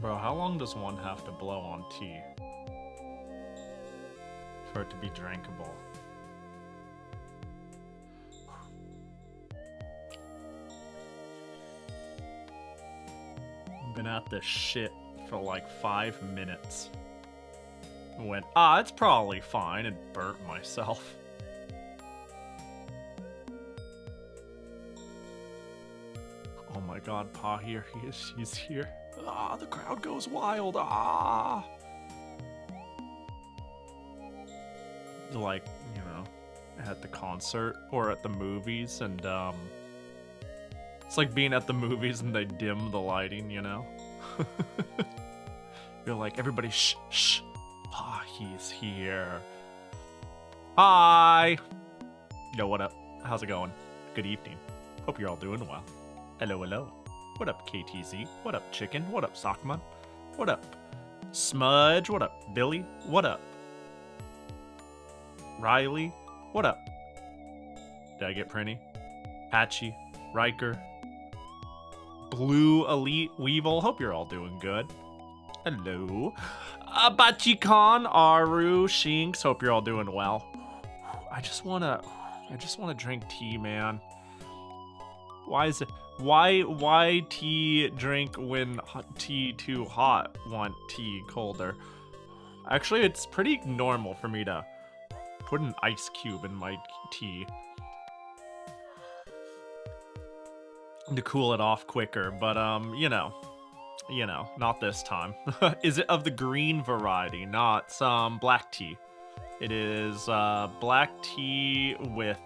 Bro, how long does one have to blow on tea for it to be drinkable? I've been at this shit for like 5 minutes. Went, it's probably fine, and burnt myself. Oh my god, Pahi, he's here. The crowd goes wild. Like, you know, at the concert or at the movies, and it's like being at the movies and they dim the lighting, you know? You're like, everybody shh, Pahi's here. Hi! Yo, what up? How's it going? Good evening. Hope you're all doing well. Hello. What up, KTZ? What up, Chicken? What up, Sockman? What up, Smudge? What up, Billy? What up, Riley? What up? Did I get Prinny? Patchy? Riker? Blue Elite Weevil? Hope you're all doing good. Hello. Abachi-kan, Aru, Shinx. Hope you're all doing well. I just wanna drink tea, man. Why tea drink when tea too hot? Want tea colder? Actually, it's pretty normal for me to put an ice cube in my tea to cool it off quicker, but you know, not this time. Is it of the green variety, not some black tea? It is black tea with,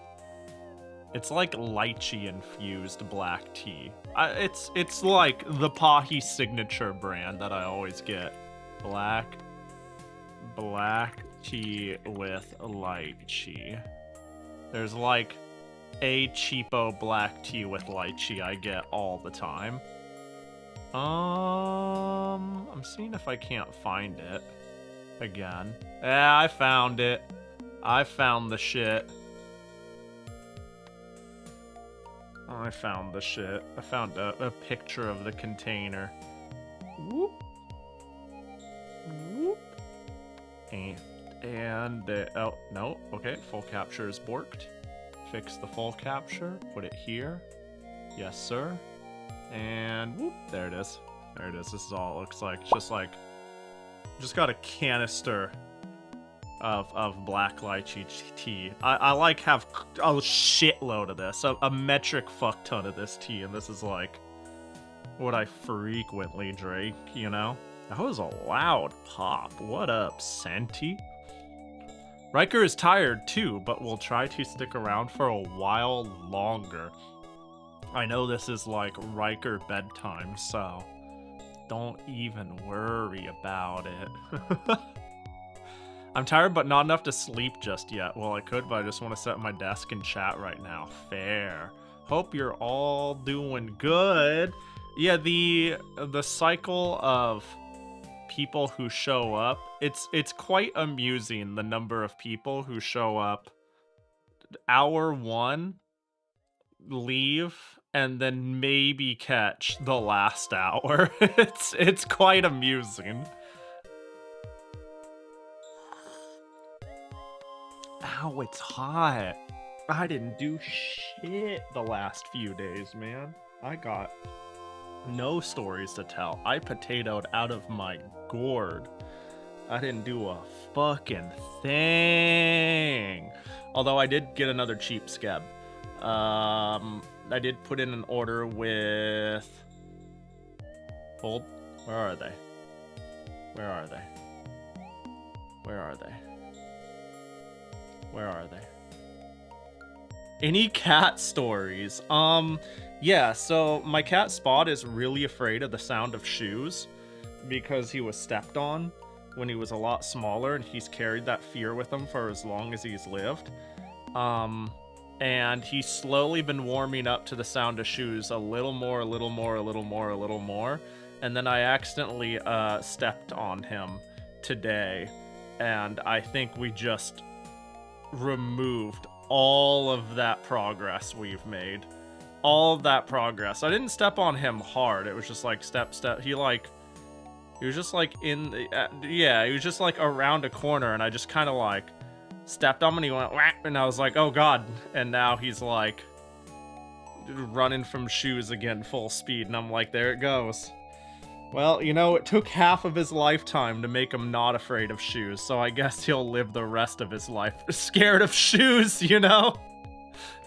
it's like lychee infused black tea. It's like the Pahi signature brand that I always get. Black tea with lychee. There's like a cheapo black tea with lychee I get all the time. I'm seeing if I can't find it again. Yeah, I found it. I found the shit. I found the shit. I found a picture of the container. Whoop. Whoop. And oh, no. Okay, full capture is borked. Fix the full capture. Put it here. Yes, sir. And whoop, there it is. There it is. This is all it looks like. It's just like, just got a canister of black lychee tea. I like have a shitload of this, a metric fuck ton of this tea, and this is like what I frequently drink, you know? That was a loud pop. What up, Senti? Riker is tired too, but will try to stick around for a while longer. I know this is like Riker bedtime, so don't even worry about it. I'm tired, but not enough to sleep just yet. Well, I could, but I just want to sit at my desk and chat right now. Fair. Hope you're all doing good. Yeah, the cycle of people who show up, it's quite amusing, the number of people who show up hour one, leave, and then maybe catch the last hour. It's quite amusing. Ow, it's hot. I didn't do shit the last few days, man. I got no stories to tell. I potatoed out of my gourd. I didn't do a fucking thing. Although I did get another cheap scab. I did put in an order with... Hold. Where are they? Where are they? Where are they? Where are they? Any cat stories? Yeah, so my cat Spot is really afraid of the sound of shoes because he was stepped on when he was a lot smaller, and he's carried that fear with him for as long as he's lived. And he's slowly been warming up to the sound of shoes a little more, and then I accidentally stepped on him today, and I think we just removed all of that progress we've made. All of that progress. I didn't step on him hard. It was just like step. He like He was just like in the, yeah, he was just like around a corner, and I just kind of like stepped on him and he went whack, and I was like, oh god. And now he's like running from shoes again full speed, and I'm like, there it goes. Well, you know, it took half of his lifetime to make him not afraid of shoes, so I guess he'll live the rest of his life scared of shoes, you know?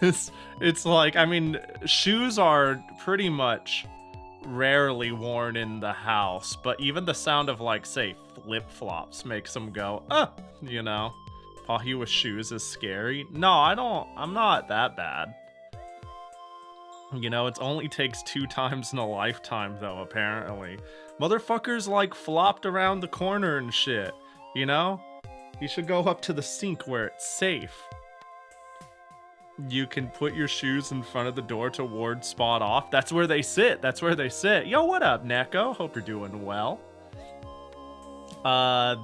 It's like, I mean, shoes are pretty much rarely worn in the house, but even the sound of, like, say, flip-flops makes him go, you know? Pahi with shoes is scary. No, I'm not that bad. You know, it only takes 2 times in a lifetime, though, apparently. Motherfuckers, like, flopped around the corner and shit, you know? You should go up to the sink where it's safe. You can put your shoes in front of the door to ward spot off. That's where they sit. That's where they sit. Yo, what up, Neko? Hope you're doing well.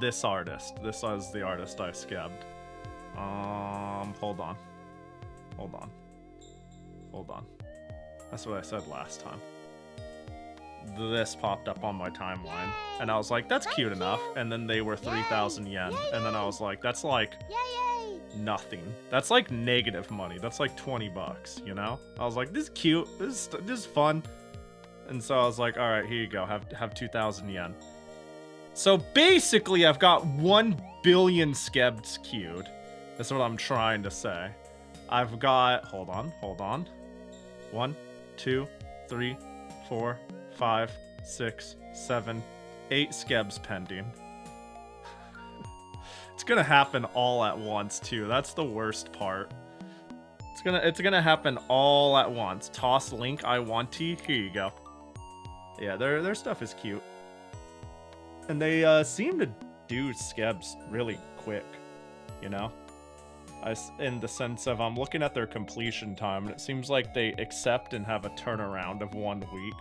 This artist. This was the artist I skebbed. Hold on. Hold on. Hold on. That's what I said last time. This popped up on my timeline, and I was like, that's cute enough. And then they were 3,000 yen, and then I was like, that's like nothing. That's like negative money. That's like 20 bucks, you know? I was like, this is cute. This is fun. And so I was like, all right, here you go. Have 2,000 yen. So basically, I've got 1 billion skebs queued. That's what I'm trying to say. I've got, hold on. 1, 2, 3, 4, 5, 6, 7, 8 skebs pending. It's gonna happen all at once too. That's the worst part. It's gonna happen all at once. Toss link I want to. Here you go. Yeah, their stuff is cute. And they seem to do skebs really quick, you know? In the sense of I'm looking at their completion time, and it seems like they accept and have a turnaround of 1 week.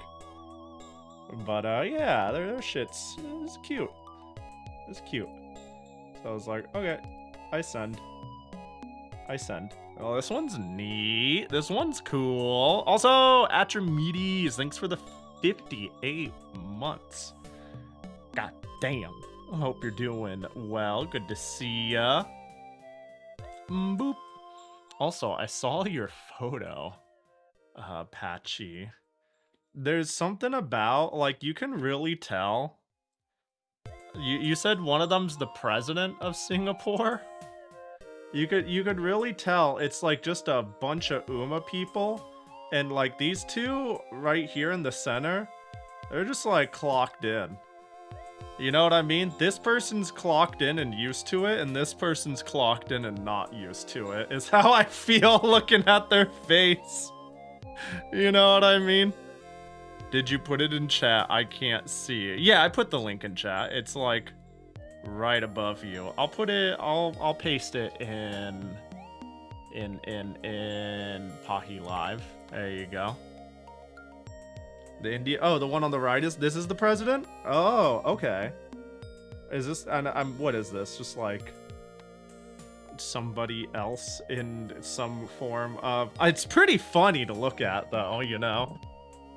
But yeah, their shit's cute. It's cute. So I was like, okay, I send. Oh, this one's neat. This one's cool. Also, Atramedes, thanks for the 58 months. God damn. I hope you're doing well. Good to see ya. Boop. Also, I saw your photo, Patchy. There's something about, like, you can really tell. You said one of them's the president of Singapore? You could really tell it's like just a bunch of Uma people, and like these two right here in the center, they're just like clocked in. You know what I mean? This person's clocked in and used to it, and this person's clocked in and not used to it, is how I feel looking at their face. You know what I mean? Did you put it in chat? I can't see it. Yeah, I put the link in chat. It's like right above you. I'll put it, I'll paste it in Pahi Live. There you go. The one on the right this is the president? Oh, okay. Is this, and what is this? Just like somebody else in some form of, it's pretty funny to look at though, you know?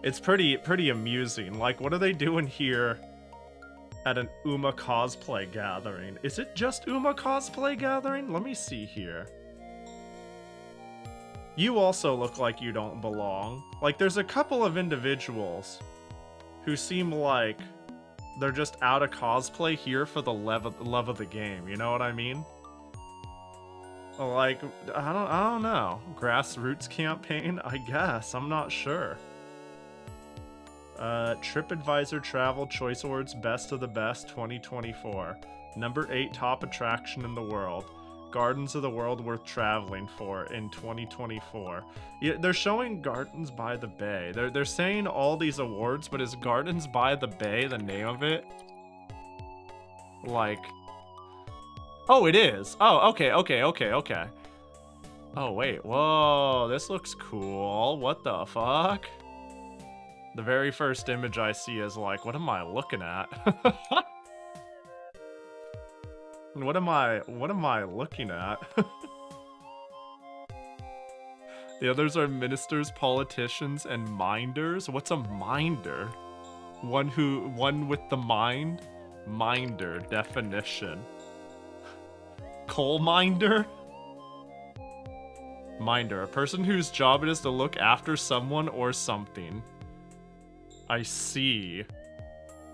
It's pretty amusing. Like, what are they doing here at an Uma cosplay gathering? Is it just Uma cosplay gathering? Let me see here. You also look like you don't belong. Like, there's a couple of individuals who seem like they're just out of cosplay here for the love of the game. You know what I mean? Like, I don't know. Grassroots campaign? I guess. I'm not sure. TripAdvisor Travel Choice Awards Best of the Best 2024. Number 8 top attraction in the world. Gardens of the World Worth Traveling For in 2024. Yeah, they're showing Gardens by the Bay. They're saying all these awards, but is Gardens by the Bay the name of it? Like... Oh, it is. Oh, okay. Oh, wait. Whoa, this looks cool. What the fuck? The very first image I see is like, what am I looking at? What am I looking at? The others are ministers, politicians, and minders. What's a minder? One with the mind. Minder, definition. Coal minder? Minder, a person whose job it is to look after someone or something. I see.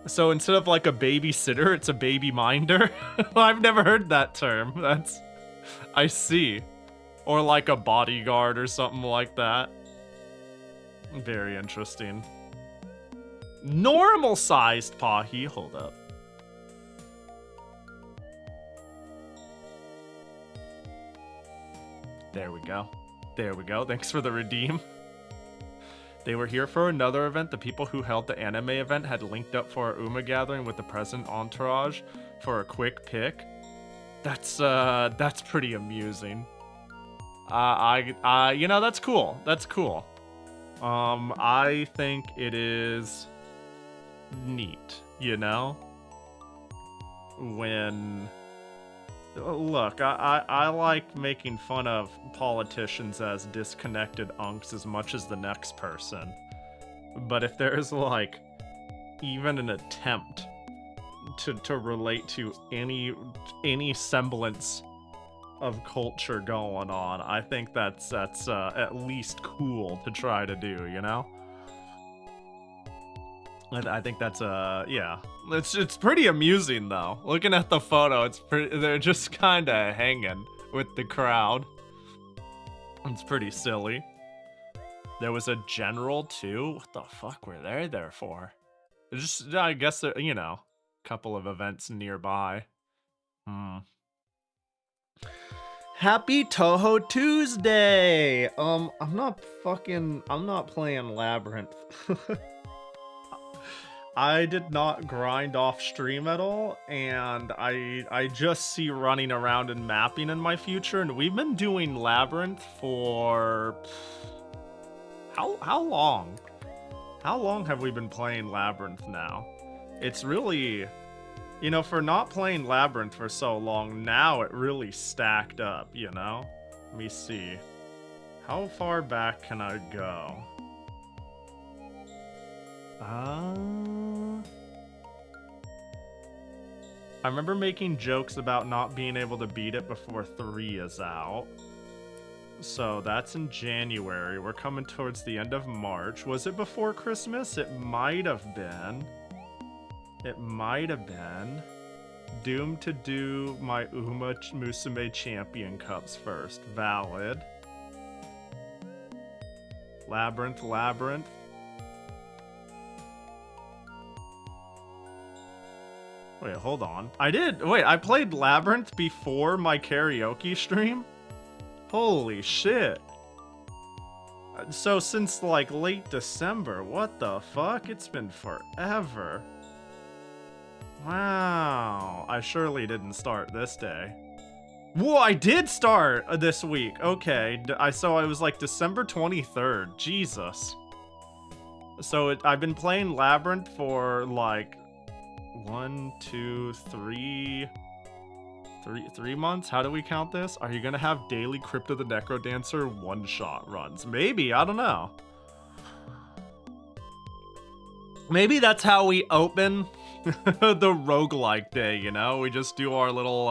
So instead of like a babysitter, it's a baby minder? I've never heard that term. I see. Or like a bodyguard or something like that. Very interesting. Normal sized Pahi. Hold up. There we go. There we go. Thanks for the redeem. They were here for another event. The people who held the anime event had linked up for a Uma gathering with the present entourage for a quick pic. That's pretty amusing. You know, that's cool. That's cool. I think it is neat, you know? When... Look, I like making fun of politicians as disconnected unks as much as the next person. But if there's, like, even an attempt to relate to any semblance of culture going on, I think that's at least cool to try to do, you know? And I think that's yeah. It's pretty amusing though. Looking at the photo, they're just kind of hanging with the crowd. It's pretty silly. There was a general too. What the fuck were they there for? Just, I guess, you know, a couple of events nearby. Happy Touhou Tuesday! I'm not playing Labyrinth. I did not grind off stream at all, and I just see running around and mapping in my future, and we've been doing Labyrinth for... How long? How long have we been playing Labyrinth now? It's really... You know, for not playing Labyrinth for so long, now it really stacked up, you know? Let me see. How far back can I go? I remember making jokes about not being able to beat it before 3 is out. So that's in January. We're coming towards the end of March. Was it before Christmas? It might have been. It might have been. Doomed to do my Uma Musume Champion Cups first. Valid. Labyrinth. Wait, hold on. I played Labyrinth before my karaoke stream? Holy shit. So since like late December, what the fuck? It's been forever. Wow. I surely didn't start this day. Whoa, I did start this week. Okay, so it was like December 23rd. Jesus. So I've been playing Labyrinth for like 3 months? How do we count this? Are you gonna have daily Crypto the Necrodancer one-shot runs? Maybe, I don't know. Maybe that's how we open the roguelike day, you know? We just do our little,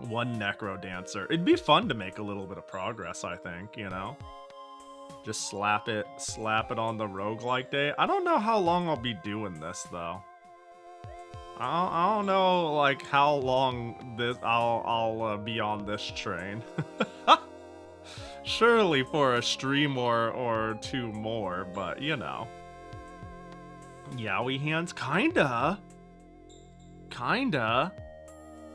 one Necrodancer. It'd be fun to make a little bit of progress, I think, you know? Just slap it on the roguelike day. I don't know how long I'll be doing this, though. I don't know, like, how long I'll be on this train. Surely for a stream or 2 more, but, you know. Yaoi hands? Kinda.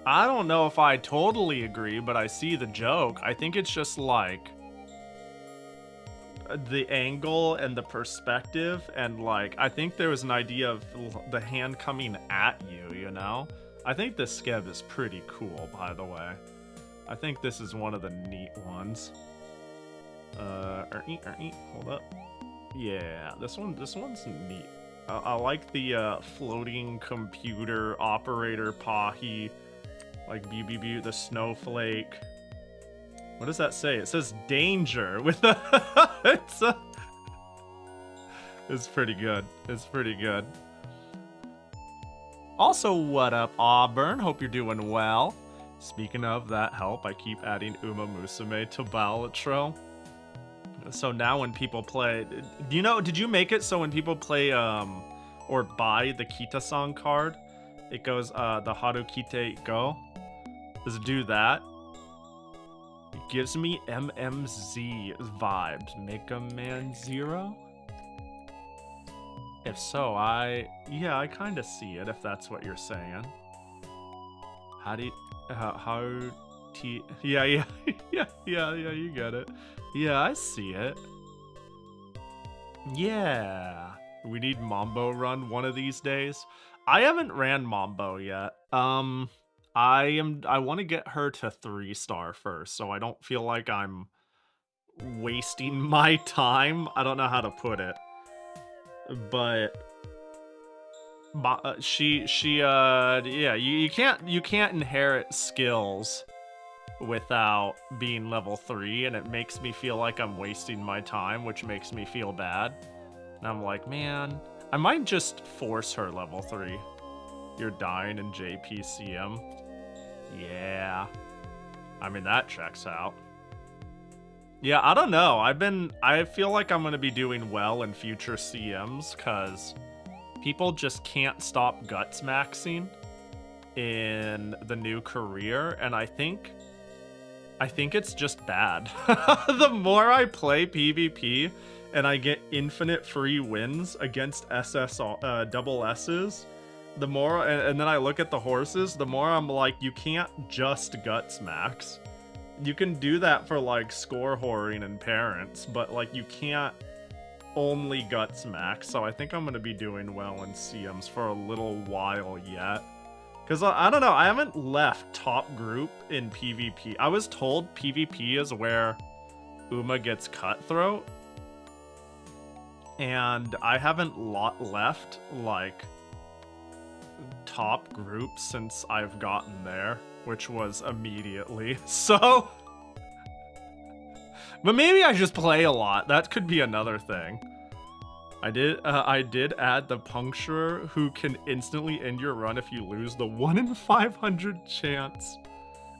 I don't know if I totally agree, but I see the joke. I think it's just, like, the angle and the perspective, and like I think there was an idea of the hand coming at you, you know? I think this skev is pretty cool, by the way. I think this is one of the neat ones. Hold up. Yeah, this one's neat. I like the floating computer operator Pahi, like BBB, the snowflake. What does that say? It says danger with a It's pretty good. It's pretty good. Also, what up, Auburn? Hope you're doing well. Speaking of that help, I keep adding Uma Musume to Balatro. So now when people play... Do you know, did you make it so when people play, or buy the Kita-san card, it goes, the Haru Kite Go? Does it do that? It gives me MMZ vibes. Mega Man Zero? If so, I kind of see it, if that's what you're saying. How do you... yeah, you get it. Yeah, I see it. Yeah. We need Mambo run one of these days. I haven't ran Mambo yet. I want to get her to 3-star first, so I don't feel like I'm wasting my time. I don't know how to put it. But yeah, you can't inherit skills without being level 3, and it makes me feel like I'm wasting my time, which makes me feel bad. And I'm like, man, I might just force her level 3. You're dying in JPCM. Yeah. I mean, that checks out. Yeah, I don't know. I feel like I'm gonna be doing well in future CMs, because people just can't stop guts maxing in the new career, and I think it's just bad. The more I play PvP and I get infinite free wins against double S's, the more, and then I look at the horses, the more I'm like, you can't just guts max. You can do that for like score whoring and parents, but like you can't only guts max. So I think I'm gonna be doing well in CMs for a little while yet. Because I don't know, I haven't left top group in PvP. I was told PvP is where Uma gets cutthroat, and I haven't left like top group since I've gotten there, which was immediately. So, but maybe I just play a lot. That could be another thing. I did add the puncturer who can instantly end your run if you lose, the 1 in 500 chance.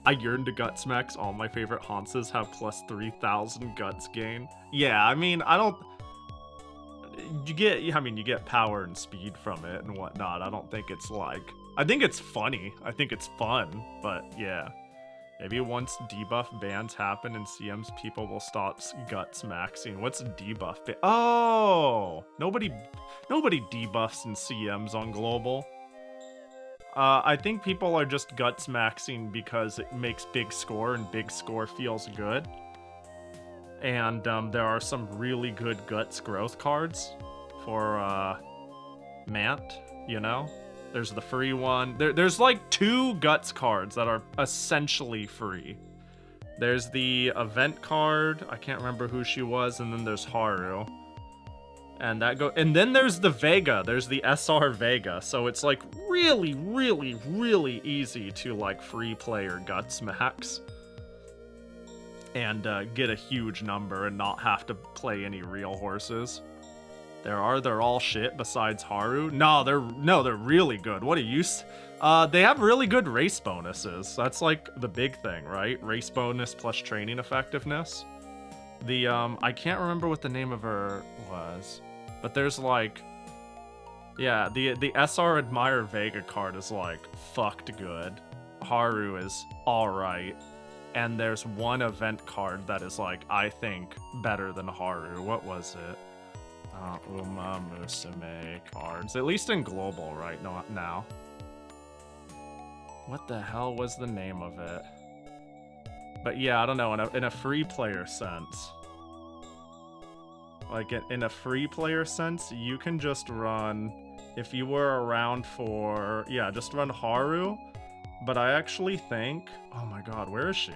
I yearn to guts max. All my favorite Hanses have plus 3,000 guts gain. Yeah, I mean, you get power and speed from it and whatnot. I don't think it's like, I think it's funny. I think it's fun, but yeah. Maybe once debuff bans happen in CMs, people will stop guts maxing. What's debuff ban? Oh, nobody debuffs in CMs on global. I think people are just guts maxing because it makes big score, and big score feels good. And there are some really good guts growth cards for Mant, you know? There's the free one. There's like 2 guts cards that are essentially free. There's the event card. I can't remember who she was, and then there's Haru. And then there's the Vega. There's the SR Vega. So it's like really, really, really easy to like free player guts max and get a huge number and not have to play any real horses. They're all shit besides Haru. No, they're really good. What are you? They have really good race bonuses. That's like the big thing, right? Race bonus plus training effectiveness. The I can't remember what the name of her was, but there's like, yeah, the SR Admire Vega card is like fucked good. Haru is all right, and there's one event card that is like, I think, better than Haru. What was it? Uma Musume cards, at least in global right now. What the hell was the name of it? But yeah, I don't know, in a free player sense. Like, in a free player sense, you can just run, if you were around for, yeah, just run Haru. But I actually think, oh my god, where is she?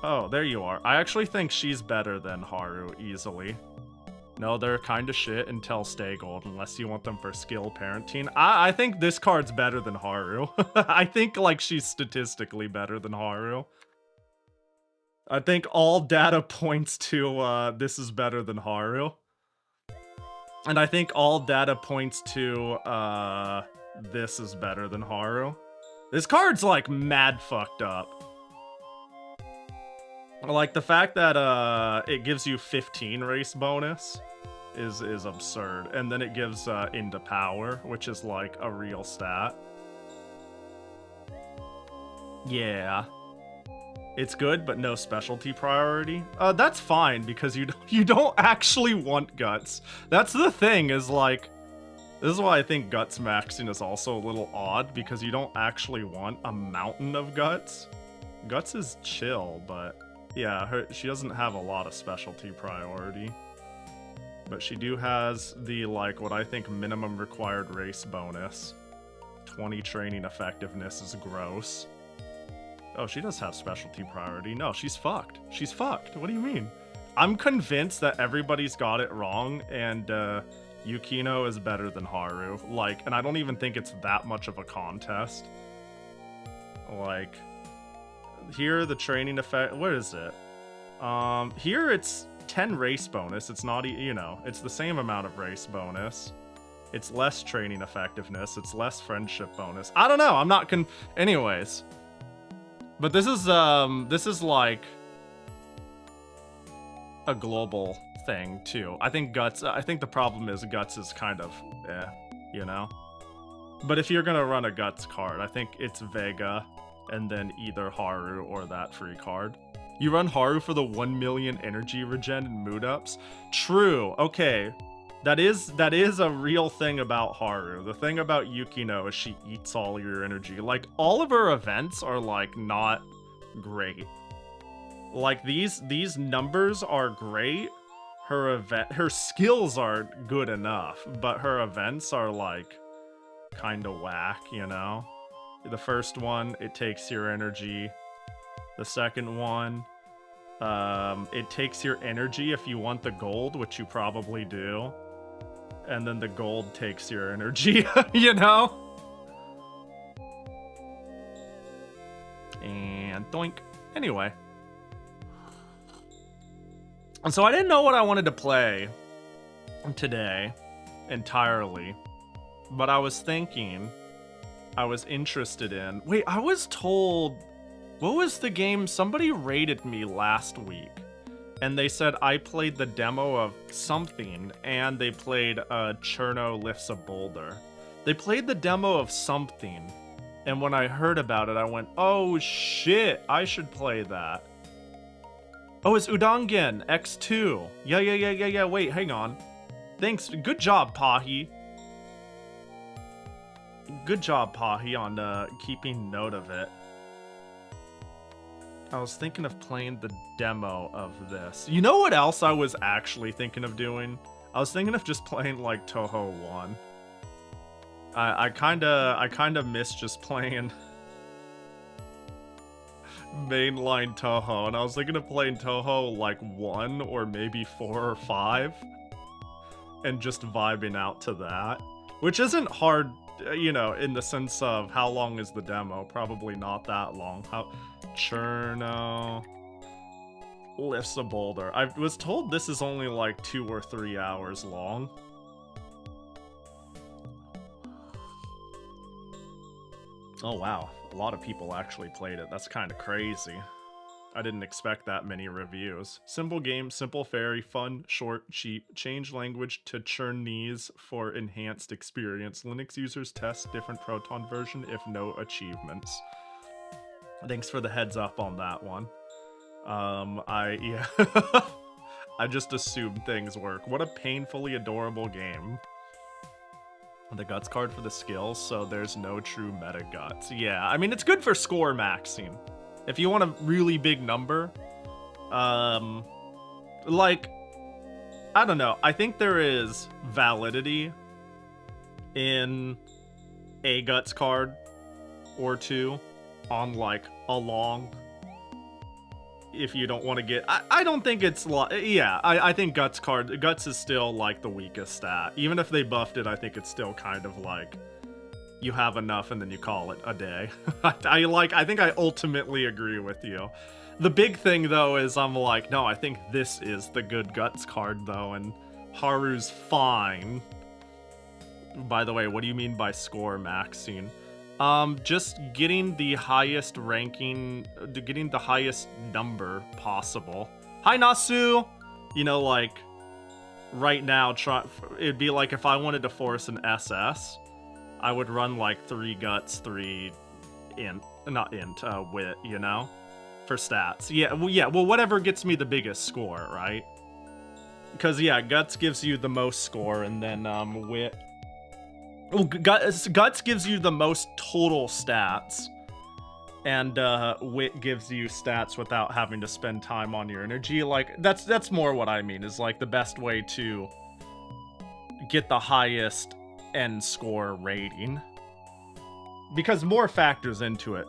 Oh, there you are. I actually think she's better than Haru, easily. No, they're kind of shit until Stay Gold, unless you want them for skill parenting. I think this card's better than Haru. I think, like, she's statistically better than Haru. I think all data points to, this is better than Haru. And I think all data points to this is better than Haru. This card's like mad fucked up. Like the fact that it gives you 15 race bonus is absurd. And then it gives into power, which is like a real stat. Yeah. It's good, but no specialty priority. That's fine, because you don't actually want guts. That's the thing, is like, this is why I think guts maxing is also a little odd, because you don't actually want a mountain of guts. Guts is chill, but yeah, she doesn't have a lot of specialty priority. But she has the, like, what I think minimum required race bonus. 20 training effectiveness is gross. Oh, she does have specialty priority. No, she's fucked. She's fucked. What do you mean? I'm convinced that everybody's got it wrong, and Yukino is better than Haru. Like, and I don't even think it's that much of a contest. Like, here the training effect. What is it? Here it's 10 race bonus. It's not, you know, it's the same amount of race bonus. It's less training effectiveness. It's less friendship bonus. I don't know. I'm not anyways. But this is like a global thing too. I think the problem is Guts is kind of you know. But if you're gonna run a Guts card, I think it's Vega and then either Haru or that free card. You run Haru for the 1 million energy regen and mood ups. True. Okay. That is a real thing about Haru. The thing about Yukino is she eats all your energy. Like, all of her events are, like, not great. Like, these numbers are great. Her skills are good enough, but her events are, like, kind of whack, you know? The first one, it takes your energy. The second one, it takes your energy if you want the gold, which you probably do. And then the gold takes your energy, you know? And doink. Anyway. And so I didn't know what I wanted to play today entirely. But I was thinking, I was interested in... Wait, I was told... What was the game? Somebody rated me last week. And they said I played the demo of something, and they played Cherno Lifts a Boulder. They played the demo of something, and when I heard about it, I went, oh shit, I should play that. Oh, it's Udangen X2. Yeah, wait, hang on. Thanks, good job, Pahi. Good job, Pahi, on keeping note of it. I was thinking of playing the demo of this. You know what else I was actually thinking of doing? I was thinking of just playing like Touhou 1. I kinda miss just playing mainline Touhou, and I was thinking of playing Touhou like 1 or maybe 4 or 5, and just vibing out to that, which isn't hard, you know, in the sense of how long is the demo? Probably not that long. Cherno Lifts a Boulder. I was told this is only like 2 or 3 hours long. Oh wow, a lot of people actually played it. That's kind of crazy. I didn't expect that many reviews. Simple game, simple fairy, fun, short, cheap. Change language to Chernese for enhanced experience. Linux users test different Proton version if no achievements. Thanks for the heads up on that one. Yeah. I just assumed things work. What a painfully adorable game. The Guts card for the skills, so there's no true meta Guts. Yeah, I mean, it's good for score maxing. If you want a really big number, like, I don't know. I think there is validity in a Guts card or two on, like, a long, if you don't want to get... I don't think it's... Yeah, I think Guts is still, like, the weakest stat. Even if they buffed it, I think it's still kind of, like, you have enough and then you call it a day. I think I ultimately agree with you. The big thing, though, is I'm like, no, I think this is the good Guts card, though, and Haru's fine. By the way, what do you mean by score maxing? Just getting the highest ranking, getting the highest number possible. Hi, Nasu! You know, like, right now, it'd be like if I wanted to force an SS, I would run like 3 guts, 3 wit, you know? For stats. Yeah, well, whatever gets me the biggest score, right? Because, yeah, guts gives you the most score, and then, wit... Well, guts gives you the most total stats, and wit gives you stats without having to spend time on your energy. Like, that's more what I mean, is like the best way to get the highest end score rating. Because more factors into it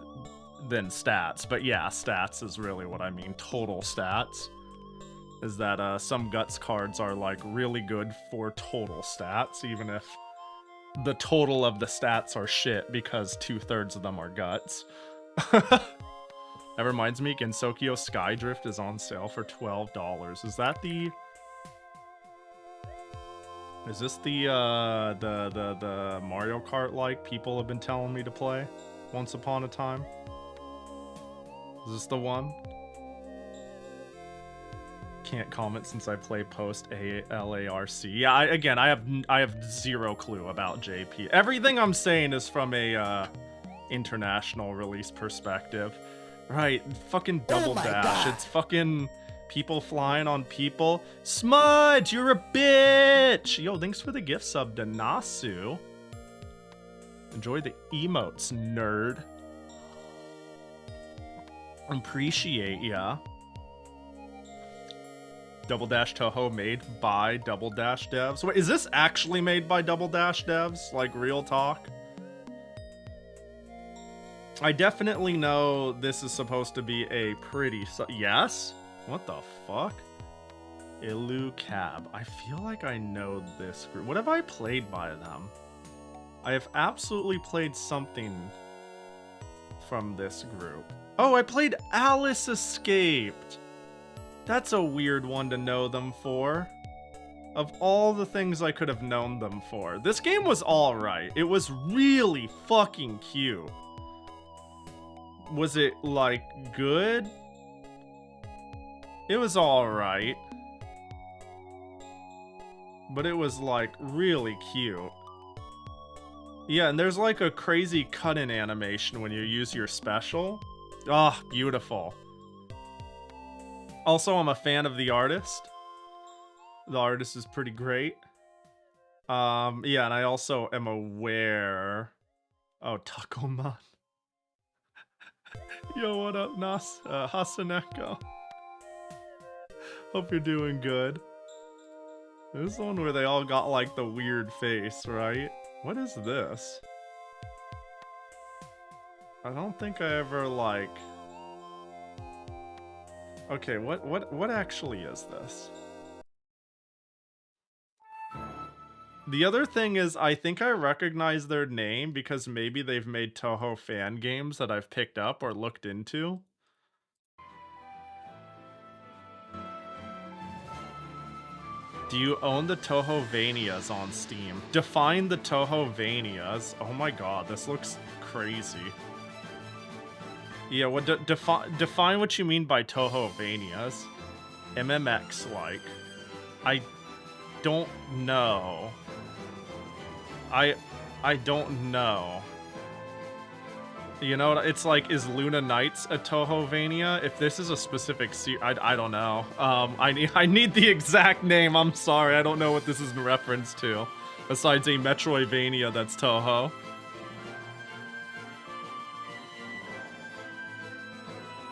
than stats, but yeah, stats is really what I mean. Total stats is that some guts cards are like really good for total stats, even if the total of the stats are shit because 2/3 of them are guts. That reminds me, Gensokyo Skydrift is on sale for $12. Is that the... Is this the Mario Kart like people have been telling me to play once upon a time? Is this the one? Can't comment since I play post LARC. Yeah, I have zero clue about JP. Everything I'm saying is from a international release perspective. Right, fucking double dash. God. It's fucking people flying on people. Smudge, you're a bitch! Yo, thanks for the gift sub to Nasu. Enjoy the emotes, nerd. Appreciate ya. Double Dash Touhou made by Double Dash devs. Wait, is this actually made by Double Dash devs? Like, real talk? I definitely know this is supposed to be a pretty... Yes? What the fuck? Ilu Cab. I feel like I know this group. What have I played by them? I have absolutely played something from this group. Oh, I played Alice Escaped! That's a weird one to know them for. Of all the things I could have known them for. This game was alright. It was really fucking cute. Was it, like, good? It was alright. But it was, like, really cute. Yeah, and there's, like, a crazy cut-in animation when you use your special. Ah, oh, beautiful. Also, I'm a fan of the artist. The artist is pretty great. Yeah, and I also am aware... Oh, Takoman. Yo, what up, Hasaneko? Hope you're doing good. This is the one where they all got, like, the weird face, right? What is this? I don't think I ever, like... Okay, what actually is this? The other thing is, I think I recognize their name because maybe they've made Touhou fan games that I've picked up or looked into. Do you own the Touhouvanias on Steam? Define the Touhouvanias. Oh my god, this looks crazy. Yeah, what define what you mean by Touhouvanias. MMX-like. I don't know. I don't know. You know, it's like, is Luna Knights a Touhouvania? If this is a specific I don't know. I need the exact name. I'm sorry, I don't know what this is in reference to. Besides a Metroidvania that's Touhou.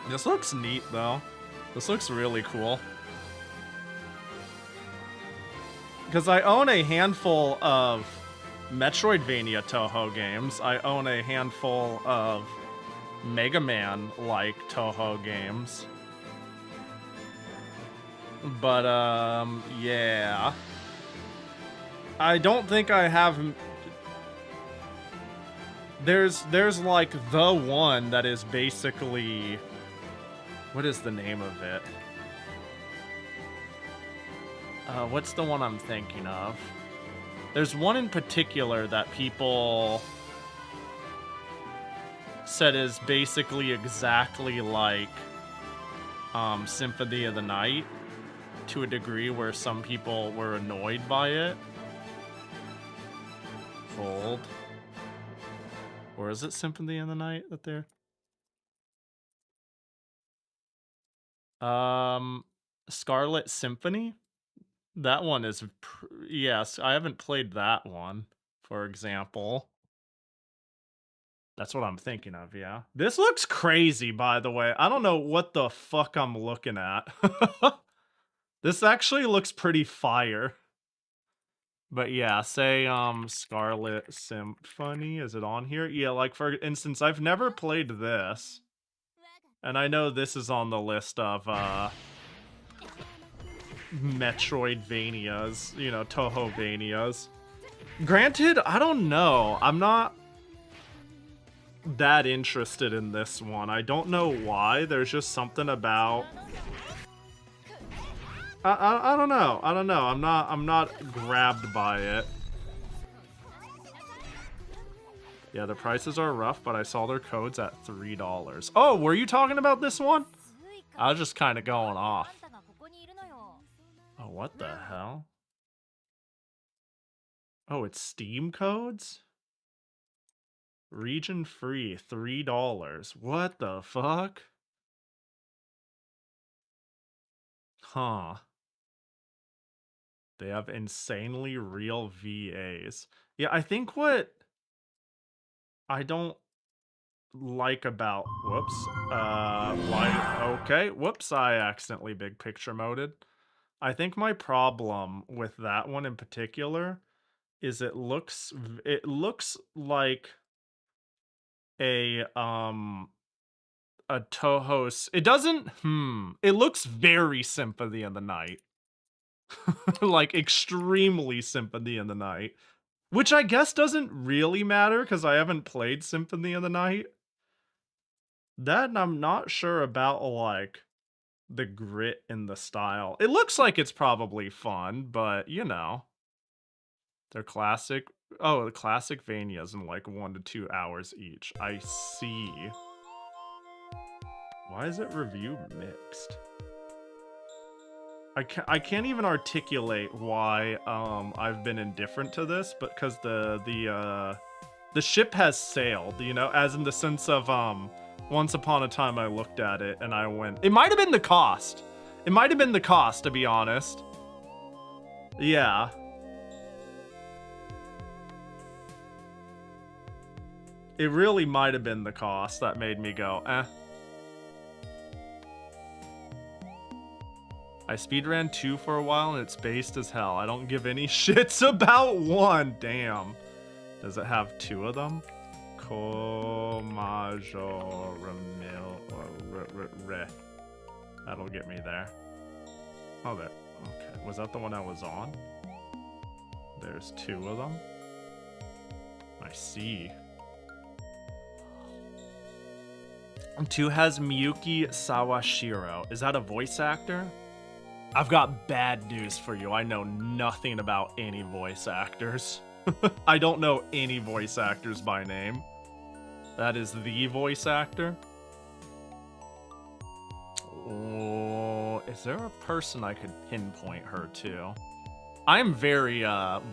This looks neat, though. This looks really cool. Because I own a handful of Metroidvania Touhou games. I own a handful of Mega Man-like Touhou games. But, yeah. I don't think I have... There's like the one that is basically... What is the name of it? What's the one I'm thinking of? There's one in particular that people said is basically exactly like Symphony of the Night, to a degree where some people were annoyed by it. Hold. Or is it Symphony of the Night that they're... Scarlet Symphony? That one is... yes, I haven't played that one, for example. That's what I'm thinking of, yeah. This looks crazy, by the way. I don't know what the fuck I'm looking at. This actually looks pretty fire. But yeah, say Scarlet Symphony, is it on here? Yeah, like for instance, I've never played this. And I know this is on the list of Metroidvanias, you know, Touhou-vanias. Granted, I don't know. I'm not that interested in this one. I don't know why. There's just something about... I don't know. I don't know. I'm not grabbed by it. Yeah, the prices are rough, but I saw their codes at $3. Oh, were you talking about this one? I was just kind of going off. Oh, what the hell? Oh, it's Steam codes? Region free, $3. What the fuck? Huh. They have insanely real VAs. Yeah, I think what I don't like about... whoops. Why? Okay, whoops, I accidentally big picture moded. I think my problem with that one in particular is it looks like a Touhou... it doesn't... it looks very Symphony of the Night. Like, extremely Symphony of the Night. Which I guess doesn't really matter, because I haven't played Symphony of the Night. That, and I'm not sure about, like, the grit in the style. It looks like it's probably fun, but, you know. They're classic... oh, the classic Vanias in, like, 1 to 2 hours each. I see. Why is it review mixed? I can't even articulate why I've been indifferent to this, but because the ship has sailed, you know, as in the sense of once upon a time I looked at it and I went, it might have been the cost. It might have been the cost, to be honest. Yeah. It really might have been the cost that made me go, eh. I speedran 2 for a while and it's based as hell. I don't give any shits about 1. Damn. Does it have 2 of them? Komajo Ramil. That'll get me there. Oh, there. Okay. Was that the one I was on? There's 2 of them. I see. 2 has Miyuki Sawashiro. Is that a voice actor? I've got bad news for you. I know nothing about any voice actors. I don't know any voice actors by name. That is the voice actor. Oh, is there a person I could pinpoint her to? I'm very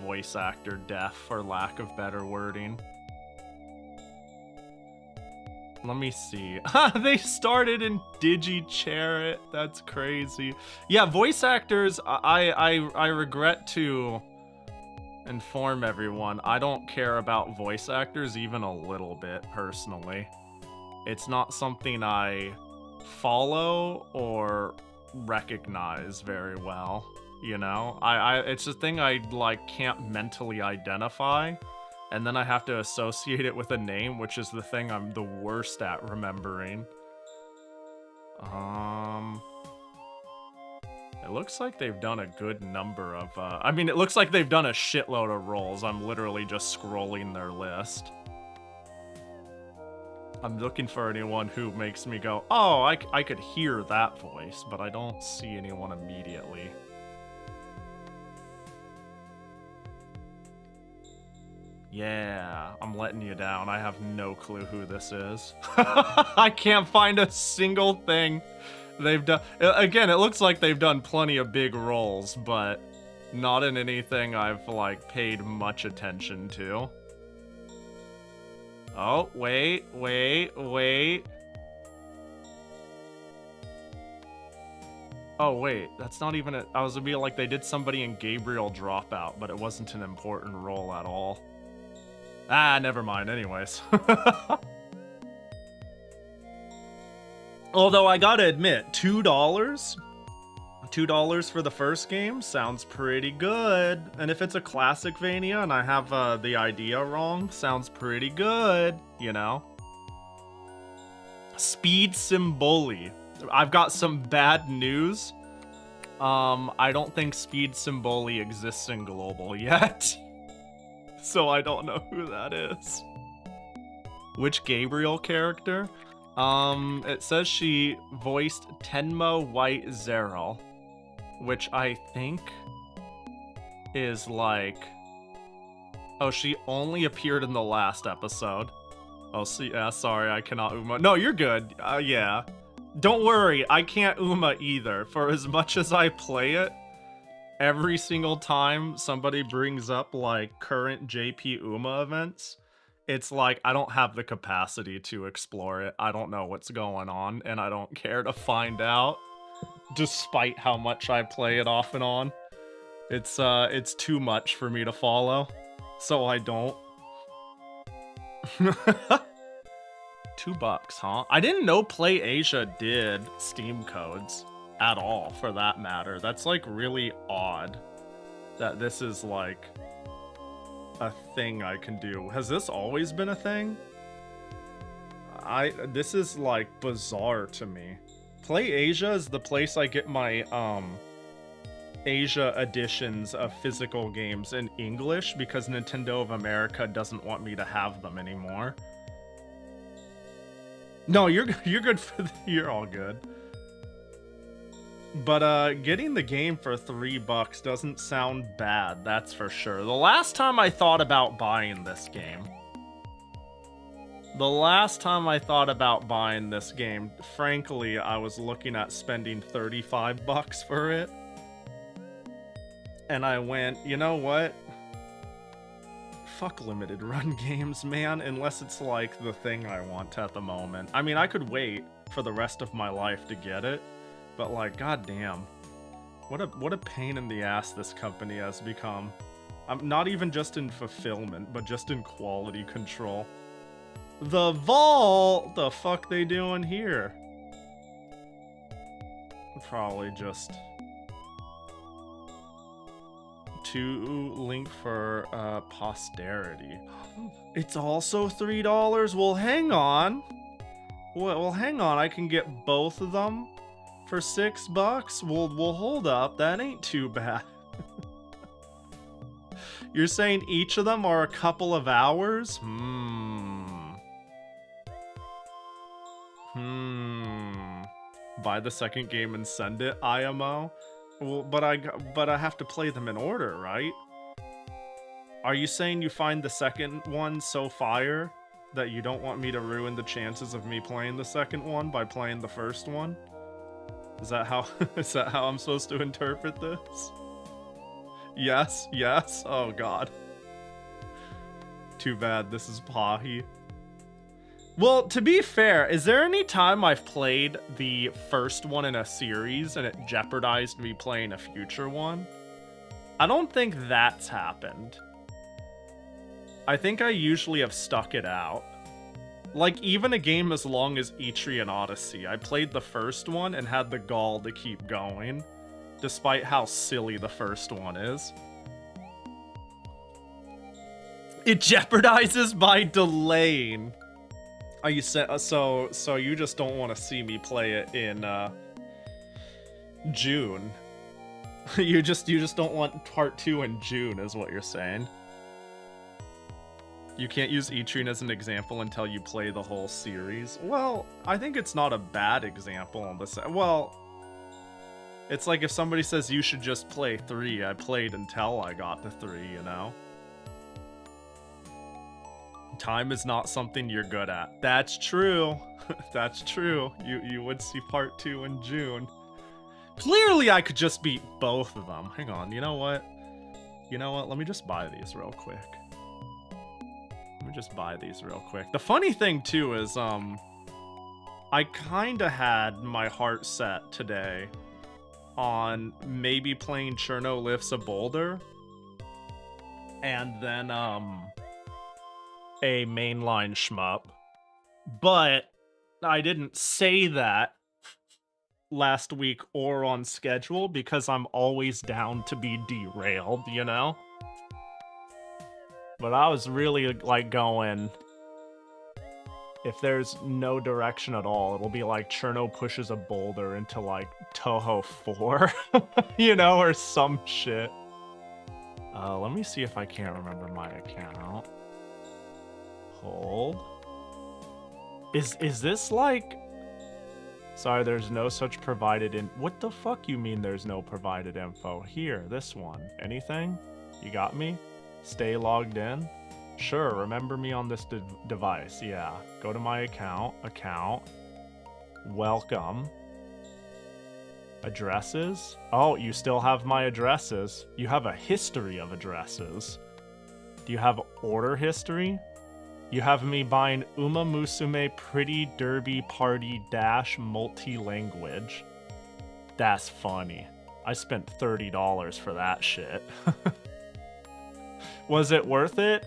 voice actor deaf, for lack of better wording. Let me see. They started in Digi-Chariot. That's crazy. Yeah, voice actors, I regret to inform everyone, I don't care about voice actors even a little bit, personally. It's not something I follow or recognize very well, you know? It's a thing I, like, can't mentally identify. And then I have to associate it with a name, which is the thing I'm the worst at remembering. It looks like they've done a good number of, I mean, it looks like they've done a shitload of roles. I'm literally just scrolling their list. I'm looking for anyone who makes me go, oh, I could hear that voice, but I don't see anyone immediately. Yeah, I'm letting you down. I have no clue who this is. I can't find a single thing they've done. Again, it looks like they've done plenty of big roles, but not in anything I've, like, paid much attention to. Oh, wait. Oh, wait, that's not even a... I was gonna be like, they did somebody in Gabriel Dropout, but it wasn't an important role at all. Ah, never mind, anyways. Although, I gotta admit, $2? $2 for the first game sounds pretty good. And if it's a classic Vania and I have the idea wrong, sounds pretty good, you know? Speed Symboli. I've got some bad news. I don't think Speed Symboli exists in Global yet. So I don't know who that is. Which Gabriel character? It says she voiced Tenma White Zero, which I think is like... Oh, she only appeared in the last episode. Oh, see, sorry, I cannot Uma. No, you're good. Yeah. Don't worry, I can't Uma either. For as much as I play it, every single time somebody brings up, like, current JP Uma events, it's like, I don't have the capacity to explore it. I don't know what's going on, and I don't care to find out, despite how much I play it off and on. It's too much for me to follow, so I don't. $2, huh? I didn't know Play Asia did Steam codes at all, for that matter. That's, like, really odd that this is, like, a thing I can do. Has this always been a thing? This is, like, bizarre to me. Play Asia is the place I get my, Asia editions of physical games in English because Nintendo of America doesn't want me to have them anymore. No, you're good for you're all good. But getting the game for $3 doesn't sound bad, that's for sure. The last time I thought about buying this game, frankly, I was looking at spending $35 for it. And I went, you know what? Fuck limited run games, man, unless it's like the thing I want at the moment. I mean, I could wait for the rest of my life to get it, but like, goddamn, what a pain in the ass this company has become. I'm not even just in fulfillment, but just in quality control. The vault, the fuck they doing here? Probably just to link for posterity. It's also $3. Well, hang on. Well, hang on. I can get both of them for $6. Well, hold up. That ain't too bad. You're saying each of them are a couple of hours? Buy the second game and send it, IMO? Well, but I have to play them in order, right? Are you saying you find the second one so fire that you don't want me to ruin the chances of me playing the second one by playing the first one? Is that how I'm supposed to interpret this? Yes, yes. Oh god. Too bad this is Pahi. Well, to be fair, is there any time I've played the first one in a series and it jeopardized me playing a future one? I don't think that's happened. I think I usually have stuck it out. Like, even a game as long as Etrian Odyssey, I played the first one and had the gall to keep going, despite how silly the first one is. It jeopardizes by delaying. Are you so you just don't want to see me play it in June? you just don't want part 2 in June, is what you're saying. You can't use Etrian as an example until you play the whole series. Well, I think it's not a bad example on this. Well, it's like if somebody says you should just play 3, I played until I got to 3, you know? Time is not something you're good at. That's true. That's true. You would see part 2 in June. Clearly, I could just beat both of them. Hang on, you know what? You know what? Let me just buy these real quick. Let me just buy these real quick. The funny thing, too, is, I kinda had my heart set today on maybe playing Cherno Lifts a Boulder. And then, a mainline shmup. But I didn't say that last week or on schedule because I'm always down to be derailed, you know? But I was really, like, going... If there's no direction at all, it'll be like Cherno pushes a boulder into, like, Touhou 4, you know, or some shit. Let me see if I can't remember my account. Hold. Is this like... Sorry, there's no such provided in... What the fuck you mean there's no provided info? Here, this one. Anything? You got me? Stay logged in? Sure, remember me on this device. Yeah. Go to my account. Welcome. Addresses? Oh, you still have my addresses. You have a history of addresses. Do you have order history? You have me buying Uma Musume Pretty Derby Party Dash multi-language. That's funny. I spent $30 for that shit. Was it worth it?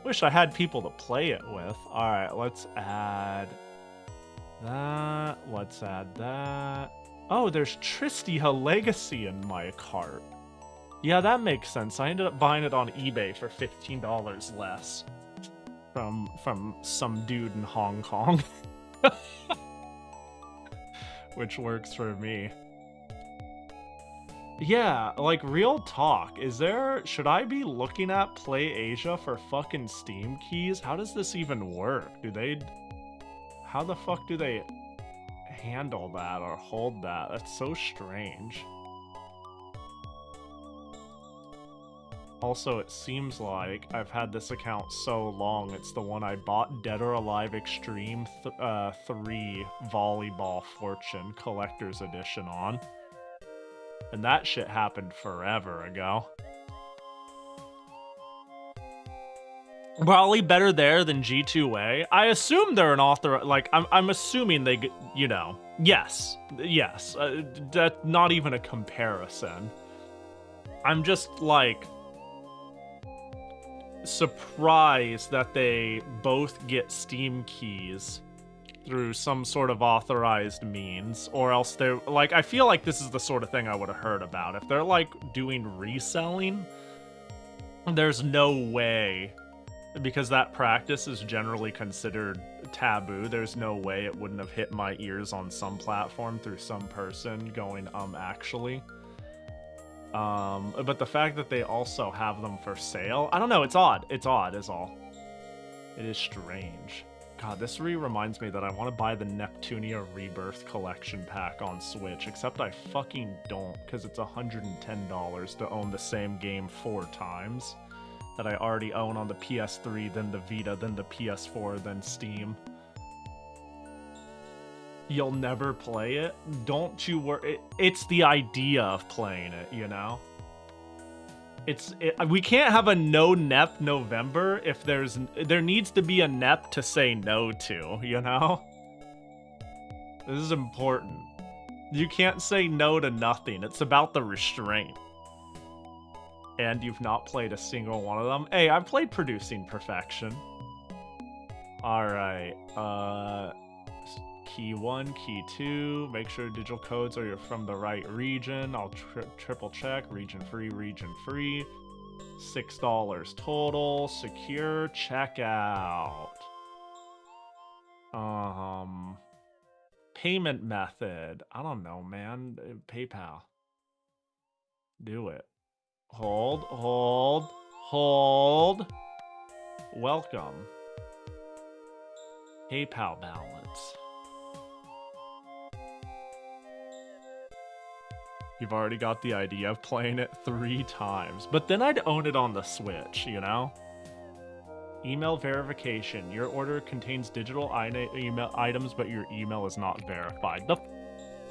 Wish I had people to play it with. Alright, let's add that. Let's add that. Oh, there's Tristia Legacy in my cart. Yeah, that makes sense. I ended up buying it on eBay for $15 less from some dude in Hong Kong. Which works for me. Yeah, like, real talk. Should I be looking at Play Asia for fucking Steam keys? How does this even work? How the fuck do they handle that or hold that? That's so strange. Also, it seems like I've had this account so long, it's the one I bought Dead or Alive Extreme 3 Volleyball Fortune Collector's Edition on. And that shit happened forever ago. Probably better there than G2A. I assume they're an author, like, I'm assuming they, you know, yes, that's not even a comparison. I'm just, like, surprised that they both get Steam keys through some sort of authorized means, or else they're, like, I feel like this is the sort of thing I would have heard about. If they're, like, doing reselling, there's no way, because that practice is generally considered taboo, there's no way it wouldn't have hit my ears on some platform through some person going, actually. But the fact that they also have them for sale, I don't know, it's odd. It's odd is all. It is strange. God, this reminds me that I want to buy the Neptunia Rebirth Collection Pack on Switch, except I fucking don't, because it's $110 to own the same game 4 times that I already own on the PS3, then the Vita, then the PS4, then Steam. You'll never play it? Don't you worry. It's the idea of playing it, you know? We can't have a no-NEP November if there needs to be a NEP to say no to, you know? This is important. You can't say no to nothing. It's about the restraint. And you've not played a single one of them? Hey, I've played Producing Perfection. Alright, Key 1, Key 2, make sure digital codes are from the right region. I'll triple check. Region free, region free. $6 total. Secure checkout. Payment method. I don't know, man. PayPal. Do it. Hold. Welcome. PayPal balance. You've already got the idea of playing it 3 times. But then I'd own it on the Switch, you know? Email verification. Your order contains digital email items, but your email is not verified. The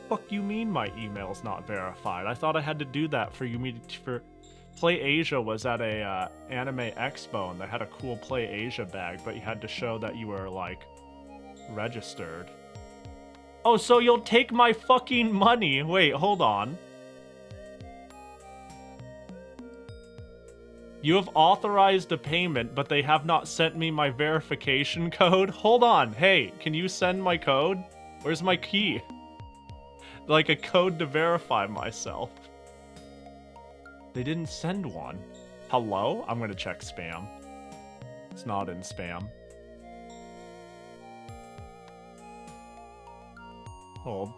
fuck you mean my email is not verified? I thought I had to do that for you. For Play Asia was at a anime expo, and they had a cool Play Asia bag, but you had to show that you were, like, registered. Oh, so you'll take my fucking money. Wait, hold on. You have authorized a payment, but they have not sent me my verification code. Hold on. Hey, can you send my code? Where's my key? Like a code to verify myself. They didn't send one. Hello? I'm gonna check spam. It's not in spam. Hold.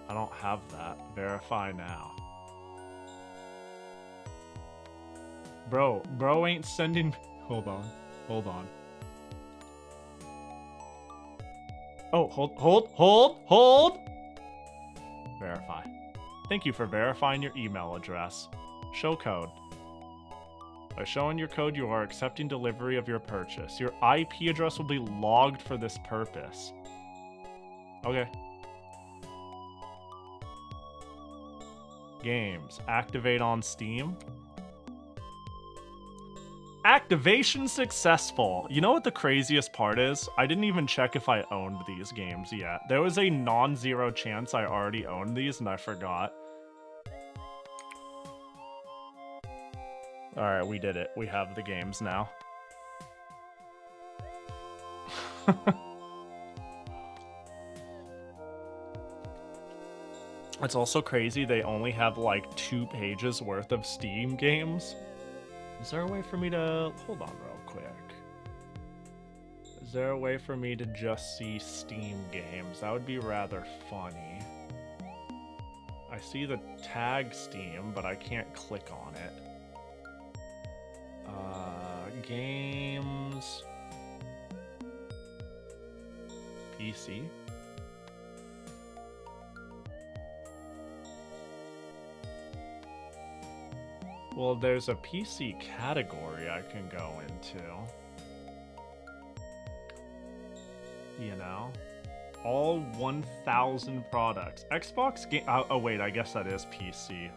I don't have that. Verify now. Bro ain't sending. Hold on. Oh, hold. Verify. Thank you for verifying your email address. Show code. By showing your code, you are accepting delivery of your purchase. Your IP address will be logged for this purpose. Okay. Games. Activate on Steam. Activation successful. You know what the craziest part is? I didn't even check if I owned these games yet. There was a non-zero chance I already owned these and I forgot. Alright, we did it. We have the games now. It's also crazy they only have like 2 pages worth of Steam games. Is there a way for me to... Hold on real quick. Is there a way for me to just see Steam games? That would be rather funny. I see the tag Steam, but I can't click on it. Games... PC? Well, there's a PC category I can go into. You know? All 1,000 products. Xbox game... Oh, wait, I guess that is PC.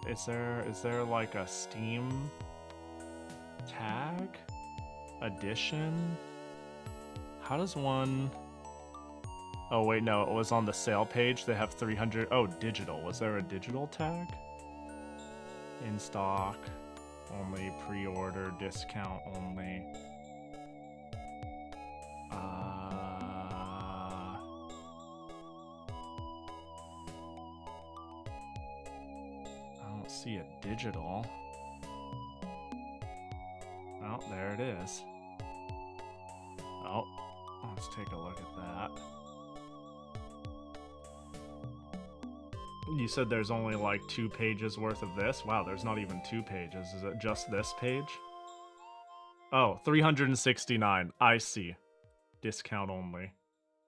Is there like a Steam tag? Edition? How does one... Oh, wait, no, it was on the sale page. They have 300... Oh, digital. Was there a digital tag? In stock, only pre-order, discount only. I don't see a digital. Oh, there it is. Oh, let's take a look at that. You said there's only like 2 pages worth of this? Wow, there's not even 2 pages. Is it just this page? Oh, 369. I see. Discount only.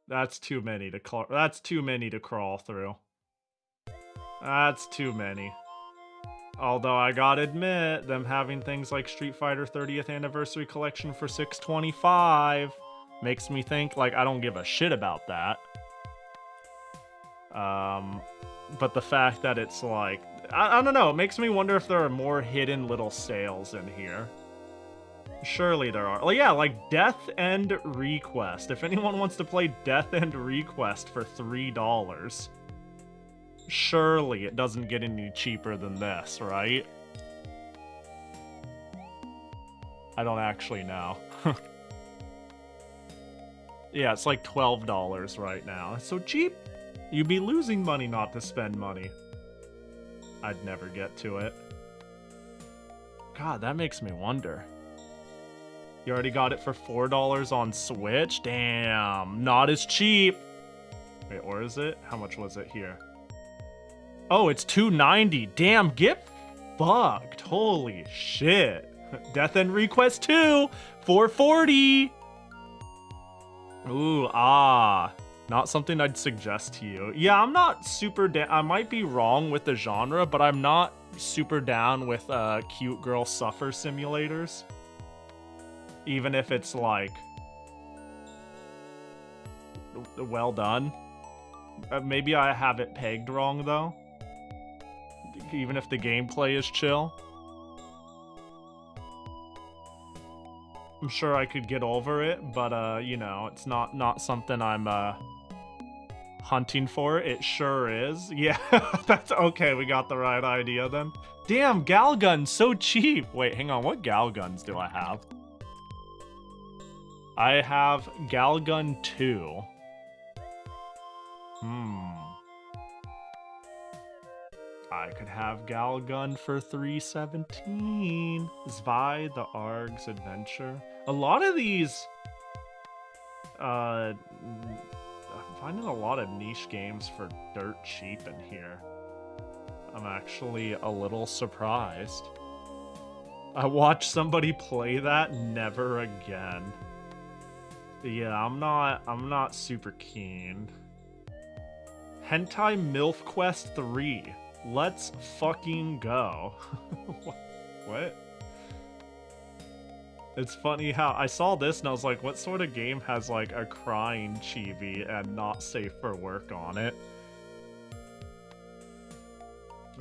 That's too many to crawl through. That's too many. Although I gotta admit, them having things like Street Fighter 30th Anniversary Collection for $625 makes me think like I don't give a shit about that. But the fact that it's like, I don't know, it makes me wonder if there are more hidden little sales in here. Surely there are. Well, yeah, like Death End Request. If anyone wants to play Death End Request for $3, surely it doesn't get any cheaper than this, right? I don't actually know. Yeah, it's like $12 right now. It's so cheap. You'd be losing money not to spend money. I'd never get to it. God, that makes me wonder. You already got it for $4 on Switch? Damn, not as cheap. Wait, or is it? How much was it here? Oh, it's $2.90. Damn, get fucked. Holy shit. Death End Request 2, $4.40. Ooh, not something I'd suggest to you. Yeah, I'm not super down. I might be wrong with the genre, but I'm not super down with cute girl suffer simulators. Even if it's like well done. Maybe I have it pegged wrong though. Even if the gameplay is chill. I'm sure I could get over it, but you know, it's not something I'm hunting for. It sure is. Yeah, that's okay. We got the right idea then. Damn, gal guns so cheap. Wait, hang on. What gal guns do I have? I have gal gun 2. I could have gal gun for 317. Zwei, the Arg's Adventure. A lot of these I'm finding a lot of niche games for dirt cheap in here. I'm actually a little surprised. I watched somebody play that, never again. Yeah, I'm not super keen. Hentai MILF Quest 3. Let's fucking go. What? It's funny how I saw this and I was like, what sort of game has like a crying chibi and not safe for work on it?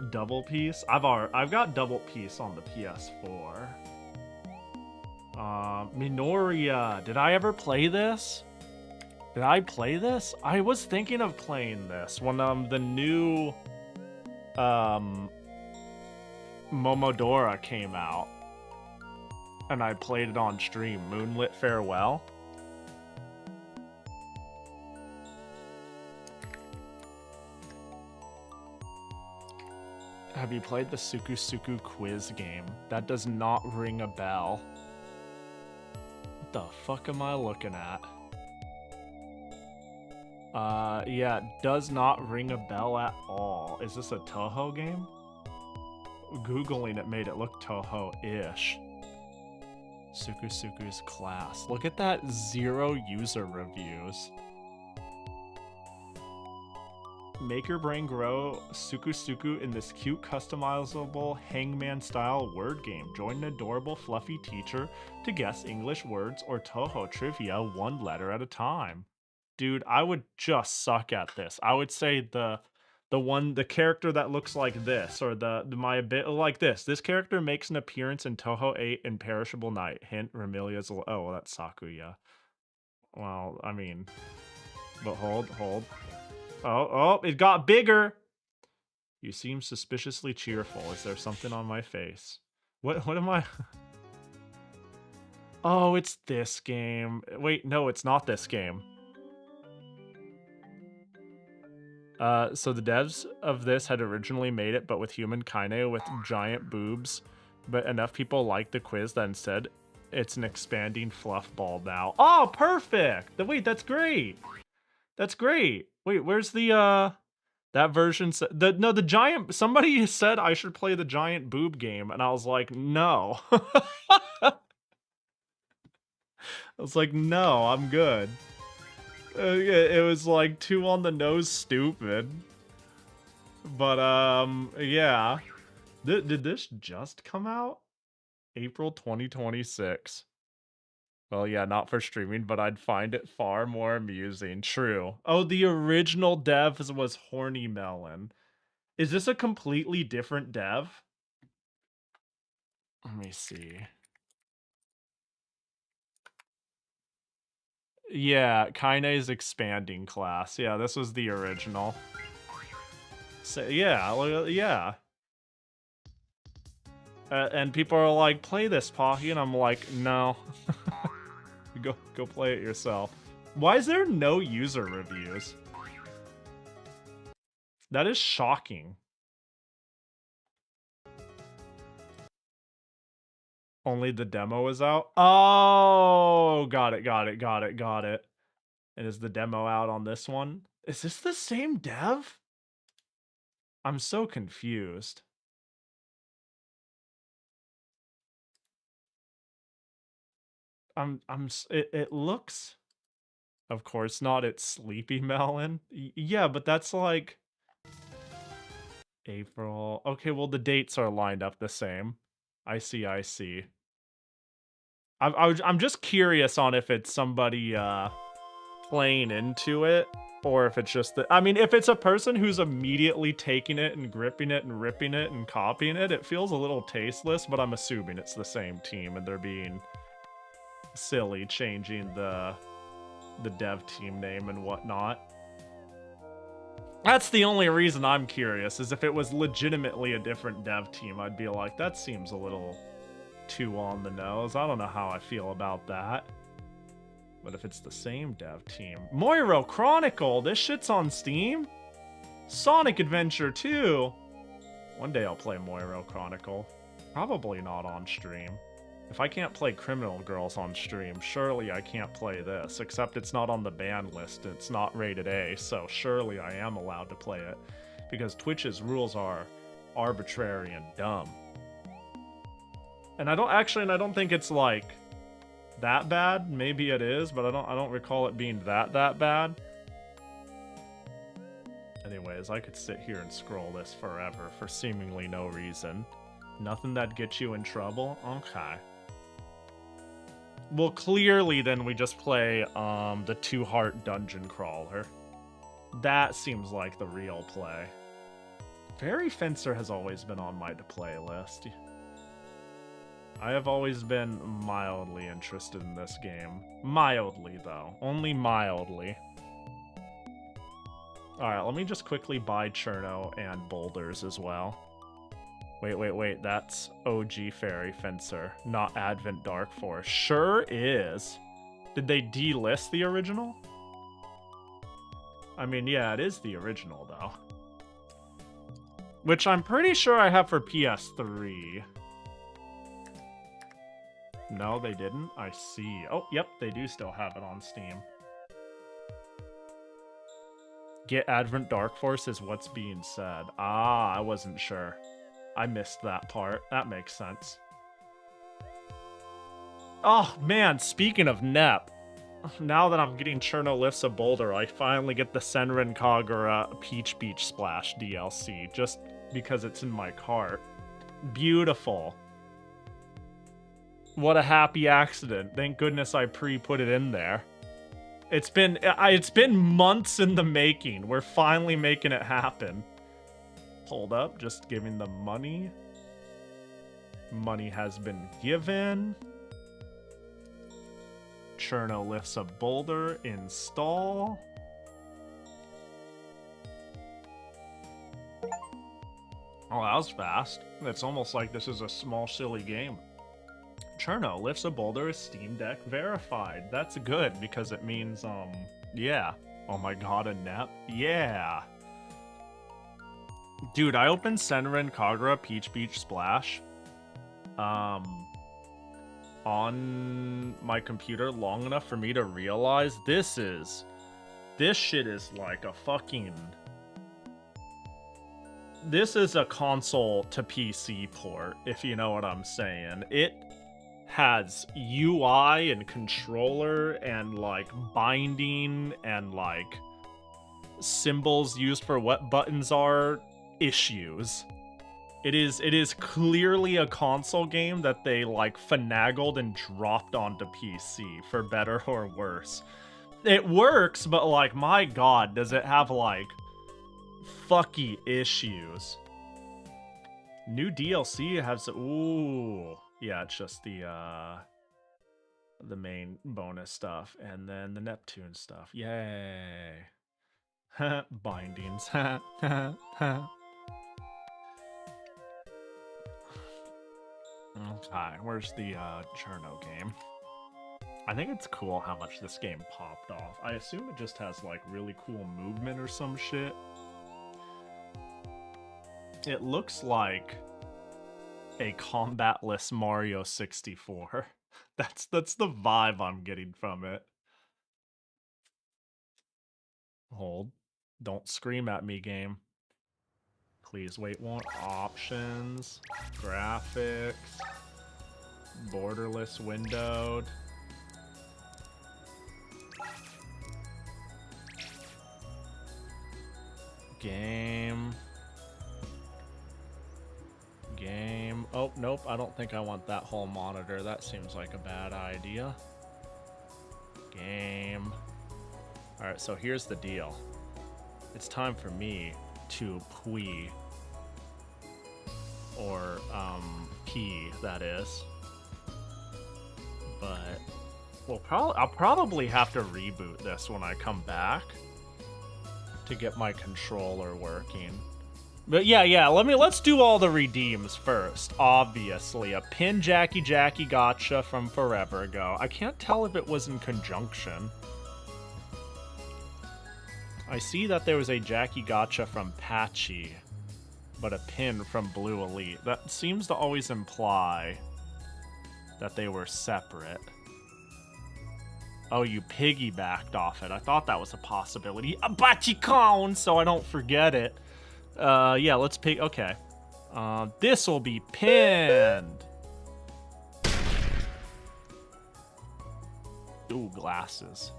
Double Piece? I've got Double Piece on the PS4. Minoria. Did I ever play this? Did I play this? I was thinking of playing this when the new Momodora came out. And I played it on stream. Moonlit Farewell. Have you played the Suku Suku quiz game? That does not ring a bell. What the fuck am I looking at? Yeah, it does not ring a bell at all. Is this a Touhou game? Googling it made it look Touhou-ish. Suku Suku's class. Look at that, 0 user reviews. Make your brain grow Suku Suku in this cute, customizable hangman-style word game. Join an adorable, fluffy teacher to guess English words or Touhou trivia one letter at a time. Dude, I would just suck at this. I would say the character that looks like this, or my bit like this. This character makes an appearance in Touhou 8 Imperishable Night. Hint, Remilia's... Oh, well, that's Sakuya. Well, I mean... But hold. Oh, it got bigger! You seem suspiciously cheerful. Is there something on my face? What am I... Oh, it's this game. Wait, no, it's not this game. So the devs of this had originally made it, but with human Kaine with giant boobs. But enough people liked the quiz that instead it's an expanding fluff ball now. Oh, perfect! Wait, that's great! That's great! Wait, where's the, that version? The giant... Somebody said I should play the giant boob game, and I was like, no. I was like, no, I'm good. It was like too on the nose stupid. But, yeah. Did this just come out? April 2026. Well, yeah, not for streaming, but I'd find it far more amusing. True. Oh, the original dev was Horny Melon. Is this a completely different dev? Let me see. Yeah, Kaine's expanding class. Yeah, this was the original. So, yeah. And people are like, play this, Pahi, and I'm like, no. Go play it yourself. Why is there no user reviews? That is shocking. Only the demo is out? Oh, got it. And is the demo out on this one? Is this the same dev? I'm so confused. It looks... Of course not, it's Sleepy Melon. Yeah, but that's like... April... Okay, well, the dates are lined up the same. I see, I see. I'm just curious on if it's somebody, playing into it, or if it's just I mean, if it's a person who's immediately taking it and gripping it and ripping it and copying it, it feels a little tasteless, but I'm assuming it's the same team and they're being silly changing the dev team name and whatnot. That's the only reason I'm curious, is if it was legitimately a different dev team, I'd be like, that seems a little too on the nose. I don't know how I feel about that. But if it's the same dev team... Moiro Chronicle! This shit's on Steam? Sonic Adventure 2! One day I'll play Moiro Chronicle. Probably not on stream. If I can't play Criminal Girls on stream, surely I can't play this. Except it's not on the ban list, it's not rated A, so surely I am allowed to play it. Because Twitch's rules are arbitrary and dumb. And I don't think it's like... that bad. Maybe it is, but I don't recall it being that bad. Anyways, I could sit here and scroll this forever for seemingly no reason. Nothing that gets you in trouble? Okay. Well, clearly then we just play the 2-heart dungeon crawler. That seems like the real play. Fairy Fencer has always been on my to-play list. I have always been mildly interested in this game. Mildly, though. Only mildly. Alright, let me just quickly buy Cherno and Boulders as well. Wait, that's OG Fairy Fencer, not Advent Dark Forest. Sure is. Did they delist the original? I mean, yeah, it is the original, though. Which I'm pretty sure I have for PS3. No, they didn't? I see. Oh, yep, they do still have it on Steam. Get Advent Dark Force is what's being said. Ah, I wasn't sure. I missed that part. That makes sense. Oh, man, speaking of NEP, now that I'm getting Cherno Lifts a Boulder, I finally get the Senran Kagura Peach Beach Splash DLC, just because it's in my cart. Beautiful. What a happy accident. Thank goodness I pre-put it in there. It's been months in the making. We're finally making it happen. Hold up, just giving the money. Money has been given. Cherno Lifts a Boulder. Install. Oh, that was fast. It's almost like this is a small, silly game. Cherno Lifts a Boulder is Steam Deck verified. That's good, because it means, yeah. Oh my god, a NEP? Yeah. Dude, I opened Senran Kagura Peach Beach Splash, on my computer long enough for me to realize this shit is like a fucking... This is a console to PC port, if you know what I'm saying. It has UI and controller and like binding and like symbols used for what buttons are issues. It is clearly a console game that they like finagled and dropped onto PC for better or worse. It works, but like, my god, does it have like fucky issues. New DLC has, ooh, yeah, it's just the main bonus stuff, and then the Neptune stuff. Yay. Bindings. Okay, where's the Cherno game? I think it's cool how much this game popped off. I assume it just has like really cool movement or some shit. It looks like a combatless Mario 64. That's the vibe I'm getting from it. Hold. Don't scream at me, game. Please wait one. Options. Graphics. Borderless windowed. Game. Oh, nope. I don't think I want that whole monitor. That seems like a bad idea. Game. Alright, so here's the deal. It's time for me to pee. Or, pee, that is. But I'll probably have to reboot this when I come back to get my controller working. But yeah, let's do all the redeems first. Obviously, a pin Jackie gotcha from forever ago. I can't tell if it was in conjunction. I see that there was a Jackie gotcha from Patchy, but a pin from Blue Elite. That seems to always imply that they were separate. Oh, you piggybacked off it. I thought that was a possibility. A Bachicon, so I don't forget it. Yeah, let's pick. Okay. This will be pinned. Ooh, glasses.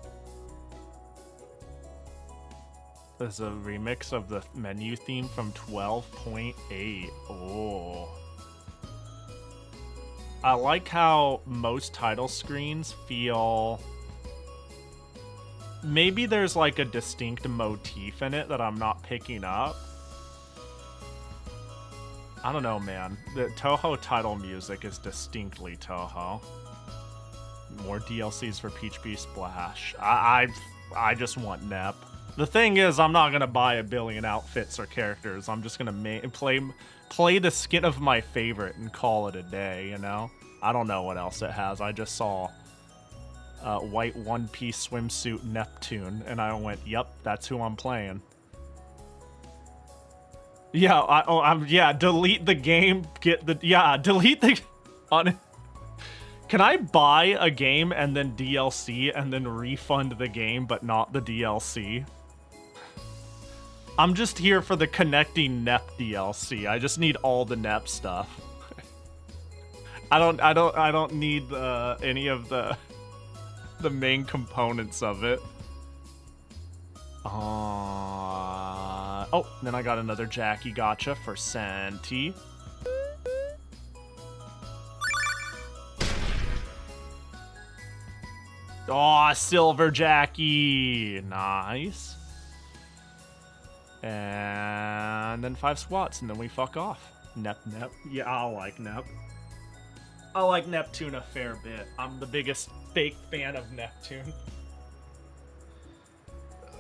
There's a remix of the menu theme from 12.8. Oh. I like how most title screens feel... Maybe there's like a distinct motif in it that I'm not picking up. I don't know, man. The Touhou title music is distinctly Touhou. More DLCs for Peach Bee Splash. I just want Nep. The thing is, I'm not gonna buy a billion outfits or characters. I'm just gonna play the skin of my favorite and call it a day, you know? I don't know what else it has. I just saw white one-piece swimsuit Neptune, and I went, yep, that's who I'm playing. Yeah, yeah, delete the game, delete the... Can I buy a game and then DLC and then refund the game, but not the DLC? I'm just here for the connecting Nep DLC. I just need all the Nep stuff. I don't need any of the main components of it. Oh, then I got another Jackie gotcha for Santi. Oh, Silver Jackie. Nice. And then 5 squats, and then we fuck off. Nep. Yeah, I like Nep. I like Neptune a fair bit. I'm the biggest fake fan of Neptune.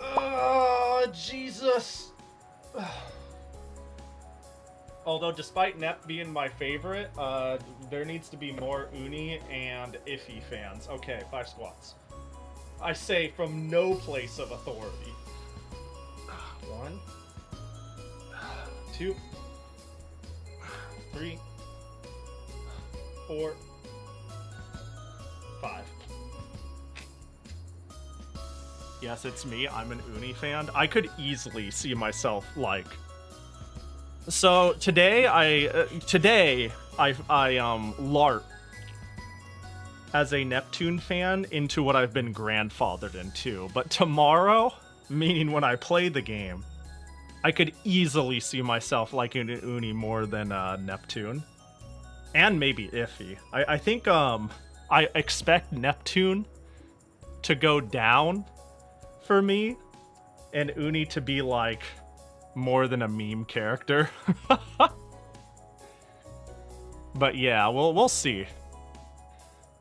Oh, Jesus. Although, despite Nep being my favorite, there needs to be more Uni and Iffy fans. Okay, 5 squats. I say from no place of authority. 1, 2, 3, 4, 5. Yes, it's me. I'm an Uni fan. I could easily see myself like... So today I LARP as a Neptune fan into what I've been grandfathered into. But tomorrow, meaning when I play the game, I could easily see myself liking Uni more than Neptune. And maybe Iffy. I think I expect Neptune to go down for me, and Uni to be like more than a meme character. But yeah, we'll see.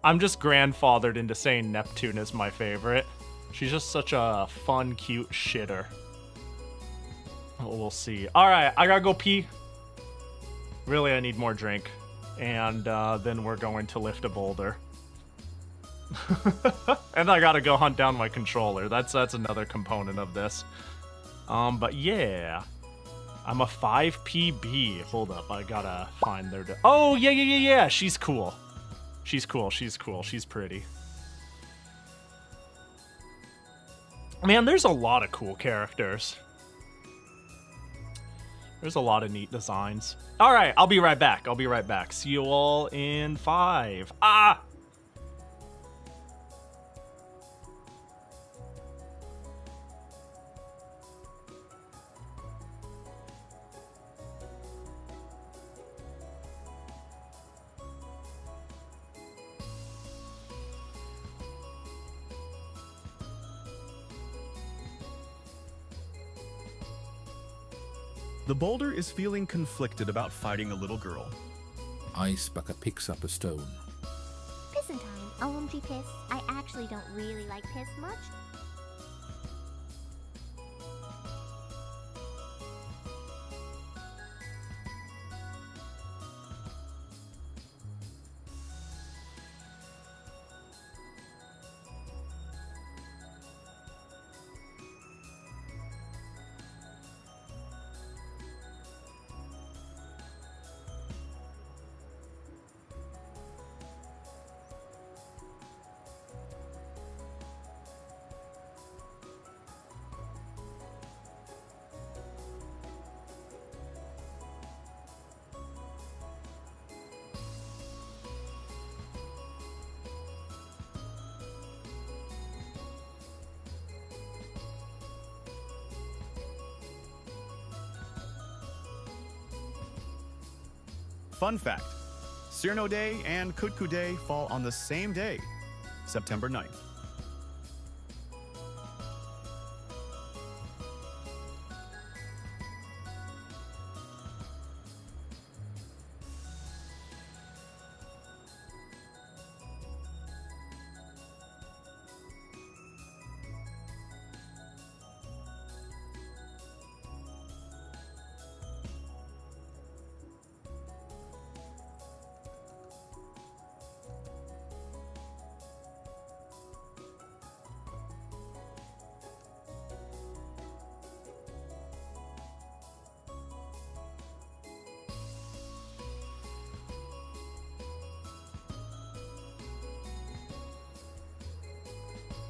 I'm just grandfathered into saying Neptune is my favorite. She's just such a fun, cute shitter. We'll see. Alright, I gotta go pee. Really, I need more drink. And then we're going to lift a boulder. And I gotta go hunt down my controller. That's another component of this. But yeah. I'm a 5 PB. Hold up, I gotta find their... Oh, yeah. She's cool. She's cool. She's pretty. Man, there's a lot of cool characters. There's a lot of neat designs. All right, I'll be right back. See you all in 5. Ah! The boulder is feeling conflicted about fighting a little girl. Icebaka picks up a stone. Pissin' time. OMG piss. I actually don't really like piss much. Fun fact, Cyrano Day and Kutku Day fall on the same day, September 9th.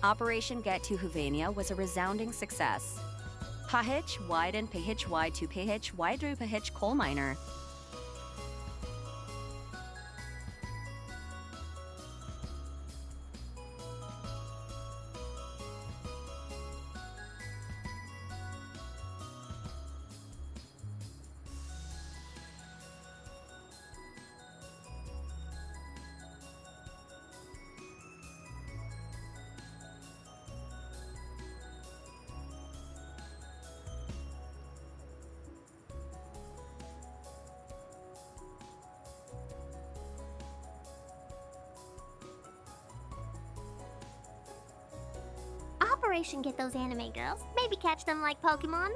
Operation Get to Huvania was a resounding success. Pahich wide and Pahich wide to Pahich wide through Pahich coal miner. Operation Get those anime girls. Maybe catch them like Pokemon.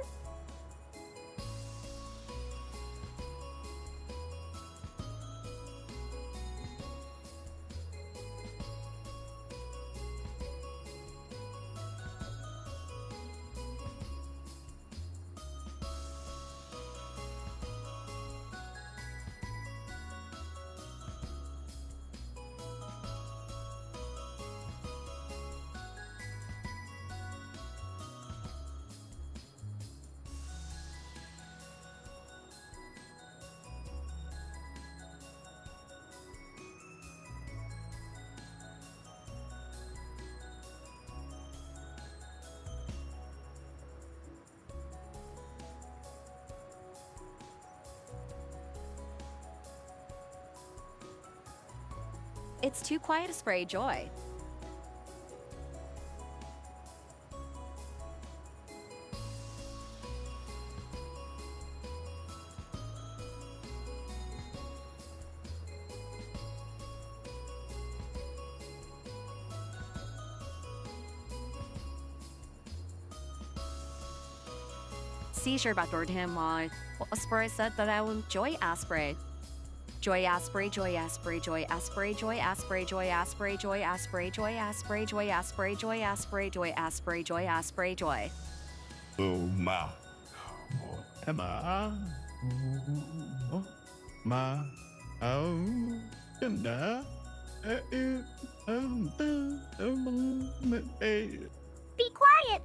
It's too quiet to spray joy. Seizure backdoor to him while Spray said that I will joy aspray. Joy aspray, joy aspray, joy aspray, joy aspray, joy aspray, joy aspray, joy aspray, joy aspray, joy aspray, joy aspray, joy aspray, joy. Oh my. Emma. Ma. Oh. Be quiet!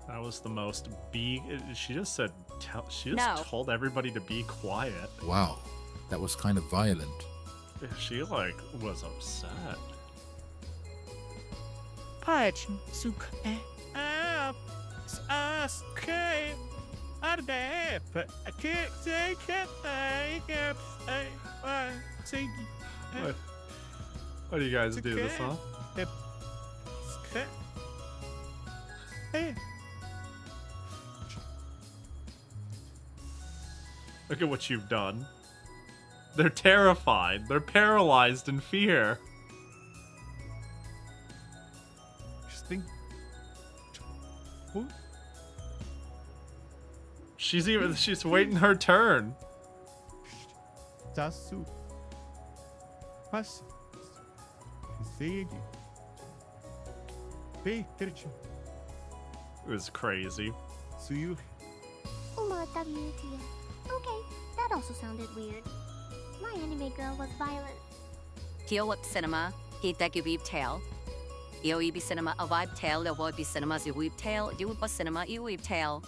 That was the most she just said, she just told everybody to be quiet. Wow, that was kind of violent. She, like, was upset. Punch. What do you guys do this, huh? Hey. Look at what you've done. They're terrified. They're paralyzed in fear. She's waiting her turn. Tasu. Mas. Sede. Pei, terchu. It was crazy. Suyu. Uma WTF. Okay, that also sounded weird. My anime girl was violent. Heolip cinema, he degu weeb tail. Eoibi cinema, a vibe tail, a would be cinema, a weeb tail, you would cinema, you weeb tail.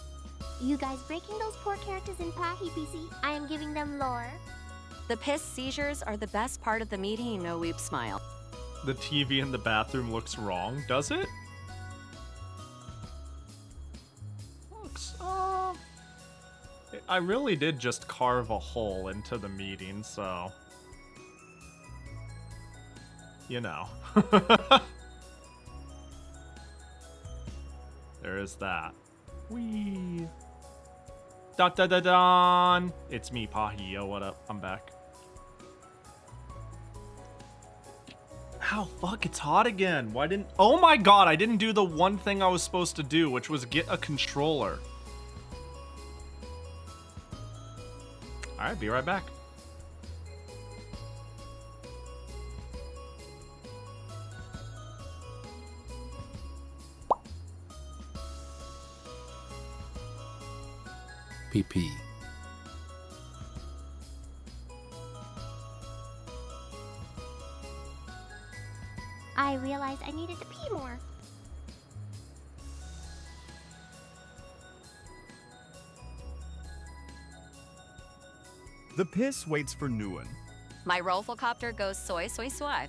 You guys breaking those poor characters in Pahi BC? I am giving them lore. The piss seizures are the best part of the meeting, no weeb smile. The TV in the bathroom looks wrong, does it? Looks, I really did just carve a hole into the meeting, so... You know. There is that. Whee! Da-da-da-don! It's me, Pahi. Yo, what up? I'm back. Ow, fuck, it's hot again. Why didn't... Oh my god, I didn't do the one thing I was supposed to do, which was get a controller. Alright, be right back. PP. I realized I needed to pee more. The piss waits for Nguyen. My Rolfocopter goes soy, soy, soy.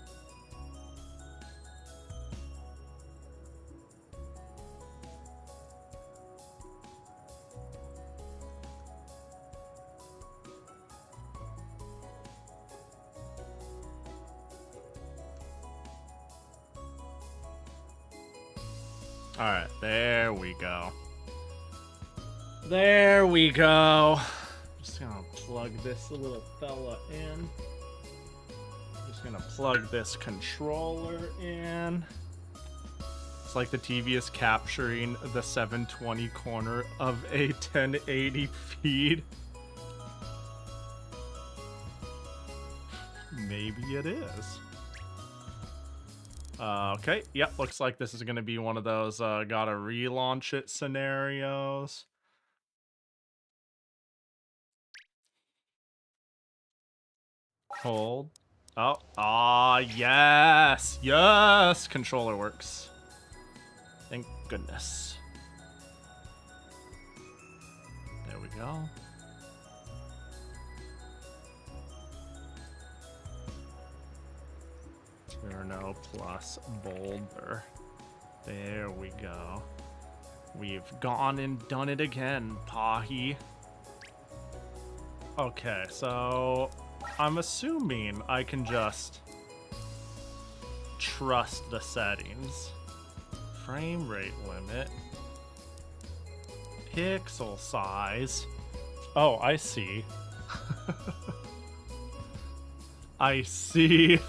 Alright, there we go. There we go. Just gonna plug this little fella in. Just gonna plug this controller in. It's like the TV is capturing the 720 corner of a 1080 feed. Maybe it is. Okay, yep, looks like this is gonna be one of those gotta relaunch it scenarios. Hold. Oh, yes! Yes! Controller works. Thank goodness. There we go. Turno plus Boulder. There we go. We've gone and done it again, Pahi. Okay, so I'm assuming I can just trust the settings. Frame rate limit. Pixel size. Oh, I see. I see.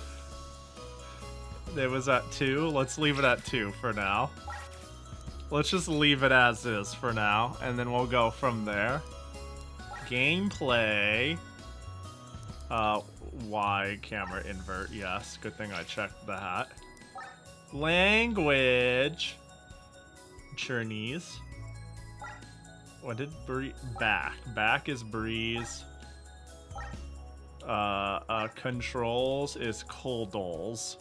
It was at 2. Let's leave it at 2 for now. Let's just leave it as is for now, and then we'll go from there. Gameplay. Y camera invert. Yes, good thing I checked that. Language. Chinese. What did back? Back is breeze. Controls is Koldols.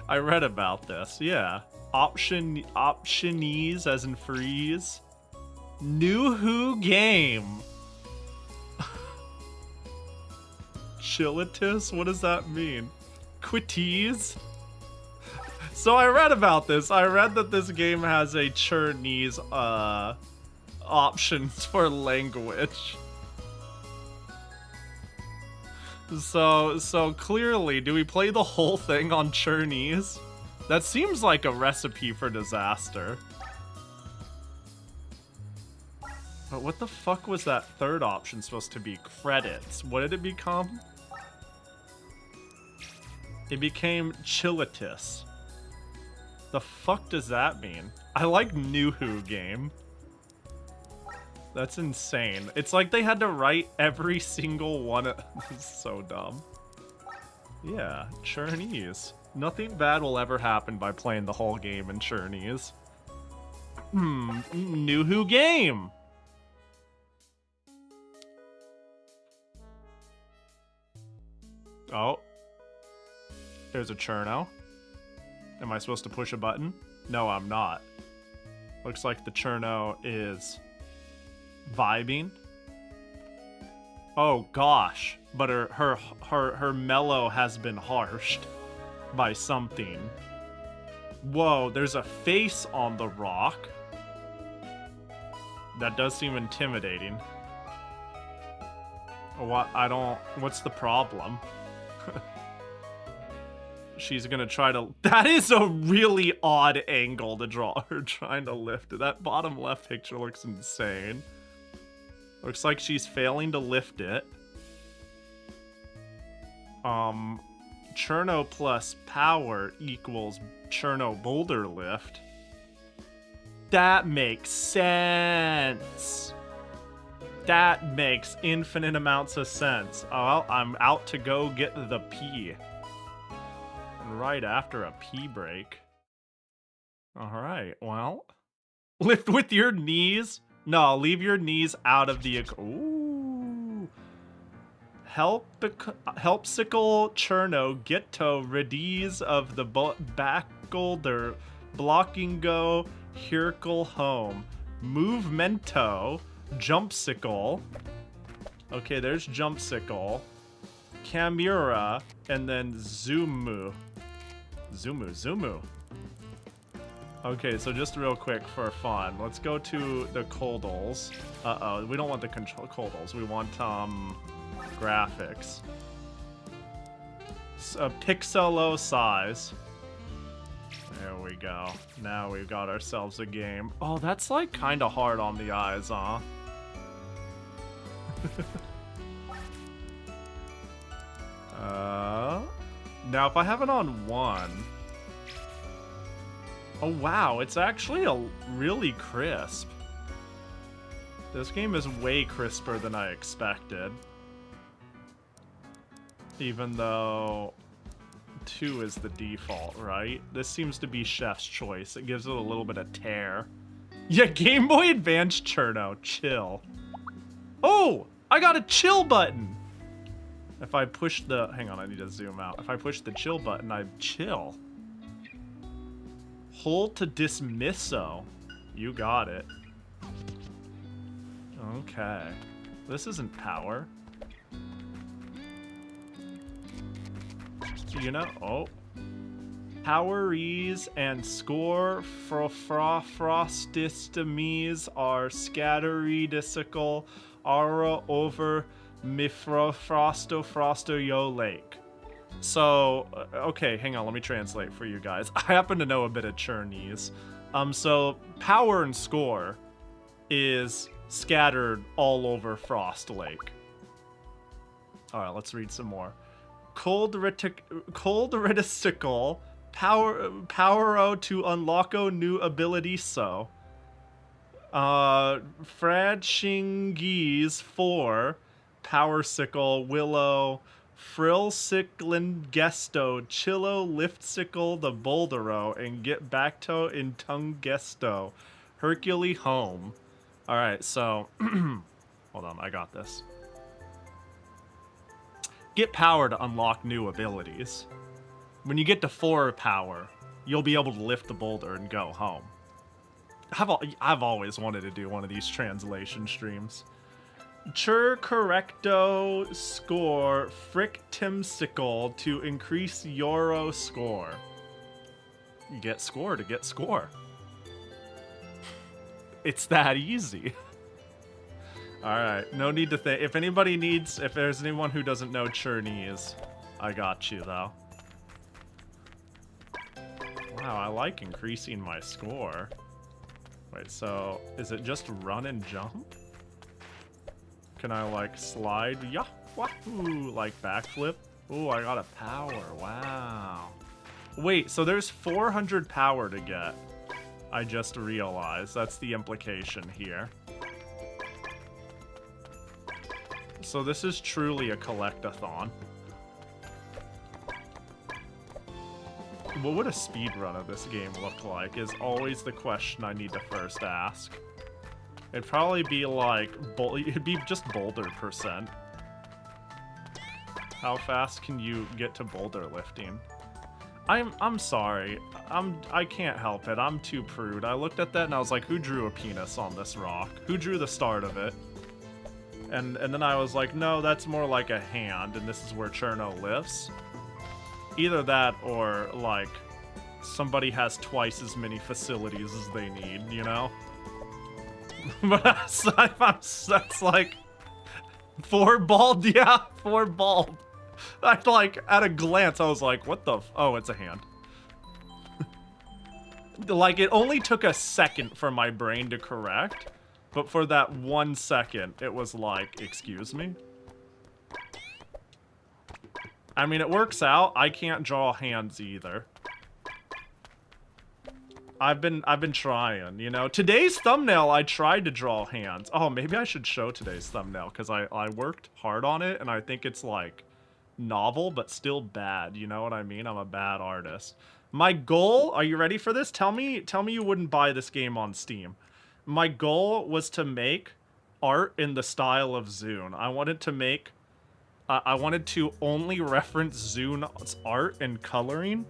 I read about this, yeah. Optionese as in freeze. New Who game. Chilitus? What does that mean? Quitties? So I read about this. I read that this game has a Chinese options for language. So clearly, do we play the whole thing on Chinese? That seems like a recipe for disaster. But what the fuck was that third option supposed to be? Credits. What did it become? It became Chilitis. The fuck does that mean? I like Nuhu game. That's insane. It's like they had to write every single one. This is so dumb. Yeah, Chinese. Nothing bad will ever happen by playing the whole game in Chinese. Nuhu game! Oh. There's a Cherno. Am I supposed to push a button? No, I'm not. Looks like the Cherno is vibing. Oh gosh, but her mellow has been harshed by something. Whoa, there's a face on the rock. That does seem intimidating. What's the problem? She's gonna try to... That is a really odd angle to draw her trying to lift it. That bottom left picture looks insane. Looks like she's failing to lift it. Cherno plus power equals Cherno boulder lift. That makes sense. That makes infinite amounts of sense. Oh, well, I'm out to go get the pee. And right after a pee break. Alright, well. Lift with your knees. No, leave your knees out of the... Ooh. Helpsicle Cherno Gitto Redies of the Backgolder Blocking Go Hirkle Home. Movemento Jumpsicle. Okay, there's Jumpsicle. Kamura, and then Zumu. Zumu. Okay, so just real quick for fun, let's go to the Coldals. Uh-oh, we don't want the Coldals, we want, graphics. Pixelo size. There we go. Now we've got ourselves a game. Oh, that's like kind of hard on the eyes, huh? Now if I have it on 1... Oh wow, it's actually really crisp. This game is way crisper than I expected. Even though 2 is the default, right? This seems to be Chef's choice. It gives it a little bit of tear. Yeah, Game Boy Advance Cherno, chill. Oh, I got a chill button. If I push the... Hang on, I need to zoom out. If I push the chill button, I chill. Hold to dismisso. You got it. Okay. This isn't power. You know... Oh. Power ease and score frostistomies are scatteridicical aura over mifrosto yo lake. So, okay, hang on, let me translate for you guys. I happen to know a bit of Chinese. So power and score is scattered all over Frost Lake. All right, let's read some more. Cold reticicle power to unlock new ability so. Fradzingis 4 power sickle willow frill cyclin gesto chillo lift sickle the bouldero and get back to in tongue gesto Hercule home. All right, so hold on, I got this. Get power to unlock new abilities. When you get to 4 power, you'll be able to lift the boulder and go home. I've always wanted to do one of these translation streams. Chur correcto score frick timsicle to increase Euro score. You get score to get score. It's that easy. Alright, no need to think. If anybody needs, if there's anyone who doesn't know Chinese, I got you though. Wow, I like increasing my score. Wait, so is it just run and jump? Can I like slide? Yeah, wahoo! Like backflip? Ooh, I got a power. Wow. Wait, so there's 400 power to get. I just realized. That's the implication here. So this is truly a collect-a-thon. What would a speedrun of this game look like is always the question I need to first ask. It'd probably be like, it'd be just boulder percent. How fast can you get to boulder lifting? I'm sorry. I can't help it. I'm too prude. I looked at that and I was like, who drew a penis on this rock? Who drew the start of it? And then I was like, no, that's more like a hand, and this is where Cherno lifts. Either that or, like, somebody has twice as many facilities as they need, you know? But that's like... 4 bald? Yeah, 4 bald. I, like, at a glance, I was like, what the oh, it's a hand. Like, it only took a second for my brain to correct. But for that 1 second, it was like, excuse me? I mean, it works out. I can't draw hands either. I've been trying, you know? Today's thumbnail, I tried to draw hands. Oh, maybe I should show today's thumbnail, because I worked hard on it, and I think it's, like, novel, but still bad. You know what I mean? I'm a bad artist. My goal, are you ready for this? Tell me you wouldn't buy this game on Steam. My goal was to make art in the style of Zune. I wanted to make... I wanted to only reference Zune's art and coloring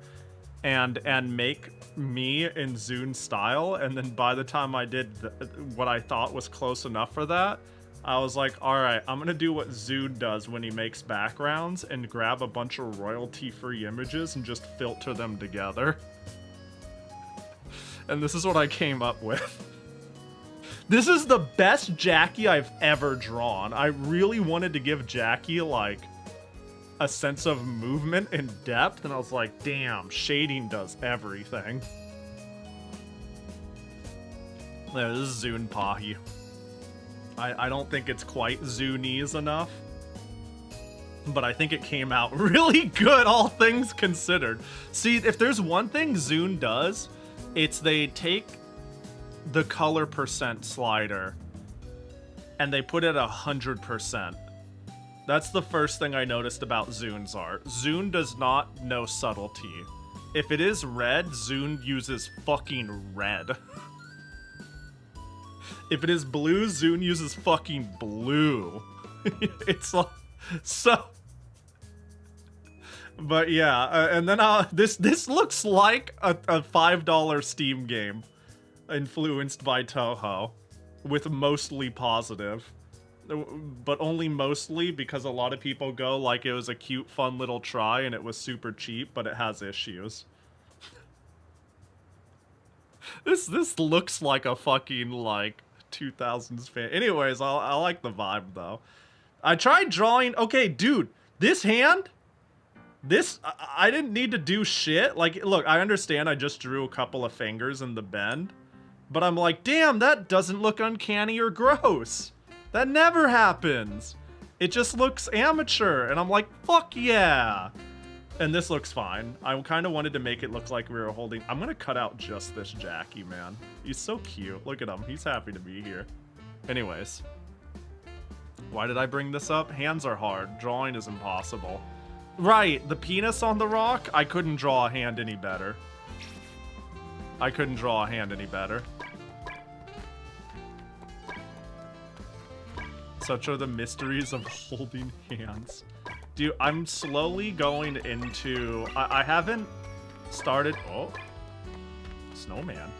and make me in Zune style, and then by the time I did what I thought was close enough for that, I was like, alright, I'm gonna do what Zune does when he makes backgrounds and grab a bunch of royalty-free images and just filter them together. And this is what I came up with. This is the best Jackie I've ever drawn. I really wanted to give Jackie, like, a sense of movement and depth, and I was like, damn, shading does everything. There, this is Zune Pahi. I don't think it's quite Zunese enough, but I think it came out really good, all things considered. See, if there's one thing Zune does, it's they take the color percent slider and they put it 100%. That's the first thing I noticed about Zune's art. Zune does not know subtlety. If it is red, Zune uses fucking red. If it is blue, Zune uses fucking blue. It's like, so... But yeah, and then this looks like a $5 Steam game influenced by Touhou, with mostly positive. But only mostly because a lot of people go like it was a cute, fun little try and it was super cheap, but it has issues. This looks like a fucking, like, 2000s fan. Anyways, I like the vibe, though. I tried drawing... Okay, dude, this hand... I didn't need to do shit. Like, look, I understand I just drew a couple of fingers in the bend. But I'm like, damn, that doesn't look uncanny or gross. That never happens. It just looks amateur. And I'm like, fuck yeah. And this looks fine. I kind of wanted to make it look like we were holding... I'm going to cut out just this Jackie, man. He's so cute. Look at him. He's happy to be here. Anyways. Why did I bring this up? Hands are hard. Drawing is impossible. Right, the penis on the rock? I couldn't draw a hand any better. I couldn't draw a hand any better. Such are the mysteries of holding hands. Dude, I'm slowly going into... I haven't started... Oh. Snowman.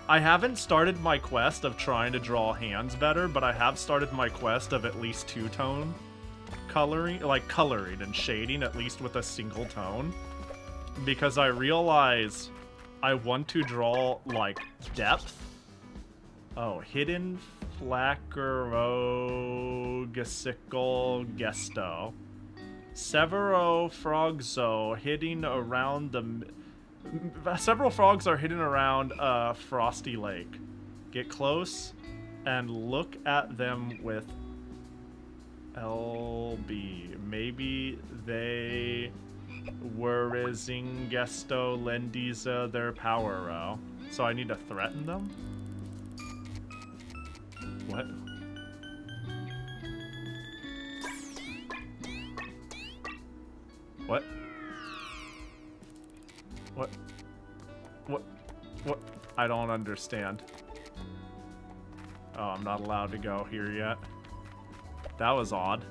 I haven't started my quest of trying to draw hands better, but I have started my quest of at least two-tone coloring. Like, coloring and shading, at least with a single tone. Because I realize I want to draw, like, depth. Oh, hidden Flackerogasical Gesto. Severo Frogzo hidden around the... Several frogs are hidden around a frosty lake. Get close and look at them with LB. Maybe they were Zingesto Lendiza their power row. So I need to threaten them? What? What? What? What? What? I don't understand. Oh, I'm not allowed to go here yet. That was odd.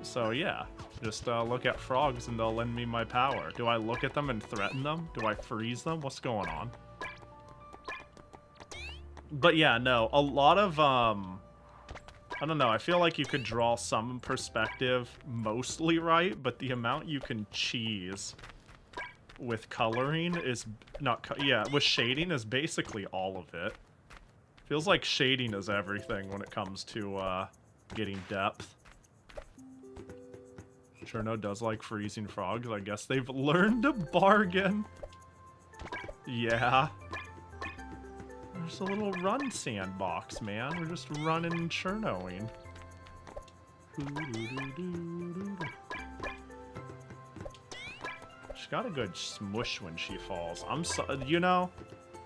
So yeah, just look at frogs and they'll lend me my power. Do I look at them and threaten them? Do I freeze them? What's going on? But yeah, no, a lot of, I don't know, I feel like you could draw some perspective mostly right, but the amount you can cheese with coloring is not, with shading is basically all of it. Feels like shading is everything when it comes to, getting depth. Cherno does like freezing frogs. I guess they've learned to bargain. Yeah. There's a little run sandbox, man. We're just running and Chernoing. She's got a good smush when she falls. You know,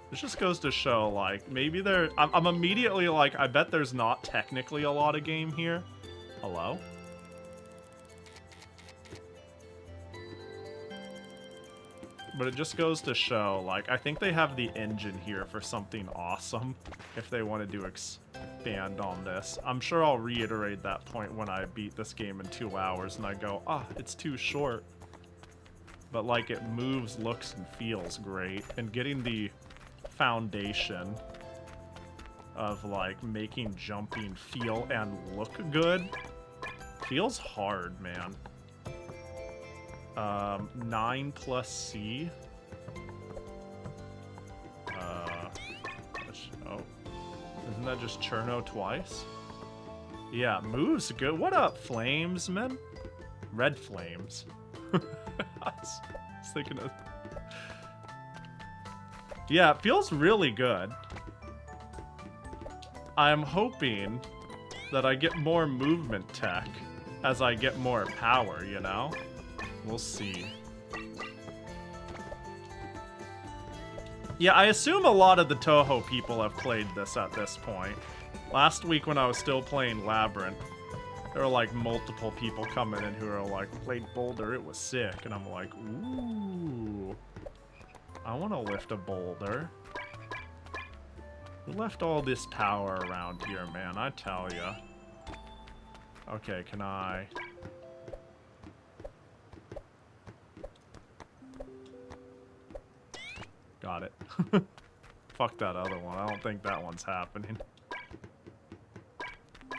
this just goes to show, like, maybe I'm immediately like, I bet there's not technically a lot of game here. Hello? But it just goes to show, like, I think they have the engine here for something awesome if they want to expand on this. I'm sure I'll reiterate that point when I beat this game in 2 hours and I go, it's too short. But, like, it moves, looks, and feels great. And getting the foundation of, like, making jumping feel and look good feels hard, man. 9 plus C. Isn't that just Cherno twice? Yeah, moves good. What up, flames, man? Red flames. I was thinking of... Yeah, it feels really good. I'm hoping that I get more movement tech as I get more power, you know? We'll see. Yeah, I assume a lot of the Touhou people have played this at this point. Last week when I was still playing Labyrinth, there were like multiple people coming in who are like, played Boulder, it was sick. And I'm like, ooh, I want to lift a boulder. Who left all this power around here, man? I tell ya. Okay, can I... Got it. Fuck that other one. I don't think that one's happening.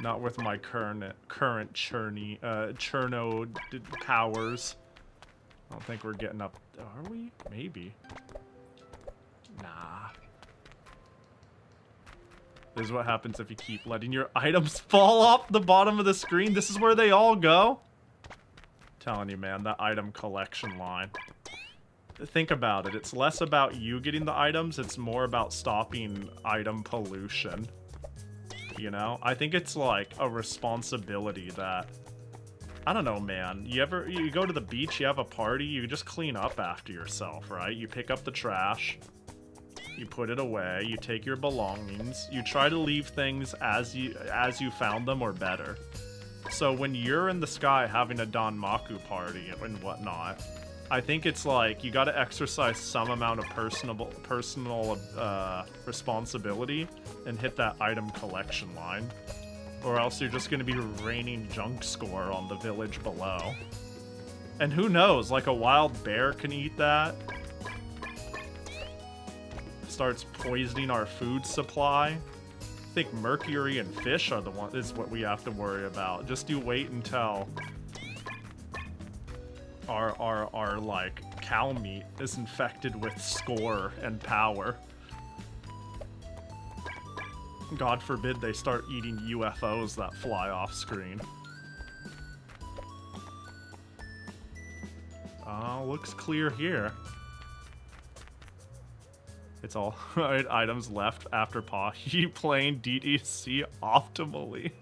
Not with my current Cherno powers. I don't think we're getting up. Are we? Maybe. Nah. This is what happens if you keep letting your items fall off the bottom of the screen. This is where they all go. I'm telling you, man, that item collection line. Think about it. It's less about you getting the items. It's more about stopping item pollution. You know? I think it's like a responsibility that... I don't know, man. You go to the beach, you have a party, you just clean up after yourself, right? You pick up the trash. You put it away. You take your belongings. You try to leave things as you found them or better. So when you're in the sky having a Danmaku party and whatnot... I think it's like you got to exercise some amount of personal responsibility and hit that item collection line, or else you're just going to be raining junk score on the village below. And who knows, like a wild bear can eat that. Starts poisoning our food supply. I think mercury and fish are is what we have to worry about. Just you wait until our like cow meat is infected with score and power. God forbid they start eating UFOs that fly off screen. Looks clear here. It's all right, items left after Pahi playing DDC optimally.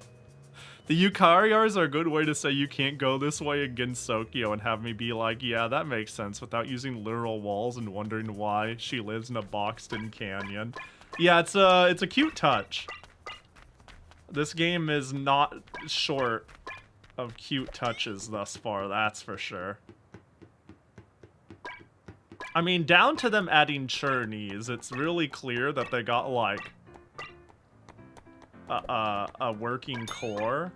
The Yukariars are a good way to say you can't go this way against Sokyo and have me be like, yeah, that makes sense, without using literal walls and wondering why she lives in a boxed-in canyon. Yeah, it's a cute touch. This game is not short of cute touches thus far, that's for sure. I mean, down to them adding churnies, it's really clear that they got, like, a working core.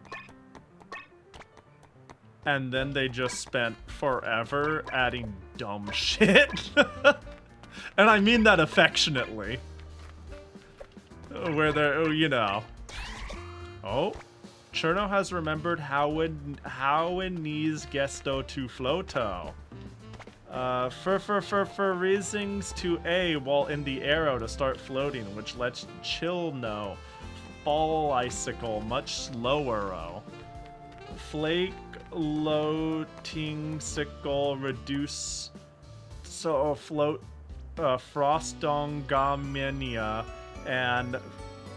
And then they just spent forever adding dumb shit. And I mean that affectionately. Where they're, you know. Oh. Cherno has remembered how in knees gesto to floto. For raisings to A while in the arrow to start floating, which lets chill know. Fall icicle, much slower. Flake loating sickle, reduce so float frostongamenia, and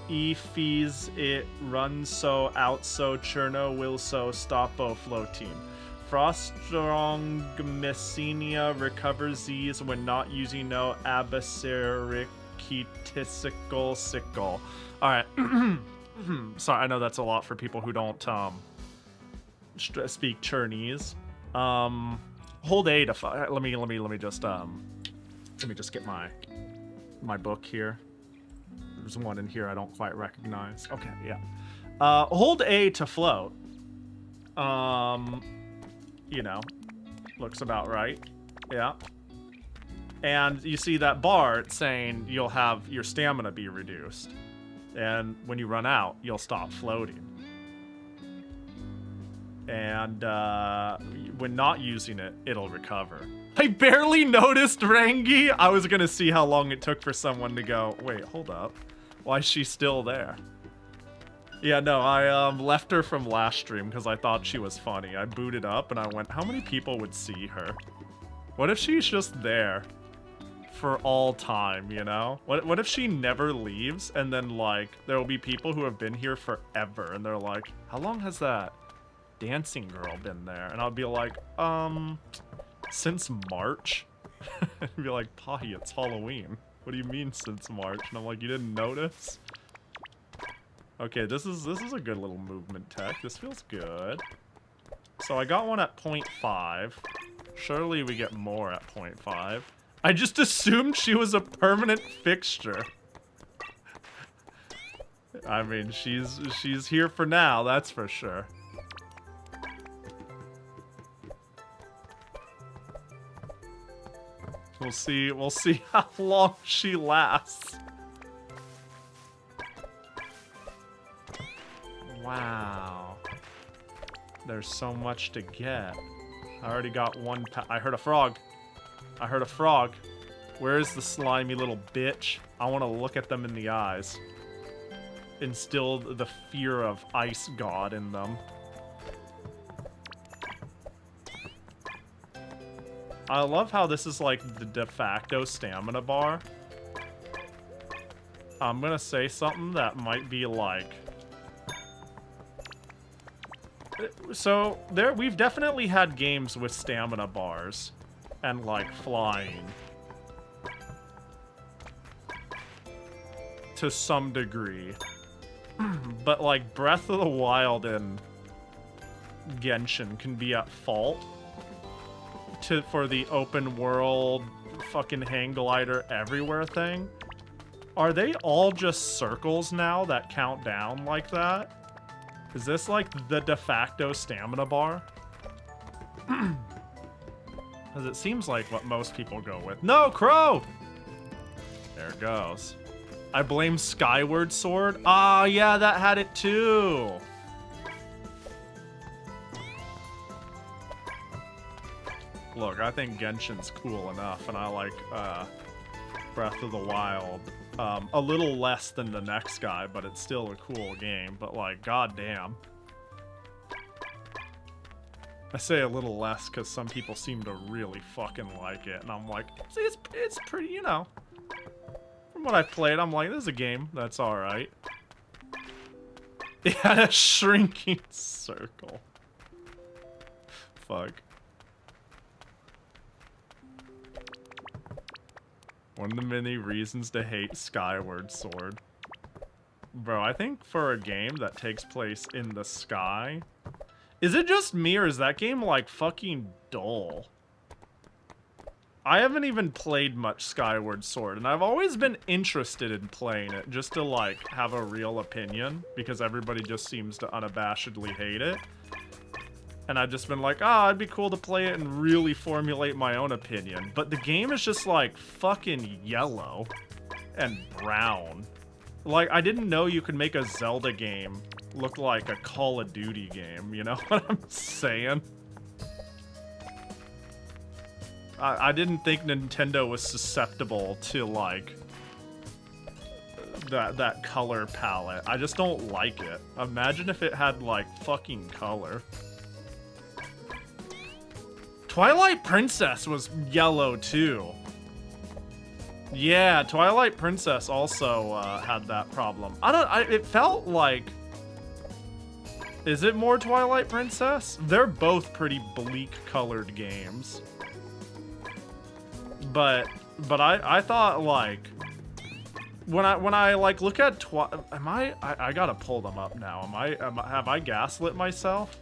Efees it runs so out so Cherno will so stopo floating. Frostrongamessenia recovers these when not using no abacericitisical sickle. Alright. Sorry, I know that's a lot for people who don't speak Chernese. Hold A to let me just get my book here. There's one in here I don't quite recognize. Okay, yeah. Hold A to float. You know, looks about right. Yeah. And you see that bar saying you'll have your stamina be reduced. And when you run out, you'll stop floating. And when not using it, it'll recover. I barely noticed Rangi. I was gonna see how long it took for someone to go, wait, hold up. Why is she still there? Yeah, no, I left her from last stream because I thought she was funny. I booted up and I went, how many people would see her? What if she's just there for all time, you know? What if she never leaves and then, like, there will be people who have been here forever and they're like, how long has that dancing girl been there? And I'll be like, since March? I'd be like, Pahi, it's Halloween. What do you mean since March? And I'm like, you didn't notice? Okay, this is a good little movement tech. This feels good. So I got one at 0.5. Surely we get more at 0.5. I just assumed she was a permanent fixture. I mean, she's here for now, that's for sure. We'll see how long she lasts. Wow. There's so much to get. I already got one I heard a frog. I heard a frog. Where is the slimy little bitch? I want to look at them in the eyes. Instill the fear of Ice God in them. I love how this is like the de facto stamina bar. I'm gonna say something that might be like... So, we've definitely had games with stamina bars and, like, flying. To some degree. But, like, Breath of the Wild and Genshin can be at fault for the open world fucking hang glider everywhere thing. Are they all just circles now that count down like that? Is this like the de facto stamina bar? Because it seems like what most people go with. No, Crow! There it goes. I blame Skyward Sword. Ah, yeah, that had it too. Look, I think Genshin's cool enough, and I like Breath of the Wild A little less than the next guy, but it's still a cool game. But like, goddamn. I say a little less because some people seem to really fucking like it, and I'm like, see, it's pretty, you know. From what I've played, I'm like, this is a game that's all right. It had a shrinking circle. Fuck. One of the many reasons to hate Skyward Sword. Bro, I think for a game that takes place in the sky... Is it just me, or is that game, like, fucking dull? I haven't even played much Skyward Sword, and I've always been interested in playing it, just to, like, have a real opinion, because everybody just seems to unabashedly hate it. And I've just been like, it'd be cool to play it and really formulate my own opinion. But the game is just, like, fucking yellow and brown. Like, I didn't know you could make a Zelda game look like a Call of Duty game, you know what I'm saying? I didn't think Nintendo was susceptible to, like, that color palette. I just don't like it. Imagine if it had, like, fucking color. Twilight Princess was yellow, too. Yeah, Twilight Princess also had that problem. It felt like... Is it more Twilight Princess? They're both pretty bleak colored games. But I thought, like, when I like look at I gotta pull them up now. Have I gaslit myself?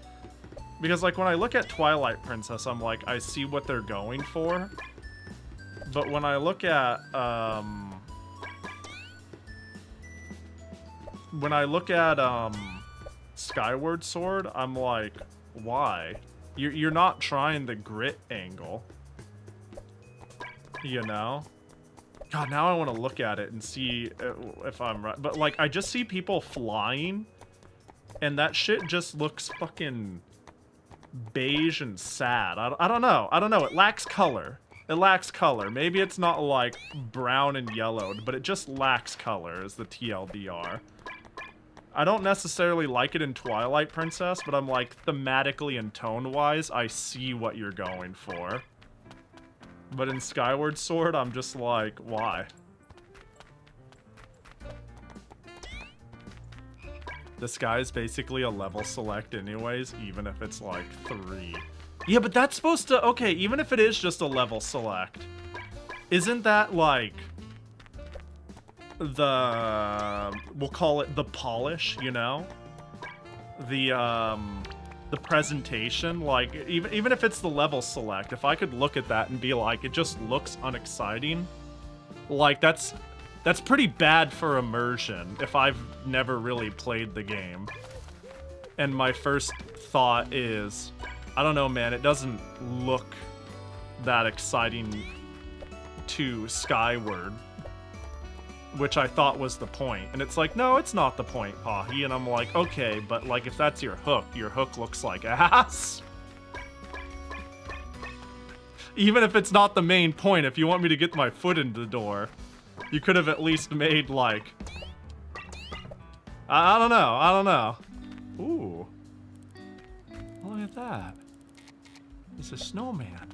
Because like when I look at Twilight Princess, I'm like, I see what they're going for. But when I look at Skyward Sword, I'm like, why? You're not trying the grit angle. You know? God, now I want to look at it and see if I'm right. But like, I just see people flying, and that shit just looks fucking beige and sad. I don't know. I don't know. It lacks color. It lacks color. Maybe it's not like brown and yellowed, but it just lacks color is the TLDR. I don't necessarily like it in Twilight Princess, but I'm like, thematically and tone-wise, I see what you're going for. But in Skyward Sword, I'm just like, why? The sky is basically a level select anyways, even if it's like 3. Yeah, but that's supposed to... Okay, even if it is just a level select, isn't that like... we'll call it the polish, you know? The presentation, like, even if it's the level select, if I could look at that and be like, it just looks unexciting, like, that's pretty bad for immersion if I've never really played the game. And my first thought is, I don't know, man, it doesn't look that exciting to Skyward, which I thought was the point. And it's like, no, it's not the point, Pahi. And I'm like, okay, but like, if that's your hook looks like ass. Even if it's not the main point, if you want me to get my foot in the door, you could have at least made, like... I don't know. Ooh. Look at that. It's a snowman.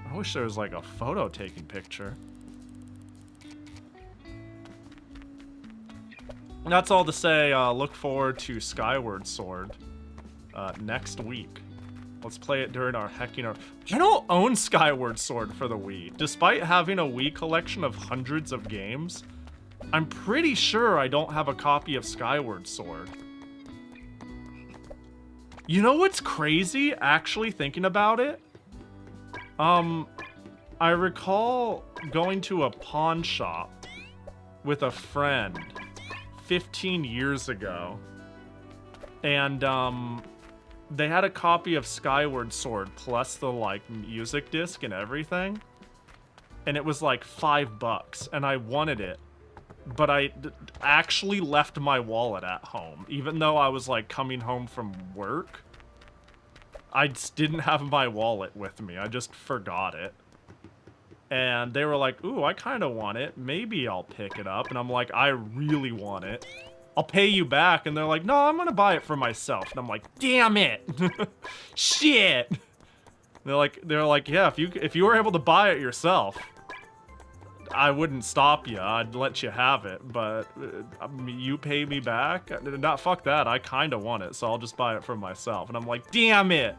I wish there was, like, a photo taking picture. That's all to say, look forward to Skyward Sword next week. Let's play it during our Hecking. I don't own Skyward Sword for the Wii. Despite having a Wii collection of hundreds of games, I'm pretty sure I don't have a copy of Skyward Sword. You know what's crazy, actually thinking about it? I recall going to a pawn shop with a friend 15 years ago, and they had a copy of Skyward Sword plus the like music disc and everything, and it was like $5, and I wanted it, but I actually left my wallet at home, even though I was like coming home from work. I just didn't have my wallet with me. I just forgot it. And they were like, ooh, I kind of want it. Maybe I'll pick it up. And I'm like, I really want it. I'll pay you back. And they're like, no, I'm going to buy it for myself. And I'm like, damn it. Shit. They're like, yeah, if you were able to buy it yourself, I wouldn't stop you. I'd let you have it. But you pay me back? Not fuck that. I kind of want it. So I'll just buy it for myself. And I'm like, damn it.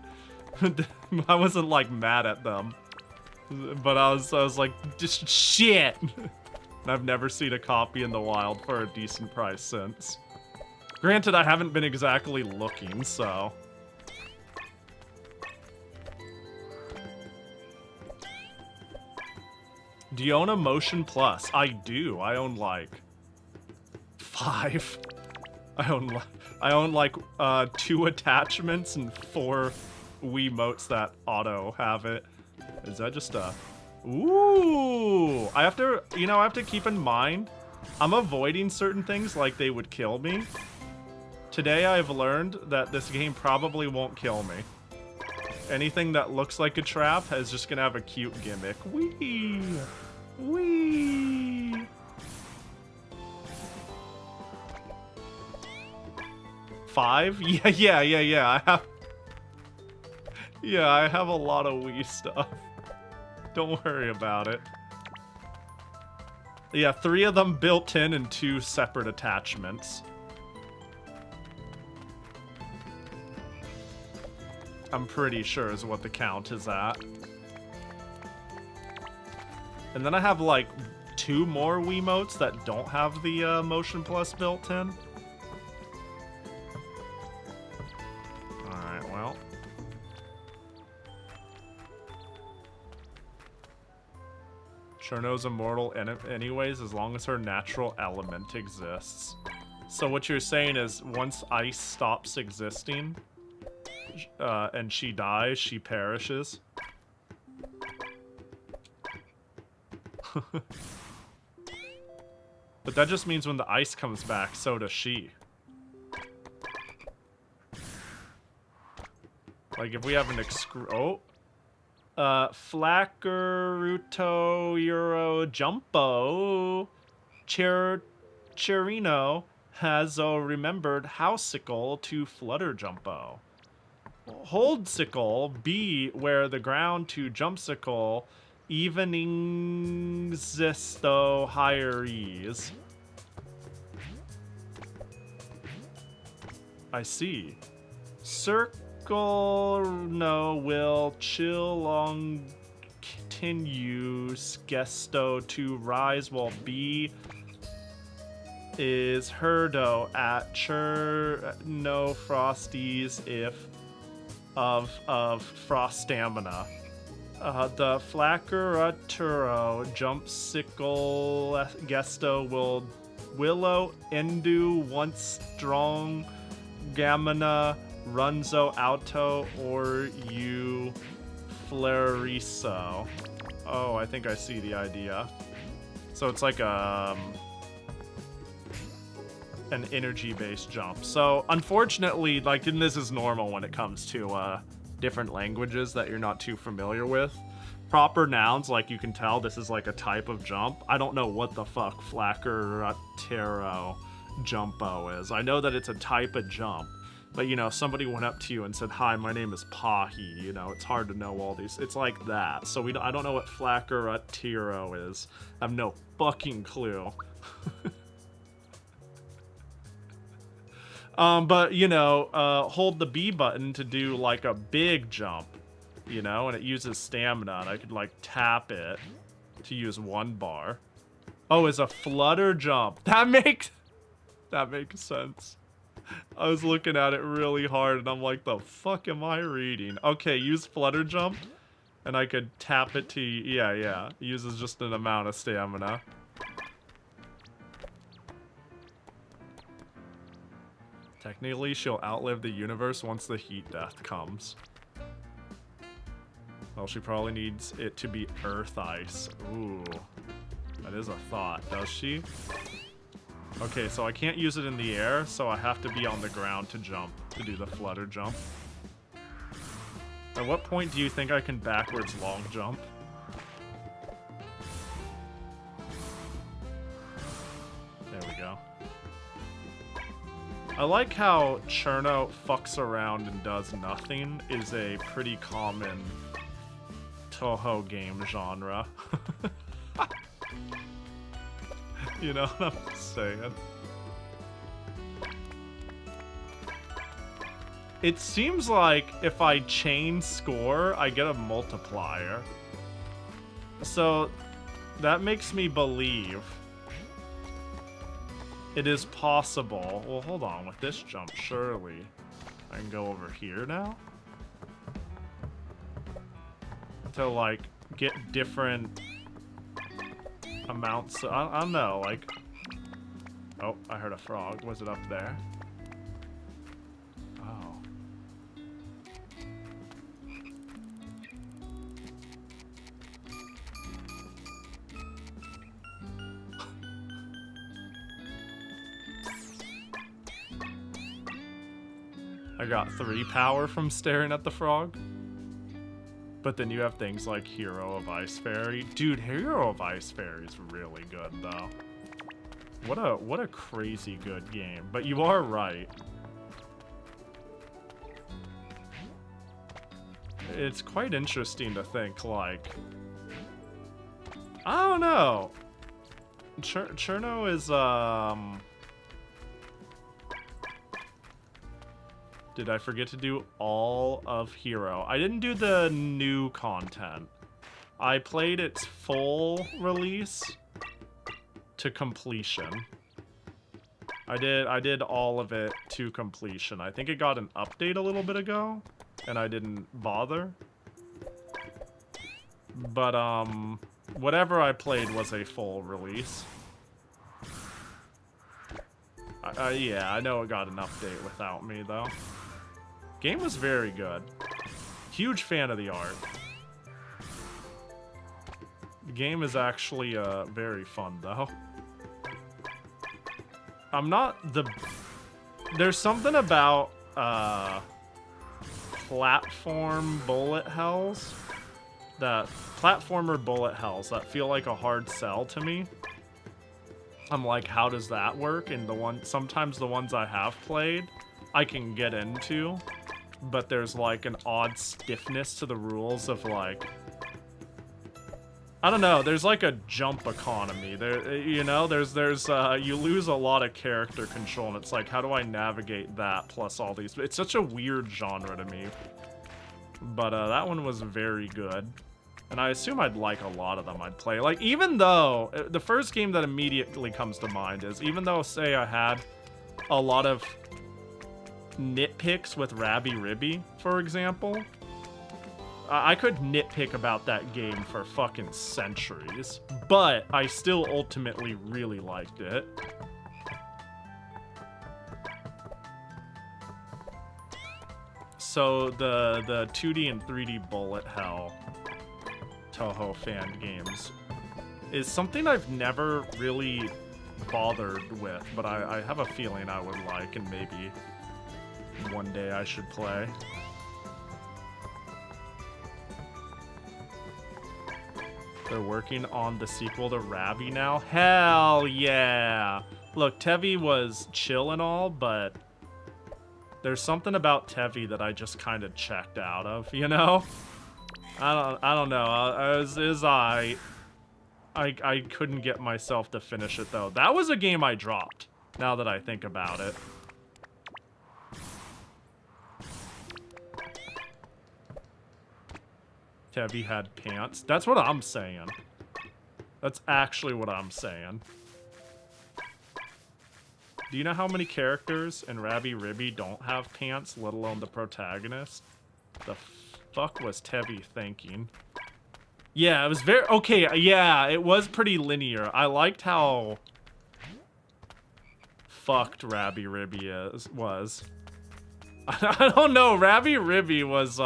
I wasn't like mad at them. But I was like, just shit. And I've never seen a copy in the wild for a decent price since. Granted, I haven't been exactly looking, so. Do you own a Motion Plus? I do. I own like 5. I own like 2 attachments and 4 Wiimotes that auto have it. Is that just a... Ooh! I have to keep in mind, I'm avoiding certain things like they would kill me. Today I've learned that this game probably won't kill me. Anything that looks like a trap is just gonna have a cute gimmick. Whee! Whee! Five? Yeah. I have a lot of Wii stuff. Don't worry about it. Yeah, 3 of them built in and 2 separate attachments. I'm pretty sure is what the count is at. And then I have like 2 more Wiimotes that don't have the Motion Plus built in. Alright, well. Cherno's immortal anyways, as long as her natural element exists. So what you're saying is, once ice stops existing, and she dies, she perishes? But that just means when the ice comes back, so does she. Like, if we have an Flackeruto Euro Jumpo Cherino has a remembered houseicle to Flutter Jumpo. Holdsicle be where the ground to jumpsicle evening zesto higheries. I see. Circle no will chill long continue gesto to rise while B is herdo at chur no frosties if of frost stamina. The Flackeraturo jumpsicle gesto will willow endu once strong gamina runzo auto or you floriso. Oh, I think I see the idea. So it's like an energy-based jump. So unfortunately, like, and this is normal when it comes to different languages that you're not too familiar with. Proper nouns, like you can tell, this is like a type of jump. I don't know what the fuck Flackeratero jumpo is. I know that it's a type of jump. But, you know, somebody went up to you and said, hi, my name is Pahi. You know, it's hard to know all these. It's like that. So I don't know what Flackeratero is. I have no fucking clue. But, you know, hold the B button to do, like, a big jump. You know, and it uses stamina. And I could, like, tap it to use 1 bar. Oh, it's a flutter jump. That makes sense. I was looking at it really hard, and I'm like, the fuck am I reading? Okay, use flutter jump, and I could tap it to... Yeah. Uses just an amount of stamina. Technically, she'll outlive the universe once the heat death comes. Well, she probably needs it to be earth ice. Ooh. That is a thought, does she? Okay, so I can't use it in the air, so I have to be on the ground to jump, to do the flutter jump. At what point do you think I can backwards long jump? I like how Cherno fucks around and does nothing is a pretty common Touhou game genre. You know what I'm saying? It seems like if I chain score, I get a multiplier. So that makes me believe it is possible. Well, hold on. With this jump, surely I can go over here now? To, like, get different amounts. I don't know, like... Oh, I heard a frog. Was it up there? Oh. I got 3 power from staring at the frog. But then you have things like Hero of Ice Fairy. Dude, Hero of Ice Fairy is really good, though. What a crazy good game. But you are right. It's quite interesting to think, like... I don't know. Cherno is, Did I forget to do all of Hero? I didn't do the new content. I played its full release to completion. I did all of it to completion. I think it got an update a little bit ago, and I didn't bother. But, whatever I played was a full release. Yeah, I know it got an update without me, though. Game was very good. Huge fan of the art. The game is actually very fun, though. I'm not the... There's something about platform bullet hells that... Platformer bullet hells that feel like a hard sell to me. I'm like, how does that work? And sometimes the ones I have played, I can get into. But there's like an odd stiffness to the rules of like... I don't know, there's like a jump economy. There, you know, there's you lose a lot of character control, and it's like, how do I navigate that plus all these? It's such a weird genre to me. But that one was very good. And I assume I'd like a lot of them I'd play. Like, even though, the first game that immediately comes to mind is, even though, say, I had a lot of nitpicks with Rabby Ribby, for example, I could nitpick about that game for fucking centuries, but I still ultimately really liked it. So the 2D and 3D bullet hell Touhou fan games is something I've never really bothered with, but I have a feeling I would like, and maybe one day I should play. They're working on the sequel to Rabby now? Hell yeah! Look, Tevi was chill and all, but there's something about Tevi that I just kind of checked out of, you know? I don't know. I couldn't get myself to finish it, though. That was a game I dropped, now that I think about it. Tevi had pants. That's what I'm saying. That's actually what I'm saying. Do you know how many characters in Rabby Ribby don't have pants, let alone the protagonist? The fuck was Tevi thinking? Yeah, it was very... Okay, yeah, it was pretty linear. I liked how fucked Rabby Ribby was. I don't know, Rabby Ribby was,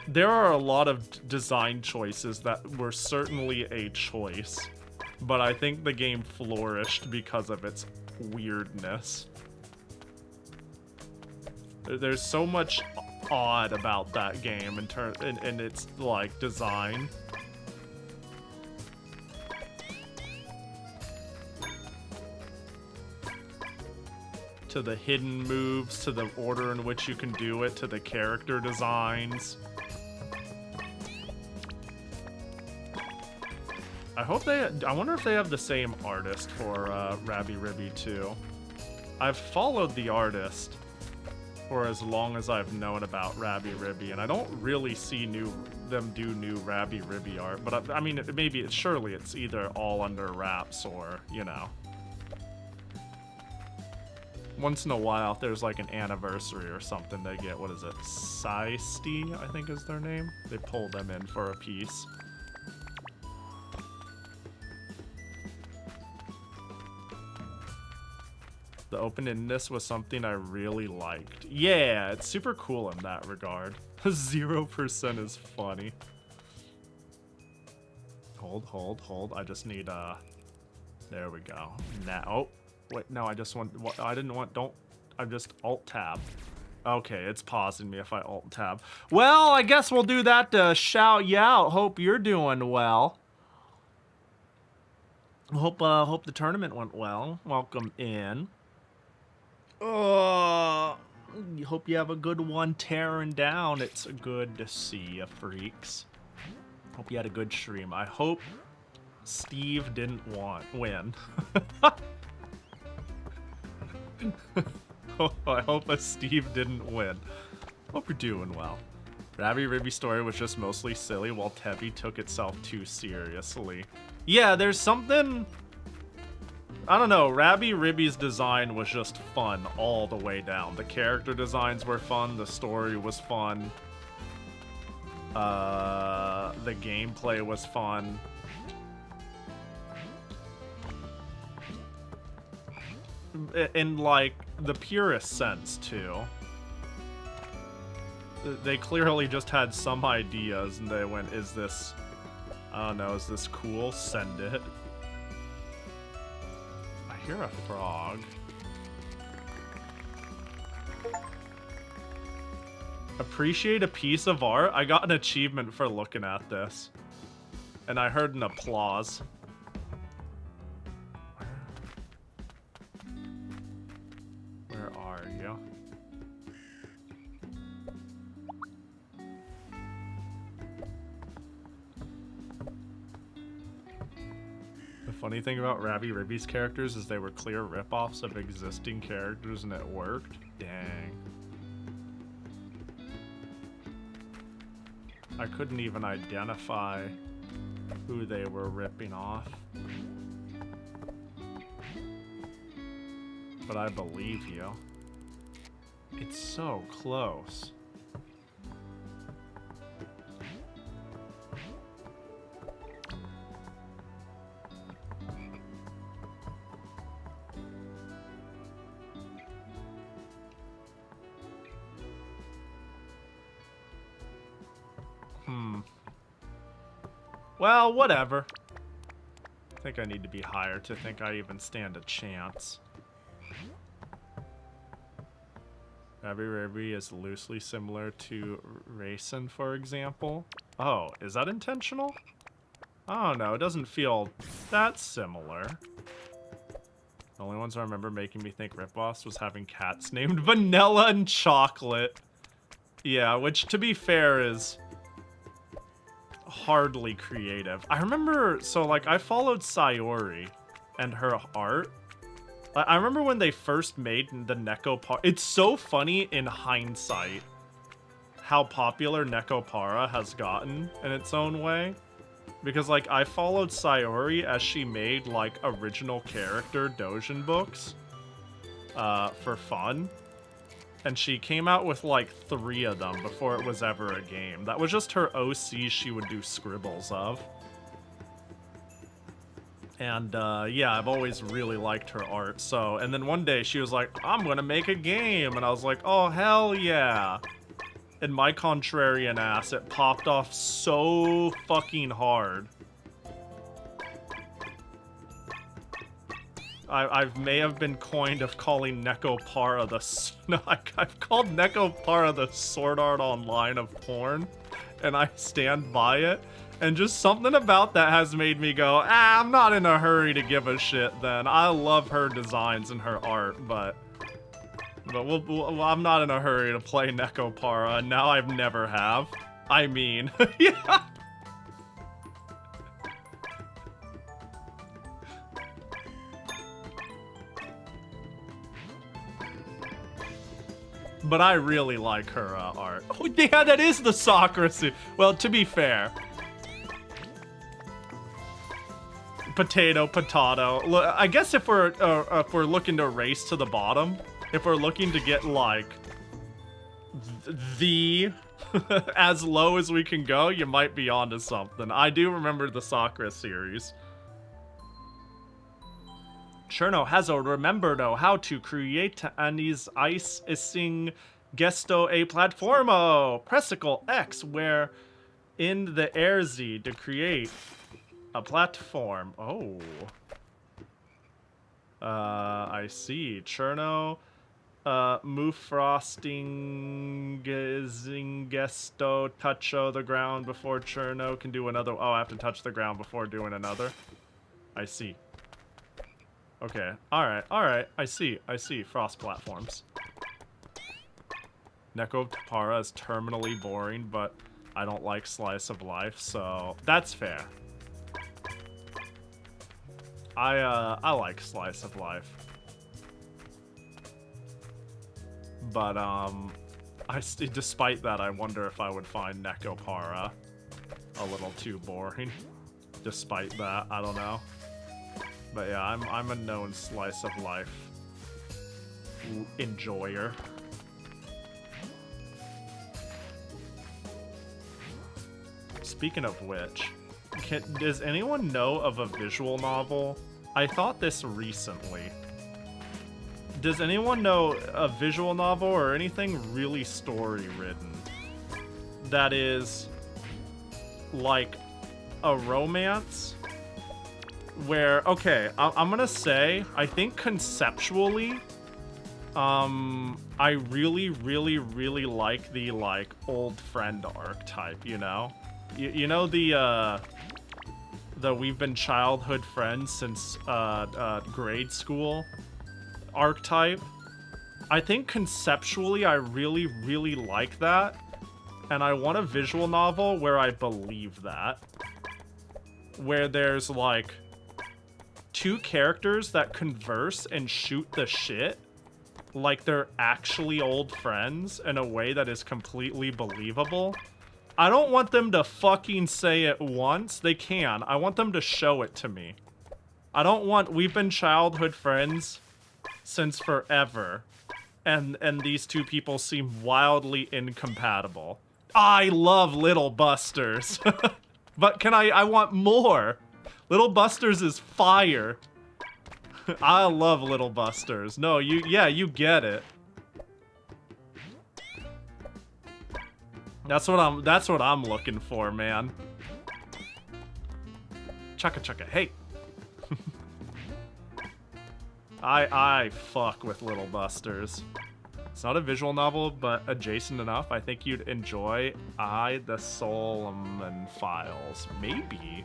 there are a lot of design choices that were certainly a choice, but I think the game flourished because of its weirdness. There's so much odd about that game in its like design. to the hidden moves, to the order in which you can do it, to the character designs. I wonder if they have the same artist for Rabi Ribi too. I've followed the artist for as long as I've known about Rabi Ribi, and I don't really see them do new Rabi Ribi art, but I mean, surely it's either all under wraps or, you know. Once in a while, if there's like an anniversary or something, they get, what is it, Saisti, I think is their name? They pull them in for a piece. The open-endedness was something I really liked. Yeah, it's super cool in that regard. 0% is funny. Hold. I just need, there we go. Now, oh, wait, no, I just want, I didn't want, I just Alt-Tab. Okay, it's pausing me if I Alt-Tab. Well, I guess we'll do that to shout you out. Hope you're doing well. Hope the tournament went well. Welcome in. Hope you have a good one tearing down. It's good to see you, freaks. Hope you had a good stream. I hope Steve didn't win. I hope Steve didn't win. Hope you're doing well. Rabi Ribi's story was just mostly silly, while Tebi took itself too seriously. Yeah, there's something... I don't know, Rabi Ribi's design was just fun all the way down. The character designs were fun, the story was fun. The gameplay was fun. In, like, the purest sense, too. They clearly just had some ideas, and they went, is this... I don't know, is this cool? Send it. I hear a frog. Appreciate a piece of art? I got an achievement for looking at this. And I heard an applause. Where are you? The funny thing about Rabi Ribi's characters is they were clear ripoffs of existing characters and it worked. Dang. I couldn't even identify who they were ripping off. But I believe you. It's so close. Well, whatever. I think I need to be higher to think I even stand a chance. Rabi Ribi is loosely similar to Raisin, for example. Oh, is that intentional? I don't know, it doesn't feel that similar. The only ones I remember making me think ripoffs was having cats named Vanilla and Chocolate. Yeah, which, to be fair, is hardly creative. I remember, so like, I followed Sayori and her art. I remember when they first made the Nekopara. It's so funny in hindsight how popular Nekopara has gotten in its own way. Because, like, I followed Sayori as she made, like, original character doujin books for fun. And she came out with, like, 3 of them before it was ever a game. That was just her OC she would do scribbles of. And, yeah, I've always really liked her art, so... And then one day she was like, I'm gonna make a game! And I was like, oh, hell yeah! And my contrarian ass, it popped off so fucking hard. I may have been coined of calling Nekopara the... No, I've called Nekopara the Sword Art Online of porn, and I stand by it. And just something about that has made me go, I'm not in a hurry to give a shit then. I love her designs and her art, but But I'm not in a hurry to play Nekopara, and now I've never have. I mean, yeah. But I really like her art. Oh, yeah, that is the Sakura suit. Well, to be fair. Potato, potato. Look, I guess if we're looking to race to the bottom, if we're looking to get, like, the as low as we can go, you might be onto something. I do remember the Sakura series. Cherno has remembered how to create Annie's ice-issing gesto a platformo. Pressicle X, where in the air Z to create a platform. Oh. I see. Cherno, move frosting, gesto, toucho the ground before Cherno can do another. Oh, I have to touch the ground before doing another. I see. Okay, alright, I see, frost platforms. Nekopara is terminally boring, but I don't like slice of life, so that's fair. I like slice of life. But, despite that, I wonder if I would find Nekopara a little too boring. Despite that, I don't know. But yeah, I'm a known slice of life enjoyer. Speaking of which, does anyone know of a visual novel? I thought this recently. Does anyone know a visual novel or anything really story-written that is like a romance? Where, okay, I'm gonna say, I think conceptually, I really like the, like, old friend archetype, you know? You know the we've been childhood friends since, grade school archetype? I think conceptually I really like that, and I want a visual novel where I believe that. Where there's, like, two characters that converse and shoot the shit like they're actually old friends in a way that is completely believable. I don't want them to fucking say it once. They can. I want them to show it to me. I don't want we've been childhood friends since forever and these two people seem wildly incompatible. I love Little Busters. But I want more. Little Busters is fire. I love Little Busters. No, you get it. That's what I'm looking for, man. Chugga chugga, hey. I fuck with Little Busters. It's not a visual novel, but adjacent enough. I think you'd enjoy the Solomon Files. Maybe.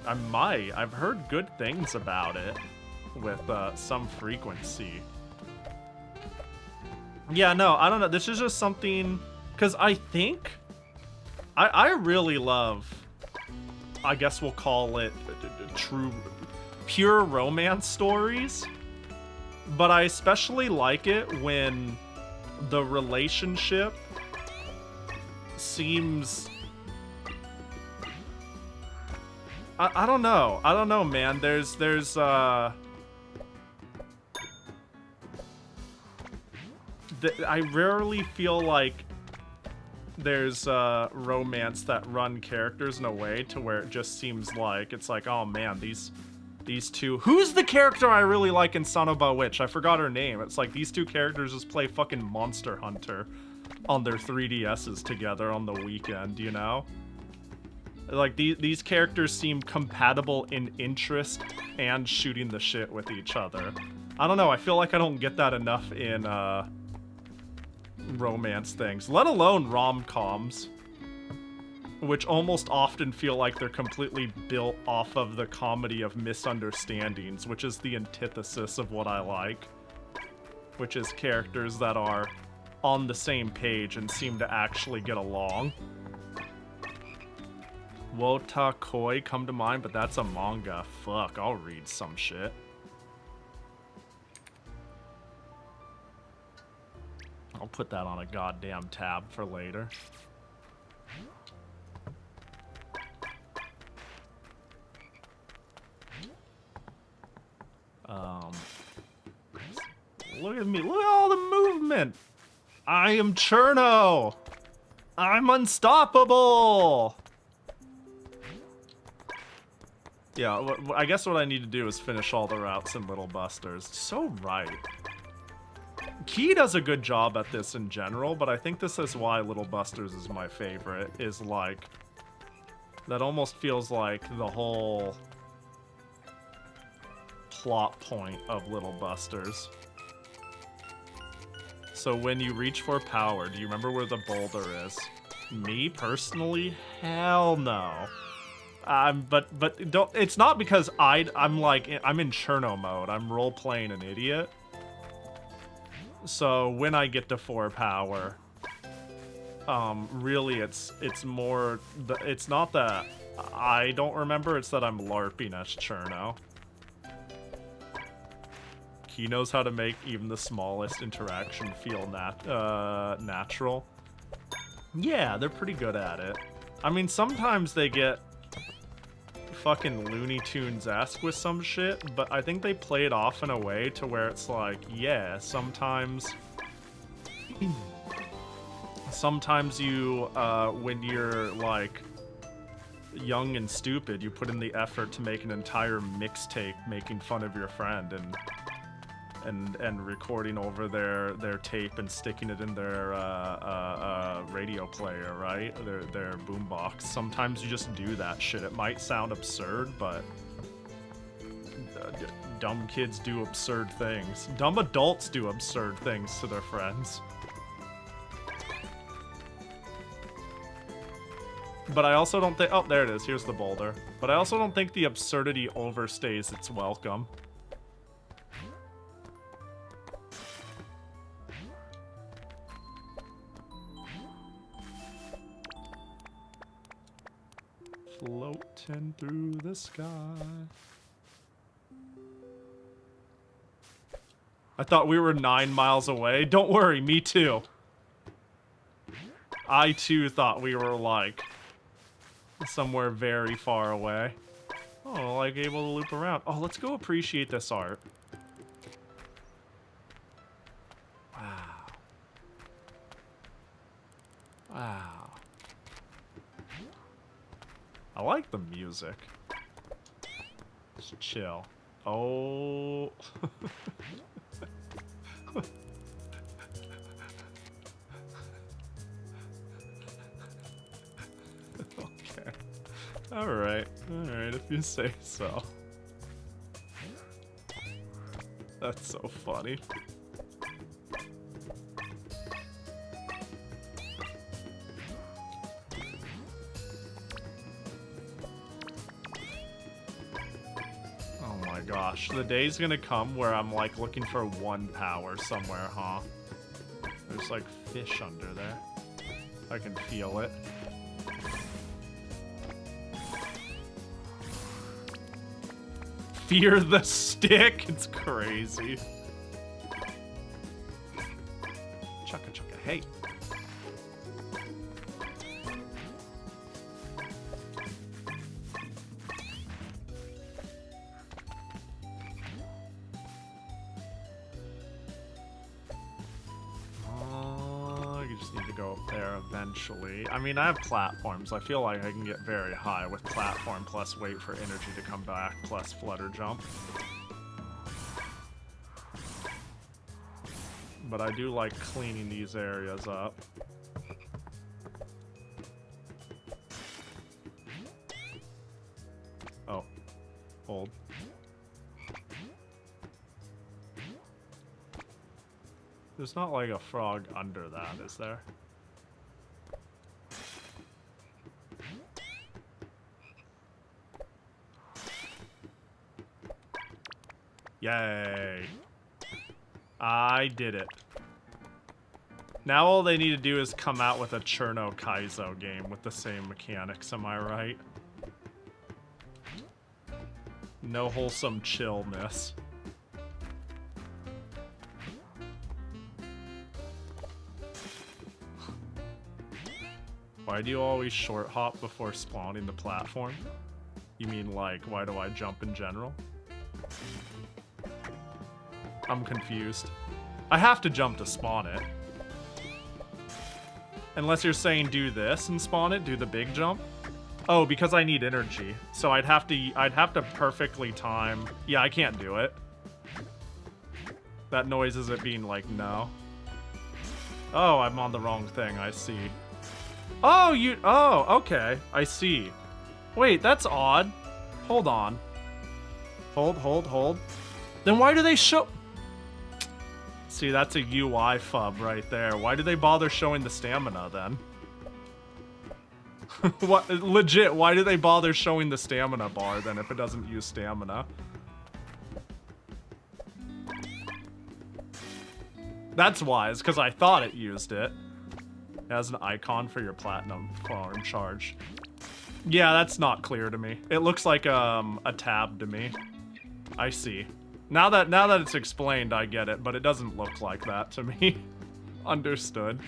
I might. I've heard good things about it with some frequency. Yeah, no, I don't know. This is just something... Because I think... I really love... I guess we'll call it pure romance stories. But I especially like it when the relationship seems... I don't know. I don't know, man. There's I rarely feel like there's romance that run characters in a way to where it just seems like it's like, oh man, these two. Who's the character I really like in Son of a Witch? I forgot her name. It's like these two characters just play fucking Monster Hunter on their 3DSs together on the weekend, you know? Like, these characters seem compatible in interest and shooting the shit with each other. I don't know, I feel like I don't get that enough in, romance things. Let alone rom-coms. Which almost often feel like they're completely built off of the comedy of misunderstandings, which is the antithesis of what I like. which is characters that are on the same page and seem to actually get along. Wotakoi come to mind, but that's a manga. Fuck, I'll read some shit. I'll put that on a goddamn tab for later. Look at me. Look at all the movement. I am Cherno. I'm unstoppable. Yeah, I guess what I need to do is finish all the routes in Little Busters. So right. Key does a good job at this in general, but I think this is why Little Busters is my favorite, is like, that almost feels like the whole plot point of Little Busters. So when you reach for power, do you remember where the boulder is? Me, personally? Hell no. But don't, it's not because I'm in Cherno mode. I'm role-playing an idiot. So when I get to 4 power, really it's more, it's not that I don't remember, it's that I'm LARPing as Cherno. He knows how to make even the smallest interaction feel natural. Yeah, they're pretty good at it. I mean, sometimes they get fucking Looney Tunes-esque with some shit, but I think they play it off in a way to where it's like, yeah, sometimes you, when you're, like, young and stupid, you put in the effort to make an entire mixtape making fun of your friend and recording over their tape and sticking it in their radio player, right? Their boombox. Sometimes you just do that shit. It might sound absurd, but dumb kids do absurd things. Dumb adults do absurd things to their friends. But I also don't think... Oh, there it is. Here's the boulder. But I also don't think the absurdity overstays its welcome. Floating through the sky. I thought we were 9 miles away. Don't worry, me too. I too thought we were like somewhere very far away. Oh, like able to loop around. Oh, let's go appreciate this art. Wow. Wow. I like the music. Just chill. Oh. Okay. Alright. Alright, if you say so. That's so funny. Gosh, the day's gonna come where I'm like looking for 1 power somewhere, huh? There's like fish under there. I can feel it. Fear the stick? It's crazy. Chugga chugga, hey. Eventually. I mean, I have platforms. I feel like I can get very high with platform plus wait for energy to come back plus flutter jump. But I do like cleaning these areas up. Oh. Hold. There's not like a frog under that, is there? Yay. I did it. Now all they need to do is come out with a Cherno Kaizo game with the same mechanics, am I right? No wholesome chillness. Why do you always short hop before spawning the platform? You mean like, why do I jump in general? I'm confused. I have to jump to spawn it. Unless you're saying do this and spawn it, do the big jump. Oh, because I need energy. So I'd have to perfectly time. Yeah, I can't do it. That noise is it being like no. Oh, I'm on the wrong thing, I see. Oh, okay, I see. Wait, that's odd. Hold on. Hold. Then why do they show... See, that's a UI fub right there. Why do they bother showing the stamina then? What? Legit, why do they bother showing the stamina bar then if it doesn't use stamina? That's why, it's because I thought it used it. It has an icon for your platinum farm charge. Yeah, that's not clear to me. It looks like a tab to me. I see. Now that it's explained, I get it, but it doesn't look like that to me. Understood.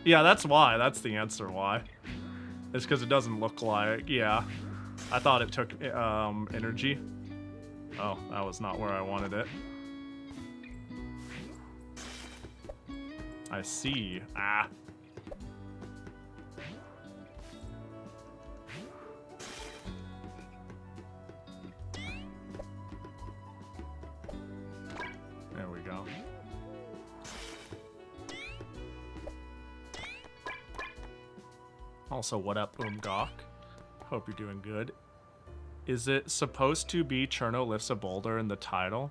Yeah, that's why. That's the answer why. It's because it doesn't look like... Yeah. I thought it took energy. Oh, that was not where I wanted it. I see. Ah. There we go. Also, what up, Umgok? Hope you're doing good. Is it supposed to be Cherno lifts a boulder in the title?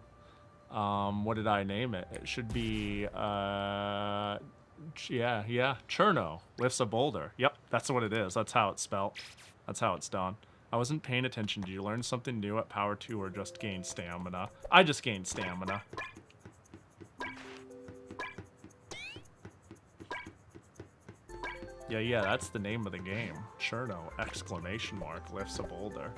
What did I name it? It should be, yeah, Cherno lifts a boulder. Yep, that's what it is. That's how it's spelled. That's how it's done. I wasn't paying attention. Did you learn something new at Power 2 or just gain stamina? I just gained stamina. Yeah, that's the name of the game. Cherno, exclamation mark, lifts a boulder.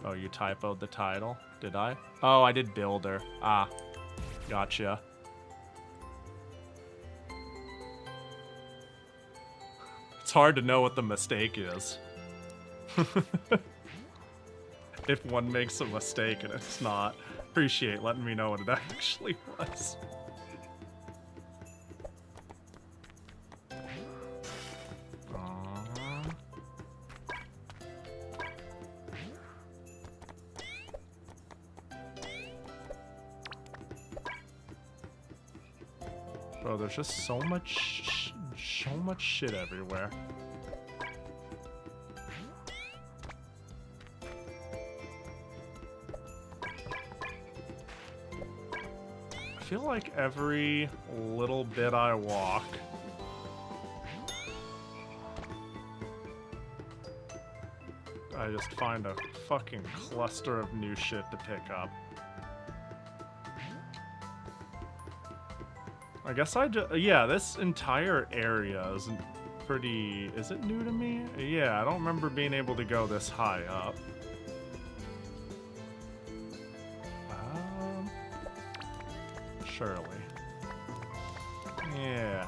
Oh, you typoed the title? Did I? Oh, I did builder. Ah, gotcha. It's hard to know what the mistake is. If one makes a mistake and it's not. Appreciate letting me know what it actually was. Bro, there's just so much shit everywhere. I feel like every little bit I walk, I just find a fucking cluster of new shit to pick up. I guess yeah, this entire area isn't pretty... Is it new to me? Yeah, I don't remember being able to go this high up. Surely. Yeah.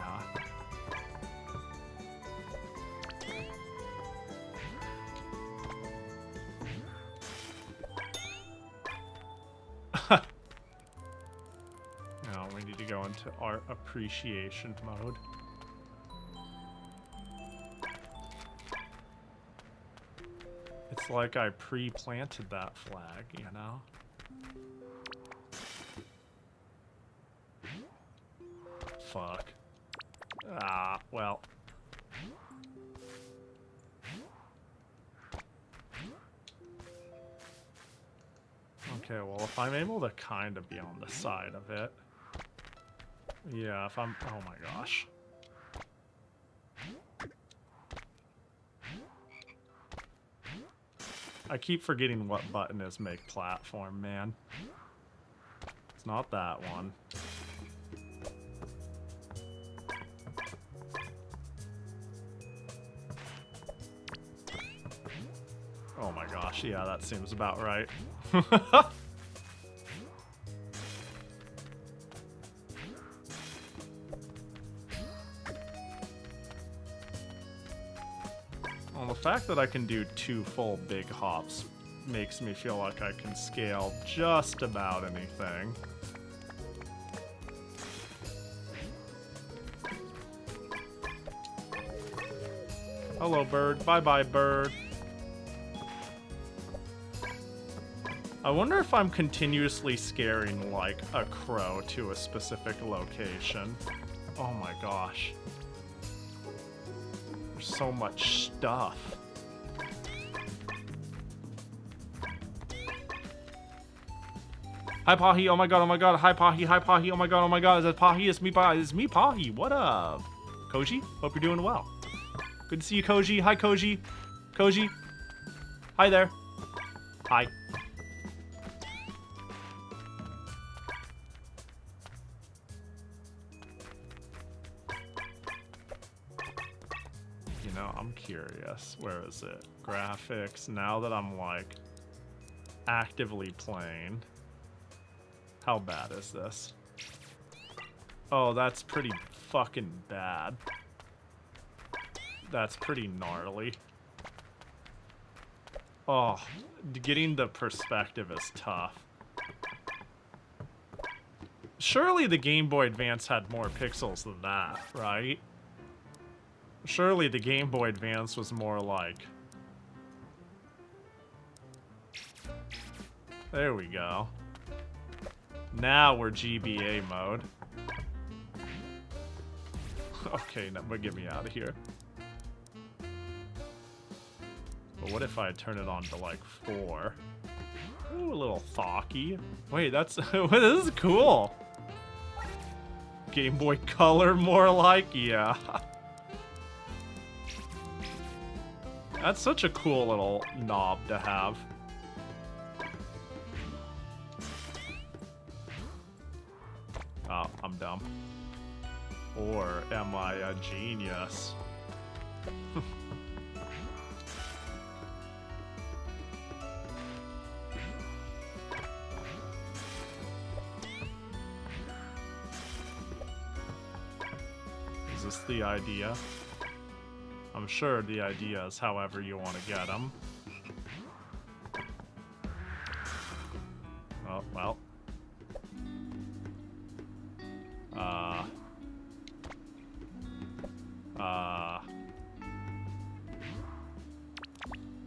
Now we need to go into art appreciation mode. It's like I pre-planted that flag, you know? Fuck. Ah, well. Okay, well, if I'm able to kind of be on the side of it. Yeah, if I'm... Oh my gosh. I keep forgetting what button is make platform, man. It's not that one. Oh my gosh, yeah, that seems about right. Well, the fact that I can do 2 full big hops makes me feel like I can scale just about anything. Hello, bird. Bye-bye, bird. I wonder if I'm continuously scaring, like, a crow to a specific location. Oh my gosh. There's so much stuff. Hi, Pahi. Oh my god, oh my god. Hi, Pahi. Hi, Pahi. Oh my god, oh my god. Is that Pahi? It's me, Pahi. It's me, Pahi. What up? Koji? Hope you're doing well. Good to see you, Koji. Hi, Koji. Koji. Hi there. Hi. You know, I'm curious. Where is it? Graphics. Now that I'm, like, actively playing. How bad is this? Oh, that's pretty fucking bad. That's pretty gnarly. Oh, getting the perspective is tough. Surely the Game Boy Advance had more pixels than that, right? Surely the Game Boy Advance was more like... There we go. Now we're GBA mode. Okay, no, but get me out of here. But what if I turn it on to like 4? Ooh, a little thocky. Wait, that's this is cool. Game Boy Color more like, yeah. That's such a cool little knob to have. Oh, I'm dumb. Or am I a genius? Is this the idea? I'm sure the idea is however you want to get them. Oh, well.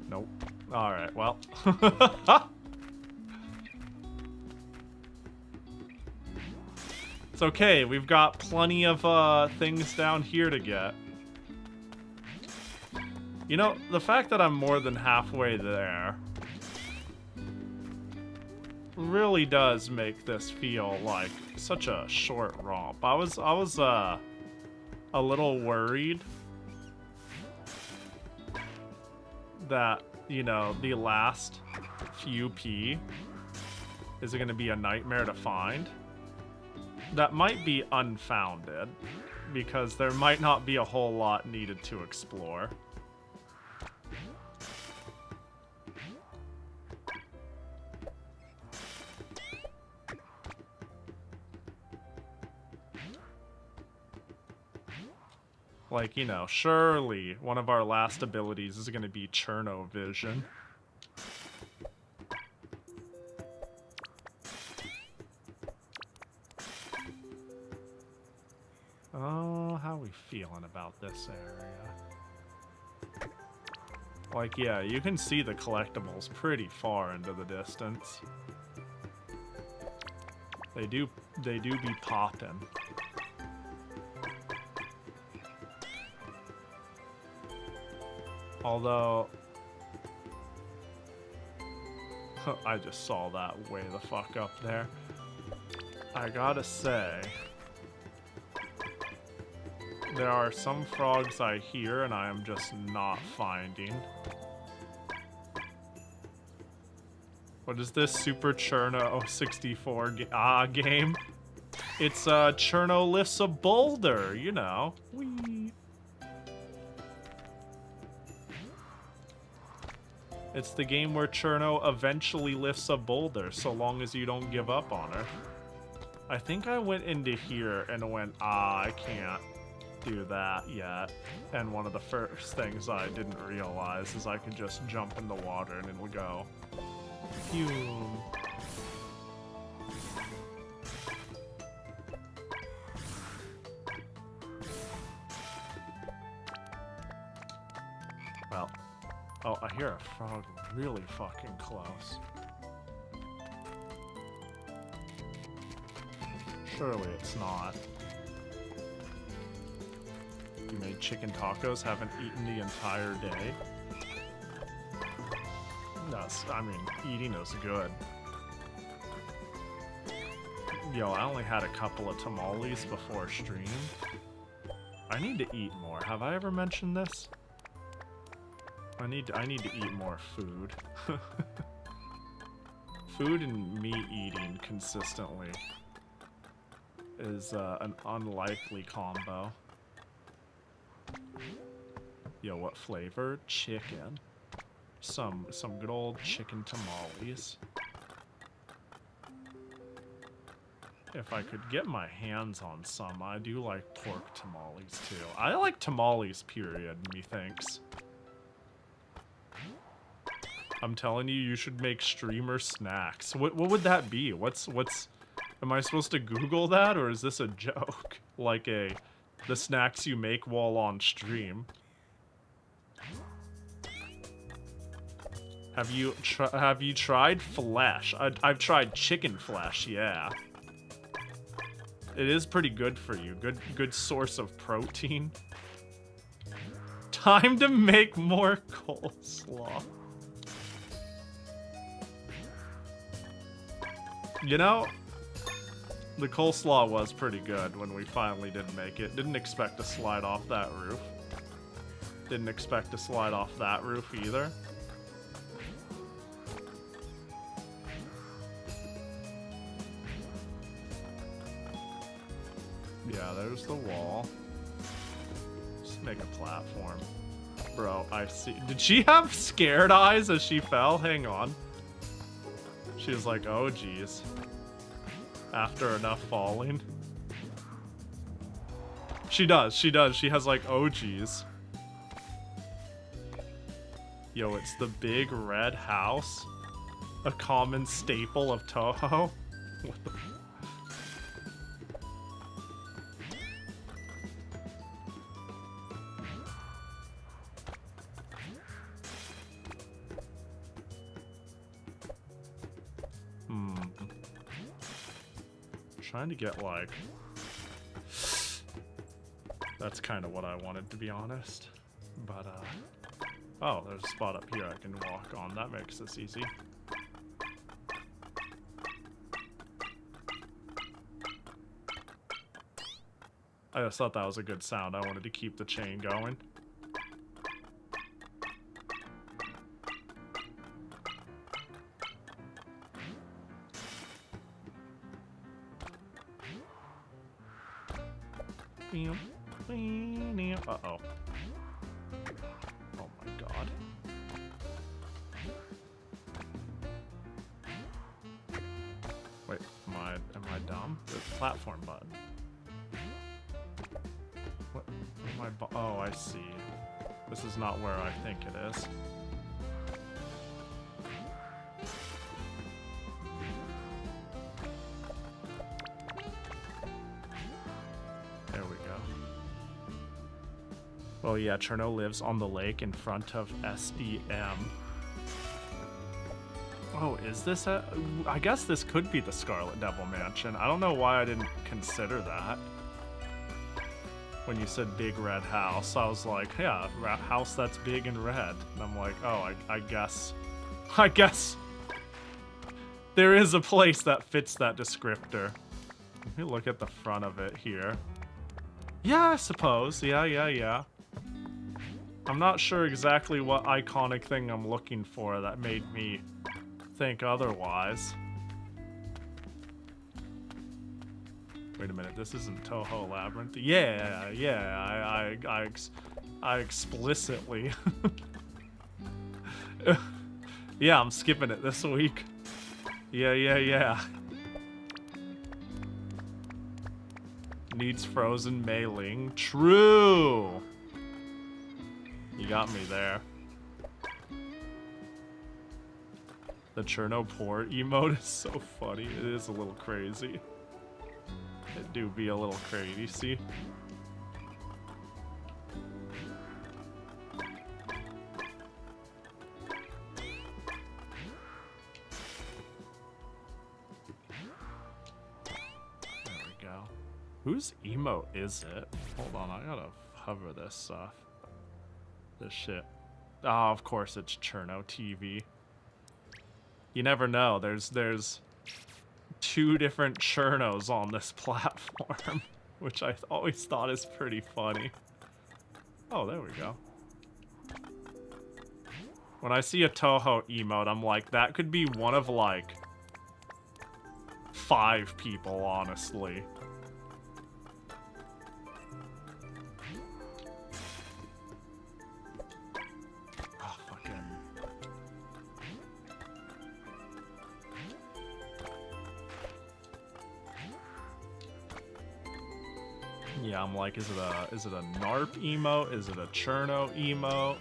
Nope. Alright, well. It's okay, we've got plenty of things down here to get. You know, the fact that I'm more than halfway there really does make this feel like such a short romp. I was a little worried that, you know, the last few P is going to be a nightmare to find. That might be unfounded, because there might not be a whole lot needed to explore. Like, you know, surely one of our last abilities is going to be Cherno Vision. Oh, how are we feeling about this area? Like, yeah, you can see the collectibles pretty far into the distance. They do be popping. Although, I just saw that way the fuck up there. I gotta say, there are some frogs I hear and I am just not finding. What is this Super Cherno 64 game? It's Cherno lifts a boulder, you know. Whee. It's the game where Cherno eventually lifts a boulder, so long as you don't give up on her. I think I went into here and went, I can't do that yet. And one of the first things I didn't realize is I could just jump in the water and it'll go. Phew. Well, oh, I hear a frog really fucking close. Surely it's not. You made chicken tacos, haven't eaten the entire day? I mean, eating is good. Yo, I only had a couple of tamales before stream. I need to eat more. Have I ever mentioned this? I need to eat more food. Food and me eating consistently is an unlikely combo. Yo, what flavor? Chicken. Some good old chicken tamales. If I could get my hands on some, I do like pork tamales too. I like tamales, period, methinks. I'm telling you, you should make streamer snacks. What would that be? What's am I supposed to Google that, or is this a joke? Like the snacks you make while on stream. Have you tried flesh? I've tried chicken flesh, yeah. It is pretty good for you. Good source of protein. Time to make more coleslaw. You know, the coleslaw was pretty good when we finally did make it. Didn't expect to slide off that roof. Didn't expect to slide off that roof either. Yeah, there's the wall. Just make a platform. Bro, I see. Did she have scared eyes as she fell? Hang on. She was like, oh geez. After enough falling. She does. She has like, oh geez. Yo, it's the big red house. A common staple of Touhou. What the... Trying to get like... That's kind of what I wanted, to be honest. But, oh, there's a spot up here I can walk on. That makes this easy. I just thought that was a good sound. I wanted to keep the chain going. Uh-oh. Oh my god. Wait, am I dumb? The platform button. What am I oh, I see. This is not where I think it is. Oh yeah, Cherno lives on the lake in front of SDM. Oh, is this a... I guess this could be the Scarlet Devil Mansion. I don't know why I didn't consider that. When you said big red house, I was like, yeah, house that's big and red. And I'm like, oh, I guess there is a place that fits that descriptor. Let me look at the front of it here. Yeah, I suppose. Yeah. I'm not sure exactly what iconic thing I'm looking for that made me think otherwise. Wait a minute, this isn't Touhou Labyrinth. Yeah, I explicitly. Yeah, I'm skipping it this week. Yeah. Needs frozen mailing. True. You got me there. The Cherno port emote is so funny. It is a little crazy. It do be a little crazy. There we go. Whose emote is it? Hold on, I gotta hover this stuff. This shit. Oh, of course it's Cherno TV. You never know. There's 2 different Chernos on this platform, which I always thought is pretty funny. Oh, there we go. When I see a Touhou emote, I'm like, that could be one of like 5 people, honestly. Yeah, I'm like, is it a NARP emote? Is it a Cherno emote?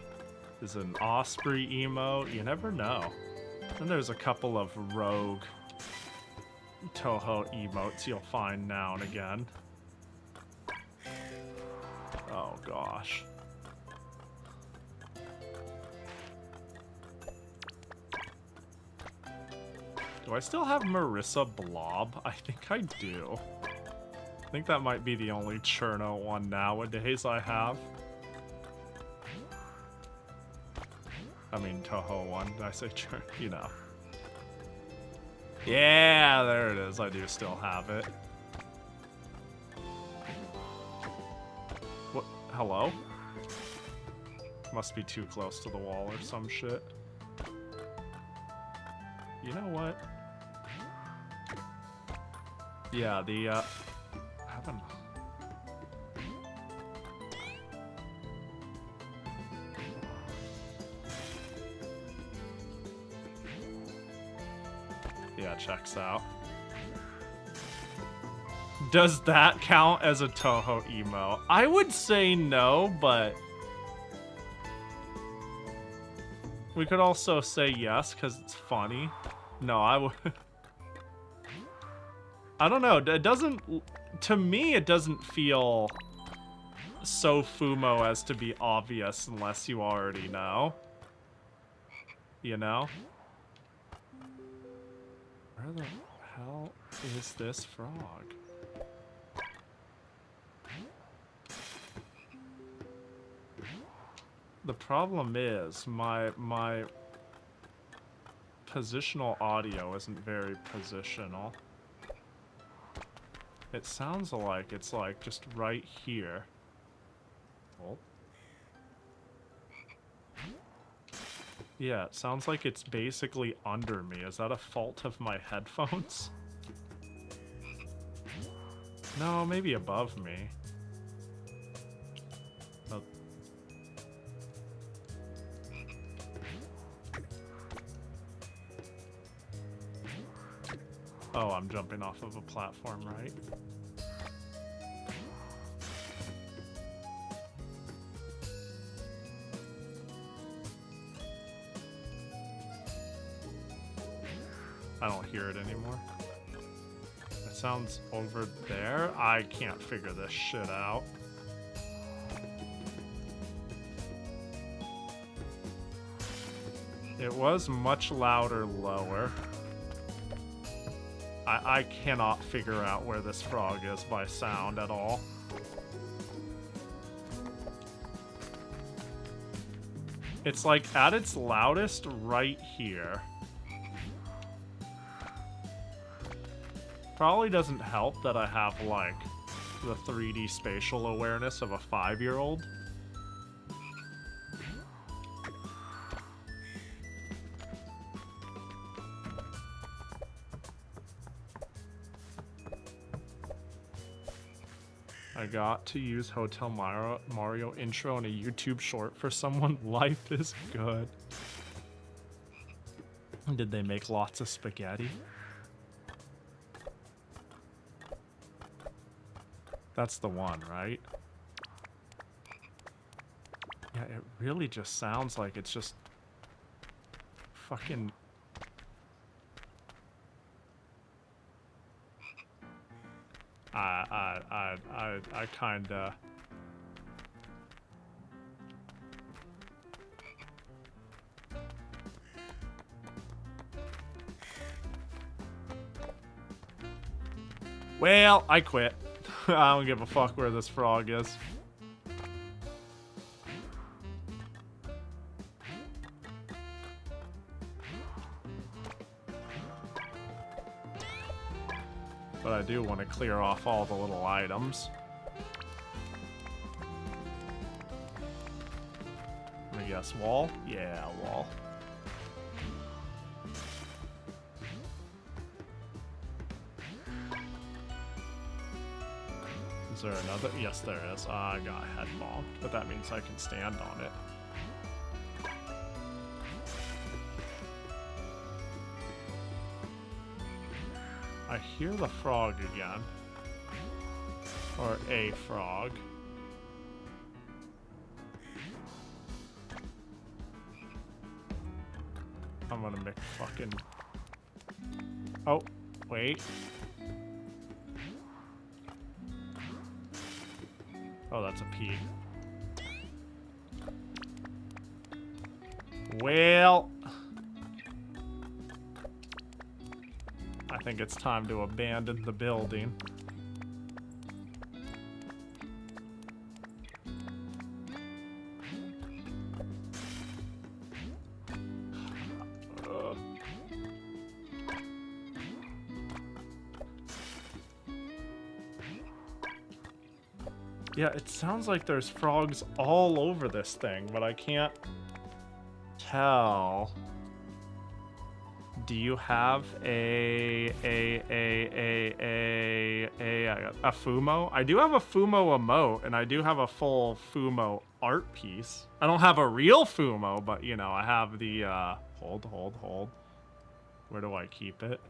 Is it an Osprey emote? You never know. And there's a couple of rogue Touhou emotes you'll find now and again. Oh gosh. Do I still have Marissa Blob? I think I do. I think that might be the only Cherno one nowadays I have. I mean, Touhou one. Did I say Cherno? You know. Yeah, there it is. I do still have it. What? Hello? Must be too close to the wall or some shit. You know what? Yeah, the, yeah, checks out. Does that count as a Touhou emo? I would say no, but we could also say yes because it's funny. No, I would. I don't know. It doesn't. To me, it doesn't feel so Fumo as to be obvious unless you already know. You know? Where the hell is this frog? The problem is my positional audio isn't very positional. It sounds like it's like just right here. Oh. Yeah, it sounds like it's basically under me. Is that a fault of my headphones? No, maybe above me. Oh. Oh, I'm jumping off of a platform, right? I don't hear it anymore. It sounds over there. I can't figure this shit out. It was much louder lower. I cannot figure out where this frog is by sound at all. It's like at its loudest right here. Probably doesn't help that I have like the 3D spatial awareness of a 5-year-old. I got to use Hotel Mario intro in a YouTube short for someone. Life is good. Did they make lots of spaghetti? That's the one, right? Yeah, it really just sounds like it's just fucking... I kinda... Well, I quit. I don't give a fuck where this frog is. But I do want to clear off all the little items. I guess wall? Yeah, wall. Is there another? Yes, there is. I got head bombed, but that means I can stand on it. I hear the frog again. Or a frog. I'm gonna make fucking... Oh, wait. Oh, that's a P. Well... I think it's time to abandon the building. Yeah, it sounds like there's frogs all over this thing, but I can't tell. Do you have a Fumo? I do have a Fumo emote, and I do have a full Fumo art piece. I don't have a real Fumo, but you know, I have the hold. Where do I keep it?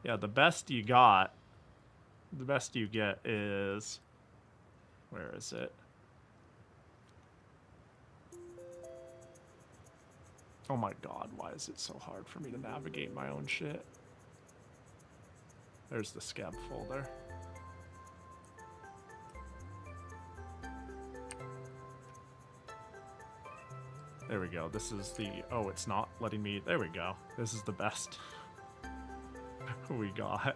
Yeah, the best you got. The best you get is... Where is it? Oh my god, why is it so hard for me to navigate my own shit? There's the scab folder. There we go. This is the... Oh, it's not letting me... There we go. This is the best we got.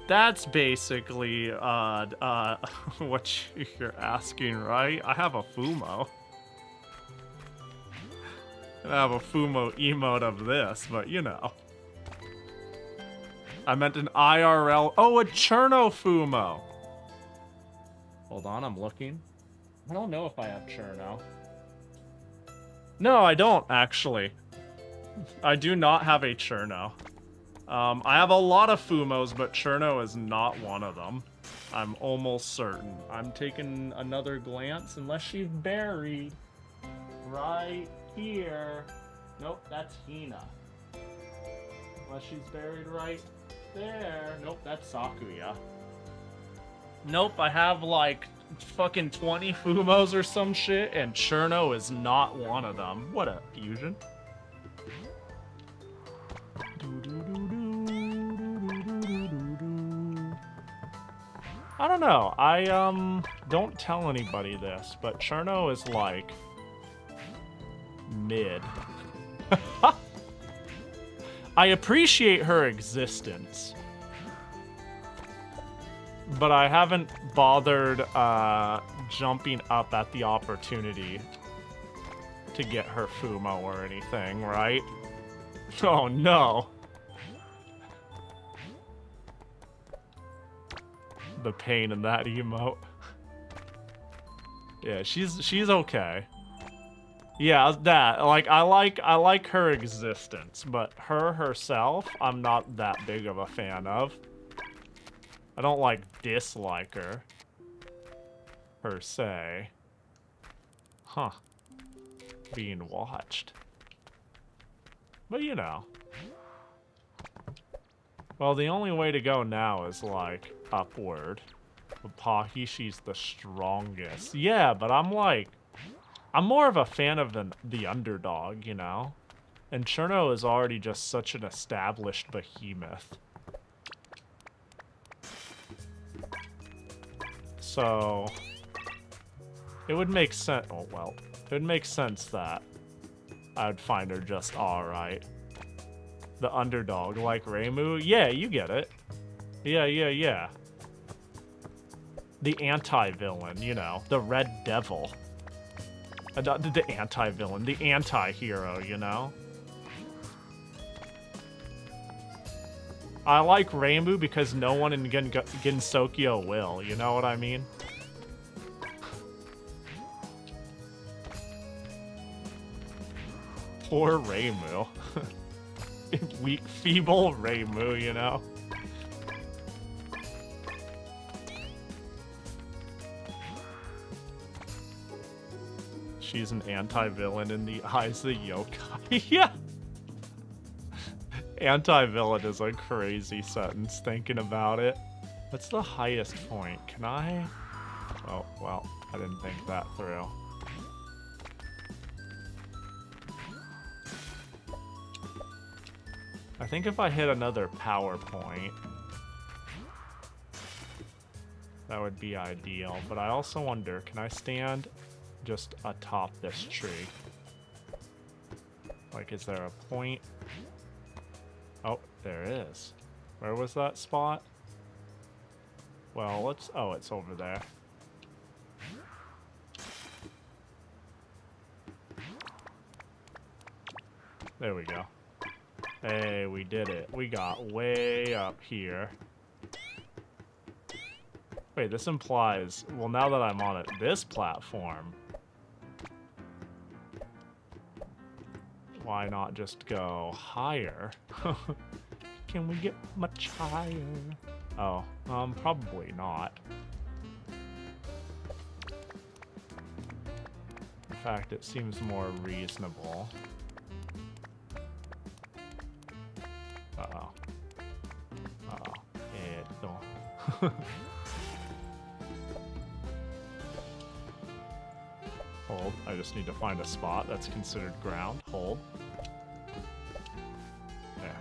That's basically what you're asking, right? I have a Fumo. I have a Fumo emote of this, but you know. I meant an IRL. Oh, a Cherno Fumo. Hold on, I'm looking. I don't know if I have Cherno. No, I don't, actually. I do not have a Cherno. I have a lot of Fumos, but Cherno is not one of them. I'm almost certain. I'm taking another glance, unless she's buried right here. Nope, that's Hina. Unless she's buried right there. Nope, that's Sakuya. Nope, I have like fucking 20 Fumos or some shit, and Cherno is not one of them. What a fusion. I don't know. I don't tell anybody this, but Cherno is like mid. I appreciate her existence, but I haven't bothered jumping up at the opportunity to get her Fumo or anything, right? Oh no. The pain in that emote. Yeah, she's okay. Yeah, that. Like, I like her existence, but her herself, I'm not that big of a fan of. I don't, like, dislike her. Per se. Huh. Being watched. But, you know. Well, the only way to go now is, like, upward. With Pahi, she's the strongest. Yeah, but I'm, like... I'm more of a fan of the underdog, you know? And Cherno is already just such an established behemoth. So... It would make sense... Oh, well. It would make sense that I would find her just alright. The underdog, like Reimu? Yeah, you get it. Yeah. The anti-villain, you know. The Red Devil. The anti-villain. The anti-hero, you know? I like Reimu because no one in Gensokyo will, you know what I mean? Poor Reimu. Weak, feeble Reimu, you know? She's an anti-villain in the eyes of the yokai. Yeah! Anti-villain is a crazy sentence, thinking about it. What's the highest point? Can I... Oh, well, I didn't think that through. I think if I hit another power point, that would be ideal. But I also wonder, can I stand just atop this tree? Like, is there a point? Oh, there is. Where was that spot? Well, let's... Oh, it's over there. There we go. Hey, we did it. We got way up here. Wait, this implies... Well, now that I'm on it, this platform... Why not just go higher? Can we get much higher? Oh, probably not. In fact, it seems more reasonable. Uh-oh. Uh-oh. Hold. I just need to find a spot that's considered ground. Hold. There.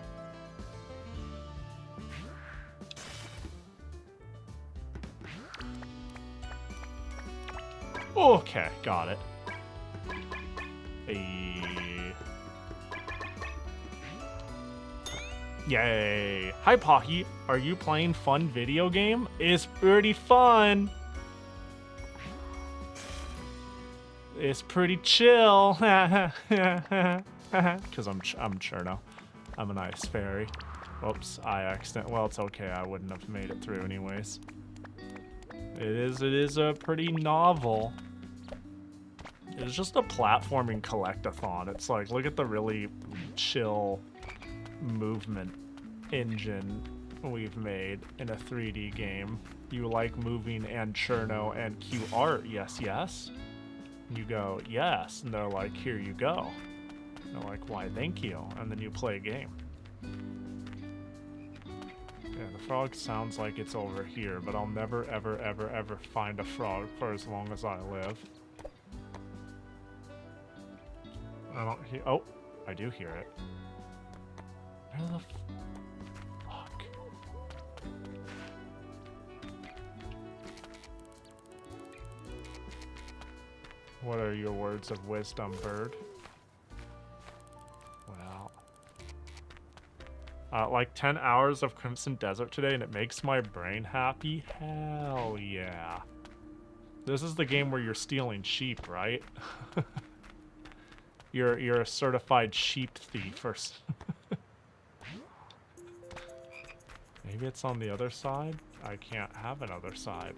Okay, got it. Yay. Hi, Pahi. Are you playing fun video game? It's pretty fun. It's pretty chill. Because I'm Cherno. I'm an ice fairy. Oops, well, it's okay. I wouldn't have made it through anyways. It is a pretty novel. It's just a platforming collectathon. It's like, look at the really chill movement engine we've made in a 3D game. You like moving and Cherno and cute art, yes, yes. You go, yes, and they're like, here you go. And they're like, why, thank you. And then you play a game. Yeah, the frog sounds like it's over here, but I'll never, ever, ever, ever find a frog for as long as I live. I don't hear... Oh, I do hear it. Where the fuck? What are your words of wisdom, bird? Well... like 10 hours of Crimson Desert today and it makes my brain happy? Hell yeah. This is the game where you're stealing sheep, right? You're a certified sheep thief or Maybe it's on the other side? I can't have another side.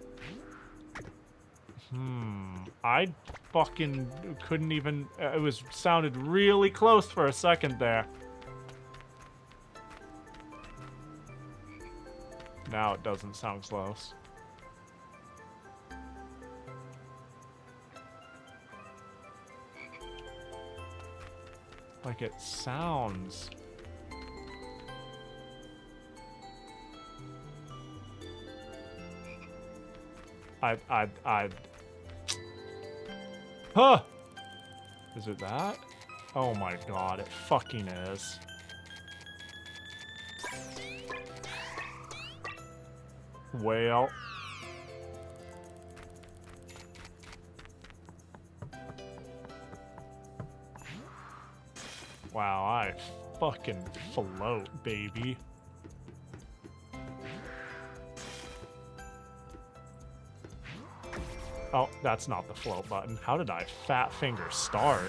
I'd fucking couldn't even... It was sounded really close for a second there. Now it doesn't sound close. Like it sounds... Huh! Is it that? Oh my god, it fucking is. Well. Wow, I fucking float, baby. Oh, that's not the float button. How did I fat finger start?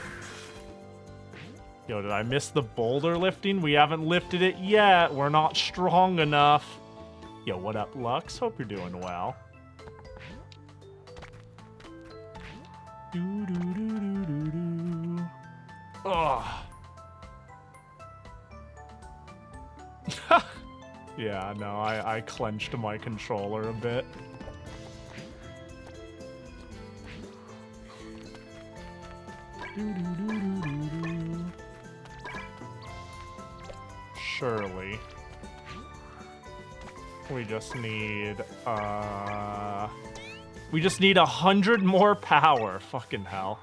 Yo, did I miss the boulder lifting? We haven't lifted it yet. We're not strong enough. Yo, what up, Lux? Hope you're doing well. Do do do do do do. Ugh. Yeah, no, I clenched my controller a bit. Surely. We just need 100 more power. Fucking hell.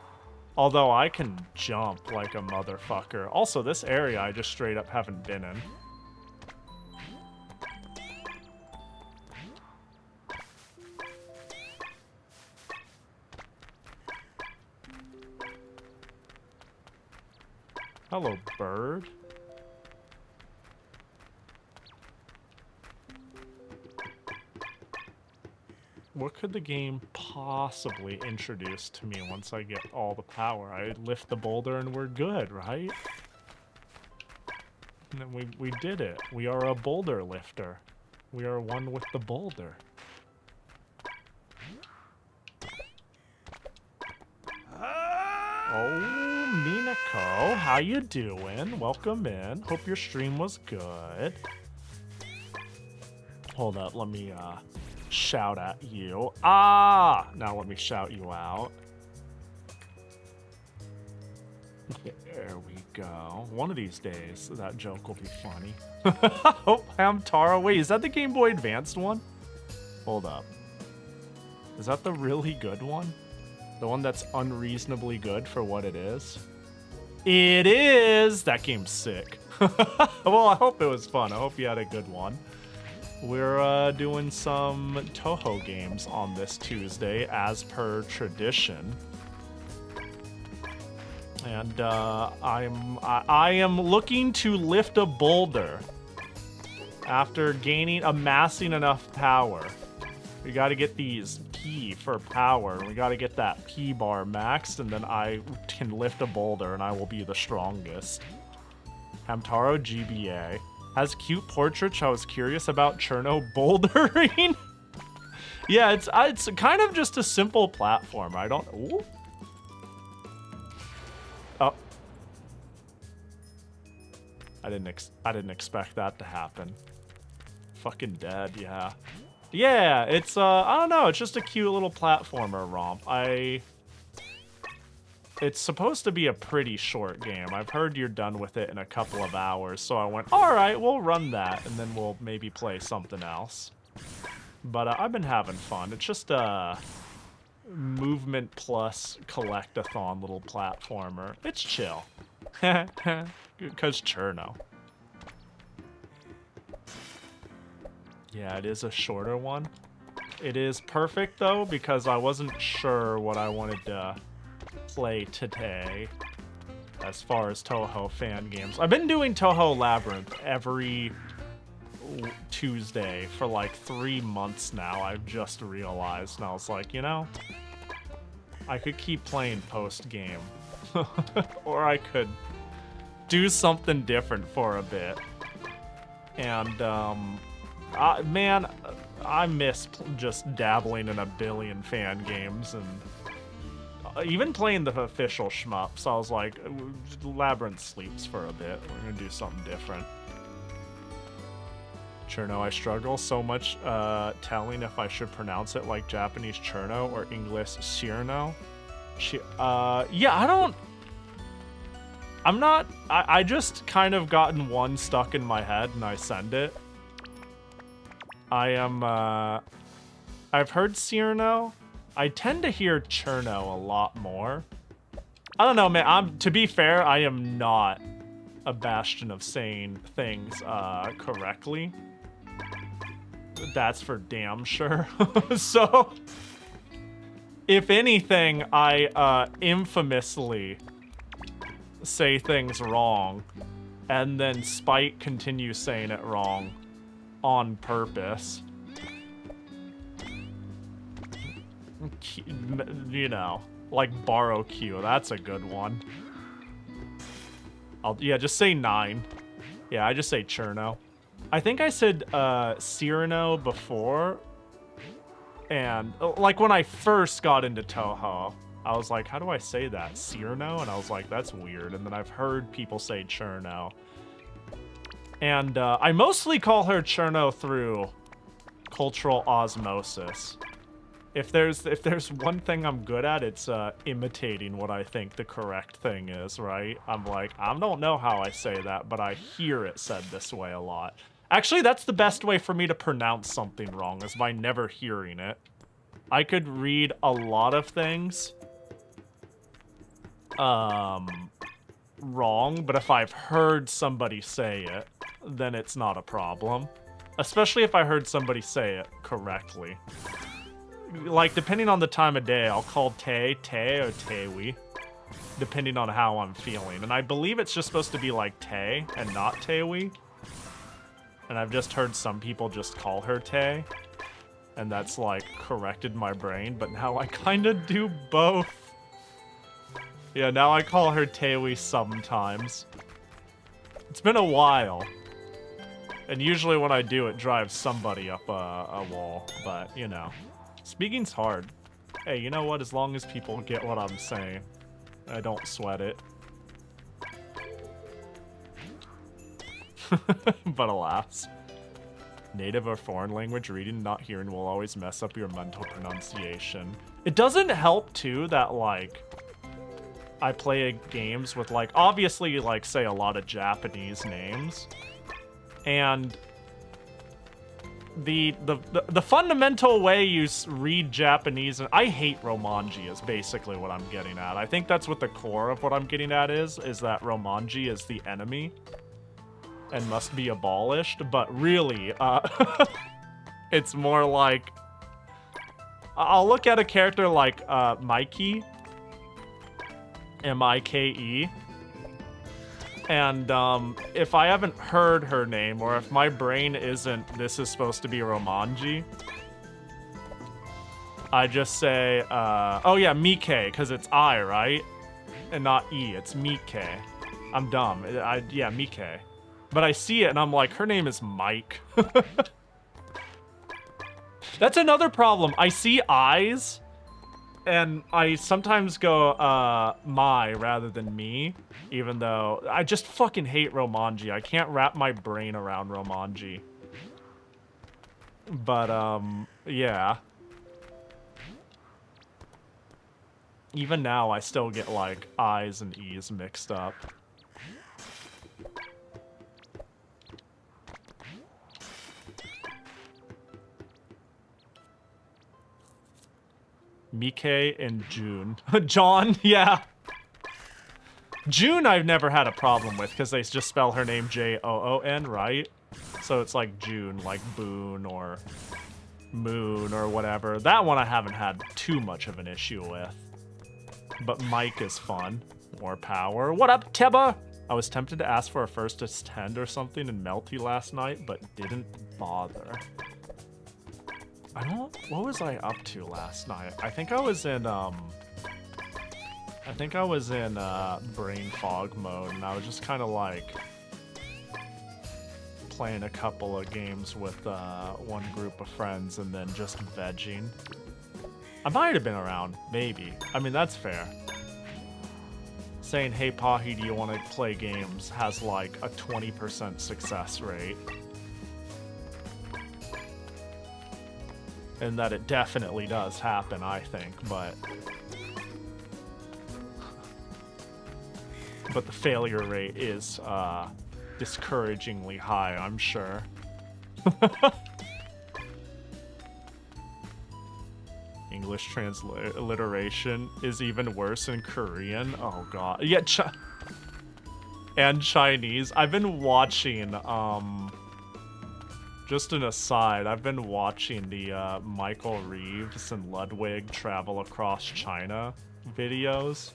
Although I can jump like a motherfucker. Also, this area I just straight up haven't been in. Hello, bird. What could the game possibly introduce to me once I get all the power? I lift the boulder and we're good, right? And then we did it. We are a boulder lifter. We are one with the boulder. Oh, Minako, how you doing? Welcome in. Hope your stream was good. Hold up, let me shout at you. Ah! Now let me shout you out. There we go. One of these days, that joke will be funny. Oh, Hamtaro. Wait, is that the Game Boy Advanced one? Hold up. Is that the really good one? The one that's unreasonably good for what it is? It is! That game's sick. Well, I hope it was fun. I hope you had a good one. We're doing some Touhou games on this Tuesday, as per tradition. And I am looking to lift a boulder after amassing enough power. We got to get these P for power. We got to get that P bar maxed, and then I can lift a boulder, and I will be the strongest. Hamtaro GBA has cute portraits. I was curious about Cherno bouldering. Yeah, it's kind of just a simple platform. I don't. Ooh. Oh, I didn't expect that to happen. Fucking dead, yeah. Yeah, it's I don't know, it's just a cute little platformer romp. It's supposed to be a pretty short game. I've heard you're done with it in a couple of hours, so I went, all right, we'll run that, and then we'll maybe play something else. But I've been having fun. It's just a movement plus collect-a-thon little platformer. It's chill. Because Cherno. Yeah, it is a shorter one. It is perfect, though, because I wasn't sure what I wanted to play today as far as Touhou fan games. I've been doing Touhou Labyrinth every Tuesday for like 3 months now. I've just realized, and I was like, you know, I could keep playing post-game. Or I could do something different for a bit. And, man, I miss just dabbling in a billion fan games, and even playing the official shmups, I was like, Labyrinth sleeps for a bit. We're gonna do something different. Cherno, I struggle so much telling if I should pronounce it like Japanese Cherno or English Cyrno. Yeah, I just kind of gotten one stuck in my head and I send it. I've heard Cyrno. I tend to hear Cherno a lot more. I don't know, man. To be fair, I am not a bastion of saying things correctly. That's for damn sure. So, if anything, I infamously say things wrong, and then Spike continues saying it wrong on purpose. You know, like borrow Q. That's a good one. Yeah, just say 9. Yeah, I just say Cherno. I think I said Cyrano before, and like when I first got into Touhou, I was like, how do I say that? Cyrano? And I was like, that's weird. And then I've heard people say Cherno. And I mostly call her Cherno through cultural osmosis. If there's one thing I'm good at, it's imitating what I think the correct thing is, right? I'm like, I don't know how I say that, but I hear it said this way a lot. Actually, that's the best way for me to pronounce something wrong, is by never hearing it. I could read a lot of things wrong, but if I've heard somebody say it, then it's not a problem. Especially if I heard somebody say it correctly. Like, depending on the time of day, I'll call te or tewi, depending on how I'm feeling. And I believe it's just supposed to be like te and not tewi. And I've just heard some people just call her te, and that's like corrected my brain, but now I kind of do both. Yeah, now I call her tewi sometimes. It's been a while. And usually when I do, it drives somebody up a wall, but you know. Speaking's hard. Hey, you know what? As long as people get what I'm saying, I don't sweat it. But alas. Native or foreign language reading, not hearing will always mess up your mental pronunciation. It doesn't help, too, that, like, I play games with, like, obviously, like, say a lot of Japanese names. And the fundamental way you read Japanese, and I hate Romanji is basically what I'm getting at. I think that's what the core of what I'm getting at is that Romanji is the enemy and must be abolished, but really, it's more like, I'll look at a character like Mikey, M-I-K-E, and if I haven't heard her name, or if my brain isn't, this is supposed to be Romanji, I just say, oh yeah, Mike, because it's I, right? And not E, it's Mike. I'm dumb. Yeah, Mike. But I see it and I'm like, her name is Mike. That's another problem. I see eyes and I sometimes go my rather than me, even though I just fucking hate Romanji. I can't wrap my brain around Romanji. But yeah. Even now I still get like I's and E's mixed up. Mike and June. John, yeah. June I've never had a problem with because they just spell her name J-O-O-N, right? So it's like June, like Boone or Moon or whatever. That one I haven't had too much of an issue with. But Mike is fun. More power. What up, Teba? I was tempted to ask for a first attend or something in Melty last night, but didn't bother. What was I up to last night? I think I was in brain fog mode, and I was just kind of like playing a couple of games with one group of friends and then just vegging. I might have been around, maybe. I mean, that's fair. Saying, hey, Pahi, do you want to play games has like a 20% success rate. And that it definitely does happen, I think, but the failure rate is discouragingly high, I'm sure. English transliteration is even worse in Korean. Oh god. Yeah, and Chinese. I've been watching, just an aside, I've been watching the Michael Reeves and Ludwig travel across China videos.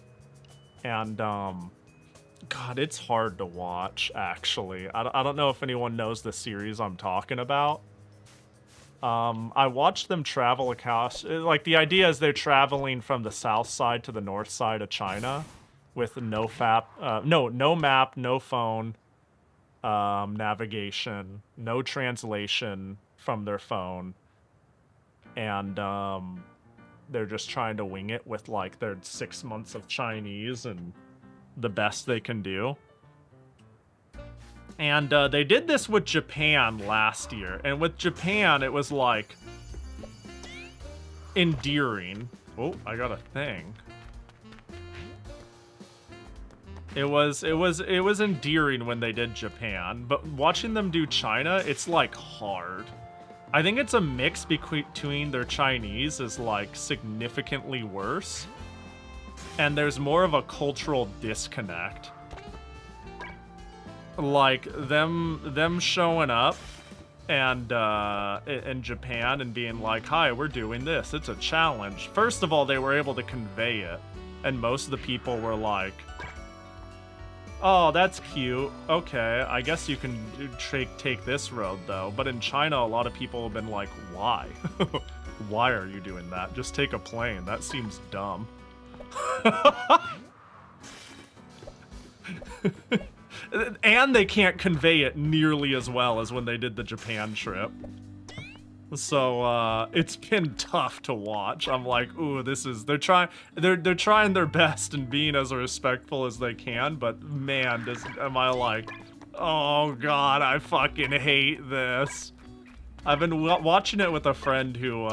And, God, it's hard to watch, actually. I don't know if anyone knows the series I'm talking about. I watched them travel across, like, the idea is they're traveling from the south side to the north side of China with no map, no phone, navigation, no translation from their phone, and, they're just trying to wing it with, like, their 6 months of Chinese and the best they can do. And they did this with Japan last year. And with Japan, it was, like, endearing. Oh, I got a thing. It was endearing when they did Japan. But watching them do China, it's, like, hard. I think it's a mix between their Chinese is, like, significantly worse. And there's more of a cultural disconnect. Like them showing up and in Japan and being like, hi, we're doing this, it's a challenge. First of all, they were able to convey it, and most of the people were like, oh, that's cute, okay, I guess you can take this road though. But in China, a lot of people have been like, why? Why are you doing that? Just take a plane, that seems dumb. And they can't convey it nearly as well as when they did the Japan trip. So, it's been tough to watch. I'm like, ooh, they're trying their best and being as respectful as they can, but man, am I like, oh god, I fucking hate this. I've been watching it with a friend who,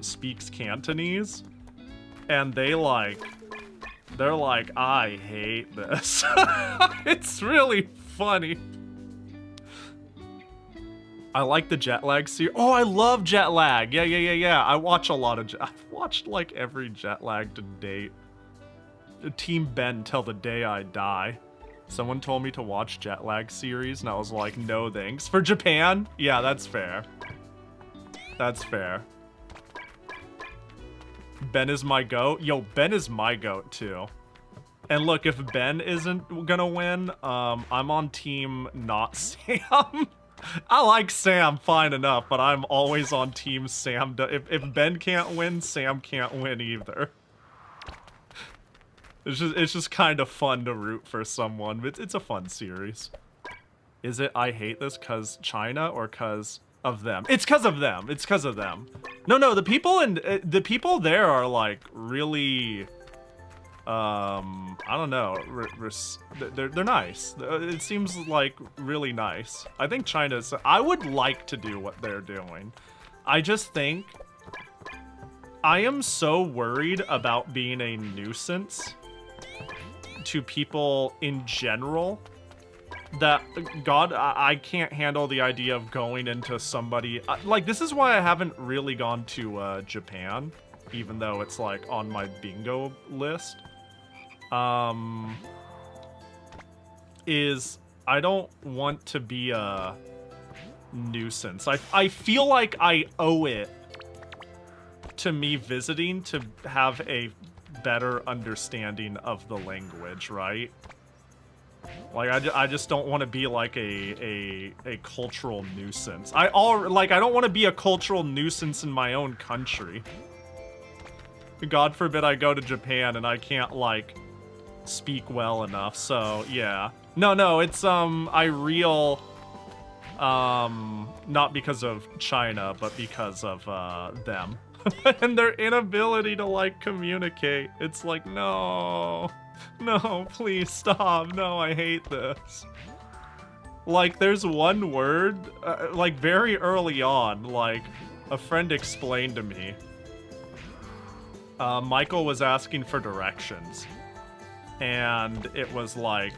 speaks Cantonese, and they're like, I hate this. It's really funny. I like the jet lag series. Oh, I love jet lag. Yeah. I watch a lot of I've watched like every jet lag to date. Team Ben till the day I die. Someone told me to watch jet lag series and I was like, no thanks. For Japan? Yeah, that's fair. That's fair. Ben is my goat. Yo, Ben is my goat too. And look, if Ben isn't gonna win, I'm on team not Sam. I like Sam fine enough, but I'm always on team Sam. If Ben can't win, Sam can't win either. It's just kind of fun to root for someone. It's a fun series. Is it I hate this cause China or cause of them? It's cause of them. It's cause of them. No, the people there are like really, I don't know, they're nice. It seems like really nice. I think China's, I would like to do what they're doing. I just think I am so worried about being a nuisance to people in general that, God, I can't handle the idea of going into somebody, like, this is why I haven't really gone to Japan, even though it's like on my bingo list. Is I don't want to be a nuisance. I feel like I owe it to me visiting to have a better understanding of the language, right? Like, I just don't want to be like a cultural nuisance. I don't want to be a cultural nuisance in my own country. God forbid I go to Japan and I can't, like, speak well enough, so, yeah. No, it's, not because of China, but because of, them. And their inability to, like, communicate. It's like, no. No, please stop. No, I hate this. Like, there's one word, like, very early on, like, a friend explained to me. Michael was asking for directions. And it was like,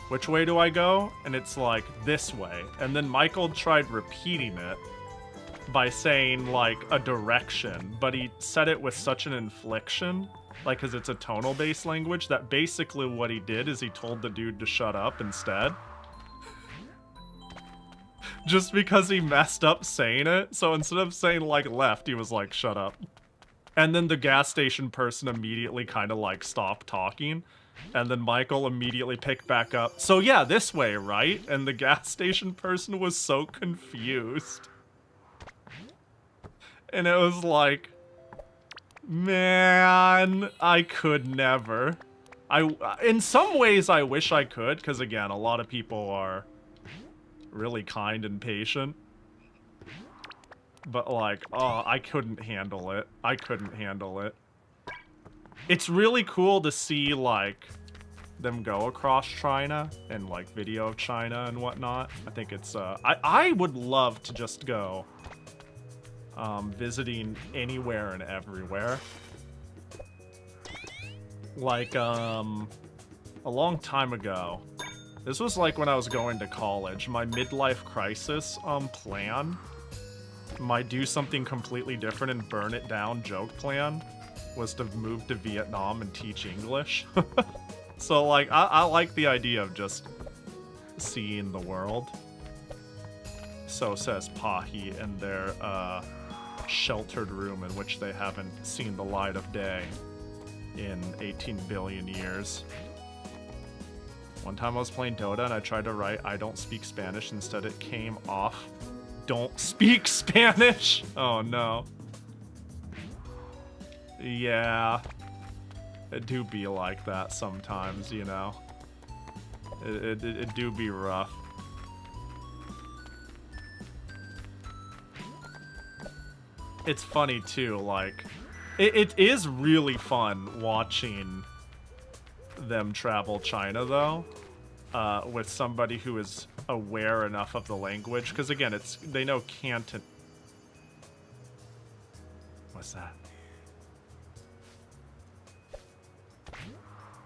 which way do I go? And it's like, this way. And then Michael tried repeating it by saying, like, a direction. But he said it with such an inflection, like, because it's a tonal-based language, that basically what he did is he told the dude to shut up instead. Just because he messed up saying it. So instead of saying, like, left, he was like, shut up. And then the gas station person immediately kind of, like, stopped talking. And then Michael immediately picked back up. So yeah, this way, right? And the gas station person was so confused. And it was like, man, I could never. In some ways, I wish I could, because again, a lot of people are really kind and patient. But like, oh, I couldn't handle it. I couldn't handle it. It's really cool to see, like, them go across China and, like, video of China and whatnot. I think it's, I would love to just go, visiting anywhere and everywhere. Like, a long time ago, this was, like, when I was going to college, my midlife crisis, plan, my do something completely different and burn it down joke plan, was to move to Vietnam and teach English. So, like, I like the idea of just seeing the world. So says Pahi in their sheltered room in which they haven't seen the light of day in 18 billion years. One time I was playing Dota and I tried to write I don't speak Spanish. Instead it came off don't speak Spanish. Oh no. Yeah, it do be like that sometimes, you know. It do be rough. It's funny too, like, it is really fun watching them travel China though, with somebody who is aware enough of the language, because again, they know Canton. What's that?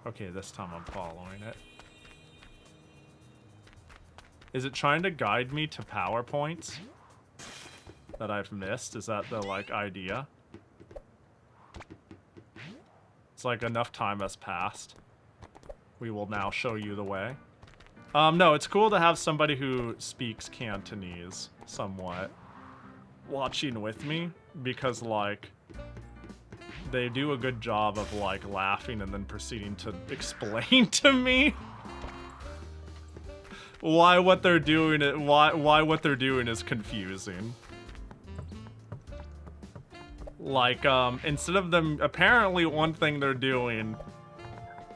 Okay, this time I'm following it. Is it trying to guide me to PowerPoints that I've missed? Is that the, like, idea? It's like enough time has passed. We will now show you the way. No, it's cool to have somebody who speaks Cantonese somewhat watching with me, because, like, they do a good job of, like, laughing and then proceeding to explain to me why what they're doing is confusing. Like, instead of them, apparently one thing they're doing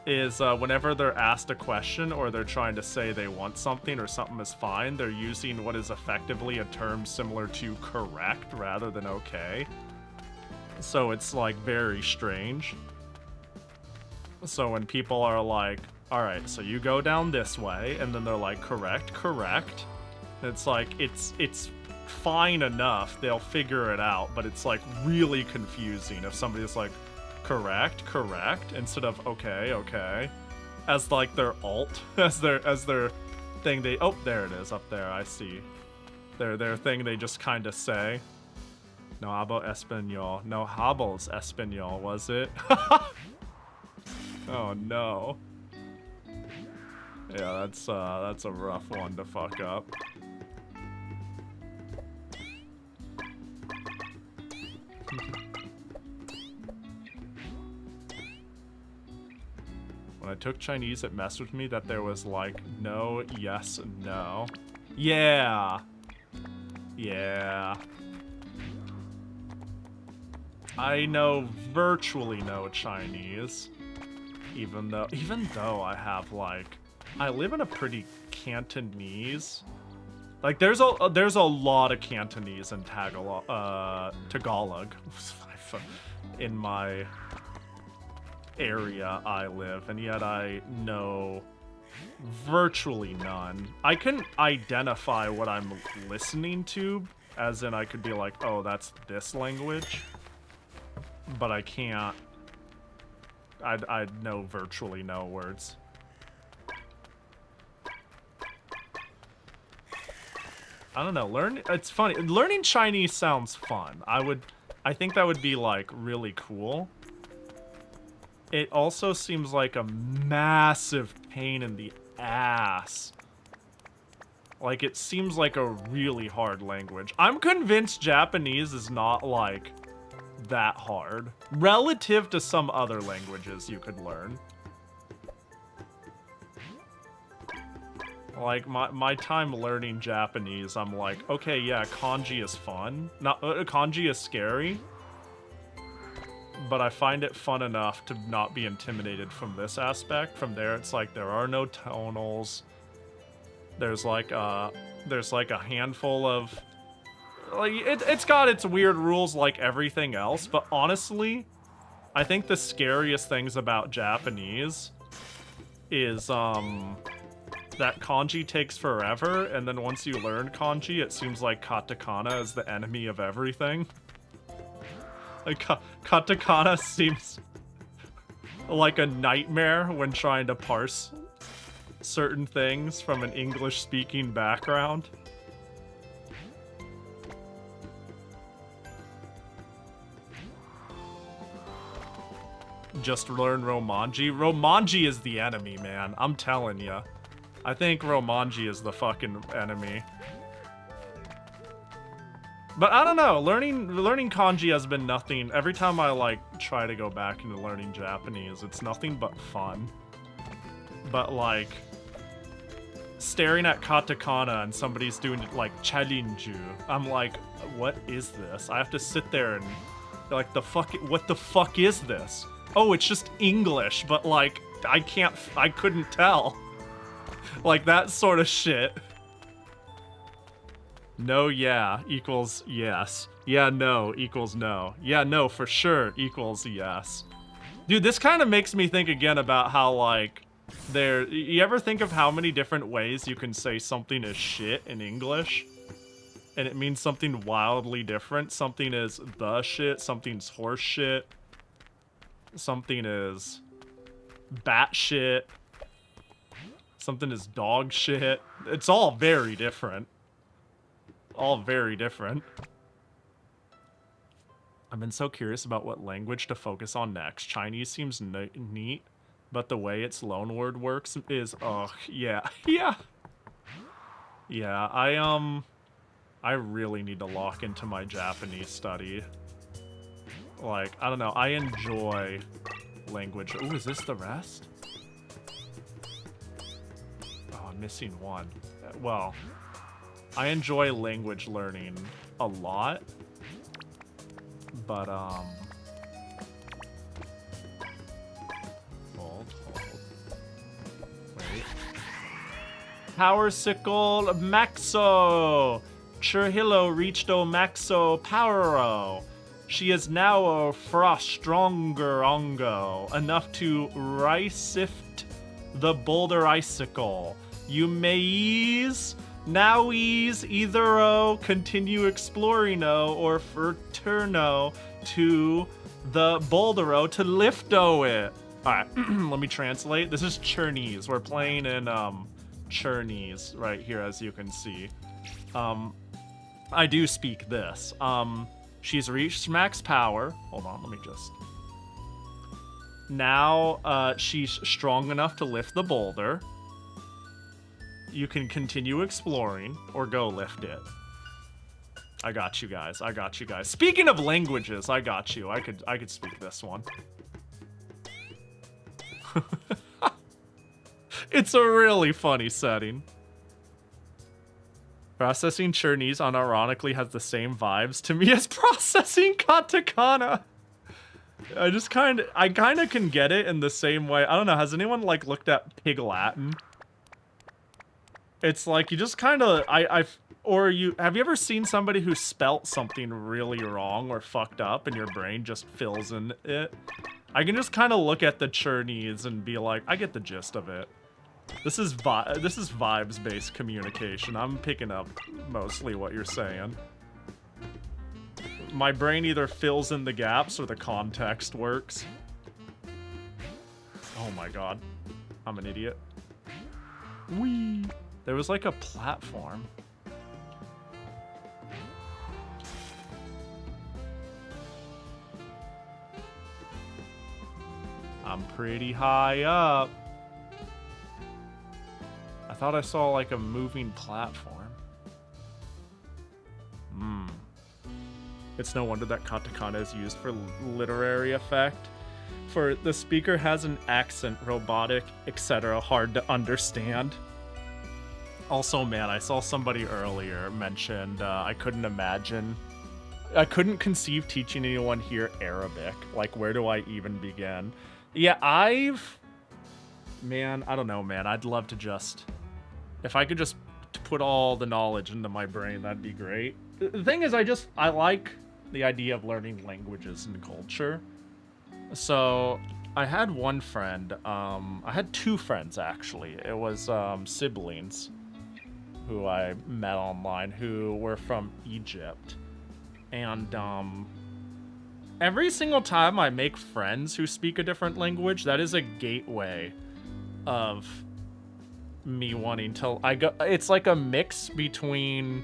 is, whenever they're asked a question or they're trying to say they want something or something is fine, they're using what is effectively a term similar to correct rather than okay. So it's, like, very strange. So when people are like, alright, so you go down this way, and then they're like, correct, correct. It's like, it's fine enough, they'll figure it out, but it's, like, really confusing if somebody's like, correct, correct, instead of okay, okay. As, like, their alt, as their thing they, oh, there it is, up there, I see. Their thing they just kind of say. No hablo español. No hablos español, was it? Oh no. Yeah, that's a rough one to fuck up. When I took Chinese, it messed with me that there was, like, no, yes, no. Yeah. Yeah. I know virtually no Chinese, even though I have, like, I live in a pretty Cantonese Like there's a lot of Cantonese and Tagalog in my area I live, and yet I know virtually none. I can identify what I'm listening to, as in I could be like, oh, that's this language, but I can't. I know virtually no words. I don't know. It's funny. Learning Chinese sounds fun. I think that would be like really cool. It also seems like a massive pain in the ass. Like it seems like a really hard language. I'm convinced Japanese is not like that hard relative to some other languages you could learn. Like, my time learning Japanese, I'm like, okay, yeah, kanji is fun. Kanji is scary. But I find it fun enough to not be intimidated from this aspect. From there, it's like, there are no tonals. There's like a handful of... Like, it's got its weird rules like everything else, but honestly, I think the scariest things about Japanese is, that kanji takes forever, and then once you learn kanji, it seems like katakana is the enemy of everything. Like, katakana seems like a nightmare when trying to parse certain things from an English-speaking background. Just learn Romanji. Romanji is the enemy, man. I'm telling ya. I think Romanji is the fucking enemy. But I don't know, learning kanji has been nothing. Every time I like try to go back into learning Japanese, it's nothing but fun. But like staring at katakana and somebody's doing like charinju, I'm like, what is this? I have to sit there and like what the fuck is this? Oh, it's just English, but like I couldn't tell. Like that sort of shit. No, yeah equals yes. Yeah, no equals no. Yeah, no for sure equals yes. Dude, this kind of makes me think again about how like you ever think of how many different ways you can say something is shit in English? And it means something wildly different. Something is the shit, something's horse shit. Something is bat shit. Something is dog shit. It's all very different. All very different. I've been so curious about what language to focus on next. Chinese seems neat, but the way its loanword works is, yeah. Yeah, I really need to lock into my Japanese study. Like, I don't know, I enjoy language. Ooh, is this the rest? Oh, I'm missing one. Well, I enjoy language learning a lot, but, hold. Wait. Power Sickle Maxo! Churhillo reached O Maxo Powero. She is now a frost stronger ongo, enough to sift the boulder icicle. You may ease, now ease, either continue exploring or furturno to the boulder to lift it. Alright, let me translate. This is Chernese. We're playing in Chernese right here, as you can see. I do speak this. She's reached max power. Hold on, let me just... Now, she's strong enough to lift the boulder. You can continue exploring, or go lift it. I got you guys, I got you guys. Speaking of languages, I got you. I could speak this one. It's a really funny setting. Processing Chinese unironically has the same vibes to me as processing katakana. I kind of can get it in the same way. I don't know, has anyone like looked at Pig Latin? It's like you just kind of have you ever seen somebody who spelt something really wrong or fucked up and your brain just fills in it? I can just kind of look at the Chinese and be like, I get the gist of it. This is vibes-based communication. I'm picking up mostly what you're saying. My brain either fills in the gaps or the context works. Oh my god. I'm an idiot. Whee! There was like a platform. I'm pretty high up. I thought I saw like a moving platform. It's no wonder that katakana is used for literary effect. For the speaker has an accent, robotic, etc., hard to understand. Also, man, I saw somebody earlier mentioned I couldn't conceive teaching anyone here Arabic. Like, where do I even begin? Yeah, man, I don't know, man. I'd love to just, if I could just put all the knowledge into my brain, that'd be great. The thing is, I like the idea of learning languages and culture. So I had one friend, I had two friends actually. It was siblings who I met online who were from Egypt. And every single time I make friends who speak a different language, that is a gateway of me wanting to, it's like a mix between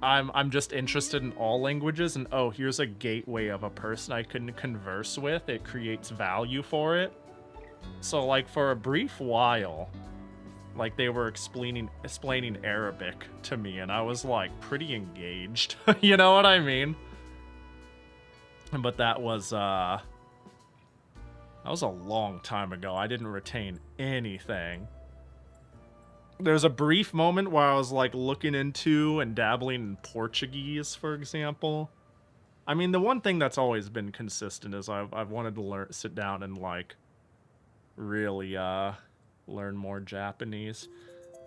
I'm just interested in all languages, and oh, here's a gateway of a person I can converse with. It creates value for it. So like for a brief while, like they were explaining Arabic to me, and I was like pretty engaged. You know what I mean? But that was a long time ago. I didn't retain anything. There's a brief moment where I was like looking into and dabbling in Portuguese, for example. I mean, the one thing that's always been consistent is I've wanted to sit down and like really learn more Japanese.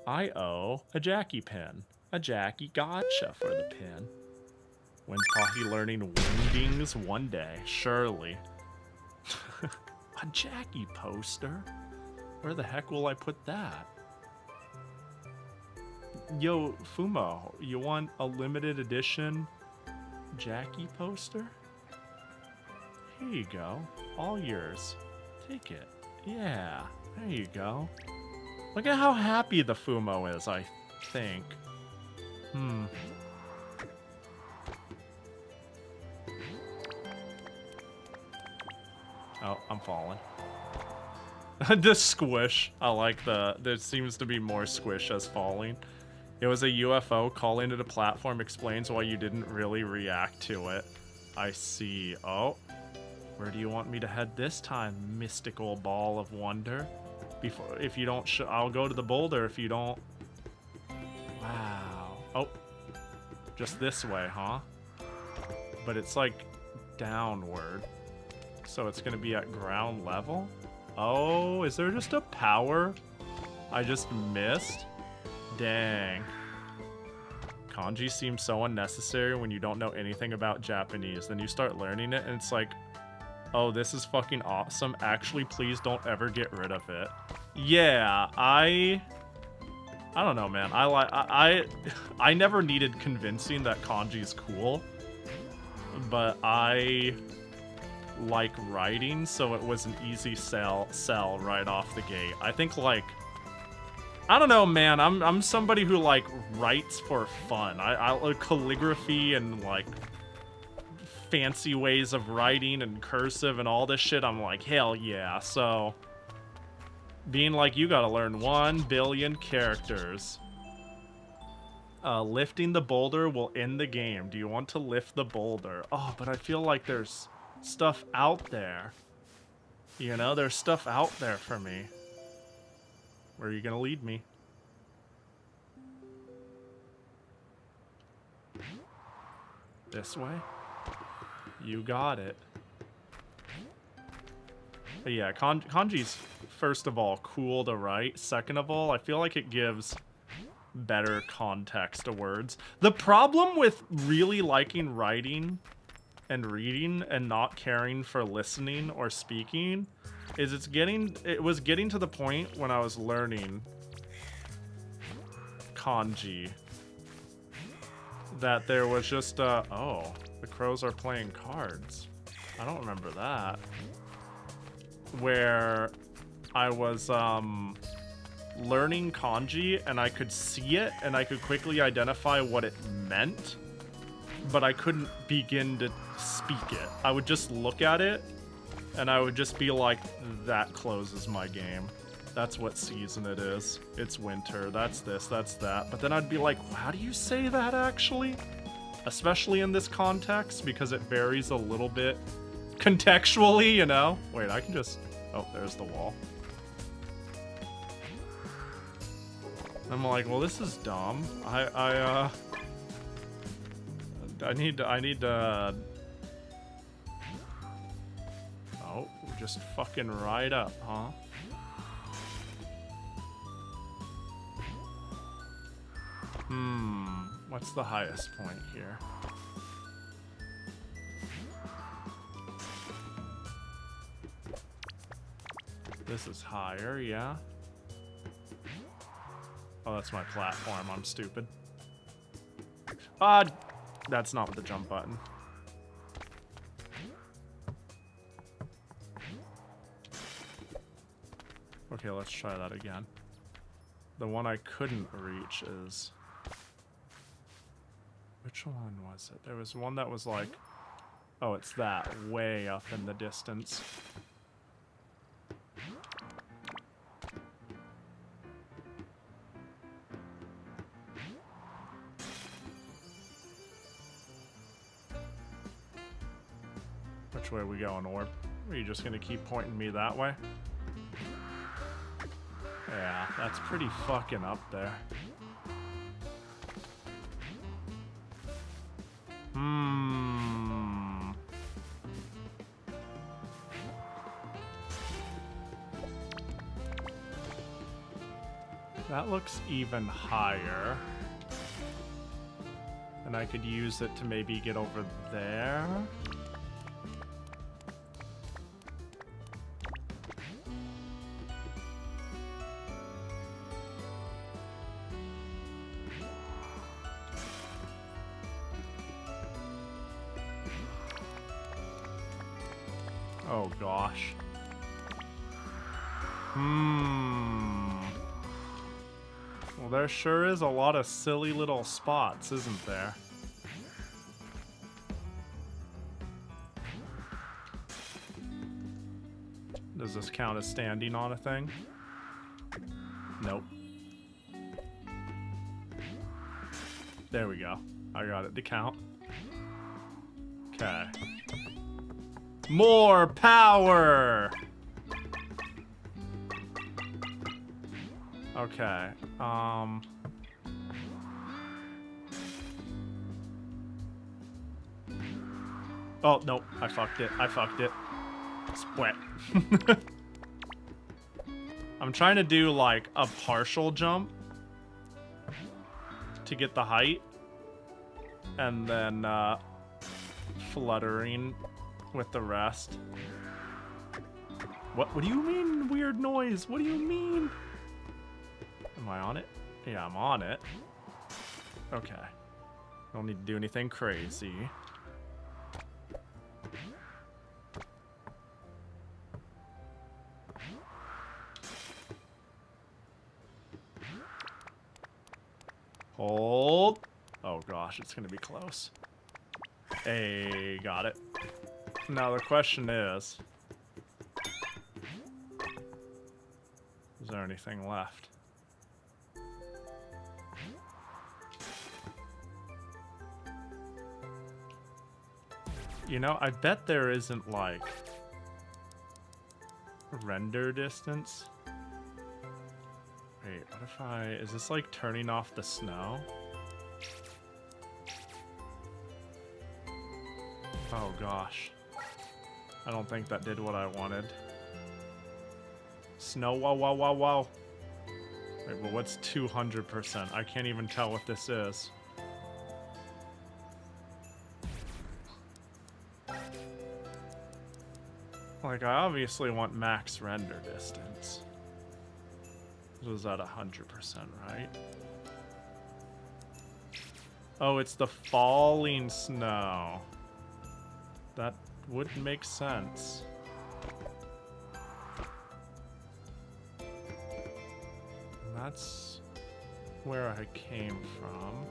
I owe a Jackie pin. A Jackie gotcha for the pin. When's Pahi learning wingdings? One day, surely. A Jackie poster? Where the heck will I put that? Yo, Fumo, you want a limited edition Jackie poster? Here you go. All yours. Take it. Yeah, there you go. Look at how happy the Fumo is, I think. Oh, I'm falling. The squish. I like there seems to be more squish as falling. It was a UFO. Calling it a platform explains why you didn't really react to it. I see. Oh. Where do you want me to head this time, mystical ball of wonder? If you don't I'll go to the boulder if you don't. Wow. Oh. Just this way, huh? But it's like downward. So it's gonna be at ground level? Oh, is there just a power I just missed? Dang. Kanji seems so unnecessary when you don't know anything about Japanese. Then you start learning it and it's like, oh, this is fucking awesome. Actually, please don't ever get rid of it. Yeah, I don't know, man. I never needed convincing that kanji's cool, but I like writing, so it was an easy sell right off the gate. I think like, I don't know, man. I'm somebody who like writes for fun. I like calligraphy and like fancy ways of writing and cursive and all this shit. I'm like, hell yeah. So being like, you gotta learn 1 billion characters. Lifting the boulder will end the game. Do you want to lift the boulder? Oh, but I feel like there's stuff out there. You know, there's stuff out there for me. Where are you gonna lead me? This way? You got it. But yeah, kanji's, first of all, cool to write. Second of all, I feel like it gives better context to words. The problem with really liking writing and reading and not caring for listening or speaking is it was getting to the point when I was learning kanji that there was just oh, the crows are playing cards. I don't remember that. Where I was learning kanji and I could see it and I could quickly identify what it meant, but I couldn't begin to speak it. I would just look at it and I would just be like, that closes my game. That's what season it is. It's winter. That's this, that's that. But then I'd be like, how do you say that actually? Especially in this context, because it varies a little bit contextually, you know? Wait, I can just... Oh, there's the wall. I'm like, well, this is dumb. I need to... Oh, just fucking right up, huh? What's the highest point here? This is higher, yeah. Oh, that's my platform. I'm stupid. That's not the jump button. Okay, let's try that again. The one I couldn't reach is... Which one was it? There was one that was like... Oh, it's that. Way up in the distance. Which way are we going, Orb? Are you just gonna keep pointing me that way? Yeah, that's pretty fucking up there. That looks even higher. And I could use it to maybe get over there. Oh gosh. Well, there sure is a lot of silly little spots, isn't there? Does this count as standing on a thing? Nope. There we go. I got it to count. Okay. More power! Okay, Oh, nope, I fucked it. Split. I'm trying to do, like, a partial jump to get the height. And then, fluttering with the rest. What do you mean, weird noise? What do you mean? Am I on it? Yeah, I'm on it. Okay. Don't need to do anything crazy. Hold. Oh gosh, it's gonna be close. Hey, got it. Now the question is there anything left? You know, I bet there isn't, like, render distance. Wait, what if is this like turning off the snow? Oh gosh. I don't think that did what I wanted. Snow, whoa, whoa, whoa, whoa. Wait, but what's 200%? I can't even tell what this is. Like, I obviously want max render distance. This was at 100%, right? Oh, it's the falling snow. That would make sense. And that's where I came from.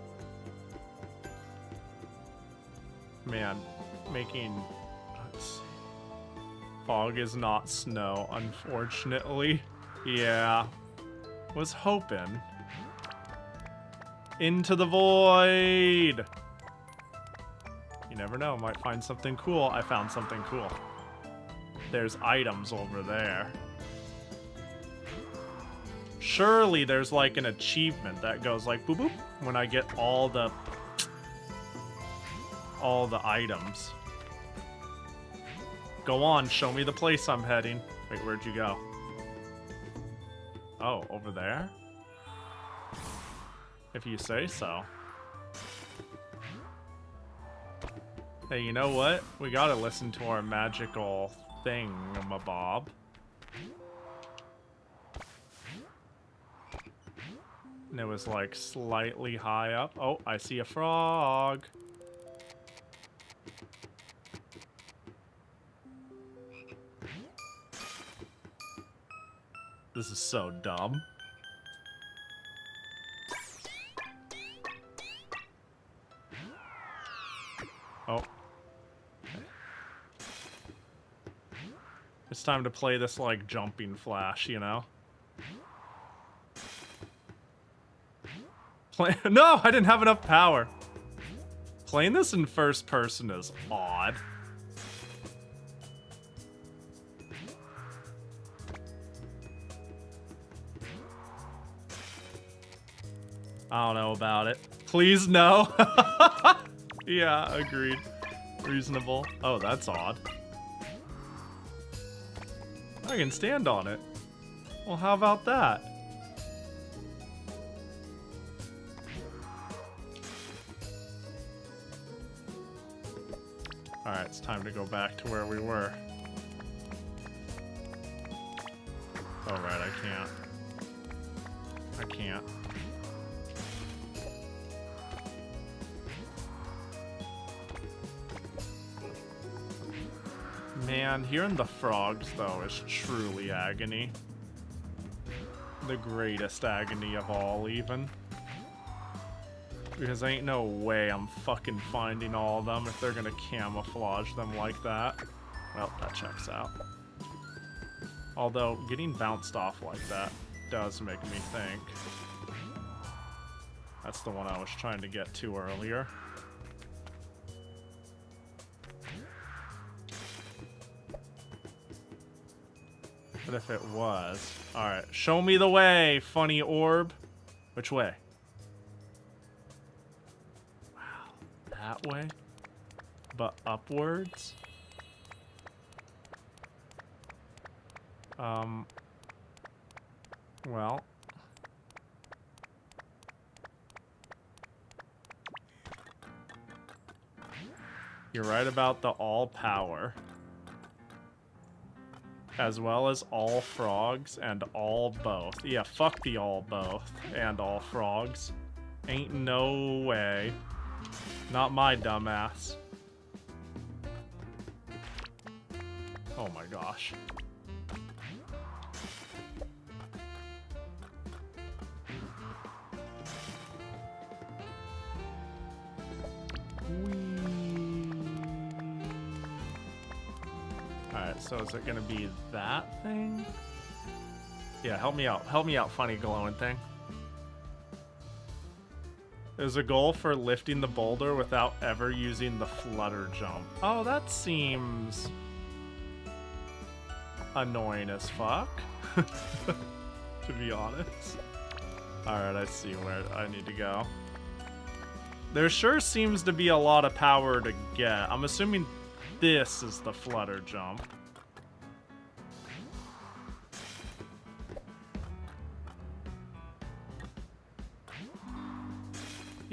Man, making... Let's see. Fog is not snow, unfortunately. Yeah. Was hoping. Into the void! You never know, might find something cool. I found something cool. There's items over there. Surely there's like an achievement that goes like boop boop when I get all the items. Go on, show me the place I'm heading. Wait, where'd you go? Oh, over there? If you say so. Hey, you know what? We gotta listen to our magical thing-a-bob. And it was like slightly high up. Oh, I see a frog. This is so dumb. Oh. It's time to play this, like, jumping flash, you know? No, I didn't have enough power. Playing this in first person is odd. I don't know about it. Please, no. Yeah, agreed. Reasonable. Oh, that's odd. I can stand on it. Well, how about that? Alright, it's time to go back to where we were. Oh, right, I can't. I can't. Man, hearing the frogs, though, is truly agony. The greatest agony of all, even. Because ain't no way I'm fucking finding all of them if they're gonna camouflage them like that. Well, that checks out. Although, getting bounced off like that does make me think. That's the one I was trying to get to earlier. But if it was... Alright, show me the way, funny orb. Which way? Wow, that way? But upwards? Well... You're right about the all power. As well as all frogs and all both. Yeah, fuck the all both and all frogs. Ain't no way. Not my dumbass. Oh my gosh. Alright, so is it gonna be that thing? Yeah, help me out. Help me out, funny glowing thing. There's a goal for lifting the boulder without ever using the flutter jump. Oh, that seems... annoying as fuck. To be honest. Alright, I see where I need to go. There sure seems to be a lot of power to get. I'm assuming this is the flutter jump.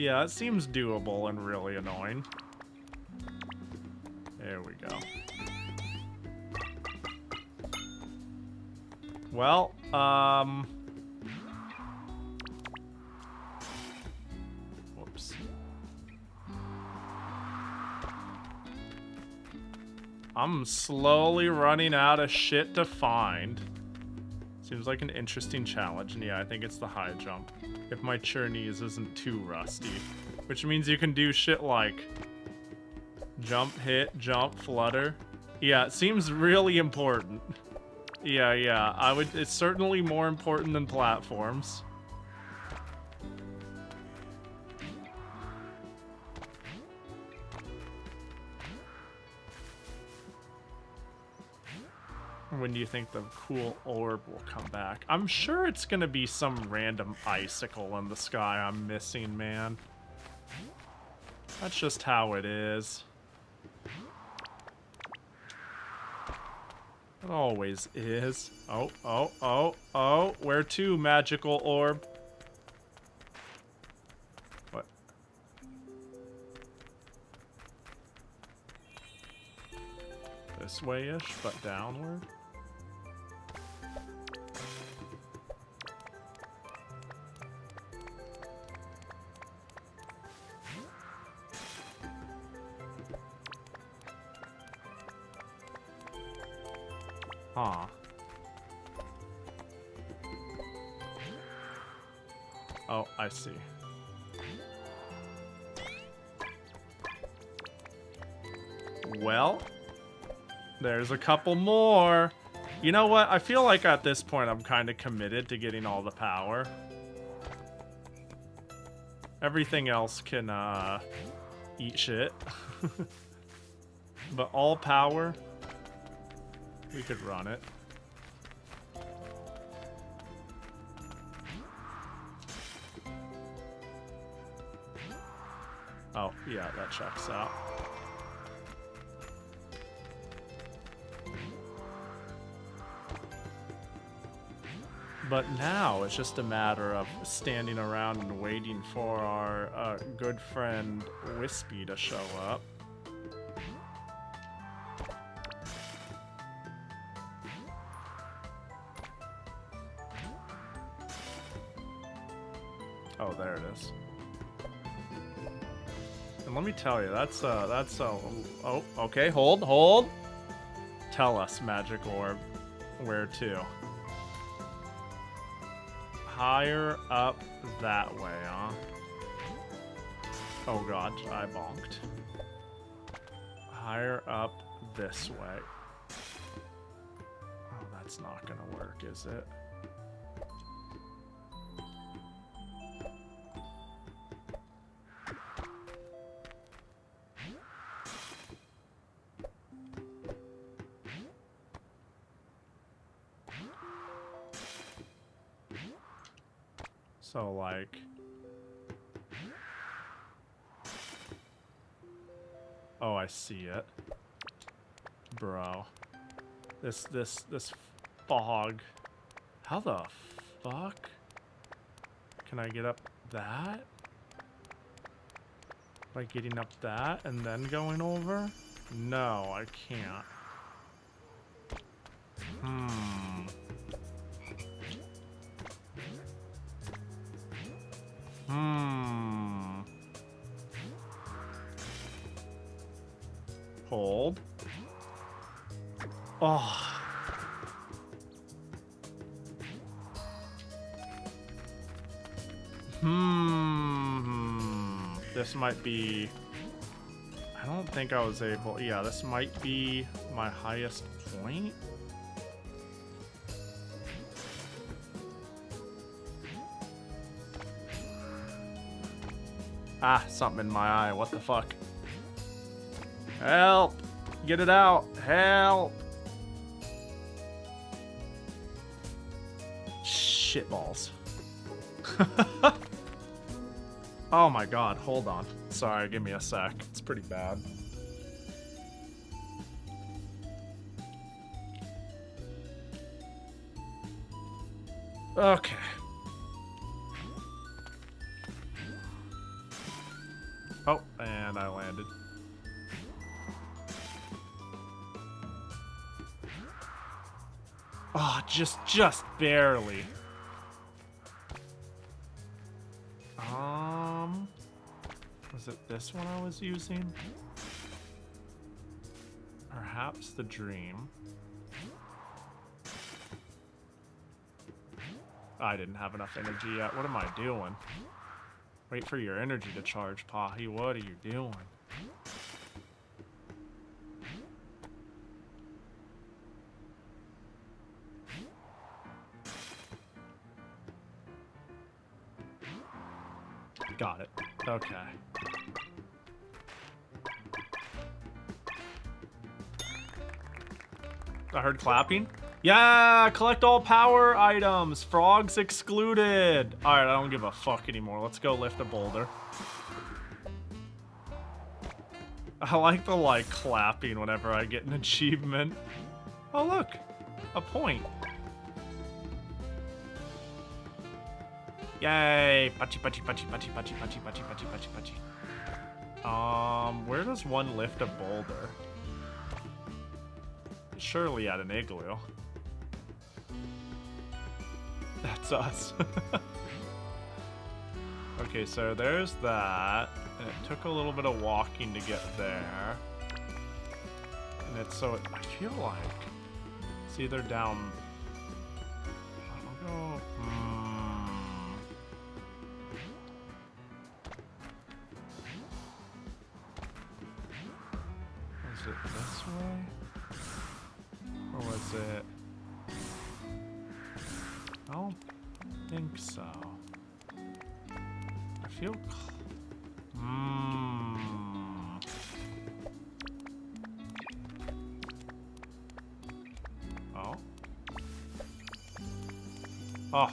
Yeah, it seems doable and really annoying. There we go. Well, whoops. I'm slowly running out of shit to find. Seems like an interesting challenge, and yeah, I think it's the high jump. If my Chinese isn't too rusty. Which means you can do shit like jump, hit, jump, flutter. Yeah, it seems really important. Yeah, it's certainly more important than platforms. When do you think the cool orb will come back? I'm sure it's gonna be some random icicle in the sky I'm missing, man. That's just how it is. It always is. Oh. Where to, magical orb? What? This way-ish, but downward? Huh. Oh, I see. Well, there's a couple more. You know what? I feel like at this point I'm kind of committed to getting all the power. Everything else can eat shit. But all power, we could run it. Oh, yeah, that checks out. But now it's just a matter of standing around and waiting for our good friend Wispy to show up. Oh, there it is. And let me tell you, oh, okay, hold. Tell us, Magic Orb, where to? Higher up that way, huh? Oh god, I bonked. Higher up this way. Oh, that's not gonna work, is it? So, like... Oh, I see it. Bro. This fog. How the fuck? Can I get up that? By getting up that and then going over? No, I can't. Hold. Oh. This might be... I don't think I was able... Yeah, this might be my highest point. Ah, something in my eye. What the fuck? Help! Get it out! Help! Shitballs. Oh my god, hold on. Sorry, give me a sec. It's pretty bad. Okay. And I landed. Oh, just barely. Was it this one I was using? Perhaps the dream. I didn't have enough energy yet. What am I doing? Wait for your energy to charge, Pahi. What are you doing? Got it. Okay. I heard clapping. Yeah, collect all power items. Frogs excluded. All right, I don't give a fuck anymore. Let's go lift a boulder. I like the clapping whenever I get an achievement. Oh look, a point. Yay! Pachi, pachi, pachi, pachi, pachi, pachi, pachi, pachi, pachi, pachi. Where does one lift a boulder? Surely at an igloo. That's us. Okay, so there's that. And it took a little bit of walking to get there. And it's so... I feel like... It's either down... I'll go... Is it this way? Or was it... I don't think so. I feel... Oh. Oh.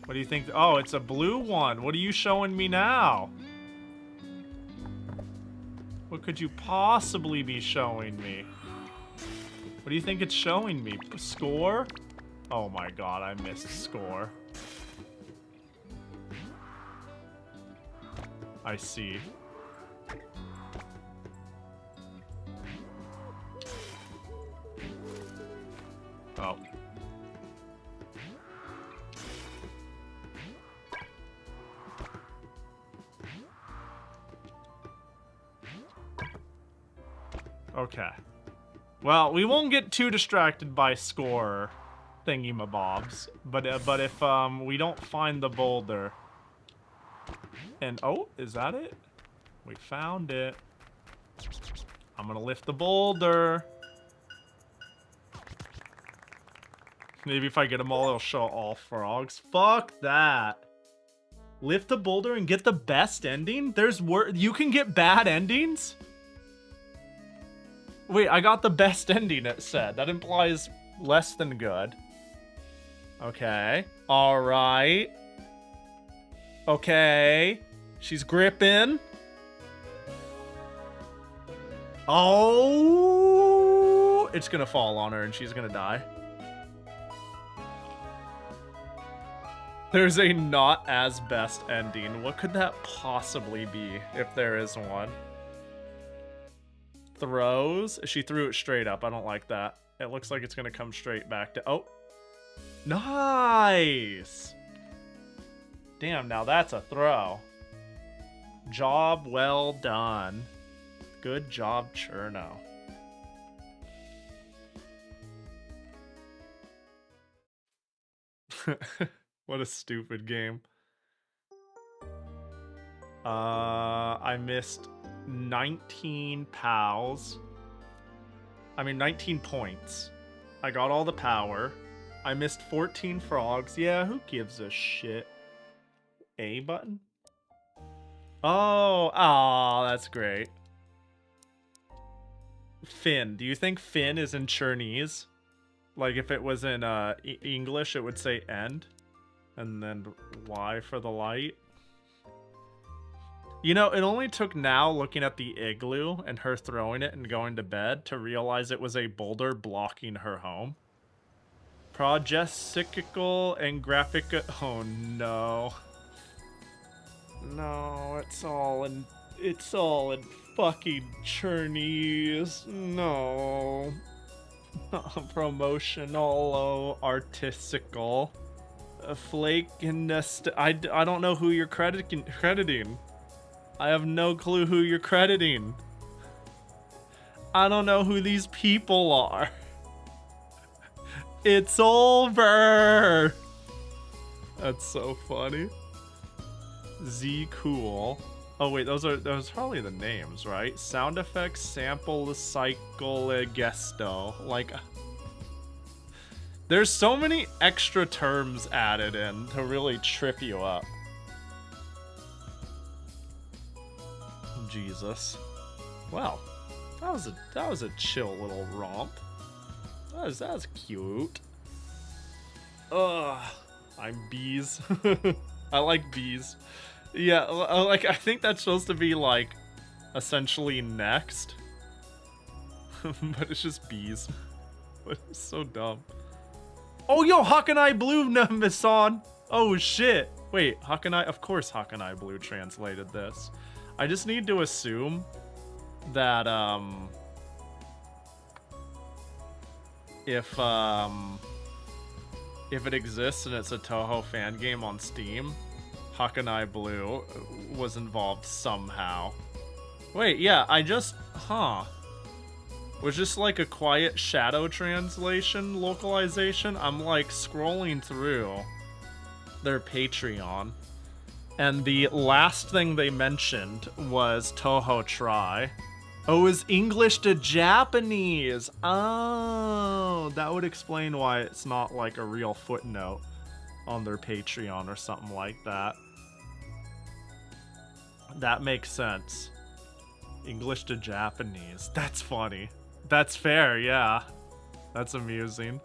What do you think? Oh, it's a blue one. What are you showing me now? What could you possibly be showing me? What do you think it's showing me? Score? Oh my god, I missed score. I see. Oh. Okay. Well, we won't get too distracted by score thingy-mabobs, but if we don't find the boulder, and oh, is that it? We found it. I'm gonna lift the boulder. Maybe if I get them all, it'll show all frogs. Fuck that. Lift the boulder and get the best ending? You can get bad endings? Wait, I got the best ending, it said. That implies less than good. Okay. Alright. Okay. She's gripping. Oh! It's gonna fall on her and she's gonna die. There's a not as best ending. What could that possibly be, if there is one? Throws? She threw it straight up. I don't like that. It looks like it's gonna come straight back to... Oh! Nice! Damn, now that's a throw. Job well done. Good job, Cherno. What a stupid game. I missed 19 pals. I mean, 19 points. I got all the power. I missed 14 frogs. Yeah, who gives a shit? A button? Oh, that's great. Fin. Do you think fin is in Chinese? Like if it was in English, it would say end. And then Y for the light. You know, it only took now looking at the igloo and her throwing it and going to bed to realize it was a boulder blocking her home. Projecical and graphic... Oh no. No, it's all in fucking Chinese. No. Promotional, artistical. Flake and I don't know who you're crediting. I have no clue who you're crediting. I don't know who these people are. It's over. That's so funny. Z Cool. Oh wait, those probably the names, right? Sound effects, sample, cycle, gesto. Like, there's so many extra terms added in to really trip you up. Jesus. Well, that was a chill little romp. That was cute. Ugh, I'm bees. I like bees. Yeah, like, I think that's supposed to be, like, essentially next. But it's just bees. It's so dumb. Oh, yo, Hakanai Blue Namisan! Oh, shit. Wait, Hakanai... Of course Hakanai Blue translated this. I just need to assume that, if it exists and it's a Touhou fan game on Steam, Hakanai Blue was involved somehow. Wait, yeah, was just like a quiet shadow translation localization. I'm like scrolling through their Patreon, and the last thing they mentioned was Touhou Try. Oh, is English to Japanese. Oh, that would explain why it's not like a real footnote on their Patreon or something like that. That makes sense. English to Japanese. That's funny. That's fair, yeah. That's amusing.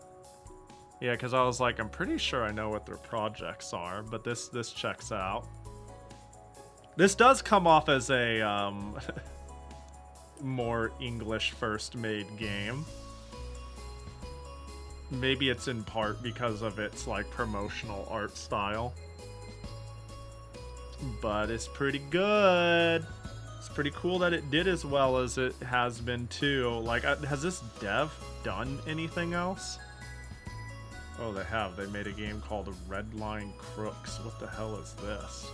Yeah, because I was like, I'm pretty sure I know what their projects are, but this checks out. This does come off as a more English first made game. Maybe it's in part because of its like promotional art style. But it's pretty good. It's pretty cool that it did as well as it has been too. Like, has this dev done anything else? Oh, they have. They made a game called Redline Crooks. What the hell is this?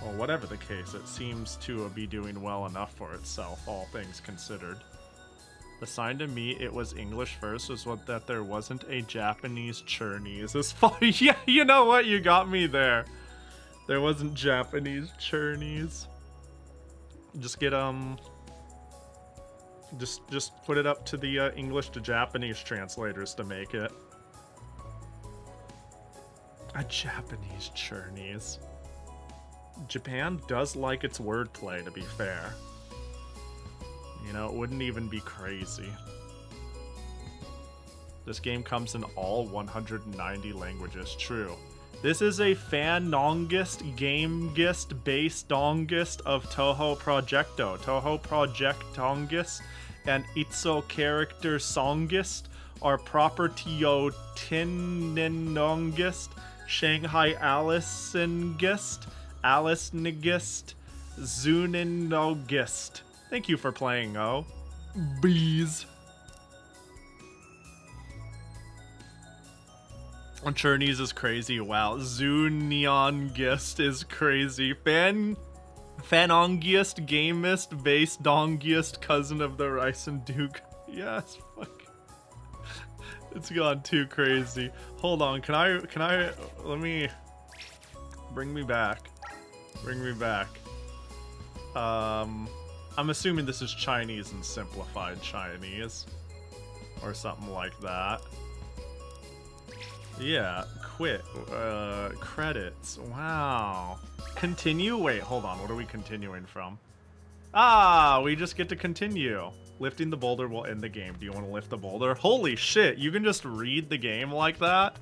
Well, whatever the case, it seems to be doing well enough for itself, all things considered. The sign to me it was English first was that there wasn't a Japanese Chinese. It's funny. Yeah, you know what? You got me there. There wasn't Japanese Chinese. Just get just put it up to the English to Japanese translators to make it a Japanese Chinese. Japan does like its wordplay, to be fair. You know, it wouldn't even be crazy. This game comes in all 190 languages. True. This is a fan-nongest, game-gist, base-dongest of Touhou Projecto. Touhou Projectongest and Itso Character Songest are propertyo Tinnenongest, Shanghai Alicengest, Alicenegist, Zunenogist. Thank you for playing, oh. Bees. Chinese is crazy. Wow. Zuniongist is crazy. Fanongiest, gamist, base dongiest, cousin of the Rice and Duke. Yes, fuck. It's gone too crazy. Hold on, can I, let me, bring me back. Bring me back. I'm assuming this is Chinese and simplified Chinese. Or something like that. Yeah, quit. Credits. Wow. Continue? Wait, hold on. What are we continuing from? Ah, we just get to continue. Lifting the boulder will end the game. Do you want to lift the boulder? Holy shit, you can just read the game like that?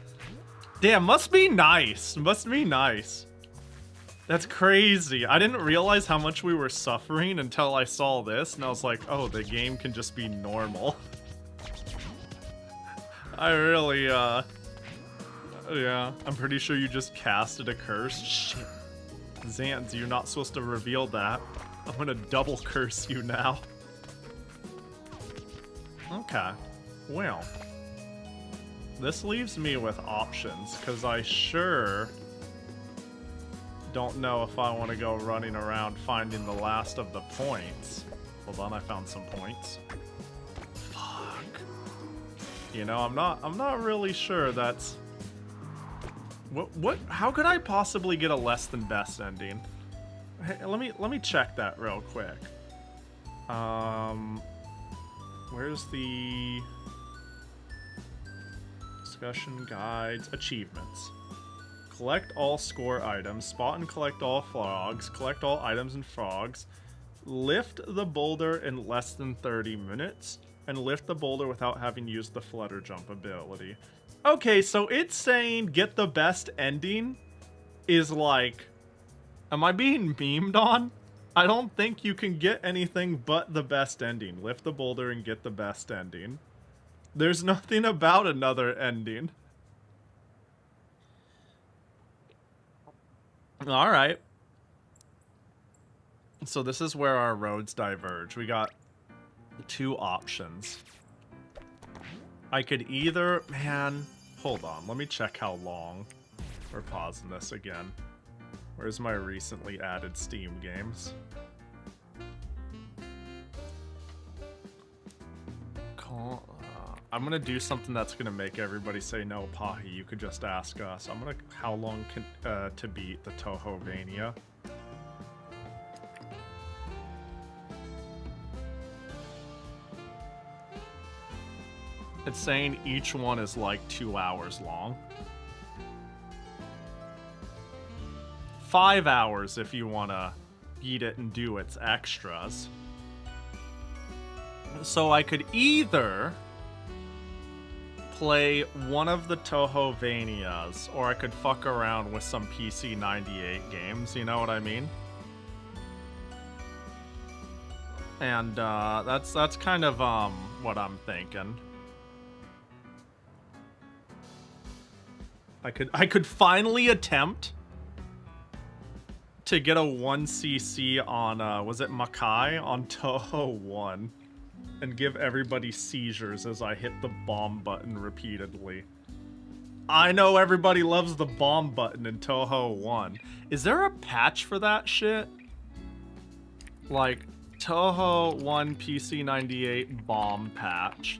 Damn, must be nice. Must be nice. That's crazy. I didn't realize how much we were suffering until I saw this, and I was like, oh, the game can just be normal. I really, yeah, I'm pretty sure you just casted a curse. Shit. Zans, you're not supposed to reveal that. I'm gonna double curse you now. Okay. Well. This leaves me with options, because I sure don't know if I want to go running around finding the last of the points. Hold on, I found some points. Fuck. You know, I'm not really sure that's... How could I possibly get a less than best ending? Hey, let me check that real quick. Where's the discussion guides, achievements? Collect all score items, spot and collect all frogs, collect all items and frogs, lift the boulder in less than 30 minutes, and lift the boulder without having used the flutter jump ability. Okay, so it's saying get the best ending is like, am I being memed on? I don't think you can get anything but the best ending. Lift the boulder and get the best ending. There's nothing about another ending. Alright. So this is where our roads diverge. We got two options. I could either... Man, hold on. Let me check how long. We're pausing this again. Where's my recently added Steam games? I'm gonna do something that's gonna make everybody say no, Pahi. You could just ask us. I'm gonna... How long can to beat the Touhouvania? It's saying each one is like 2 hours long. 5 hours if you wanna beat it and do its extras. So I could either play one of the Touhouvanias, or I could fuck around with some PC 98 games, you know what I mean? And that's kind of what I'm thinking. I could finally attempt to get a 1cc on was it Makai on Touhou 1 and give everybody seizures as I hit the bomb button repeatedly. I know everybody loves the bomb button in Touhou 1. Is there a patch for that shit? Like Touhou 1 PC 98 bomb patch.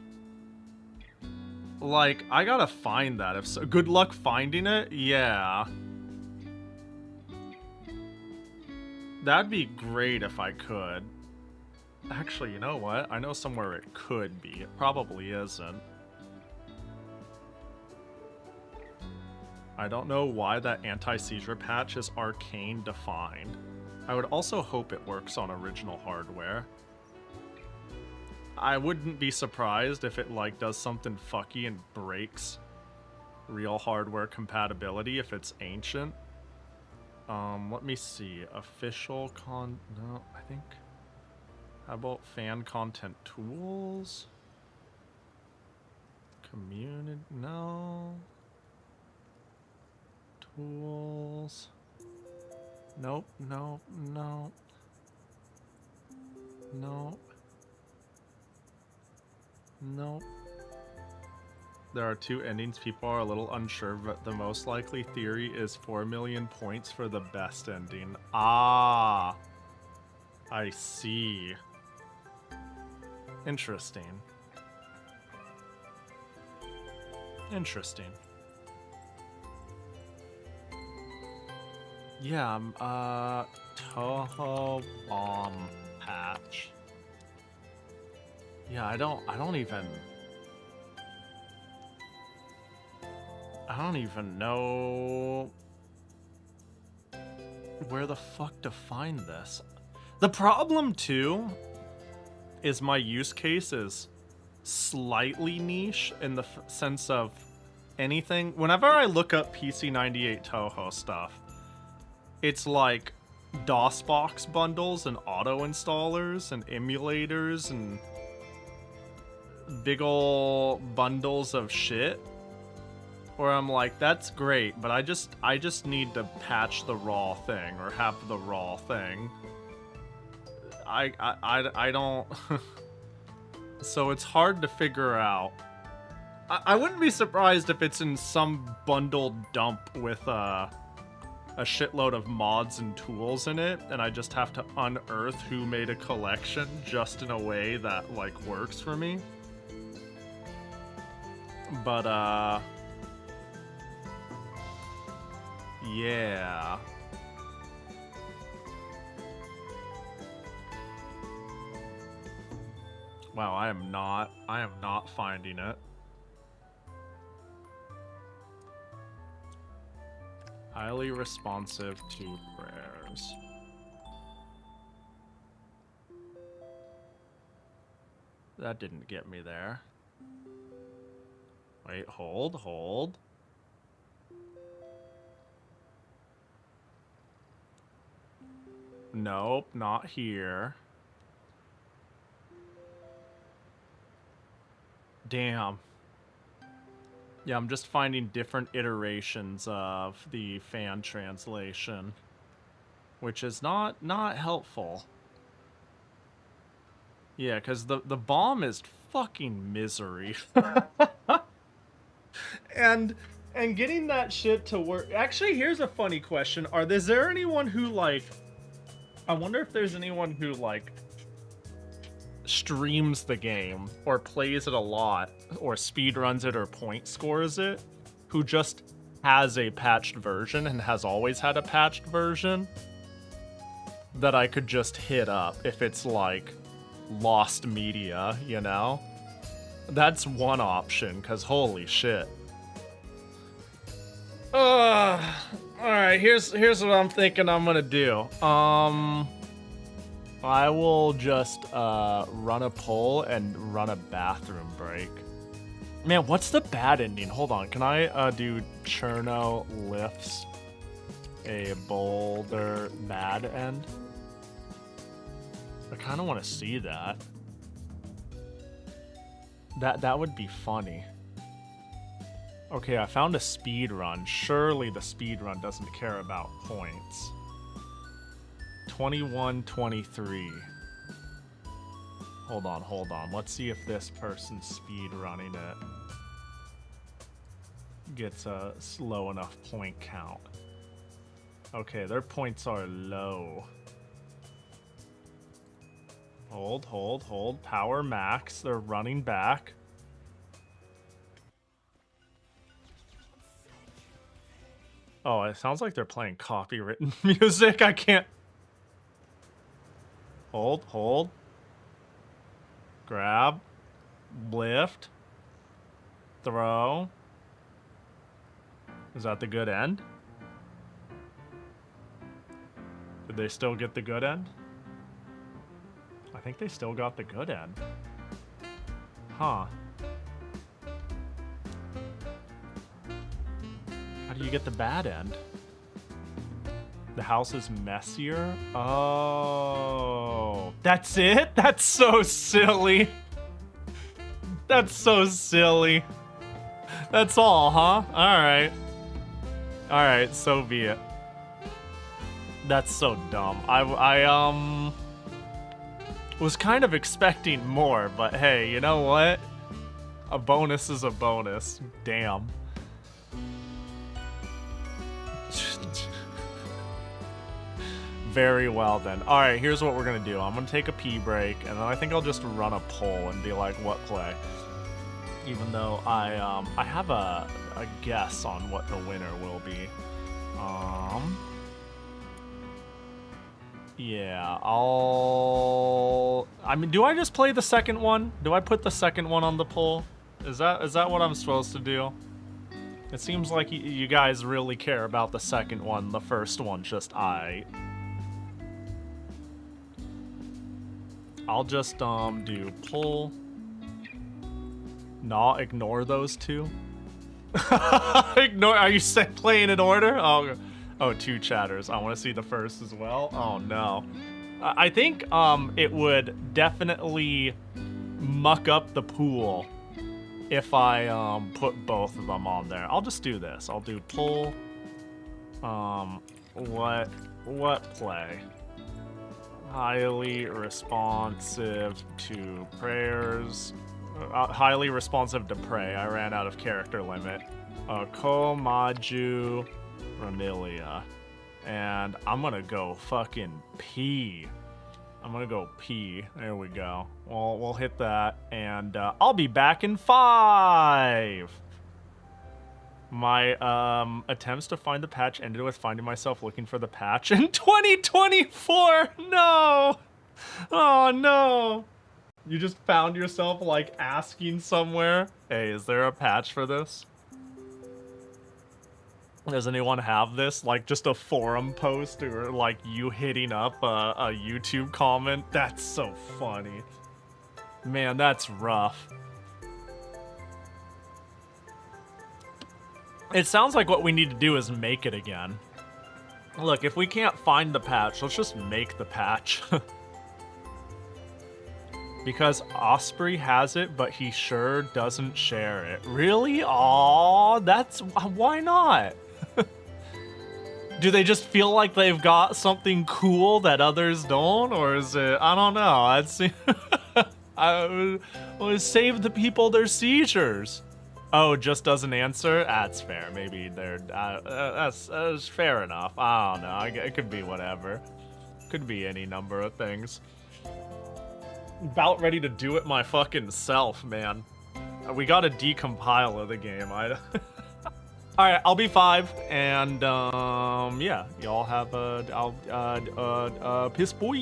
Like, I gotta find that. If so, good luck finding it? Yeah. That'd be great if I could. Actually, you know what? I know somewhere it could be. It probably isn't. I don't know why that anti-seizure patch is arcane defined. I would also hope it works on original hardware. I wouldn't be surprised if it, like, does something fucky and breaks real hardware compatibility if it's ancient. Let me see. Official no, I think... How about fan content tools? Community... No. Tools... Nope, nope, nope. Nope. Nope. There are two endings. People are a little unsure, but the most likely theory is 4 million points for the best ending. Ah, I see. Interesting. Interesting. Yeah, Touhou bomb patch. Yeah, I don't even know where the fuck to find this. The problem too is my use case is slightly niche in the sense of anything. Whenever I look up PC98 Touhou stuff, it's like DOSBox bundles and auto installers and emulators and big ol' bundles of shit. where I'm like, that's great, but I just need to patch the raw thing or have the raw thing. I don't. So it's hard to figure out. I wouldn't be surprised if it's in some bundled dump with a shitload of mods and tools in it, and I just have to unearth who made a collection just in a way that, like, works for me. But, yeah. Wow, I am not finding it. Highly responsive to prayers. That didn't get me there. Wait, hold. Nope, not here. Damn. Yeah, I'm just finding different iterations of the fan translation, which is not helpful. Yeah, because the bomb is fucking misery. and getting that shit to work. Actually, here's a funny question. Is there anyone who, like, I wonder if there's anyone who, like, streams the game or plays it a lot or speedruns it or point scores it, who just has a patched version and has always had a patched version that I could just hit up if it's like lost media, you know? That's one option, because holy shit. Alright, here's what I'm thinking I'm gonna do. I will just run a poll and run a bathroom break. Man, what's the bad ending? Hold on, can I do Cherno lifts a boulder bad end? I kind of want to see that. That would be funny. Okay, I found a speed run. Surely the speed run doesn't care about points. 21-23. Hold on. Let's see if this person's speed running it gets a slow enough point count. Okay, their points are low. Hold. Power max. They're running back. Oh, it sounds like they're playing copywritten music. I can't. Hold. Grab. Lift. Throw. Is that the good end? Did they still get the good end? I think they still got the good end. Huh. How do you get the bad end? The house is messier? Oh. That's it? That's so silly. That's so silly. That's all, huh? Alright. Alright, so be it. That's so dumb. I was kind of expecting more, but hey, you know what? A bonus is a bonus. Damn. Very well then. Alright, here's what we're gonna do. I'm gonna take a pee break, and then I think I'll just run a poll and be like, what play? Even though I have a guess on what the winner will be. Yeah, I mean, do I just play the second one? Do I put the second one on the poll? Is that what I'm supposed to do? It seems like you guys really care about the second one. The first one just I'll just do poll. No, ignore those two. Ignore. Are you playing in order? Oh, two chatters. I want to see the first as well. Oh no. I think it would definitely muck up the pool if I put both of them on there. I'll just do this. I'll do pull. What play? Highly responsive to prayers. Highly responsive to pray. I ran out of character limit. Komaju Ramilia. And I'm gonna go fucking pee. I'm gonna go pee. There we go. We'll hit that, and I'll be back in 5. My attempts to find the patch ended with finding myself looking for the patch in 2024. No. Oh no. You just found yourself like asking somewhere, "Hey, is there a patch for this?" Does anyone have this? Like just a forum post or like you hitting up a YouTube comment? That's so funny. Man, that's rough. It sounds like what we need to do is make it again. Look, if we can't find the patch, let's just make the patch. Because Osprey has it, but he sure doesn't share it. Really? Aww, that's... why not? Do they just feel like they've got something cool that others don't? Or is it... I don't know. I'd see... I would save the people their seizures. Oh, just doesn't answer? That's fair. Maybe they're... that's fair enough. I don't know. It could be whatever. Could be any number of things. About ready to do it my fucking self, man. We gotta decompile of the game. Alright, I'll be 5, and yeah, y'all have a piss boy.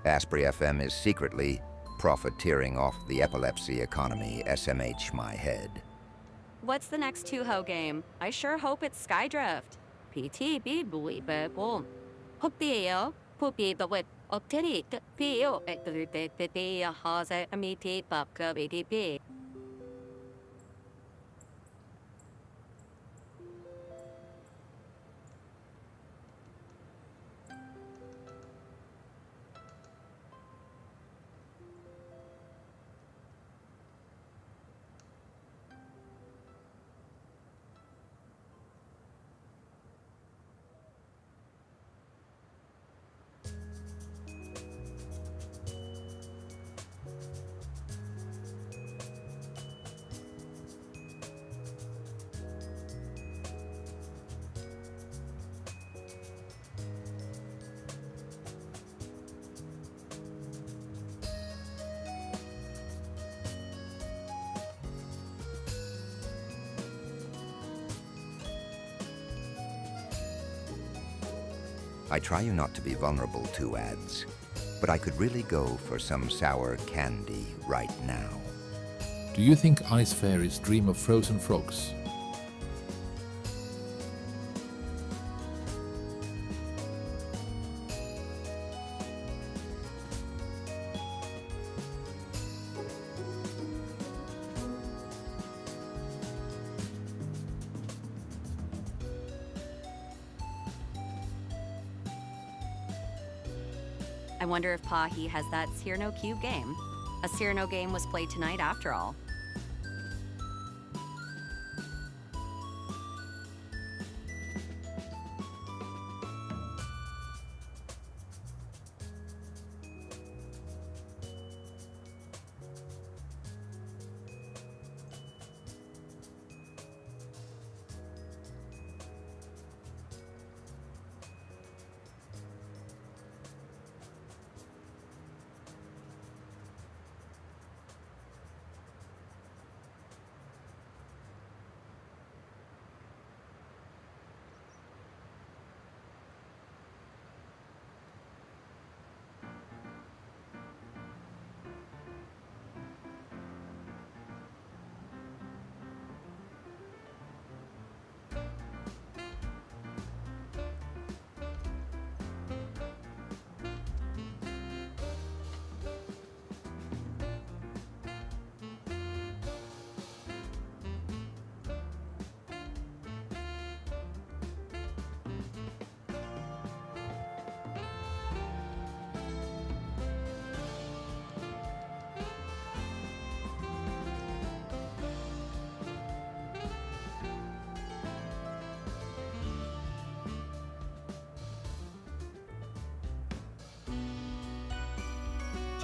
Asprey FM is secretly profiteering off the epilepsy economy. SMH my head. What's the next Touhou game? I sure hope it's Skydrift. PTB 보이베고 헛비에요. 포비더웹 업테리 비요 에드르데데데 하세 미티 밥가 비디비. I try you not to be vulnerable to ads, but I could really go for some sour candy right now. Do you think ice fairies dream of frozen frogs? I wonder if Pahi has that Cyrano Cube game. A Cyrano game was played tonight after all.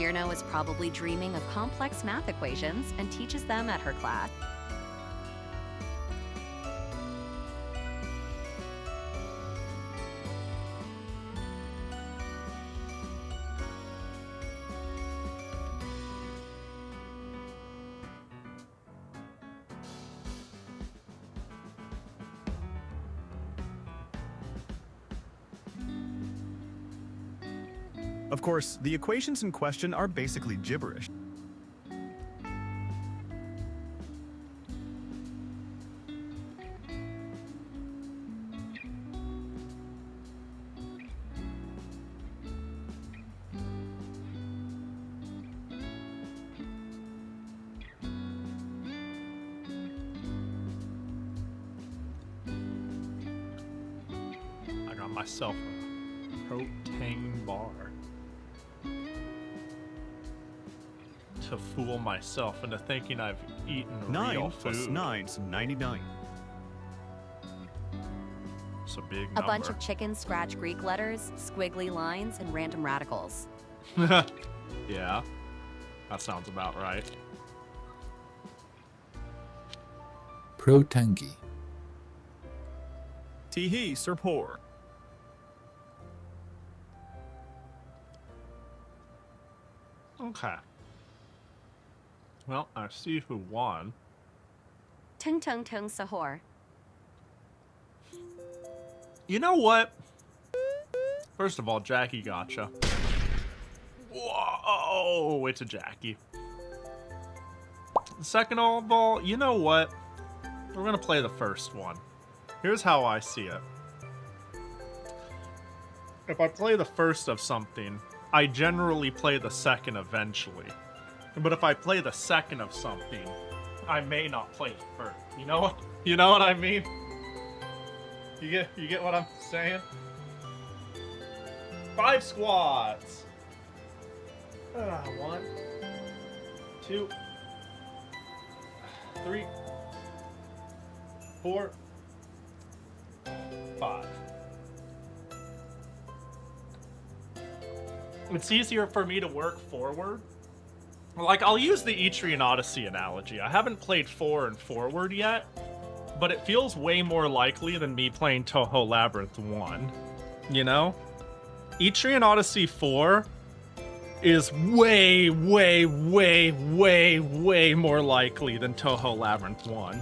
Fierno is probably dreaming of complex math equations and teaches them at her class. Of course, the equations in question are basically gibberish. I got myself a protein bar to fool myself into thinking I've eaten real 9 food. plus 9 is 99. It's a big A number. bunch of chickens scratch Greek letters, squiggly lines, and random radicals. Yeah, that sounds about right. Protangi. Tihi Serpor. Okay. Well, I see who won. Tung tung tung sahor. You know what? First of all, Jackie gotcha. Whoa, it's a Jackie. Second of all, you know what? We're gonna play the first one. Here's how I see it. If I play the first of something, I generally play the second eventually. But if I play the second of something, I may not play the first. You know what I mean? You get what I'm saying? 5 squats. 1, 2, 3, 4, 5. It's easier for me to work forward. Like, I'll use the Etrian Odyssey analogy. I haven't played 4 and forward yet, but it feels way more likely than me playing Touhou Labyrinth 1. You know? Etrian Odyssey 4 is way, way, way, way, way more likely than Touhou Labyrinth 1.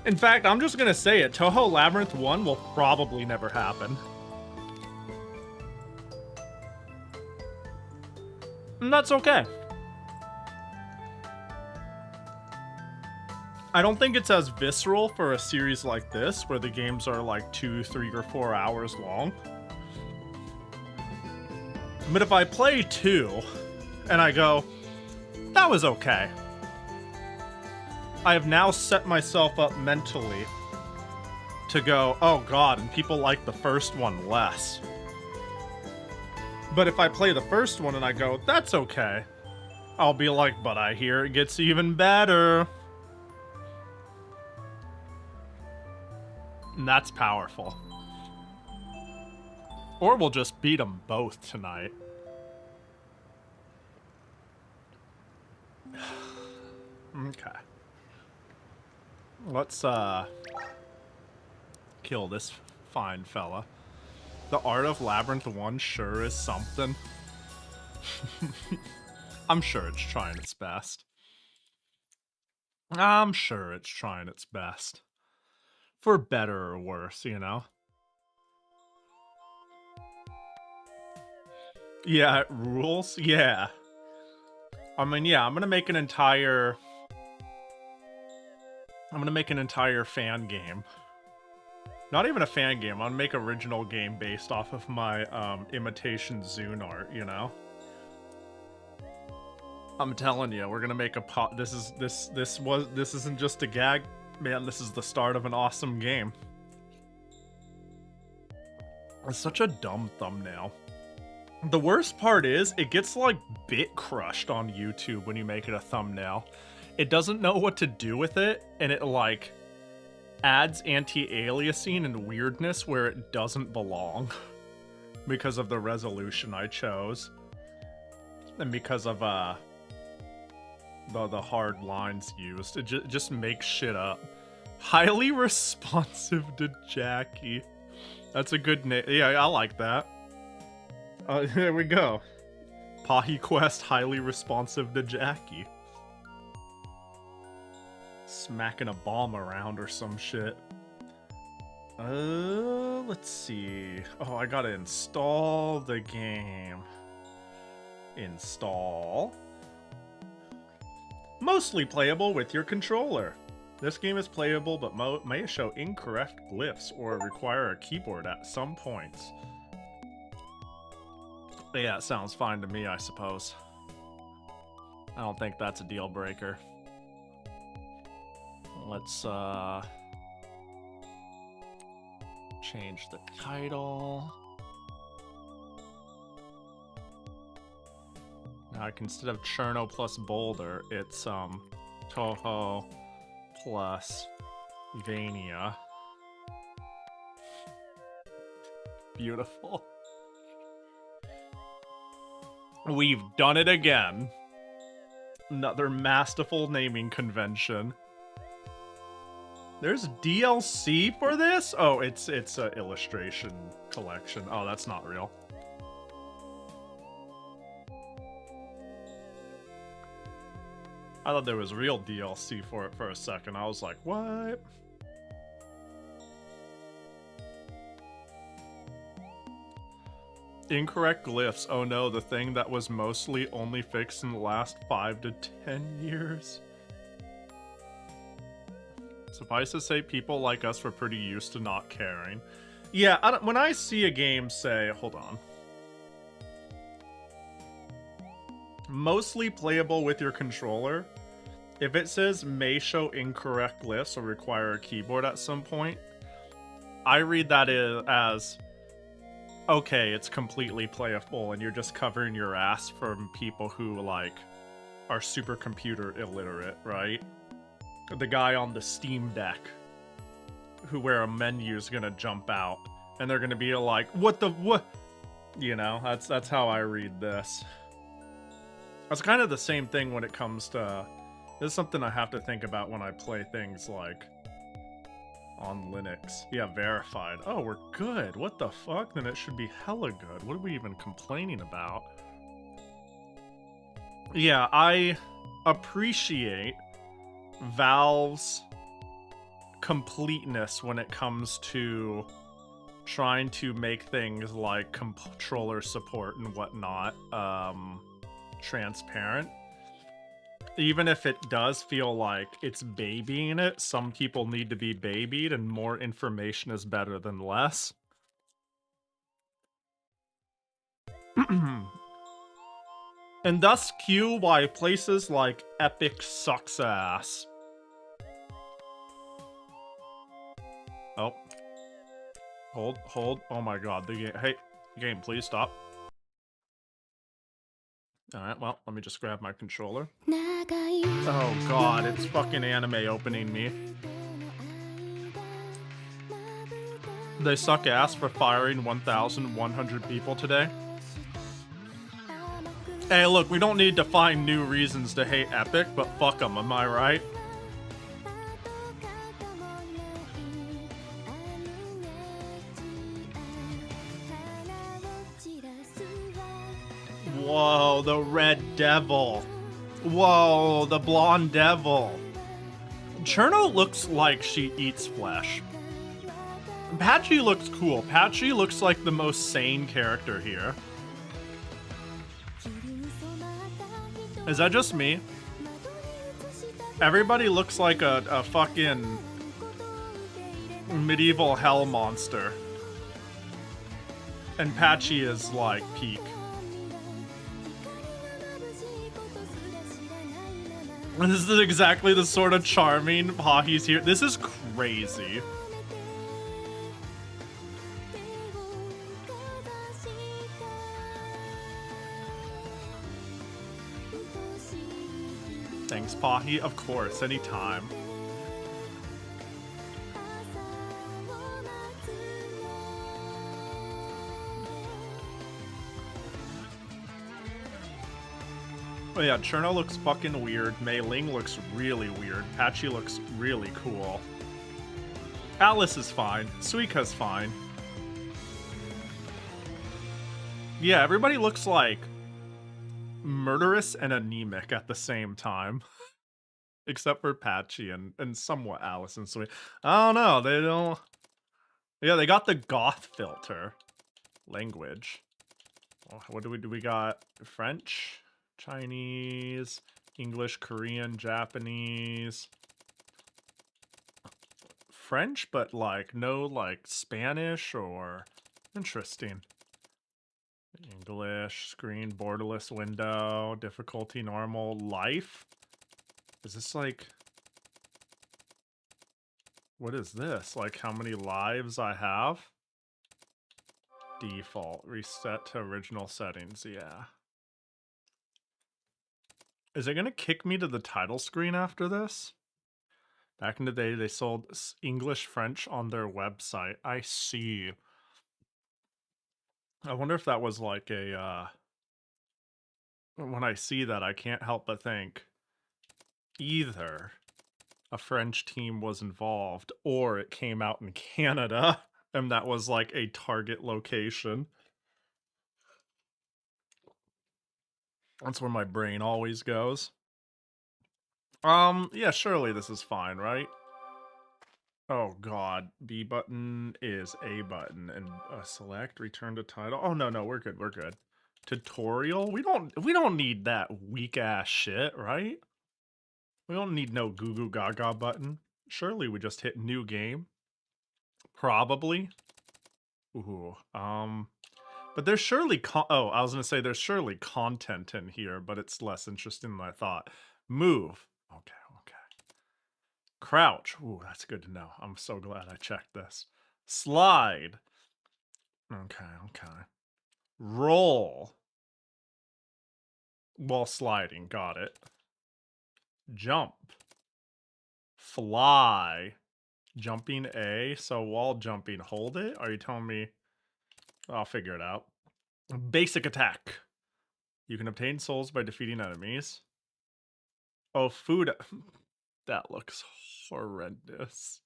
In fact, I'm just gonna say it, Touhou Labyrinth 1 will probably never happen. And that's okay. I don't think it's as visceral for a series like this, where the games are like 2, 3, or 4 hours long. But if I play 2, and I go, that was okay. I have now set myself up mentally to go, oh god, and people like the first one less. But if I play the first one and I go, that's okay, I'll be like, but I hear it gets even better. And that's powerful. Or we'll just beat them both tonight. Okay. Let's, kill this fine fella. The Art of Labyrinth 1 sure is something. I'm sure it's trying its best. I'm sure it's trying its best. For better or worse, you know? Yeah, it rules? Yeah. I mean, yeah, I'm gonna make an entire fan game. Not even a fan game, I'm gonna make an original game based off of my, imitation Zune art, you know? I'm telling you, we're gonna make a this isn't just a gag. Man, this is the start of an awesome game. It's such a dumb thumbnail. The worst part is, it gets like bit crushed on YouTube when you make it a thumbnail. It doesn't know what to do with it, and it like adds anti-aliasing and weirdness where it doesn't belong because of the resolution I chose. and because of the hard lines used, it just makes shit up. Highly responsive to Jackie. That's a good name. Yeah, I like that. There we go. Pahi Quest, highly responsive to Jackie. Smacking a bomb around or some shit. Let's see. Oh, I gotta install the game. Install. Mostly playable with your controller. This game is playable but may show incorrect glyphs or require a keyboard at some points. Yeah, it sounds fine to me, I suppose. I don't think that's a deal breaker. Let's change the title. Now, instead of Cherno plus Boulder, it's Touhou plus Vania. Beautiful. We've done it again. Another masterful naming convention. There's DLC for this? Oh, it's a illustration collection. Oh, that's not real. I thought there was real DLC for it for a second. I was like, what? Incorrect glyphs. Oh no, the thing that was mostly only fixed in the last 5 to 10 years. Suffice to say, people like us were pretty used to not caring. Yeah, when I see a game say, hold on. Mostly playable with your controller. If it says may show incorrect glyphs or require a keyboard at some point, I read that as, okay, it's completely playable and you're just covering your ass from people who, like, are supercomputer illiterate, right? The guy on the Steam Deck where a menu's gonna jump out and they're gonna be like, what? You know, that's how I read this. It's kind of the same thing when it comes to, this is something I have to think about when I play things like on Linux. Yeah, verified. Oh, we're good. What the fuck? Then it should be hella good. What are we even complaining about? Yeah, I appreciate Valve's completeness when it comes to trying to make things like controller support and whatnot transparent. Even if it does feel like it's babying it, some people need to be babied and more information is better than less. And thus cue why places like Epic sucks ass. Oh. Hold. Oh my god, the game. Hey, game, please stop. Alright, well, let me just grab my controller. Oh god, it's fucking anime opening me. They suck ass for firing 1,100 people today. Hey, look, we don't need to find new reasons to hate Epic, but fuck them, am I right? Whoa, the red devil. Whoa, the blonde devil. Cherno looks like she eats flesh. Patchy looks cool. Patchy looks like the most sane character here. Is that just me? Everybody looks like a fucking medieval hell monster. And Patchy is like peak. This is exactly the sort of charming Pahi's here. This is crazy. Thanks, Pahi. Of course, anytime. Oh yeah, Cherno looks fucking weird. Mei Ling looks really weird. Patchy looks really cool. Alice is fine. Suika's fine. Yeah, everybody looks like murderous and anemic at the same time. Except for Patchy and somewhat Alice and Suika. I don't know, they don't... Yeah, they got the goth filter. Language. What do we got? French? Chinese, English, Korean, Japanese, French, but like no like Spanish or interesting. English, screen, borderless window, difficulty, normal, life. Is this like, what is this? Like how many lives I have? Default, reset to original settings, yeah. Is it going to kick me to the title screen after this? Back in the day, they sold English, French on their website. I see. I wonder if that was like a, when I see that, I can't help but think either a French team was involved or it came out in Canada and that was like a target location. That's where my brain always goes. Yeah, surely this is fine, right? Oh god, B button is A button, and select, return to title. Oh no, we're good, we're good. Tutorial? We don't need that weak ass shit, right? We don't need no goo goo gaga button. Surely we just hit new game. Probably. Ooh, but there's surely I was gonna say there's surely content in here, but it's less interesting than I thought. Move. Okay. Crouch. Ooh, that's good to know. I'm so glad I checked this. Slide. Okay. Roll. While sliding. Got it. Jump. Fly. Jumping A. So while jumping, hold it? Are you telling me? I'll figure it out. Basic attack. You can obtain souls by defeating enemies. Oh, food. That looks horrendous.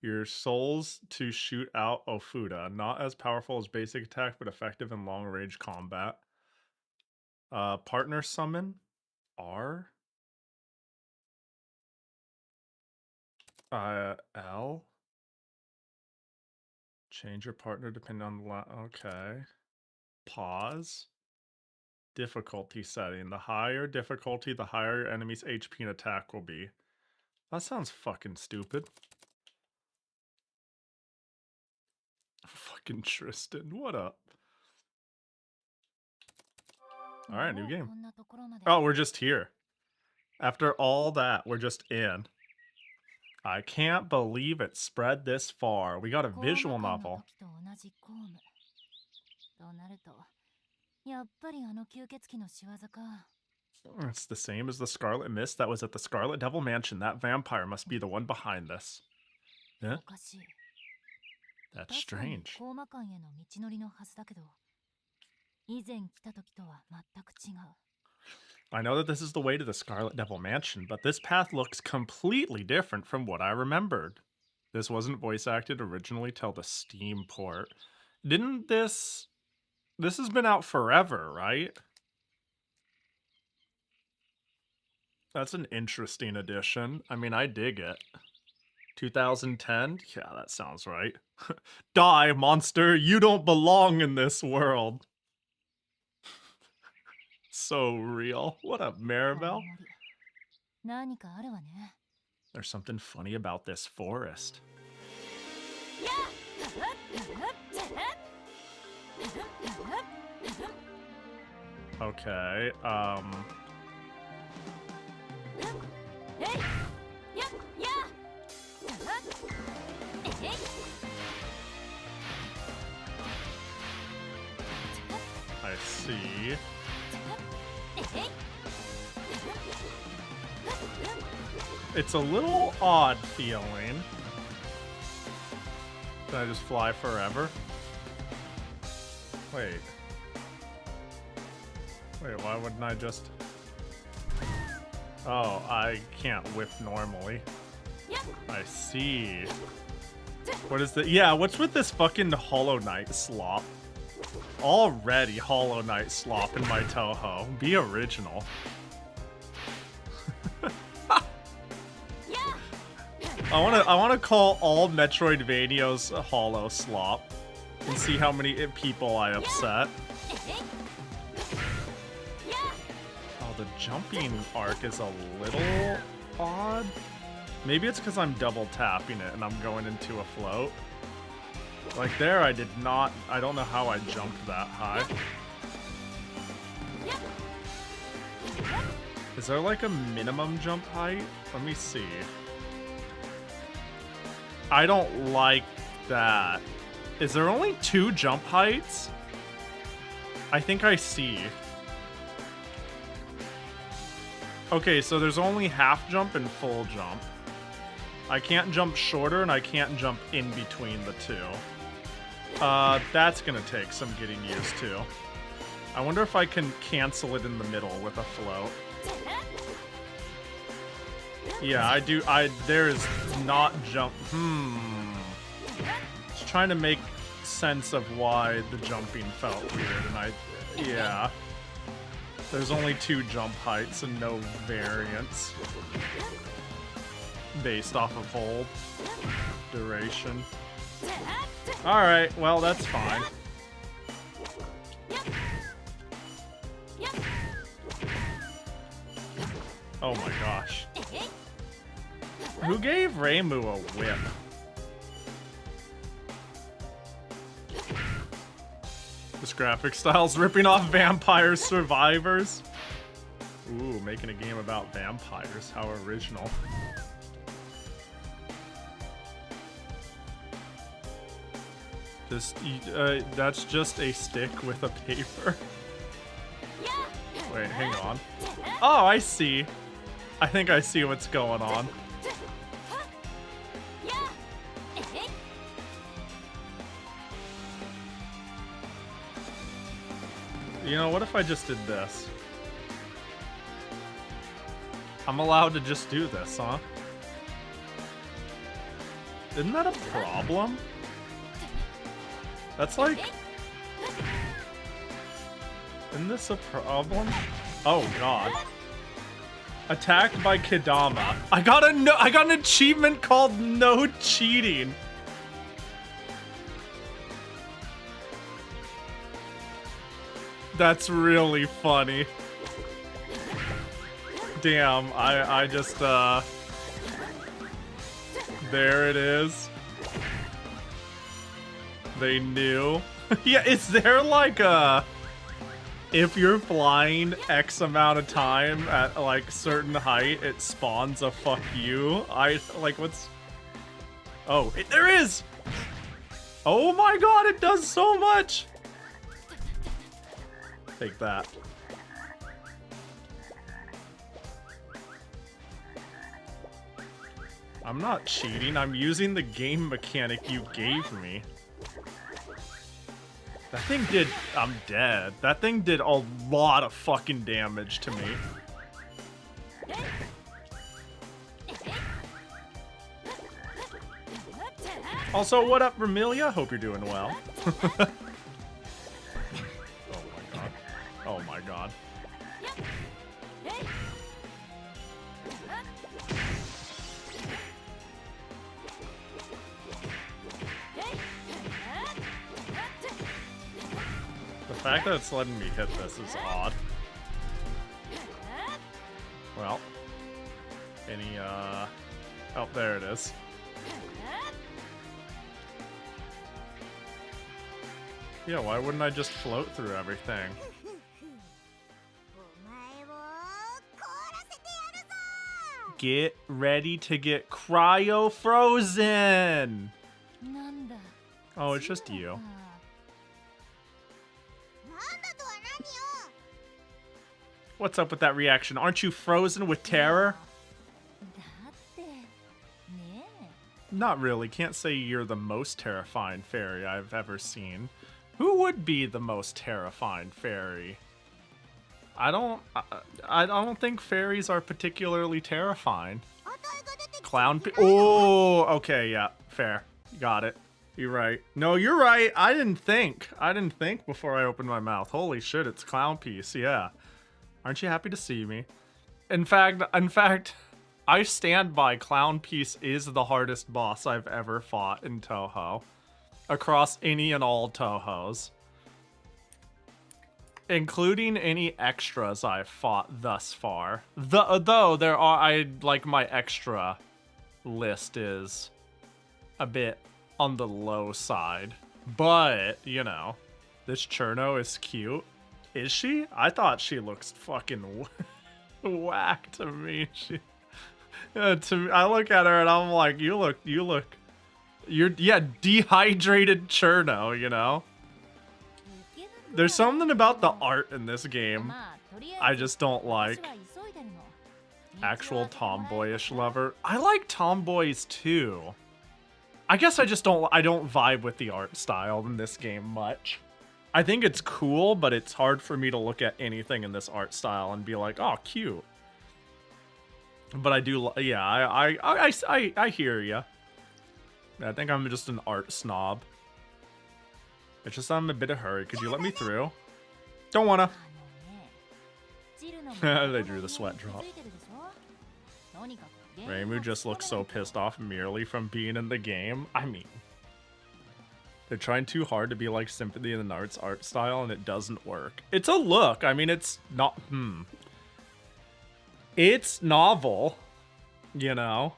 Your souls to shoot out Ofuda. Not as powerful as basic attack, but effective in long-range combat. Partner summon. R. L. Change your partner depending on the okay. Pause. Difficulty setting. The higher difficulty, the higher your enemy's HP and attack will be. That sounds fucking stupid. Fucking Tristan, what up? Alright, new game. Oh, we're just here. After all that, we're just in. I can't believe it spread this far. We got a visual novel. It's the same as the Scarlet Mist that was at the Scarlet Devil Mansion. That vampire must be the one behind this. Yeah? That's strange. I know that this is the way to the Scarlet Devil Mansion, but this path looks completely different from what I remembered. This wasn't voice acted originally till the Steam port. Didn't this... This has been out forever, right? That's an interesting addition. I mean, I dig it. 2010? Yeah, that sounds right. Die, monster! You don't belong in this world! So real. What up, Maribel? There's something funny about this forest. Okay, I see. It's a little odd feeling. Can I just fly forever? Wait, why wouldn't I just... Oh, I can't whip normally. I see. What is the... Yeah, what's with this fucking Hollow Knight slop? Already Hollow Knight slop in my Touhou. Be original. I wanna call all Metroidvanias Hollow Slop and see how many people I upset. Oh, the jumping arc is a little odd. Maybe it's because I'm double tapping it and I'm going into a float. Like there, I did not... I don't know how I jumped that high. Is there like a minimum jump height? Let me see. I don't like that. Is there only 2 jump heights? I think I see. Okay, so there's only half jump and full jump. I can't jump shorter and I can't jump in between the 2. That's gonna take some getting used to. I wonder if I can cancel it in the middle with a float. Yeah, I do. There is not jump. Just trying to make sense of why the jumping felt weird, and yeah. There's only 2 jump heights and no variance based off of hold duration. Alright, well, that's fine. Oh my gosh. Who gave Reimu a whip? This graphic style's ripping off Vampire Survivors. Ooh, making a game about vampires. How original. Just, that's just a stick with a paper. Wait, hang on. Oh, I see. I think I see what's going on. You know, what if I just did this? I'm allowed to just do this, huh? Isn't that a problem? That's like... Isn't this a problem? Oh god. Attacked by Kedama. I got an achievement called No Cheating. That's really funny. Damn, I just, there it is. They knew. Yeah, is there like a... If you're flying X amount of time at like certain height, it spawns a fuck you? Like what's... Oh, there is! Oh my god, it does so much! Take that. I'm not cheating, I'm using the game mechanic you gave me. That thing did... I'm dead. That thing did a lot of fucking damage to me. Also, what up, Vermilia? Hope you're doing well. Oh my god. Oh my god. The fact that it's letting me hit this is odd. Well. Any, oh, there it is. Yeah, why wouldn't I just float through everything? Get ready to get cryo-frozen! Oh, it's just you. What's up with that reaction? Aren't you frozen with terror? Not really. Can't say you're the most terrifying fairy I've ever seen. Who would be the most terrifying fairy? I don't think fairies are particularly terrifying. Clown. Oh, okay, yeah, fair. Got it. You're right. No, you're right. I didn't think before I opened my mouth. Holy shit, it's clown piece. Yeah. Aren't you happy to see me? In fact, I stand by clown piece is the hardest boss I've ever fought in Touhou. Across any and all Touhous. Including any extras I've fought thus far. Though there are, my extra list is a bit on the low side. But, you know, this Cherno is cute. Is she? I thought she looks fucking whack to me. I look at her and I'm like, you're dehydrated Cherno, you know? There's something about the art in this game I just don't like. Actual tomboyish lover. I like tomboys too. I guess I don't vibe with the art style in this game much. I think it's cool, but it's hard for me to look at anything in this art style and be like, oh, cute. But I do, yeah, I hear ya. I think I'm just an art snob. It's just I'm in a bit of a hurry. Could you let me through? Don't wanna. They drew the sweat drop. Reimu just looks so pissed off merely from being in the game. I mean, they're trying too hard to be like Symphony in the Arts art style, and it doesn't work. It's a look. I mean, it's not. It's novel, you know.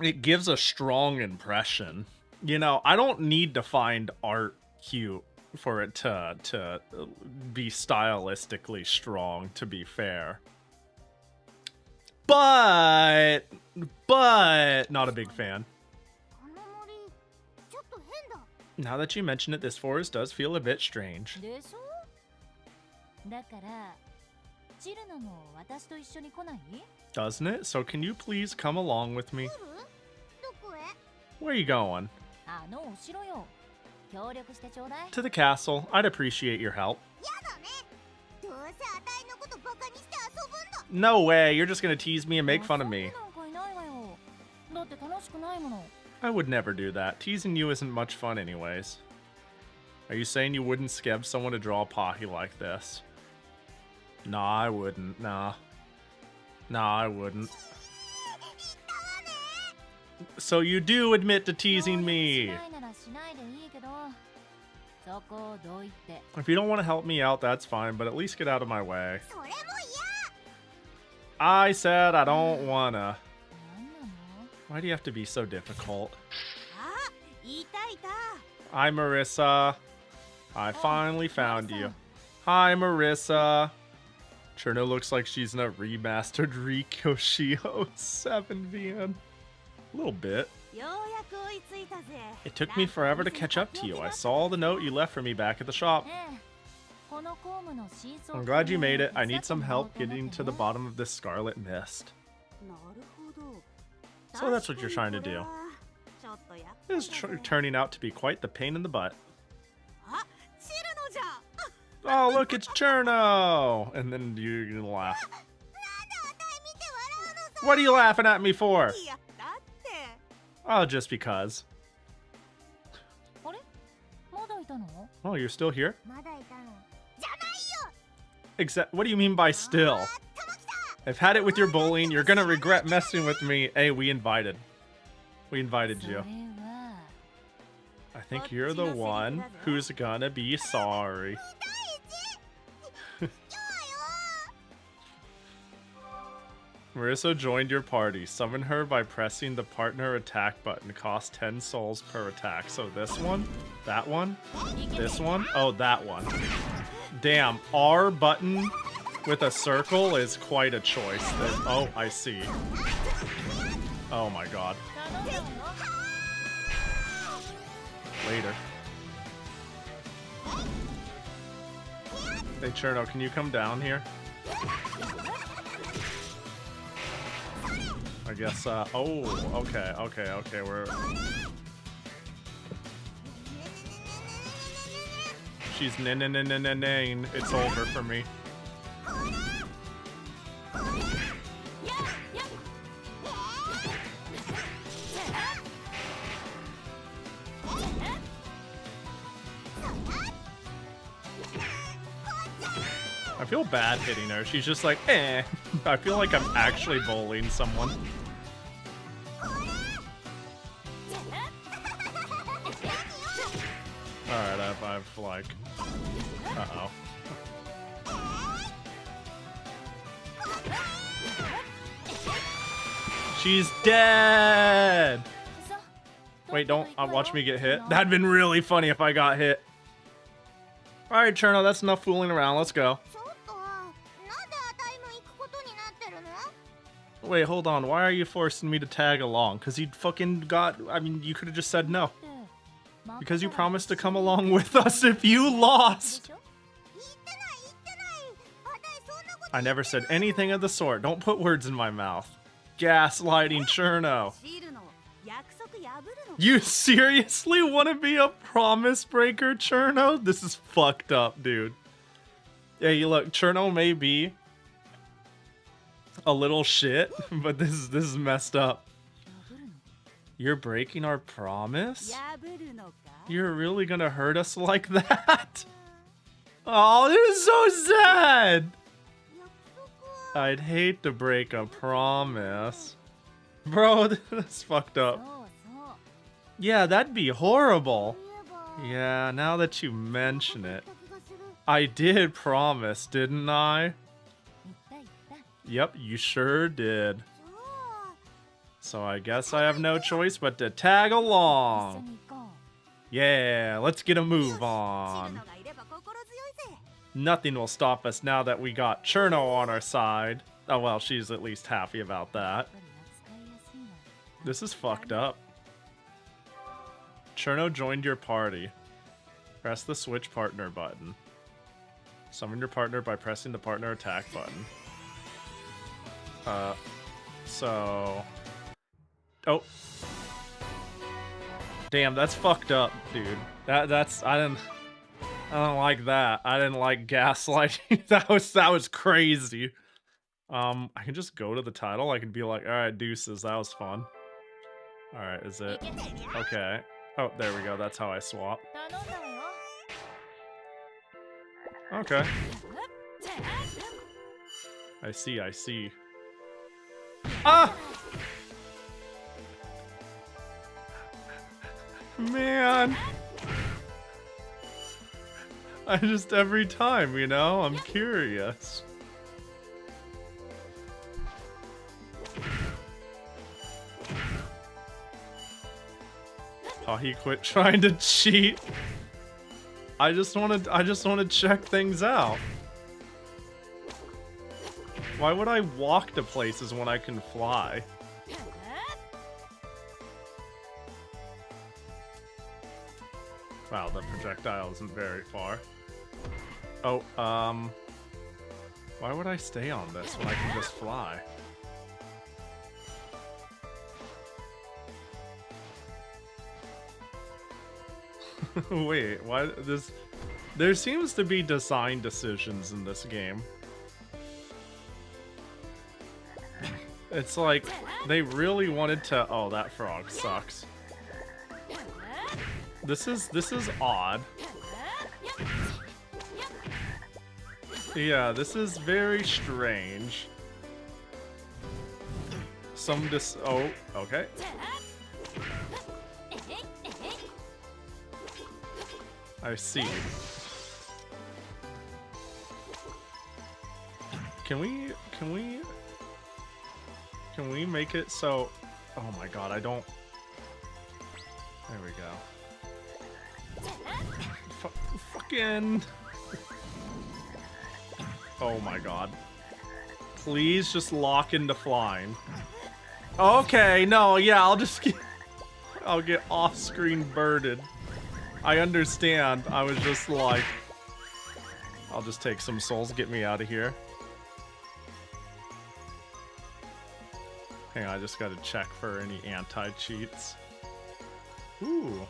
It gives a strong impression. You know, I don't need to find art cute for it to be stylistically strong, to be fair. But not a big fan. Now that you mention it, this forest does feel a bit strange. Doesn't it? So can you please come along with me? Where are you going? To the castle. I'd appreciate your help. No way, you're just gonna tease me and make fun of me. I would never do that. Teasing you isn't much fun anyways. Are you saying you wouldn't scab someone to draw a Pahi like this? Nah, I wouldn't. Nah, I wouldn't. So you do admit to teasing me. If you don't want to help me out, that's fine, but at least get out of my way. I said I don't wanna. Why do you have to be so difficult? Hi, Marissa. I finally found you. Hi, Marissa. Cherno looks like she's in a remastered Rikoshiho 7 VN. A little bit. It took me forever to catch up to you. I saw the note you left for me back at the shop. I'm glad you made it. I need some help getting to the bottom of this scarlet mist. So that's what you're trying to do. This is turning out to be quite the pain in the butt. Oh, look, it's Cherno! And then you're gonna laugh. What are you laughing at me for? Oh, just because. Oh, you're still here? Except, what do you mean by still? I've had it with your bullying. You're gonna regret messing with me. Hey, we invited you. I think you're the one who's gonna be sorry. Marissa joined your party. Summon her by pressing the partner attack button. Cost 10 souls per attack. So this one, that one, this one, oh, that one. Damn, R button with a circle is quite a choice. Oh, I see. Oh my god. Later. Hey Cherno, can you come down here? I guess, oh, okay, we're... she's nane, it's over for me. I feel bad hitting her. She's just like, eh. I feel like I'm actually bullying someone. Alright, I've like... Uh-oh. She's dead! Wait, don't watch me get hit. That'd been really funny if I got hit. Alright, Cherno, that's enough fooling around. Let's go. Wait, hold on. Why are you forcing me to tag along? Because you fucking got... I mean, you could have just said no. Because you promised to come along with us if you lost. I never said anything of the sort. Don't put words in my mouth. Gaslighting Cherno. You seriously want to be a promise breaker, Cherno? This is fucked up, dude. Hey, look, Cherno may be a little shit, but this is messed up. You're breaking our promise? You're really gonna hurt us like that? Oh, this is so sad! I'd hate to break a promise. Bro, that's fucked up. Yeah, that'd be horrible. Yeah, now that you mention it. I did promise, didn't I? Yep, you sure did. So I guess I have no choice but to tag along. Yeah, let's get a move on. Nothing will stop us now that we got Cherno on our side. Oh well, she's at least happy about that. This is fucked up. Cherno joined your party. Press the switch partner button. Summon your partner by pressing the partner attack button. So... Oh. Damn, that's fucked up, dude. That's... I don't like that. I didn't like gaslighting. that was crazy. I can just go to the title. I can be like, alright, deuces, that was fun. Alright, is it? Okay. Oh, there we go. That's how I swap. Okay. I see. Ah! Man! I just, every time, you know? I'm curious. Oh, he quit trying to cheat. I just want to check things out. Why would I walk to places when I can fly? Wow, the projectile isn't very far. Oh, why would I stay on this when I can just fly? Wait, why this? There seems to be design decisions in this game. It's like they really wanted to. Oh, that frog sucks. This is odd. Yeah, this is very strange. Oh, okay. I see. Can we make it so... Oh my god, I don't... There we go. Fucking... Oh my god. Please just lock into flying. Okay, no, yeah, I'll get off-screen birded. I understand. I was just like... I'll just take some souls, get me out of here. Hang on, I just gotta check for any anti-cheats. Ooh.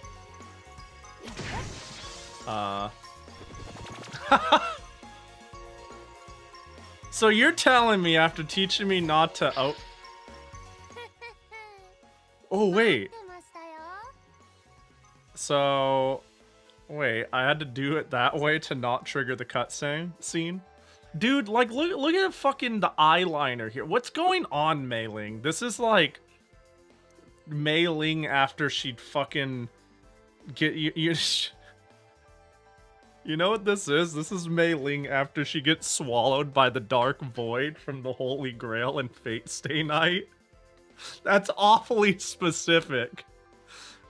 So you're telling me after teaching me not to Oh, wait. So, wait, I had to do it that way to not trigger the cutscene scene? Dude, like, look at fucking the eyeliner here. What's going on, Mei Ling? This is like Mei Ling after she'd fucking get you know what this is? This is Mei Ling after she gets swallowed by the dark void from the Holy Grail and Fate Stay Night. That's awfully specific.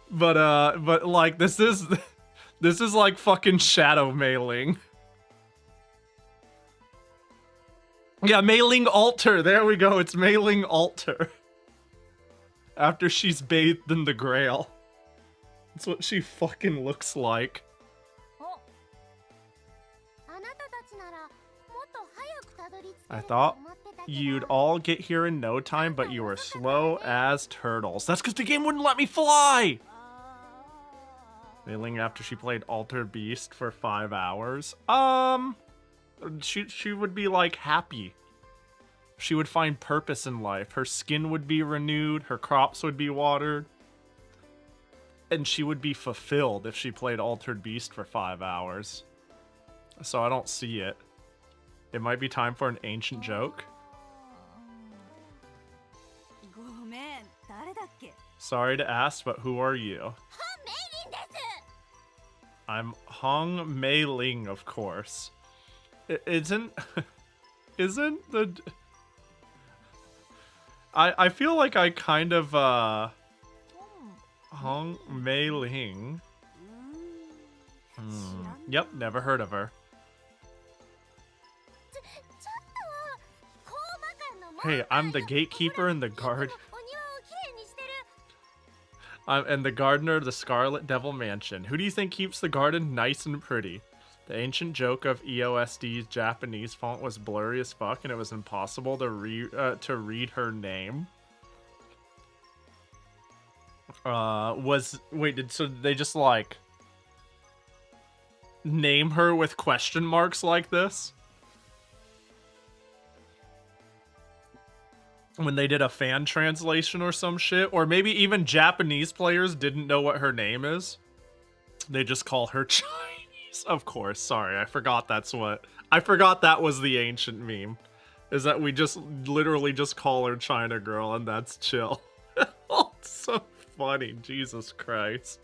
But like this is like fucking Shadow Mei Ling. Yeah, Mei Ling Alter. There we go. It's Mei Ling Alter. After she's bathed in the Grail. That's what she fucking looks like. I thought you'd all get here in no time, but you were slow as turtles. That's because the game wouldn't let me fly! Mei Ling after she played Altered Beast for 5 hours. She would be like happy. She would find purpose in life. Her skin would be renewed, her crops would be watered. And she would be fulfilled if she played Altered Beast for 5 hours. So I don't see it. It might be time for an ancient joke. Sorry to ask, but who are you? I'm Hong Mei Ling, of course. Isn't the... I feel like I kind of, Hong Mei Ling. Yep, never heard of her. Hey, I'm the gatekeeper and the guard. And the gardener of the Scarlet Devil Mansion. Who do you think keeps the garden nice and pretty? The ancient joke of EOSD's Japanese font was blurry as fuck, and it was impossible to read her name. So they just like name her with question marks like this? When they did a fan translation or some shit, or maybe even Japanese players didn't know what her name is. They just call her Chinese. Of course, sorry, I forgot that was the ancient meme. Is that we just literally just call her China Girl and that's chill. Oh, it's so funny, Jesus Christ.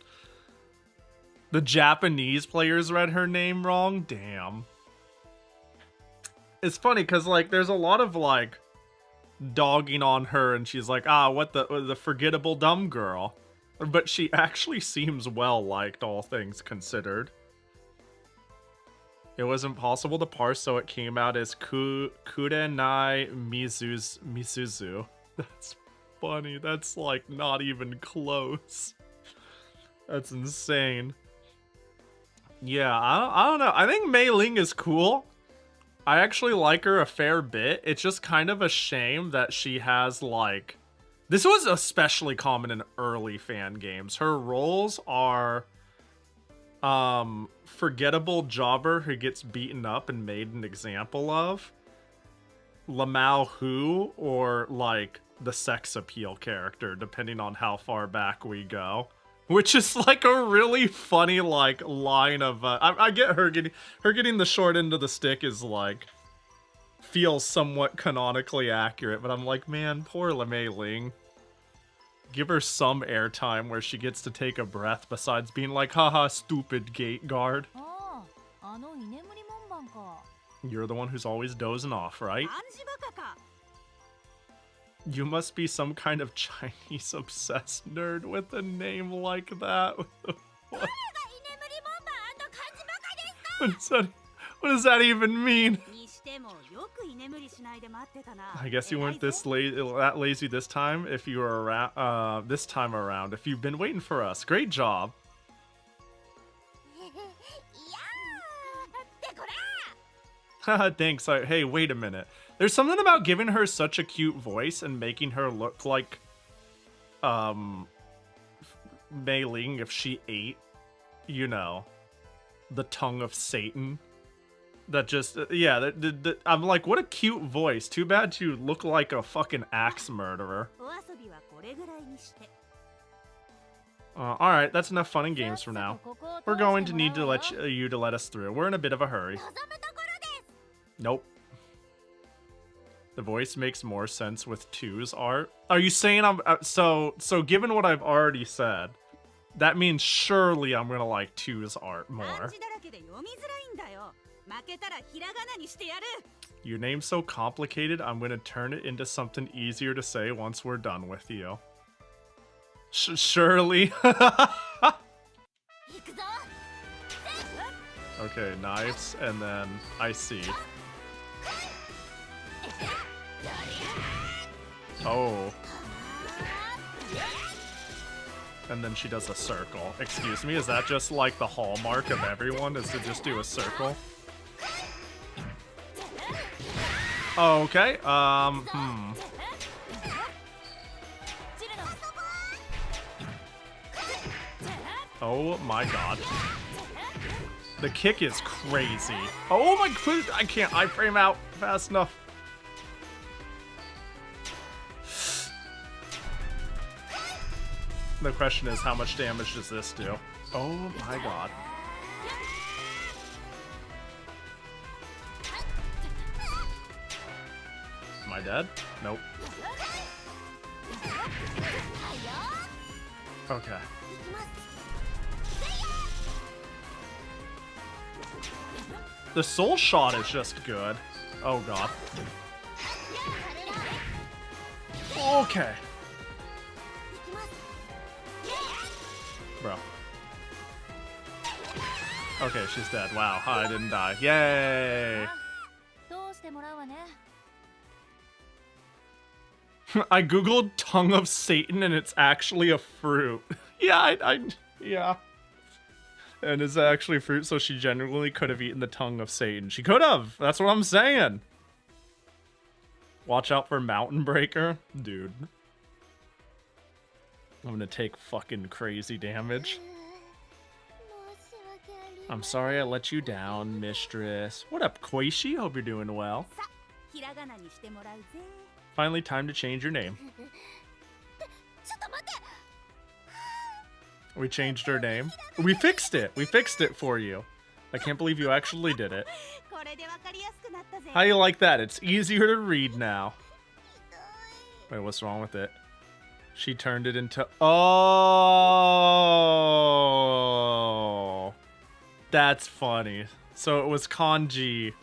The Japanese players read her name wrong? Damn. It's funny because like there's a lot of like dogging on her and she's like, what the forgettable dumb girl. But she actually seems well liked, all things considered. It was impossible to parse, so it came out as Kurenai Misuzu. That's funny. That's like not even close. That's insane. Yeah, I don't know. I think Mei Ling is cool. I actually like her a fair bit. It's just kind of a shame that she has, like... This was especially common in early fan games. Her roles are... forgettable jobber who gets beaten up and made an example of. Lamau Hu, or, like, the sex appeal character, depending on how far back we go. Which is, like, a really funny, like, line of, I get her getting the short end of the stick is, like, feels somewhat canonically accurate, but I'm like, man, poor Mei Ling. Give her some airtime where she gets to take a breath besides being like, haha, stupid gate guard. You're the one who's always dozing off, right? You must be some kind of Chinese obsessed nerd with a name like that. What? What does that even mean? I guess you weren't that lazy this time. If you were around, this time around, if you've been waiting for us, great job. Thanks. Hey, wait a minute. There's something about giving her such a cute voice and making her look like Mei Ling if she ate, you know, the tongue of Satan. That just, yeah, I'm like, what a cute voice. Too bad you look like a fucking axe murderer. Alright, that's enough fun and games for now. We're going to need to let you to let us through. We're in a bit of a hurry. Nope. The voice makes more sense with 2's art. Are you saying I'm... So given what I've already said, that means surely I'm gonna like 2's art more. Your name's so complicated, I'm gonna turn it into something easier to say once we're done with you. Surely. Okay, knives, and then I see. Oh. And then she does a circle. Excuse me, is that just like the hallmark of everyone, is to just do a circle? Okay, Oh my god. The kick is crazy. Oh my god, I can't iframe out fast enough. The question is, how much damage does this do? Oh my god. Am I dead? Nope. Okay. The soul shot is just good. Oh god. Okay. Bro. Okay, she's dead. Wow, I didn't die. Yay! I googled tongue of Satan and it's actually a fruit. Yeah, yeah. And it's actually fruit, so she genuinely could have eaten the tongue of Satan. She could have! That's what I'm saying! Watch out for Mountain Breaker. Dude. I'm gonna take fucking crazy damage. I'm sorry I let you down, mistress. What up, Koishi? Hope you're doing well. Finally, time to change your name. We changed her name. We fixed it! We fixed it for you. I can't believe you actually did it. How you like that? It's easier to read now. Wait, what's wrong with it? She turned it into... Oh! That's funny. So it was kanji.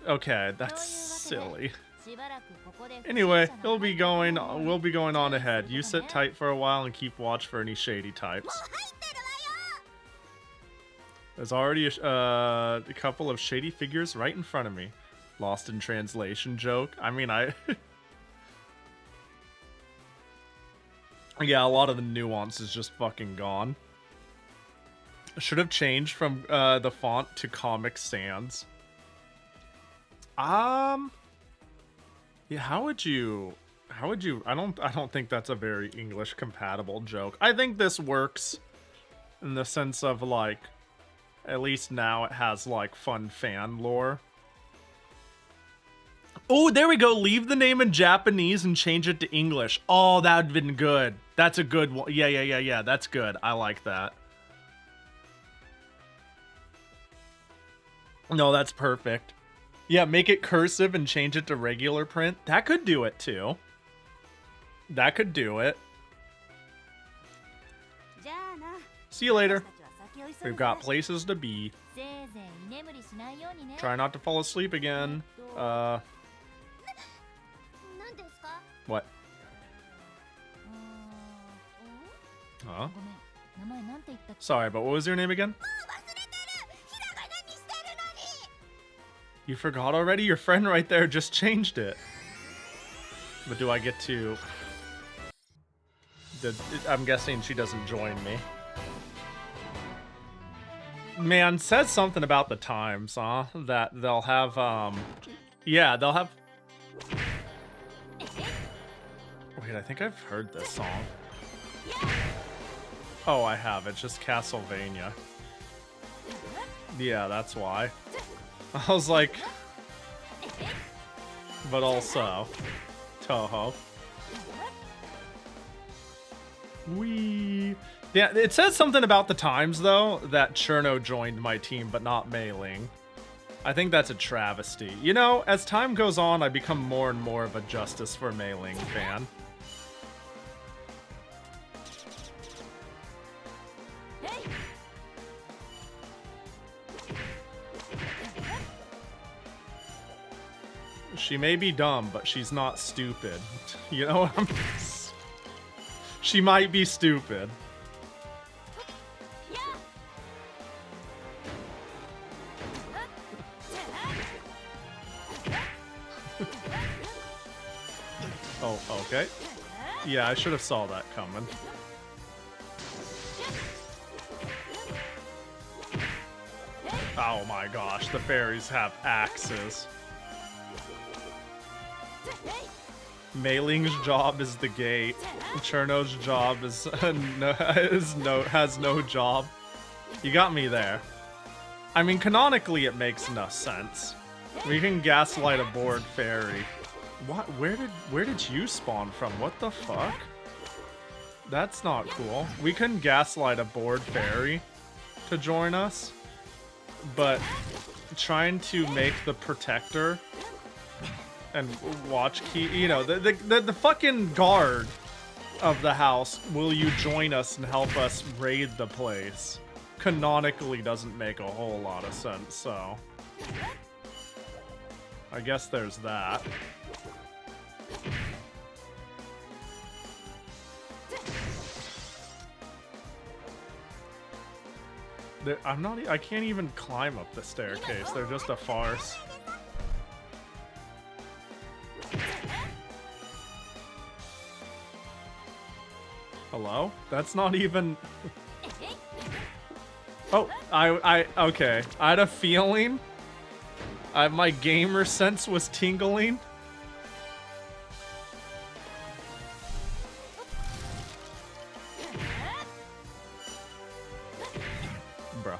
Okay, that's silly. Anyway, we'll be going on ahead. You sit tight for a while and keep watch for any shady types. There's already a couple of shady figures right in front of me. Lost in translation joke. I mean, yeah, a lot of the nuance is just fucking gone. I should have changed from the font to Comic Sans. Yeah, how would you I don't think that's a very English compatible joke. I think this works in the sense of like, at least now it has like fun fan lore. Oh, there we go. Leave the name in Japanese and change it to English. Oh, that would have been good. That's a good one. Yeah. That's good. I like that. No, that's perfect. Yeah, make it cursive and change it to regular print. That could do it too. That could do it. See you later. We've got places to be. Try not to fall asleep again. What? Huh? Sorry, but what was your name again? You forgot already? Your friend right there just changed it. But do I get to... I'm guessing she doesn't join me. Man, says something about the times, huh? That they'll have, yeah, they'll have... Wait, I think I've heard this song. Oh, I have. It's just Castlevania. Yeah, that's why. I was like... But also... Touhou. Wee. Yeah, it says something about the times, though, that Cherno joined my team, but not Mei Ling. I think that's a travesty. You know, as time goes on, I become more and more of a Justice for Mei Ling fan. She may be dumb, but she's not stupid. You know what I'm... She might be stupid. Oh, okay. Yeah, I should have saw that coming. Oh my gosh, the fairies have axes. Mei Ling's job is the gate. Cherno's job is has no job. You got me there. I mean, canonically, it makes no sense. We can gaslight a bored fairy. What? Where did you spawn from? What the fuck? That's not cool. We can gaslight a bored fairy to join us, but trying to make the protector and watch key, you know, the fucking guard of the house, will you join us and help us raid the place, canonically doesn't make a whole lot of sense, so I guess there's that. I can't even climb up the staircase, they're just a farce. Hello? That's not even... Oh, okay. I had a feeling. My gamer sense was tingling. Bruh.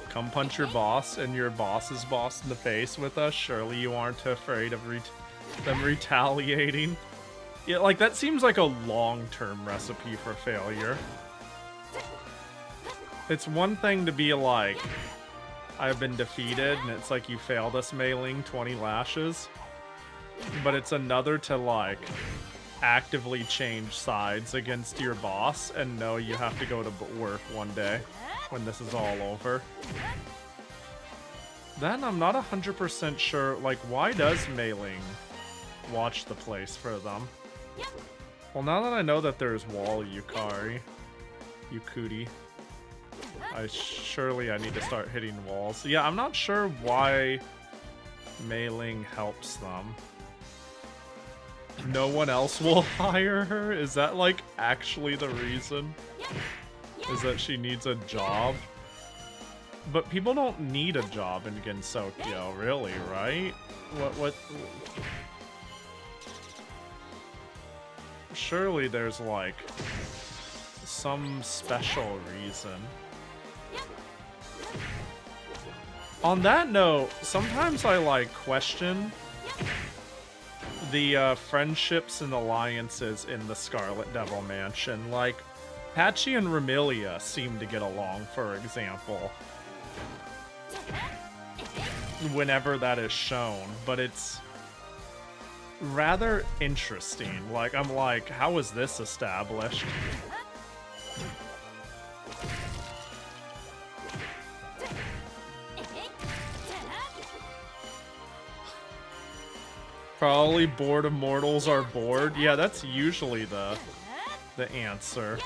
Come punch your boss and your boss's boss in the face with us. Surely you aren't afraid of them retaliating. Yeah, like, that seems like a long-term recipe for failure. It's one thing to be like, I've been defeated, and it's like, you failed us, Mei Ling, 20 lashes. But it's another to, like, actively change sides against your boss and know you have to go to work one day when this is all over. Then I'm not 100% sure, like, why does Mei Ling watch the place for them? Well, now that I know that there's wall Yukari, surely I need to start hitting walls. Yeah, I'm not sure why Mei Ling helps them. No one else will hire her? Is that, like, actually the reason? Is that she needs a job? But people don't need a job in Gensokyo, really, right? What? Surely there's, like, some special reason. On that note, sometimes I, like, question the friendships and alliances in the Scarlet Devil Mansion. Like, Patchy and Remilia seem to get along, for example, whenever that is shown, but it's rather interesting. Like, I'm like, how is this established? Probably bored immortals are bored. Yeah, that's usually the answer.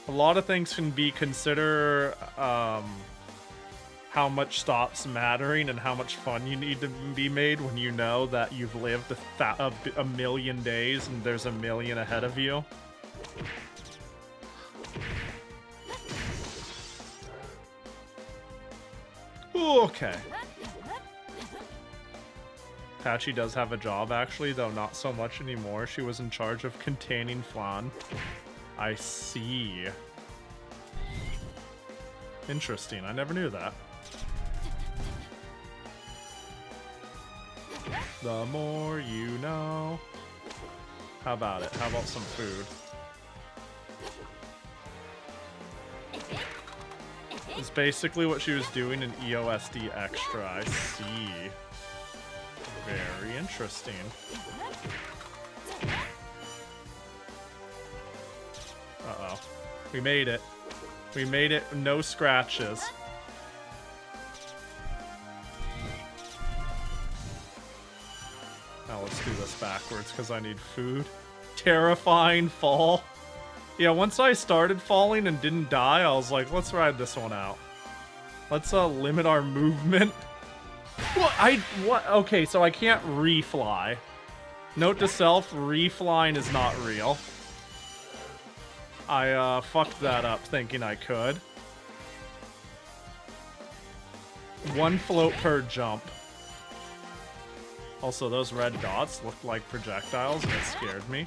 A lot of things can be consider how much stops mattering and how much fun you need to be made when you know that you've lived a million days and there's a million ahead of you. Ooh, okay. Patchy does have a job, actually, though not so much anymore. She was in charge of containing Flan. I see. Interesting. I never knew that. The more you know. How about it? How about some food? It's basically what she was doing in EOSD Extra. I see. Very interesting. Uh-oh. We made it. We made it. No scratches. Now let's do this backwards because I need food. Terrifying fall. Yeah, once I started falling and didn't die, I was like, let's ride this one out. Let's limit our movement. What? Okay, so I can't refly. Note to self, reflying is not real. I fucked that up thinking I could. One float per jump. Also, those red dots looked like projectiles and it scared me.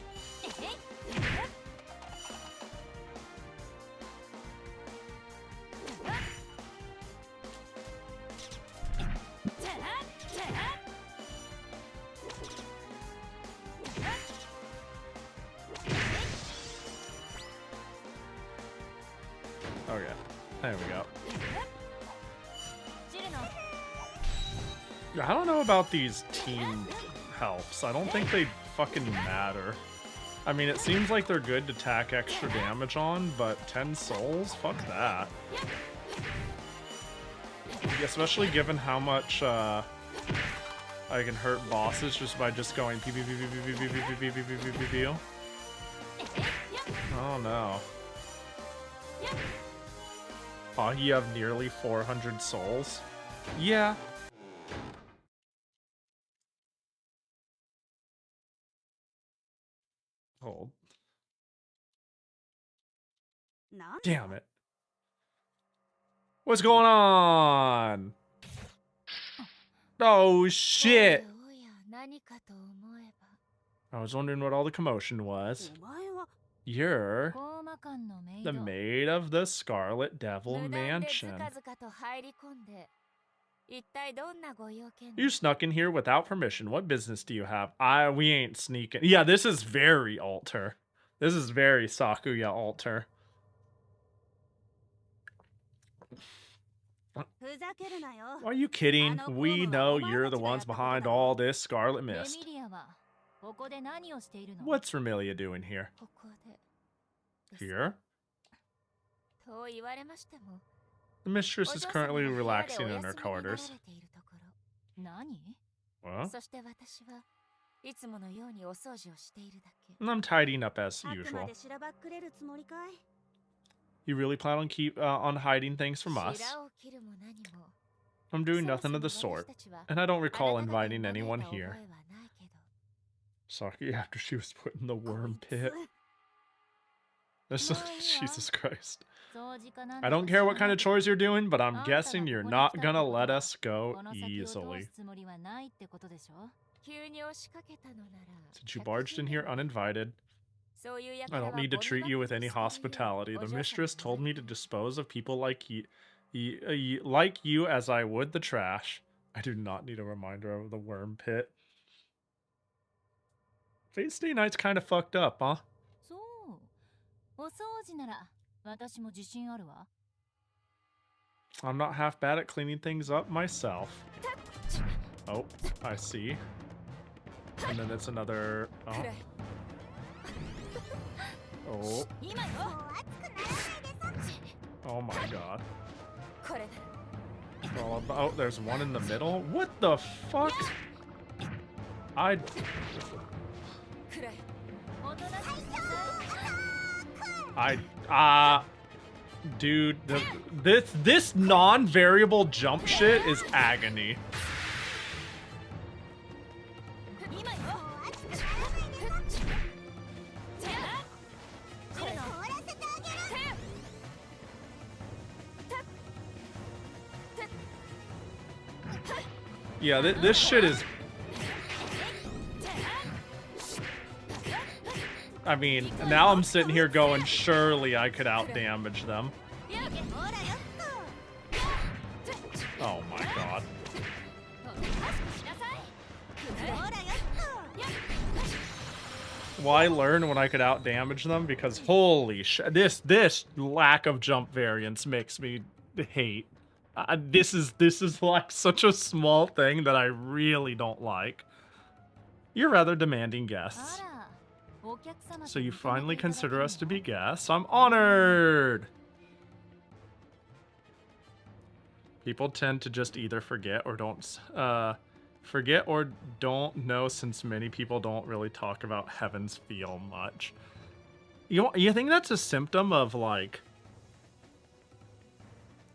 Okay, there we go. I don't know about these team helps. I don't think they fucking matter. I mean, it seems like they're good to tack extra damage on, but 10 souls? Fuck that. Especially given how much I can hurt bosses just by just going pew pew pew pew pew pew pew pew pew pew pew pew pew. Oh no. Oh, you have nearly 400 souls? Yeah. Hold. Damn it. What's going on? Oh shit. I was wondering what all the commotion was. You're the maid of the Scarlet Devil Mansion. You snuck in here without permission. What business do you have? We ain't sneaking. Yeah, this is very alter. This is very Sakuya alter. Are you kidding? We know you're the ones behind all this Scarlet Mist. What's Remilia doing here? Here? The mistress is currently relaxing in her quarters. What? And I'm tidying up as usual. You really plan on hiding things from us? I'm doing nothing of the sort, and I don't recall inviting anyone here. Saki after she was put in the worm pit. Jesus Christ. I don't care what kind of chores you're doing, but I'm guessing you're not gonna let us go easily. Since you barged in here uninvited, I don't need to treat you with any hospitality. The mistress told me to dispose of people like you as I would the trash. I do not need a reminder of the worm pit. Fate Stay Night's kind of fucked up, huh? I'm not half bad at cleaning things up myself. Oh, I see. And then it's another... Oh. Oh. Oh my god. Oh, there's one in the middle? What the fuck? Dude, this non-variable jump shit is agony. Yeah, this shit is... I mean, now I'm sitting here going, surely I could out-damage them. Oh my god. Why learn when I could out-damage them? Because holy shit, this lack of jump variance makes me hate. This is like such a small thing that I really don't like. You're rather demanding guests. So you finally consider us to be guests. I'm honored! People tend to just either forget or don't know, since many people don't really talk about Heaven's Feel much. You think that's a symptom of, like,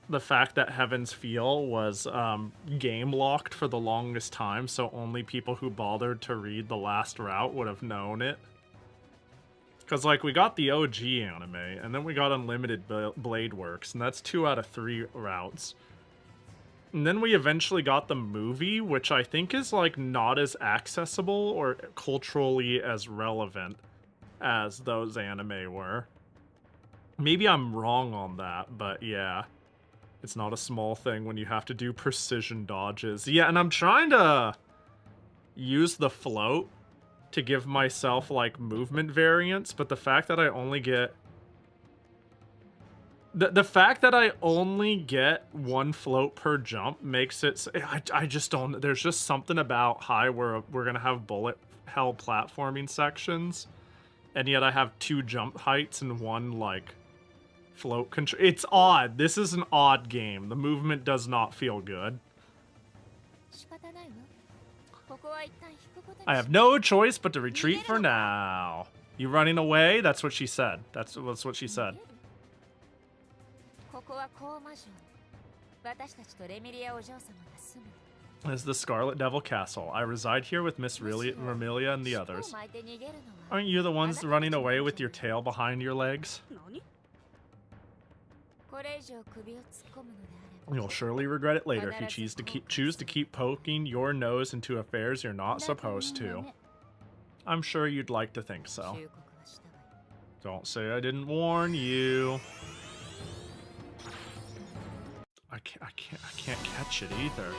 the fact that Heaven's Feel was game locked for the longest time, so only people who bothered to read the last route would have known it? Because, like, we got the OG anime, and then we got Unlimited Blade Works, and that's 2 out of 3 routes. And then we eventually got the movie, which I think is, like, not as accessible or culturally as relevant as those anime were. Maybe I'm wrong on that, but yeah. It's not a small thing when you have to do precision dodges. Yeah, and I'm trying to use the float to give myself, like, movement variance, but the fact that I only get... The fact that I only get 1 float per jump makes it... I just don't... There's just something about high where we're gonna have bullet hell platforming sections, and yet I have 2 jump heights and 1, like, float control. It's odd. This is an odd game. The movement does not feel good. I have no choice but to retreat for now. You running away? That's what she said. That's what she said. This is the Scarlet Devil Castle. I reside here with Miss Vermilia and the others. Aren't you the ones running away with your tail behind your legs? You'll surely regret it later if you choose to keep poking your nose into affairs you're not supposed to. I'm sure you'd like to think so. Don't say I didn't warn you. I can't catch it either.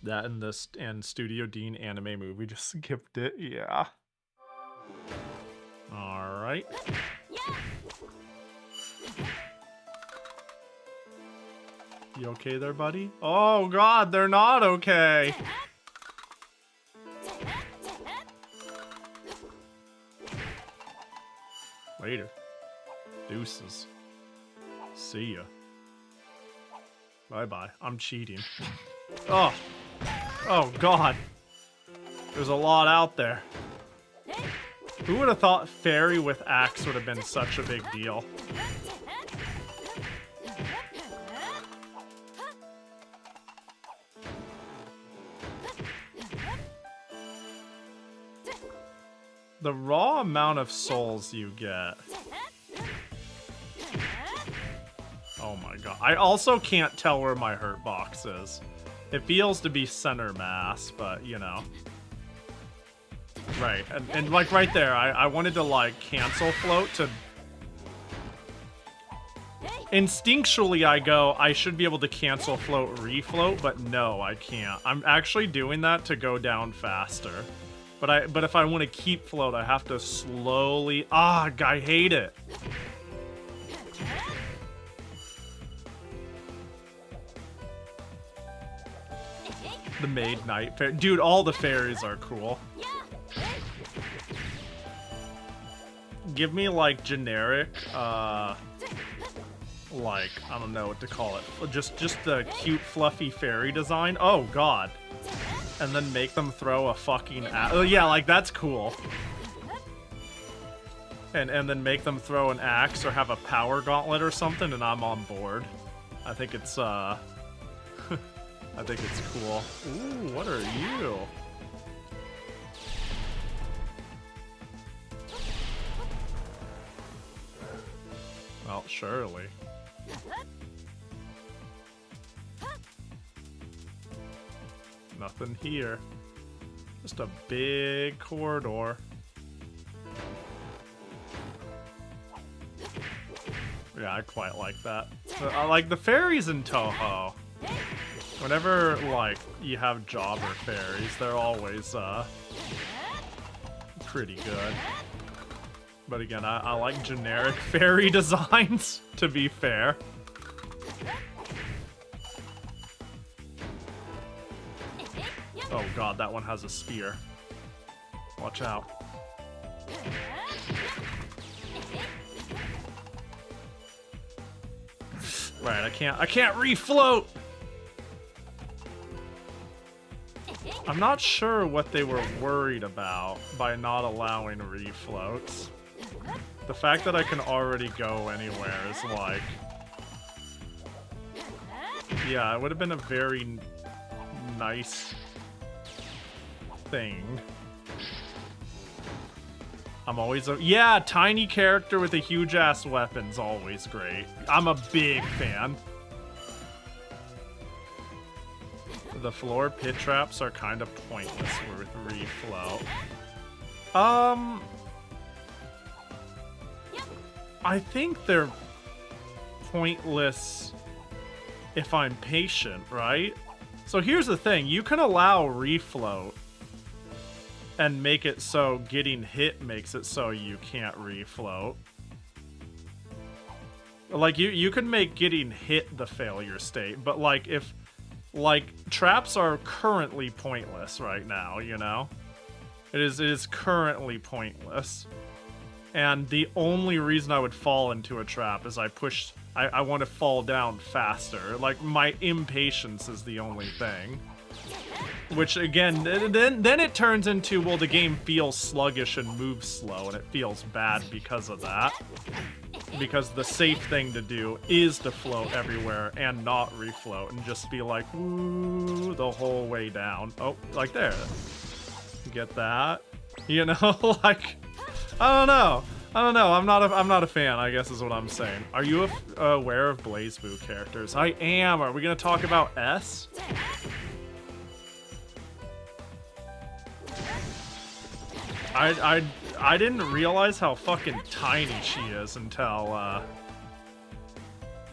That and Studio Dean anime movie just skipped it. Yeah. All right. You okay there, buddy? Oh god, they're not okay. Later. Deuces. See ya. Bye-bye. I'm cheating. Oh. Oh god. There's a lot out there. Who would have thought fairy with axe would have been such a big deal? The raw amount of souls you get. Oh my god. I also can't tell where my hurt box is. It feels to be center mass, but you know. Right, and like right there, I wanted to like cancel float to... Instinctually I go, I should be able to cancel float refloat, but no, I can't. I'm actually doing that to go down faster. But if I want to keep float, I have to slowly... Ah, I hate it. The Maid Knight Fairy. Dude, all the fairies are cool. Give me, like, generic, like, I don't know what to call it. Just the cute, fluffy fairy design. Oh, God. And then make them throw a fucking... Oh, yeah, like, that's cool. And then make them throw an axe or have a power gauntlet or something, and I'm on board. I think it's, I think it's cool. Ooh, what are you? Well, surely. Nothing here. Just a big corridor. Yeah, I quite like that. I like the fairies in Touhou. Whenever, like, you have jobber fairies, they're always, pretty good. But again, I like generic fairy designs, to be fair. Oh god, that one has a spear. Watch out. Right, I can't refloat! I'm not sure what they were worried about by not allowing refloats. The fact that I can already go anywhere is like... Yeah, it would have been a very nice thing. I'm always a... Yeah, tiny character with a huge-ass weapon's always great. I'm a big fan. The floor pit traps are kind of pointless with reflow. I think they're pointless if I'm patient, right? So here's the thing, you can allow refloat and make it so getting hit makes it so you can't refloat. Like, you can make getting hit the failure state, but like, if... Like, traps are currently pointless right now, you know? It is currently pointless. And the only reason I would fall into a trap is I want to fall down faster. Like, my impatience is the only thing. Which, again, then it turns into, well, the game feels sluggish and moves slow, and it feels bad because of that. Because the safe thing to do is to float everywhere and not refloat and just be like, woo, the whole way down. Oh, like there. Get that? You know, like, I don't know. I'm not a fan, I guess is what I'm saying. Are you aware of BlazBlue characters? I am. Are we gonna talk about S? I didn't realize how fucking tiny she is until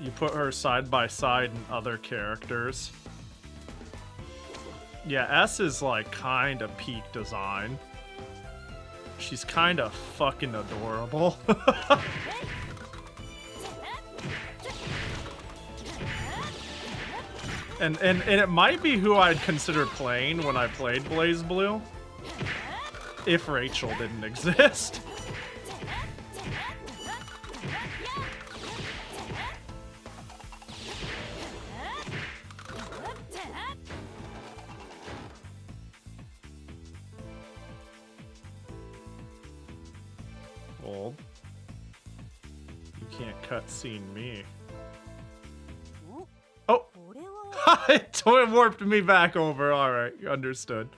you put her side by side in other characters. Yeah, S is like kind of peak design. She's kind of fucking adorable. and it might be who I'd consider playing when I played BlazBlue. If Rachel didn't exist. Old. You can't cutscene me. Oh! It warped me back over. Alright, understood.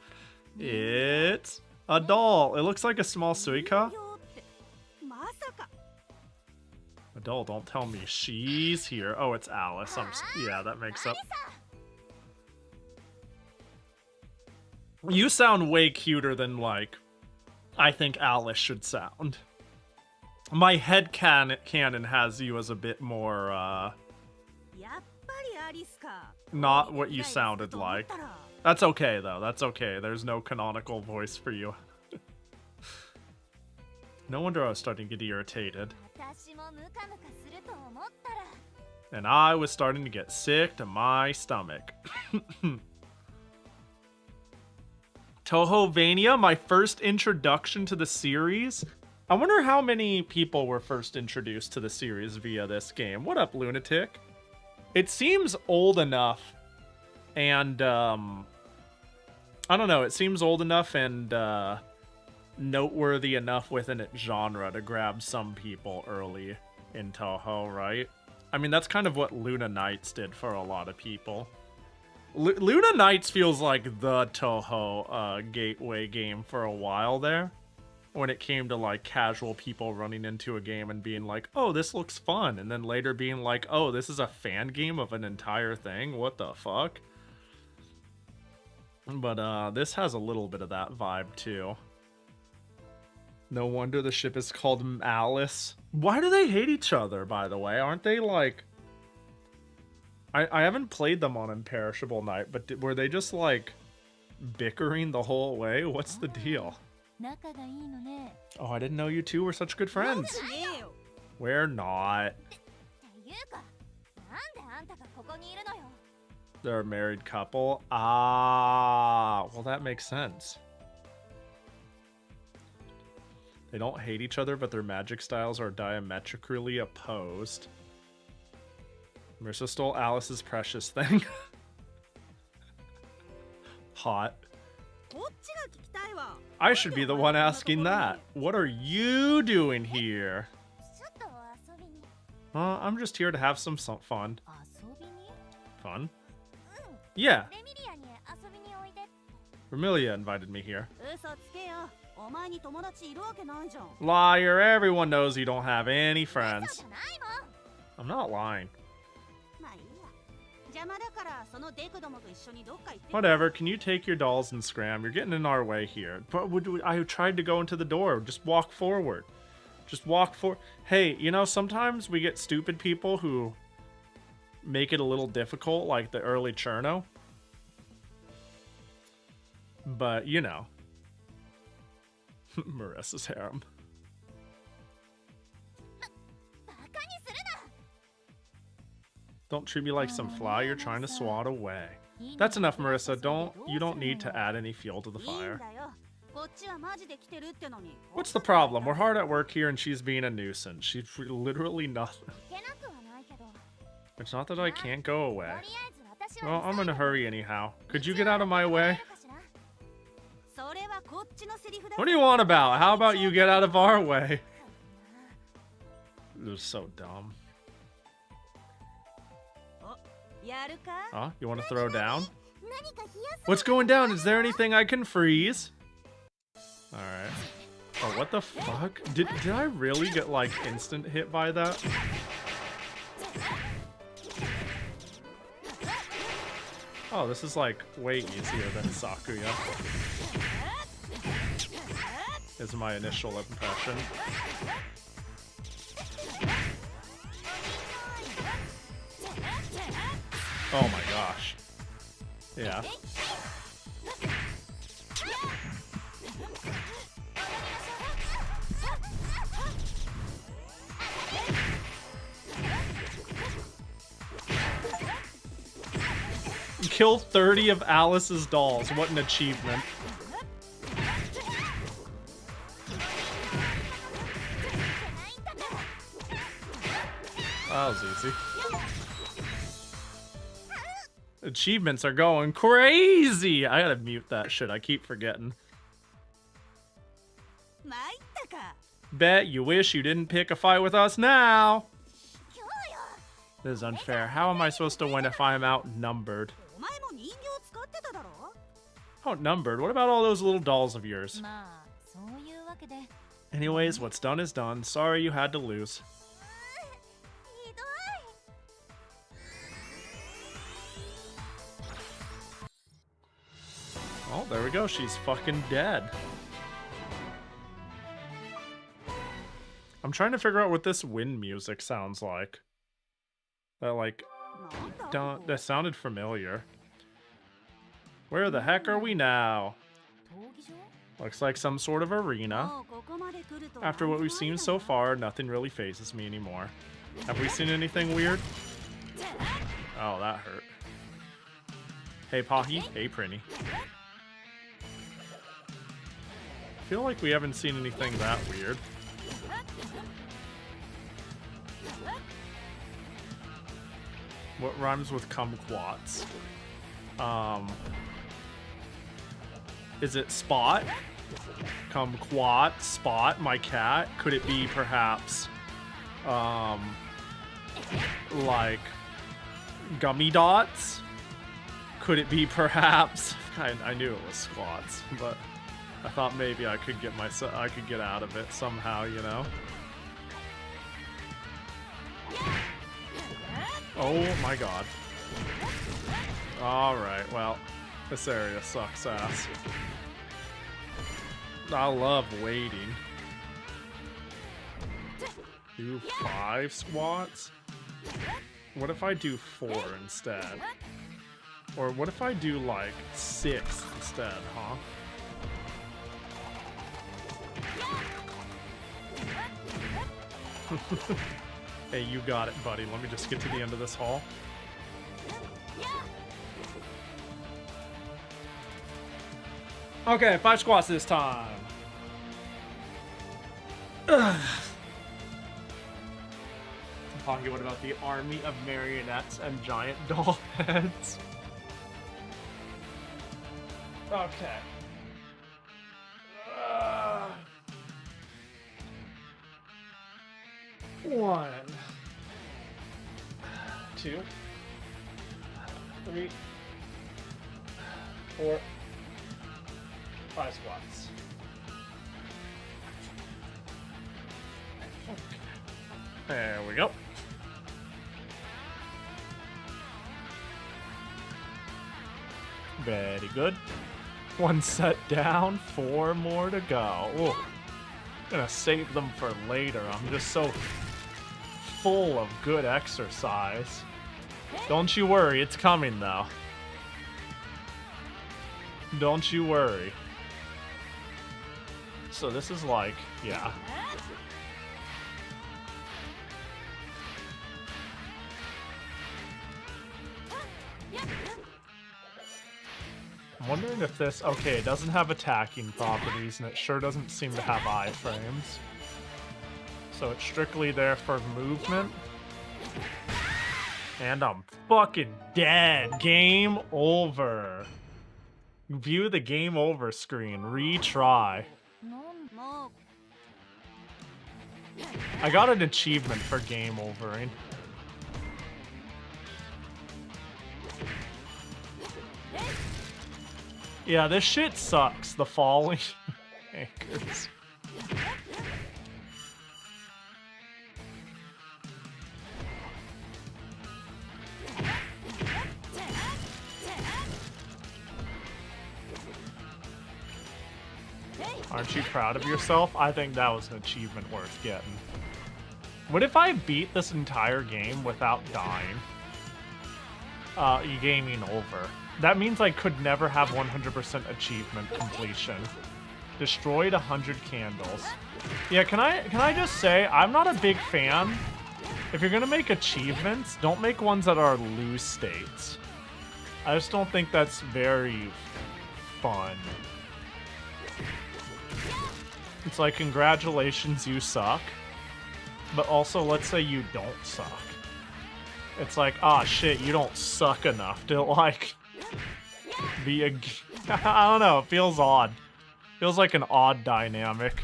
It's a doll. It looks like a small Suika. A doll, don't tell me she's here. Oh, it's Alice. Yeah, that makes up. You sound way cuter than, like, I think Alice should sound. My head canon has you as a bit more, not what you sounded like. That's okay, though. That's okay. There's no canonical voice for you. No wonder I was starting to get irritated. And I was starting to get sick to my stomach. Touhouvania, my first introduction to the series. I wonder how many people were first introduced to the series via this game. What up, Lunatic? It seems old enough and, I don't know, it seems old enough and, noteworthy enough within its genre to grab some people early in Touhou, right? I mean, that's kind of what Luna Nights did for a lot of people. Luna Nights feels like the Touhou gateway game for a while there. When it came to, like, casual people running into a game and being like, oh, this looks fun. And then later being like, oh, this is a fan game of an entire thing? What the fuck? But this has a little bit of that vibe too. No wonder the ship is called Alice. Why do they hate each other, by the way? Aren't they like... I haven't played them on Imperishable Night, but were they just like bickering the whole way? What's the deal? Oh, I didn't know you two were such good friends. We're not. They're a married couple. Ah, well that makes sense. They don't hate each other, but their magic styles are diametrically opposed. Marissa stole Alice's precious thing. Hot. I should be the one asking that. What are you doing here? I'm just here to have some fun. Fun? Yeah. Vermilia invited me here. Liar, everyone knows you don't have any friends. I'm not lying. Whatever, can you take your dolls and scram? You're getting in our way here. But I tried to go into the door. Just walk forward. Just walk forward. Hey, you know, sometimes we get stupid people who make it a little difficult, like the early Cherno. But, you know. Marissa's harem. Don't treat me like some fly you're trying to swat away. That's enough, Marissa. You don't need to add any fuel to the fire. What's the problem? We're hard at work here and she's being a nuisance. She's literally nothing. It's not that I can't go away. Well, I'm in a hurry anyhow. Could you get out of my way? What do you want about? How about you get out of our way? This is so dumb. Huh? You want to throw down? What's going down? Is there anything I can freeze? Alright. Oh, what the fuck? Did I really get, like, instant hit by that? Oh, this is, like, way easier than Sakuya. Is my initial impression. Oh my gosh. Yeah. Kill 30 of Alice's dolls. What an achievement. That was easy. Achievements are going crazy! I gotta mute that shit, I keep forgetting. Bet you wish you didn't pick a fight with us now! This is unfair. How am I supposed to win if I'm outnumbered? Outnumbered? What about all those little dolls of yours? Anyways, what's done is done. Sorry you had to lose. Oh, there we go. She's fucking dead. I'm trying to figure out what this wind music sounds like. That, like, that sounded familiar. Where the heck are we now? Looks like some sort of arena. After what we've seen so far, nothing really phases me anymore. Have we seen anything weird? Oh, that hurt. Hey, Pahi. Hey, Prinny. I feel like we haven't seen anything that weird. What rhymes with kumquats? Is it Spot? Kumquat? Spot? My cat? Could it be perhaps, like, gummy dots? Could it be perhaps... I knew it was squats, but I thought maybe I could get out of it somehow, you know? Oh my god. Alright, well, This area sucks ass. I love waiting. Do 5 squats? What if I do 4 instead? Or what if I do like 6 instead, huh? Hey, you got it, buddy. Let me just get to the end of this hall. Okay, 5 squats this time. Pahi, what about the army of marionettes and giant doll heads? Okay. 1, 2, 3, 4, 5 squats. Okay. There we go. Very good. 1 set down, 4 more to go. Ooh. Gonna save them for later. I'm just so full of good exercise. Don't you worry, it's coming though. Don't you worry. So this is like, yeah. I'm wondering if this, okay, it doesn't have attacking properties and it sure doesn't seem to have iframes. So it's strictly there for movement. And I'm fucking dead. Game over. View the game over screen. Retry. I got an achievement for game overing. Yeah, this shit sucks. The falling anchors. Aren't you proud of yourself? I think that was an achievement worth getting. What if I beat this entire game without dying? Gaming over. That means I could never have 100% achievement completion. Destroyed 100 candles. Yeah, can I just say, I'm not a big fan. If you're gonna make achievements, don't make ones that are loose states. I just don't think that's very fun. It's like, congratulations, you suck. But also, let's say you don't suck. It's like, ah, shit, you don't suck enough to, like, be a... I don't know, it feels odd. Feels like an odd dynamic.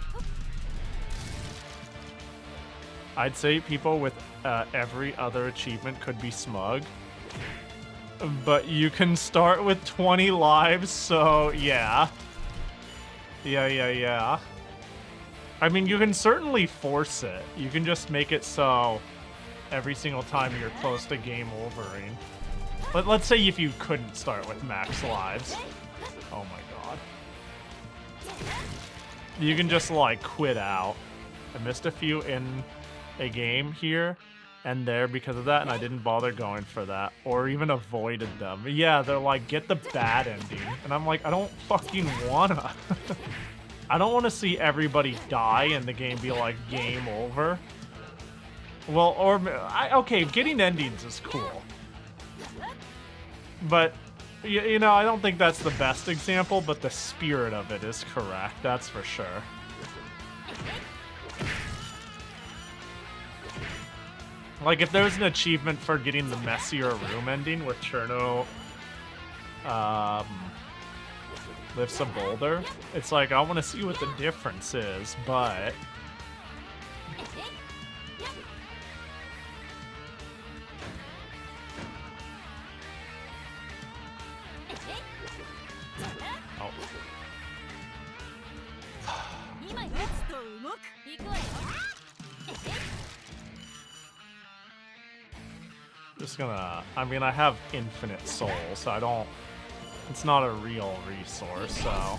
I'd say people with every other achievement could be smug. But you can start with 20 lives, so yeah. Yeah. I mean, you can certainly force it. You can just make it so every single time you're close to game overing. But let's say if you couldn't start with max lives. Oh my god. You can just, like, quit out. I missed a few in a game here and there because of that, and I didn't bother going for that. Or even avoided them. Yeah, they're like, get the bad ending. And I'm like, I don't fucking wanna. I don't want to see everybody die and the game be like, game over. Well, or... okay, getting endings is cool. But, you know, I don't think that's the best example, but the spirit of it is correct, that's for sure. Like, if there's an achievement for getting the messier room ending with Cherno... lifts a boulder, it's like, I want to see what the difference is, but... Oh. Just gonna... I mean, I have infinite souls, so I don't It's not a real resource, so...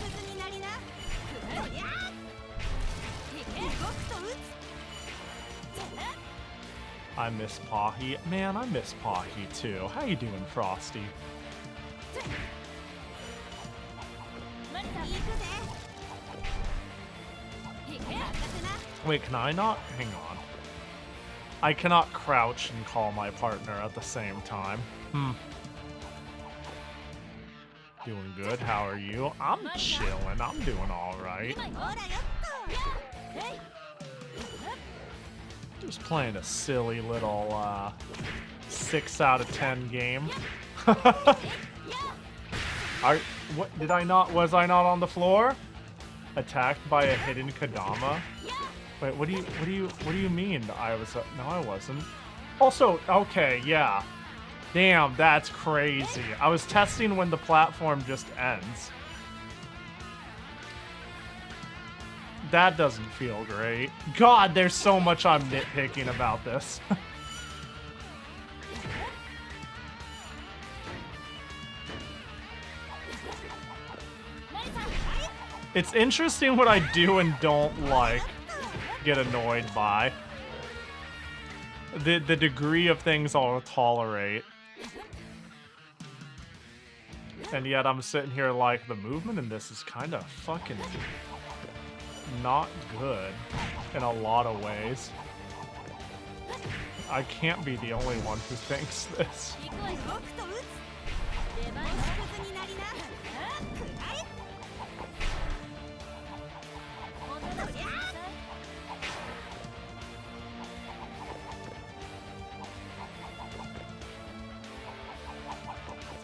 I miss Pahi. Man, I miss Pahi too. How you doing, Frosty? Wait, can I not? Hang on. I cannot crouch and call my partner at the same time. Doing good. How are you? I'm chilling. I'm doing alright. Just playing a silly little 6 out of 10 game. What did I not? Was I not on the floor? Attacked by a hidden Kadama? Wait, what do you mean? I was no, I wasn't. Also, okay, yeah. Damn, that's crazy. I was testing when the platform just ends. That doesn't feel great. God, there's so much I'm nitpicking about this. It's interesting what I do and don't like, get annoyed by. The degree of things I'll tolerate. And yet I'm sitting here like, the movement in this is kind of fucking not good in a lot of ways. I can't be the only one who thinks this.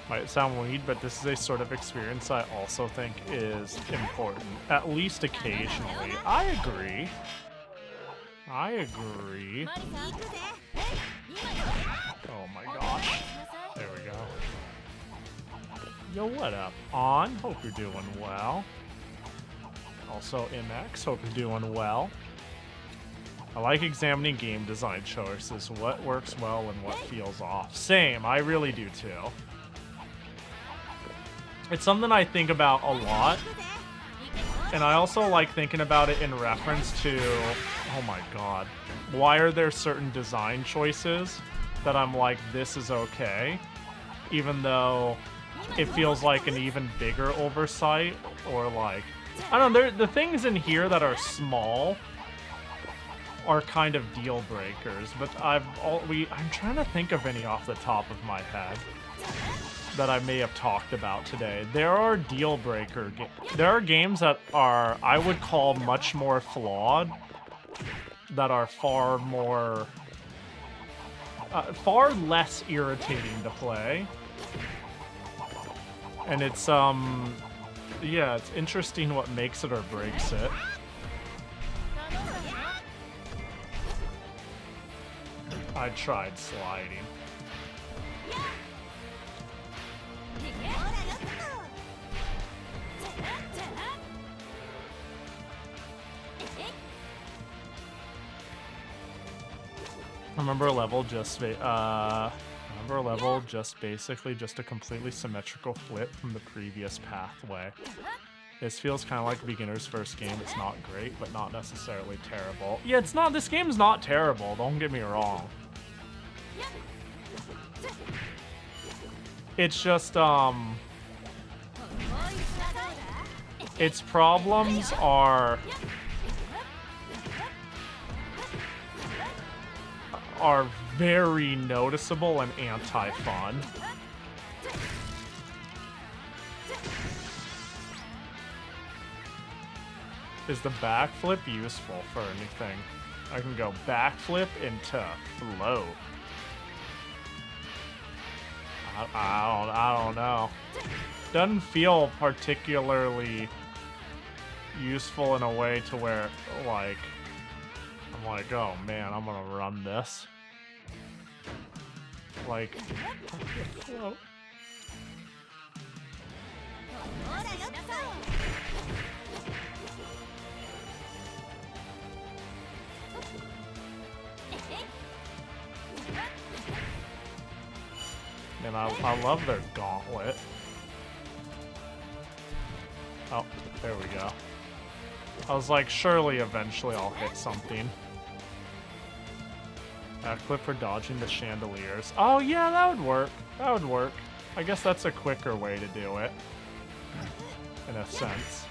Might sound weird, but this is a sort of experience I also think is important, at least occasionally. I agree. I agree. Oh my gosh. There we go. Yo, what up, On? Hope you're doing well. Also, MX, hope you're doing well. I like examining game design choices, what works well and what feels off. Same, I really do too. It's something I think about a lot, and I also like thinking about it in reference to, oh my god, why are there certain design choices that I'm like, this is okay, even though it feels like an even bigger oversight, or like, I don't know, the things in here that are small are kind of deal breakers, but I'm trying to think of any off the top of my head that I may have talked about today. There are deal breaker there are games that are, I would call, much more flawed, that are far more far less irritating to play. And it's yeah, it's interesting what makes it or breaks it. I tried sliding. Remember a level just basically just a completely symmetrical flip from the previous pathway. This feels kind of like a beginner's first game. It's not great, but not necessarily terrible. Yeah, it's not. This game's not terrible. Don't get me wrong. It's just its problems are very noticeable and anti-fun. Is the backflip useful for anything? I can go backflip into float. I don't know. Doesn't feel particularly useful in a way to where, like, I'm like, oh man, I'm gonna run this. Like, float. And I love their gauntlet. Oh, there we go. I was like, surely eventually I'll hit something. Backflip for dodging the chandeliers. Oh yeah, that would work. That would work. I guess that's a quicker way to do it. In a sense.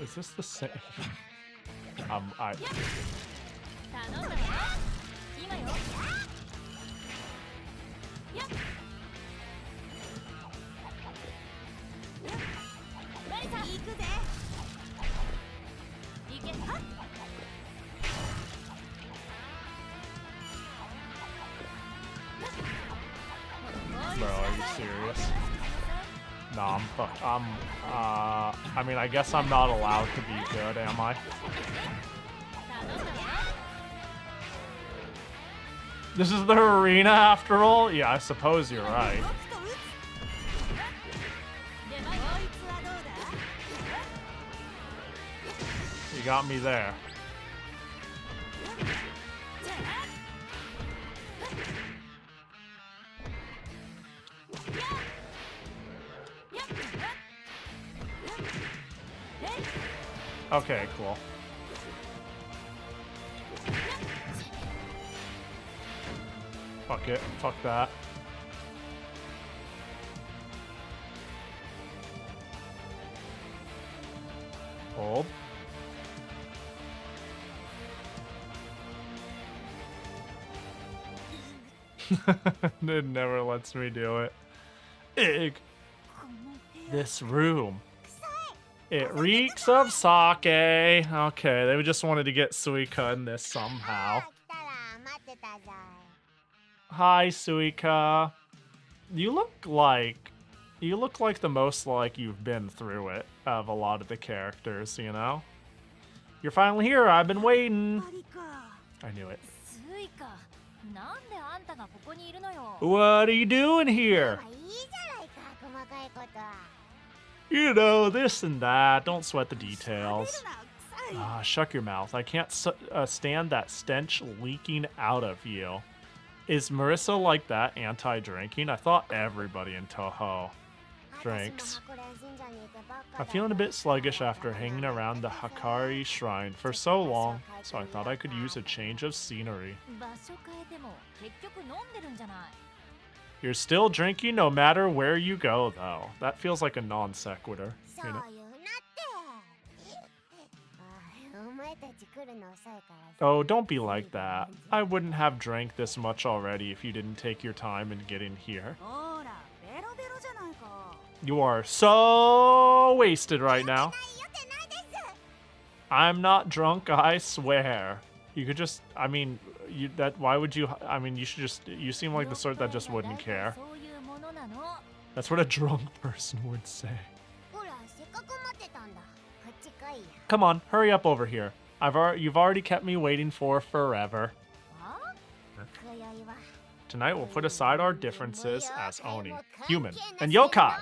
Is this the same? Bro, are you serious? Nah, I mean, I guess I'm not allowed to be good, am I? This is the arena after all? Yeah, I suppose you're right. You got me there. Okay, cool. Fuck it. Fuck that. Hold. It never lets me do it. Ig. This room. It reeks of sake. Okay, they just wanted to get Suika in this somehow. Hi, Suika. You look like the most like you've been through it of a lot of the characters, you know? You're finally here. I've been waiting. I knew it. What are you doing here? You know, this and that. Don't sweat the details. Shut your mouth. I can't stand that stench leaking out of you. Is Marissa like that anti-drinking? I thought everybody in Touhou drinks. I'm feeling a bit sluggish after hanging around the Hakari shrine for so long, so I thought I could use a change of scenery. You're still drinking no matter where you go, though. That feels like a non sequitur. You know? Oh, don't be like that. I wouldn't have drank this much already if you didn't take your time in getting here. You are so wasted right now. I'm not drunk, I swear. You could just, I mean, why would you, I mean, you should just, you seem like the sort that just wouldn't care. That's what a drunk person would say. Come on, hurry up over here. You've already kept me waiting for forever. Tonight we'll put aside our differences as Oni, human, and yokai.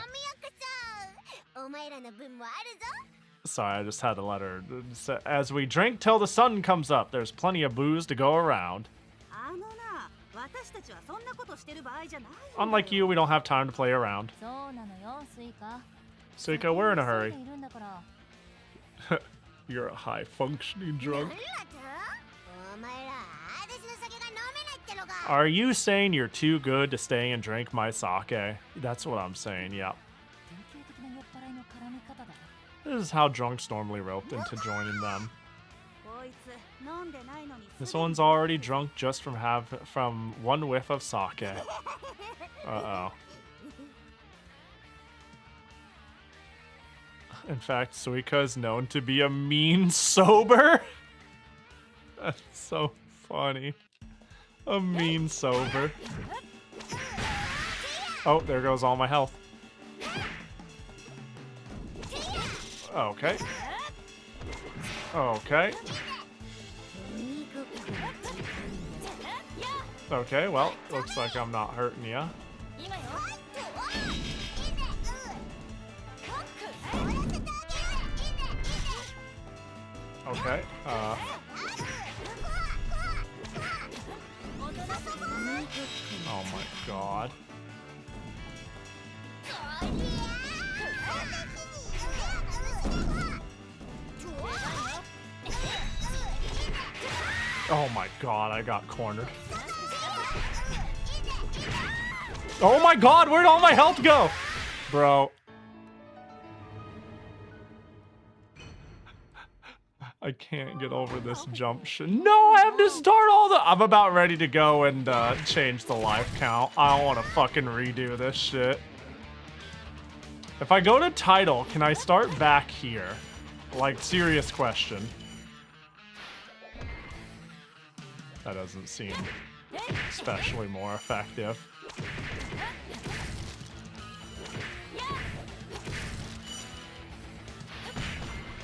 Sorry, I just had to let her. As we drink till the sun comes up, there's plenty of booze to go around. Unlike you, we don't have time to play around. Suika, we're in a hurry. You're a high-functioning drunk. Are you saying you're too good to stay and drink my sake? That's what I'm saying, yep. This is how drunks normally roped into joining them. This one's already drunk just from one whiff of sake. Uh-oh. In fact, Suika is known to be a mean sober. That's so funny. A mean sober. Oh, there goes all my health. Okay. Okay. Okay, well, looks like I'm not hurting ya. Okay, oh my god. Oh my god, I got cornered. Oh my god, where'd all my health go? Bro. I can't get over this jump shit. No, I have to start all the... I'm about ready to go and change the life count. I don't want to fucking redo this shit. If I go to title, can I start back here? Like, serious question. That doesn't seem especially more effective.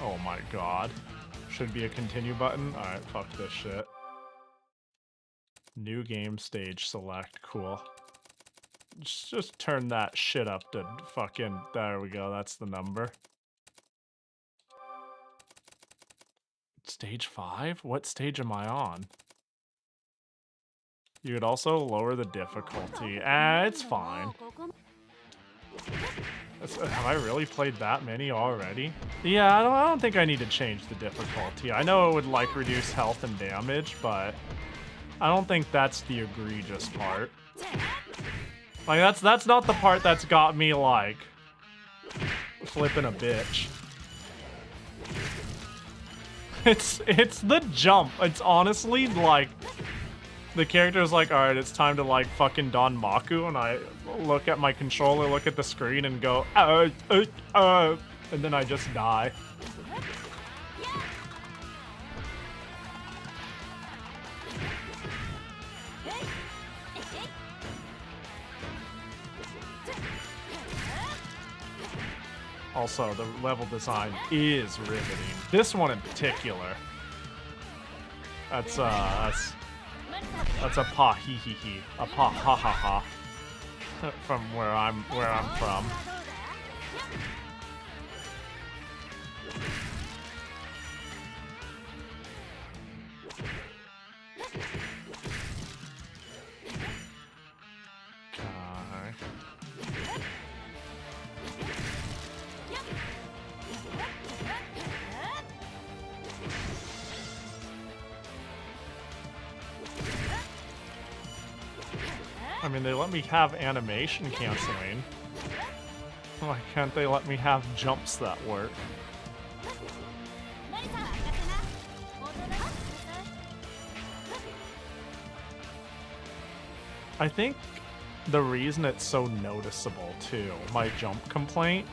Oh my god. Should be a continue button. Alright, fuck this shit. New game stage select. Cool. Just turn that shit up to fucking... There we go, that's the number. Stage 5? What stage am I on? You could also lower the difficulty. It's fine. Have I really played that many already? Yeah, I don't think I need to change the difficulty. I know it would, like, reduce health and damage, but I don't think that's the egregious part. Like, that's not the part that's got me, like, flipping a bitch. It's the jump. It's honestly, like... The character's like, alright, it's time to, like, fucking Don Maku, and I look at my controller, look at the screen, and go, and then I just die. Also, the level design is riveting. This one in particular. That's a pa-hee-hee-hee. A pa-ha-ha-ha. From where I'm from. I mean, they let me have animation canceling. Why can't they let me have jumps that work? I think the reason it's so noticeable, too, my jump complaint,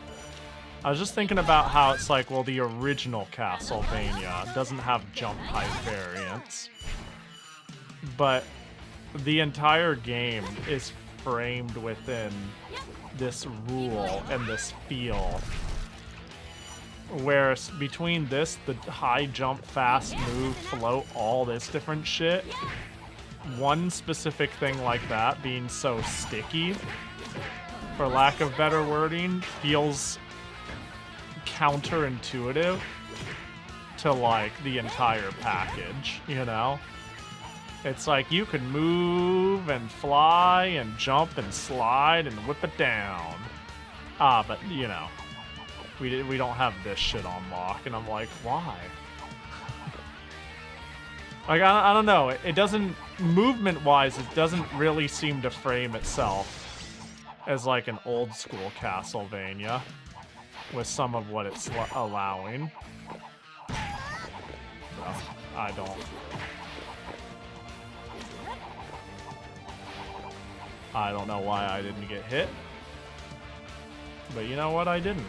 I was just thinking about how it's like, well, the original Castlevania doesn't have jump height variants. But the entire game is framed within this rule and this feel. Where between this, the high jump, fast move, float, all this different shit, one specific thing like that being so sticky, for lack of better wording, feels counterintuitive to, like, the entire package, you know? It's like you can move and fly and jump and slide and whip it down. But, you know, we don't have this shit on lock, and I'm like, why? Like, I don't know. It doesn't, movement-wise, it doesn't really seem to frame itself as, like, an old-school Castlevania with some of what it's allowing. So, I don't know why I didn't get hit. But you know what? I didn't.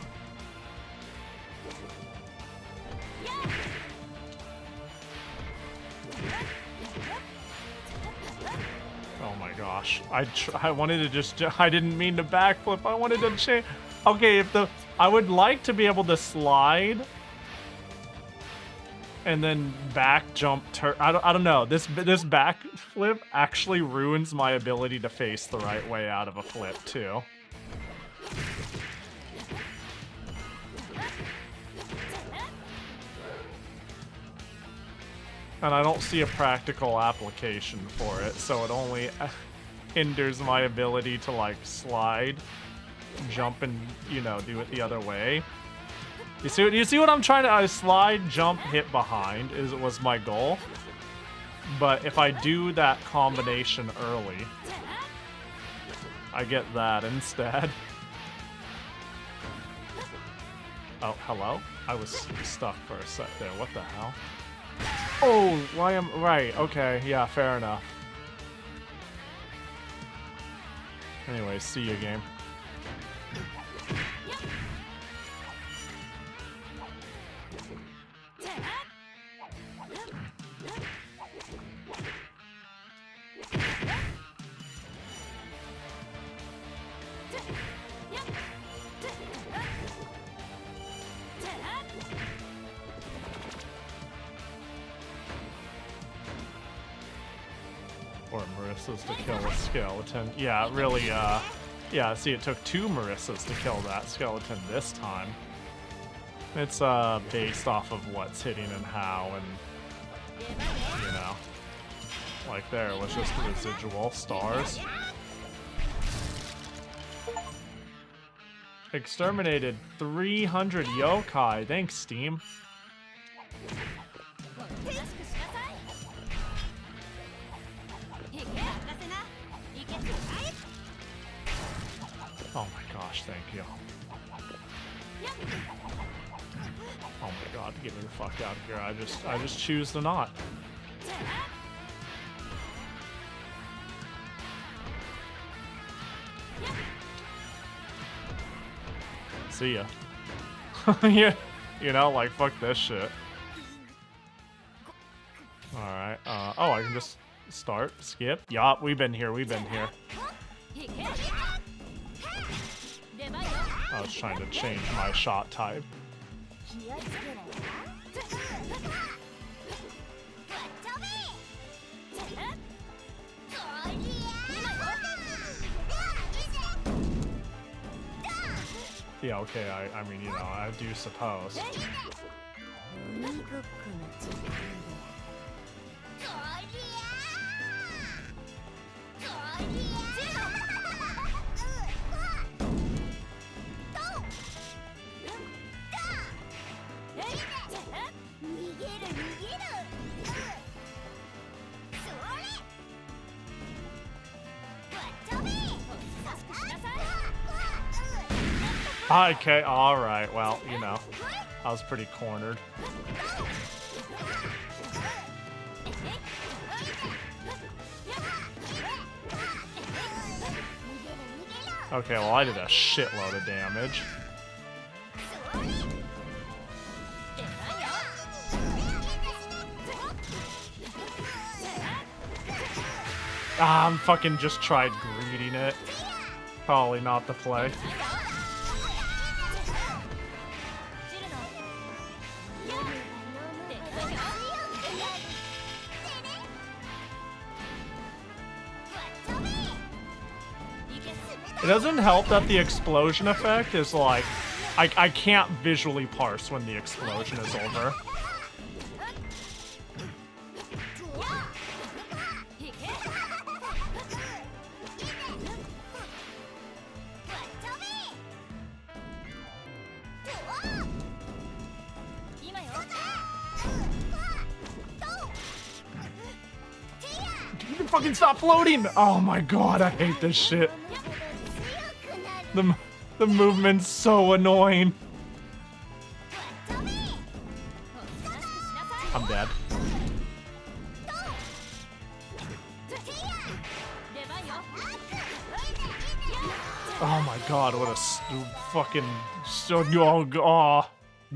Oh my gosh. I wanted to just... I didn't mean to backflip. I wanted to change... Okay, if the... I would like to be able to slide and then back jump turn. I don't know. This back flip actually ruins my ability to face the right way out of a flip too. And I don't see a practical application for it, so it only hinders my ability to, like, slide jump and, you know, do it the other way. You see what I'm trying to... I slide, jump, hit behind was my goal. But if I do that combination early, I get that instead. Oh, hello? I was stuck for a sec there. What the hell? Oh, why am... Right, okay. Yeah, fair enough. Anyway, see you, game. Or Marissa's to kill a skeleton. Yeah, it really, yeah, see, it took 2 Marissas to kill that skeleton this time. It's, based off of what's hitting and how, and, you know. Like there, it was just residual stars. Exterminated 300 yokai. Thanks, Steam. Oh my gosh, thank you. Oh my god, get me the fuck out of here. I just choose to not. See ya. Yeah, you know, like, fuck this shit. Alright, oh, I can just start, skip. Yup, we've been here, we've been here. I was trying to change my shot type. Yeah, okay, I mean, you know, I do suppose. Okay, alright, well, you know, I was pretty cornered. Okay, well, I did a shitload of damage. Ah, I'm fucking just tried greeting it. Probably not the play. It doesn't help that the explosion effect is like, I can't visually parse when the explosion is over. You can fucking stop floating! Oh my god, I hate this shit. The movement's so annoying. I'm dead. Oh my god, what a fucking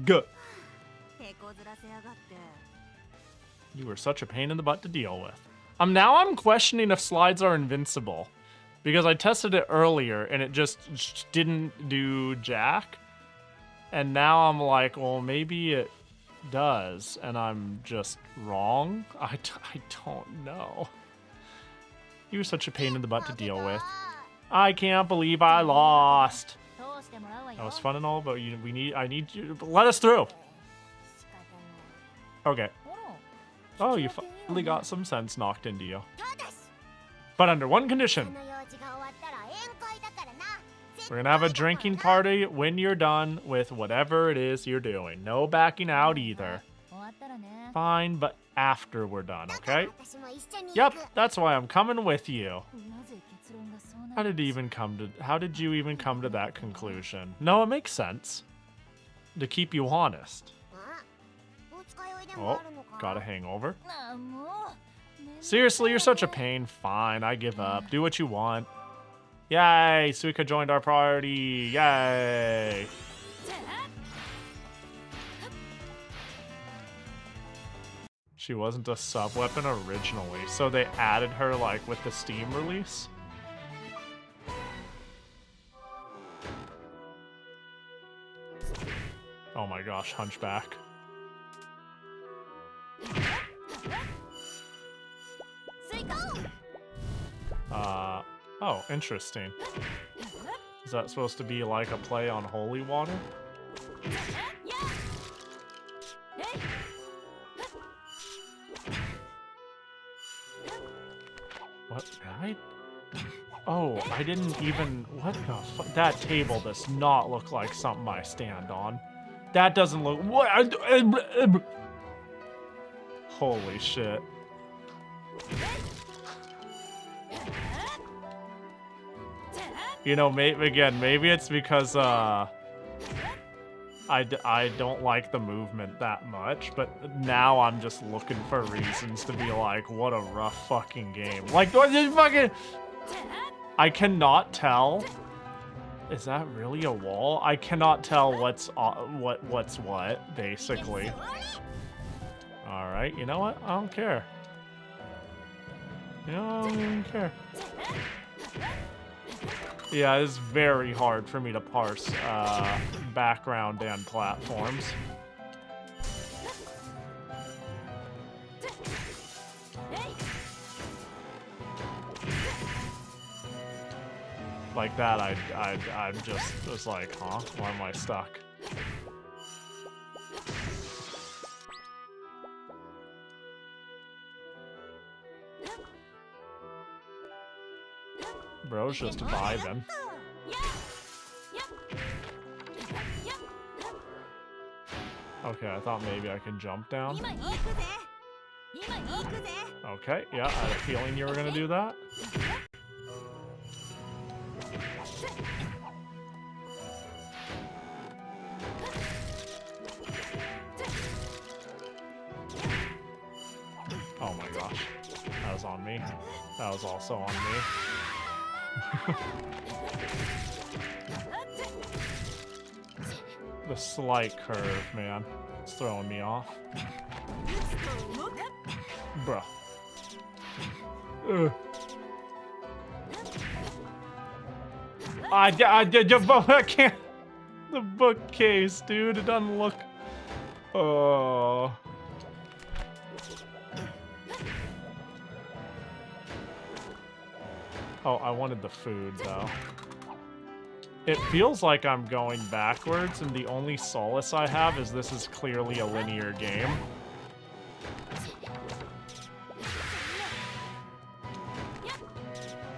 good. You were such a pain in the butt to deal with. Now I'm questioning if slides are invincible. Because I tested it earlier and it just didn't do jack. And now I'm like, well, maybe it does. And I'm just wrong. I don't know. You were such a pain in the butt to deal with. I can't believe I lost. That was fun and all, but I need you to let us through. Okay. Oh, you finally got some sense knocked into you. But under one condition. We're gonna have a drinking party when you're done with whatever it is you're doing. No backing out either. Fine, but after we're done, okay? Yep, that's why I'm coming with you. How did you even come to that conclusion? No, it makes sense. To keep you honest. Oh, got a hangover. Seriously, you're such a pain. Fine, I give up. Do what you want. Yay, Suika joined our party. Yay. She wasn't a sub-weapon originally, so they added her, like, with the Steam release? Oh my gosh, Hunchback. Oh, interesting. Is that supposed to be like a play on holy water? What? Oh, I didn't even... What the fuck? That table does not look like something I stand on. That doesn't look... What? Holy shit. You know, maybe it's because, I don't like the movement that much, but now I'm just looking for reasons to be like, what a rough fucking game. Like, what is fucking... I cannot tell. Is that really a wall? I cannot tell what's what, basically. Alright, you know what? I don't care. You know, I don't even care. Yeah, it's very hard for me to parse background and platforms. Like that, I just was like, huh? Why am I stuck? Bro's just vibing. Okay, I thought maybe I can jump down. Okay, yeah, I had a feeling you were gonna do that. Oh my gosh. That was on me. That was also on me. The slight curve, man. It's throwing me off. Bruh. I can't. The bookcase, dude. It doesn't look. Oh. Oh, I wanted the food, though. It feels like I'm going backwards, and the only solace I have is this is clearly a linear game.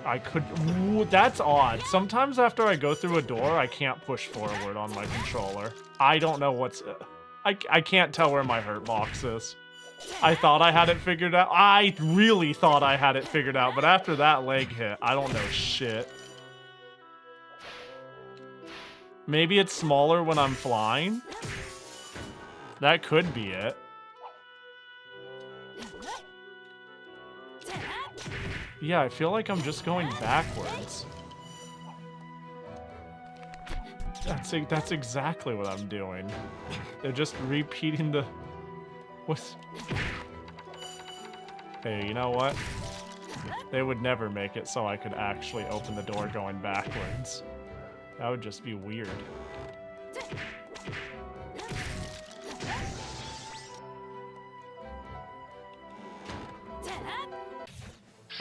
I could... Ooh, that's odd. Sometimes after I go through a door, I can't push forward on my controller. I don't know what's... I can't tell where my hurt box is. I thought I had it figured out. I really thought I had it figured out, but after that leg hit, I don't know shit. Maybe it's smaller when I'm flying? That could be it. Yeah, I feel like I'm just going backwards. That's exactly what I'm doing. They're just repeating the... What's... Hey, you know what? They would never make it so I could actually open the door going backwards. That would just be weird.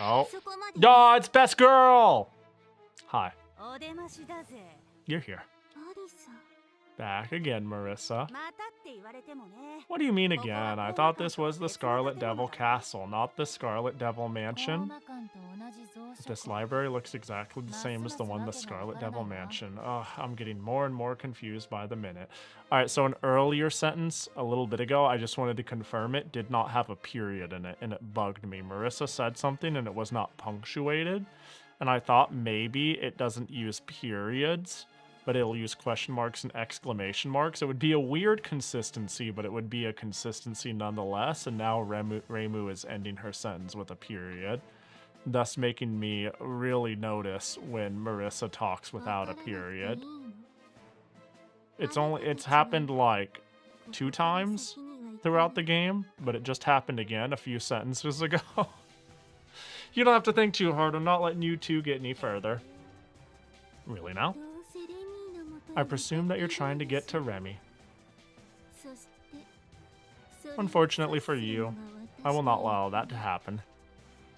Oh. Oh, it's Best Girl! Hi. You're here. Back again, Marissa. What do you mean again? I thought this was the Scarlet Devil Castle, not the Scarlet Devil Mansion. This library looks exactly the same as the one the Scarlet Devil Mansion. Ugh, I'm getting more and more confused by the minute. Alright, so an earlier sentence, a little bit ago, I just wanted to confirm it, did not have a period in it, and it bugged me. Marissa said something and it was not punctuated, and I thought maybe it doesn't use periods, but it'll use question marks and exclamation marks. It would be a weird consistency, but it would be a consistency nonetheless, and now Reimu is ending her sentence with a period, thus making me really notice when Marissa talks without a period. It's happened like 2 times throughout the game, but it just happened again a few sentences ago. You don't have to think too hard. I'm not letting you two get any further. Really now? I presume that you're trying to get to Remy. Unfortunately for you, I will not allow that to happen.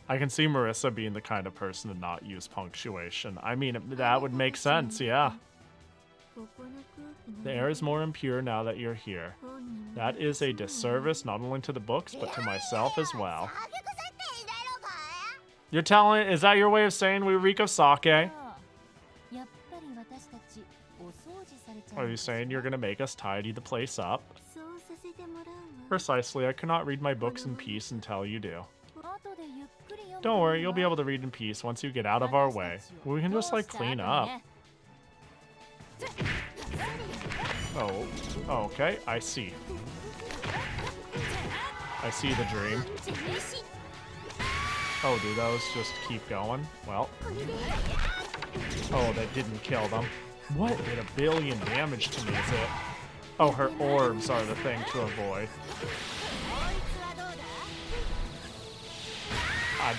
I can see Marissa being the kind of person to not use punctuation. I mean, that would make sense, yeah. The air is more impure now that you're here. That is a disservice not only to the books, but to myself as well. You're telling, is that your way of saying we reek of sake? Are you saying you're gonna make us tidy the place up? Precisely, I cannot read my books in peace until you do. Don't worry, you'll be able to read in peace once you get out of our way. We can just, like, clean up. Oh, okay, I see. I see the dream. Oh, do those just keep going? Well. Oh, that didn't kill them. What did 1 billion damage to me, is it? Oh, her orbs are the thing to avoid.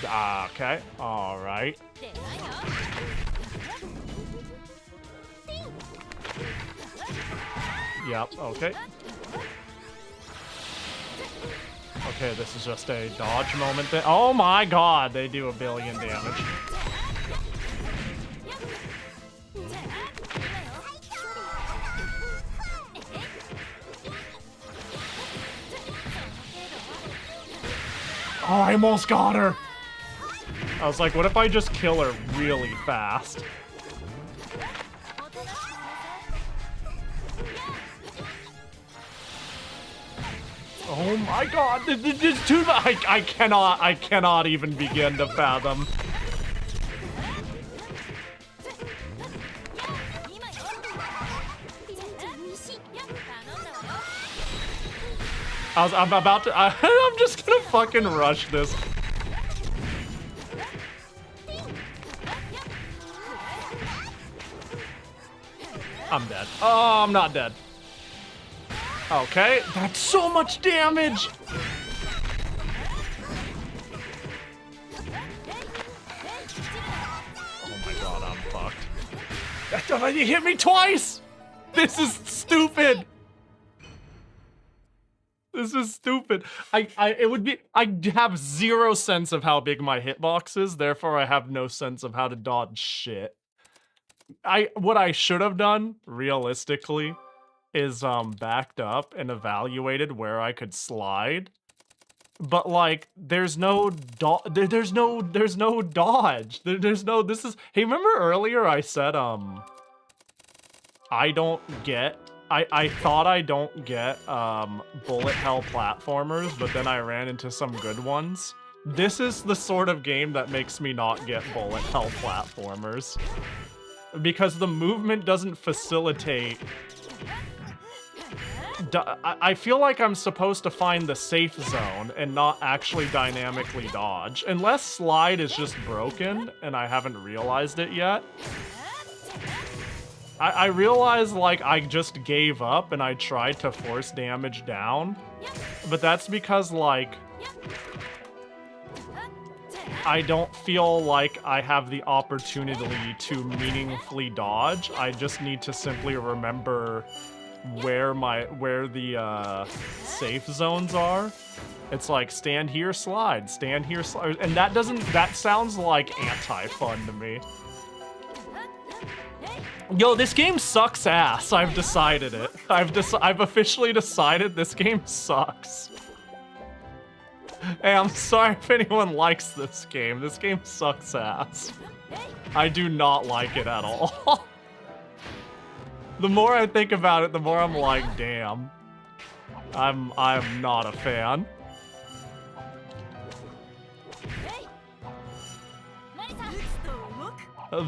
Okay, alright. Yep, okay. Okay, this is just a dodge moment. Oh my god, they do 1 billion damage. Oh, I almost got her! I was like, what if I just kill her really fast? Oh my god, this too I cannot even begin to fathom. I'm about to, I'm just gonna fucking rush this. I'm dead. Oh, I'm not dead. Okay, that's so much damage! Oh my god, I'm fucked. You hit me twice! This is stupid! This is stupid. I have 0 sense of how big my hitbox is, therefore I have no sense of how to dodge shit. What I should have done, realistically, is backed up and evaluated where I could slide. But like, there's no dodge. There's no dodge. There's no, this is, hey, remember earlier I said I don't get, I thought I don't get bullet hell platformers, but then I ran into some good ones. This is the sort of game that makes me not get bullet hell platformers. Because the movement doesn't facilitate. I feel like I'm supposed to find the safe zone and not actually dynamically dodge. Unless slide is just broken and I haven't realized it yet. I realized like I just gave up and I tried to force damage down. But that's because like I don't feel like I have the opportunity to meaningfully dodge. I just need to simply remember where the safe zones are. It's like stand here, slide, and that sounds like anti-fun to me. Yo, this game sucks ass. I've decided it. I've officially decided this game sucks. Hey, I'm sorry if anyone likes this game. This game sucks ass. I do not like it at all. The more I think about it, the more I'm like, damn. I'm not a fan.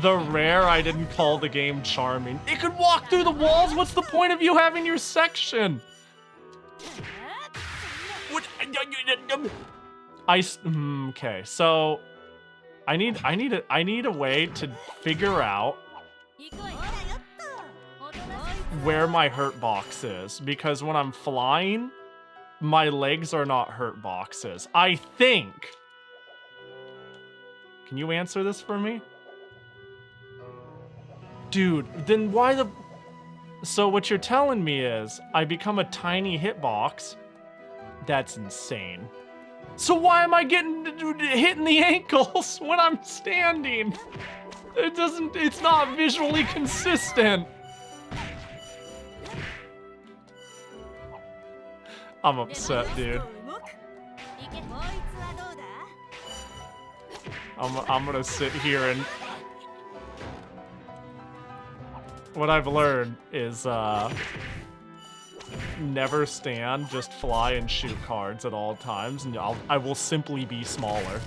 The rare I didn't call the game charming. It could walk through the walls. What's the point of you having your section? What? Okay, so I need a way to figure out where my hurt box is, because when I'm flying, my legs are not hurt boxes. I think. Can you answer this for me? Dude, then why the... So what you're telling me is I become a tiny hitbox. That's insane. So why am I getting hit in the ankles when I'm standing? It's not visually consistent. I'm upset, dude. I'm gonna sit here and... What I've learned is, never stand, just fly and shoot cards at all times, and I will simply be smaller.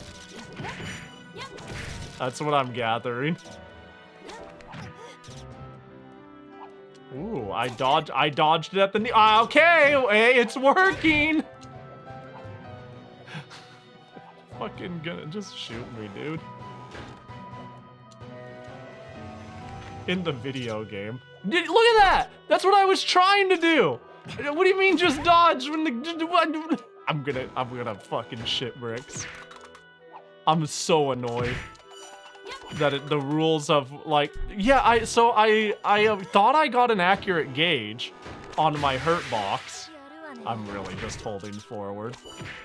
That's what I'm gathering. Ooh, I dodged it at the knee. Okay, hey, it's working! Fucking gonna just shoot me, dude. In the video game. Look at that! That's what I was trying to do! What do you mean just dodge when the... I'm gonna fucking shit bricks. I'm so annoyed that the rules of, like... Yeah, I thought I got an accurate gauge on my hurt box. I'm really just holding forward.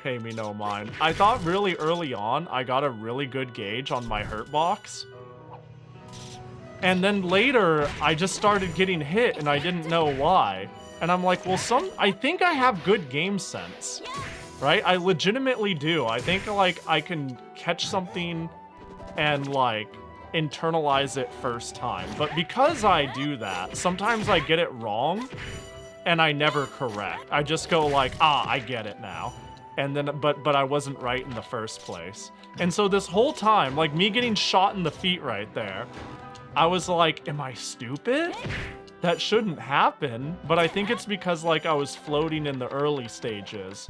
Pay me no mind. I thought really early on I got a really good gauge on my hurt box. And then later, I just started getting hit and I didn't know why. And I'm like, well, I think I have good game sense, right? I legitimately do. I think, like, I can catch something and, like, internalize it first time. But because I do that, sometimes I get it wrong and I never correct. I just go like, I get it now. And then, but I wasn't right in the first place. And so this whole time, like me getting shot in the feet right there, I was like, am I stupid? That shouldn't happen. But I think it's because, like, I was floating in the early stages.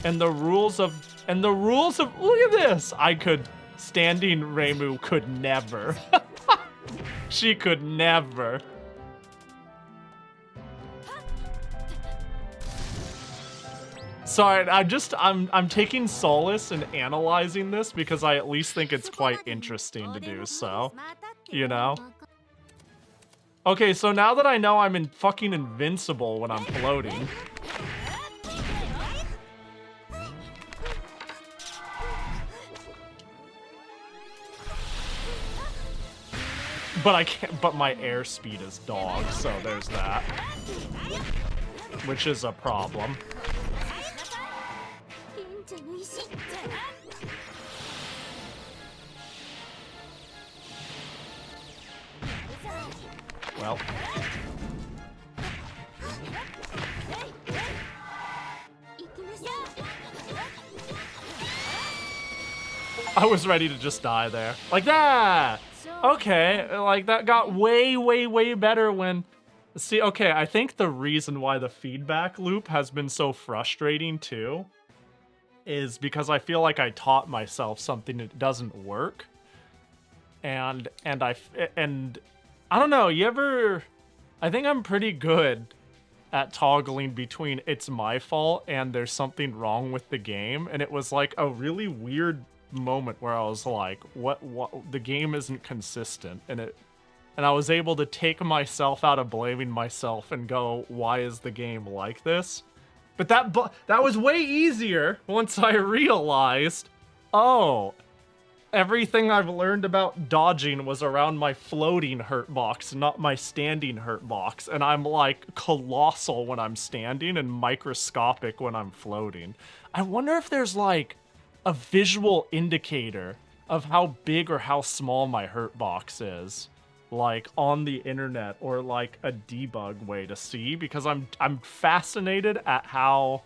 And the rules of, look at this! Standing Reimu could never. She could never. Sorry, I'm taking solace in analyzing this because I at least think it's quite interesting to do so. You know? Okay, so now that I know I'm fucking invincible when I'm floating. But I can't, but my airspeed is dog, so there's that. Which is a problem. Well. I was ready to just die there. Like that! Okay, like that got way, way, way better when... See, okay, I think the reason why the feedback loop has been so frustrating too is because I feel like I taught myself something that doesn't work. And I don't know, I think I'm pretty good at toggling between it's my fault and there's something wrong with the game. And it was like a really weird moment where I was like, what, the game isn't consistent. And I was able to take myself out of blaming myself and go, why is the game like this? But that was way easier once I realized, oh, Everything I've learned about dodging was around my floating hurt box, not my standing hurt box. And I'm like colossal when I'm standing and microscopic when I'm floating. I wonder if there's like a visual indicator of how big or how small my hurt box is, like on the internet, or like a debug way to see, because I'm fascinated at how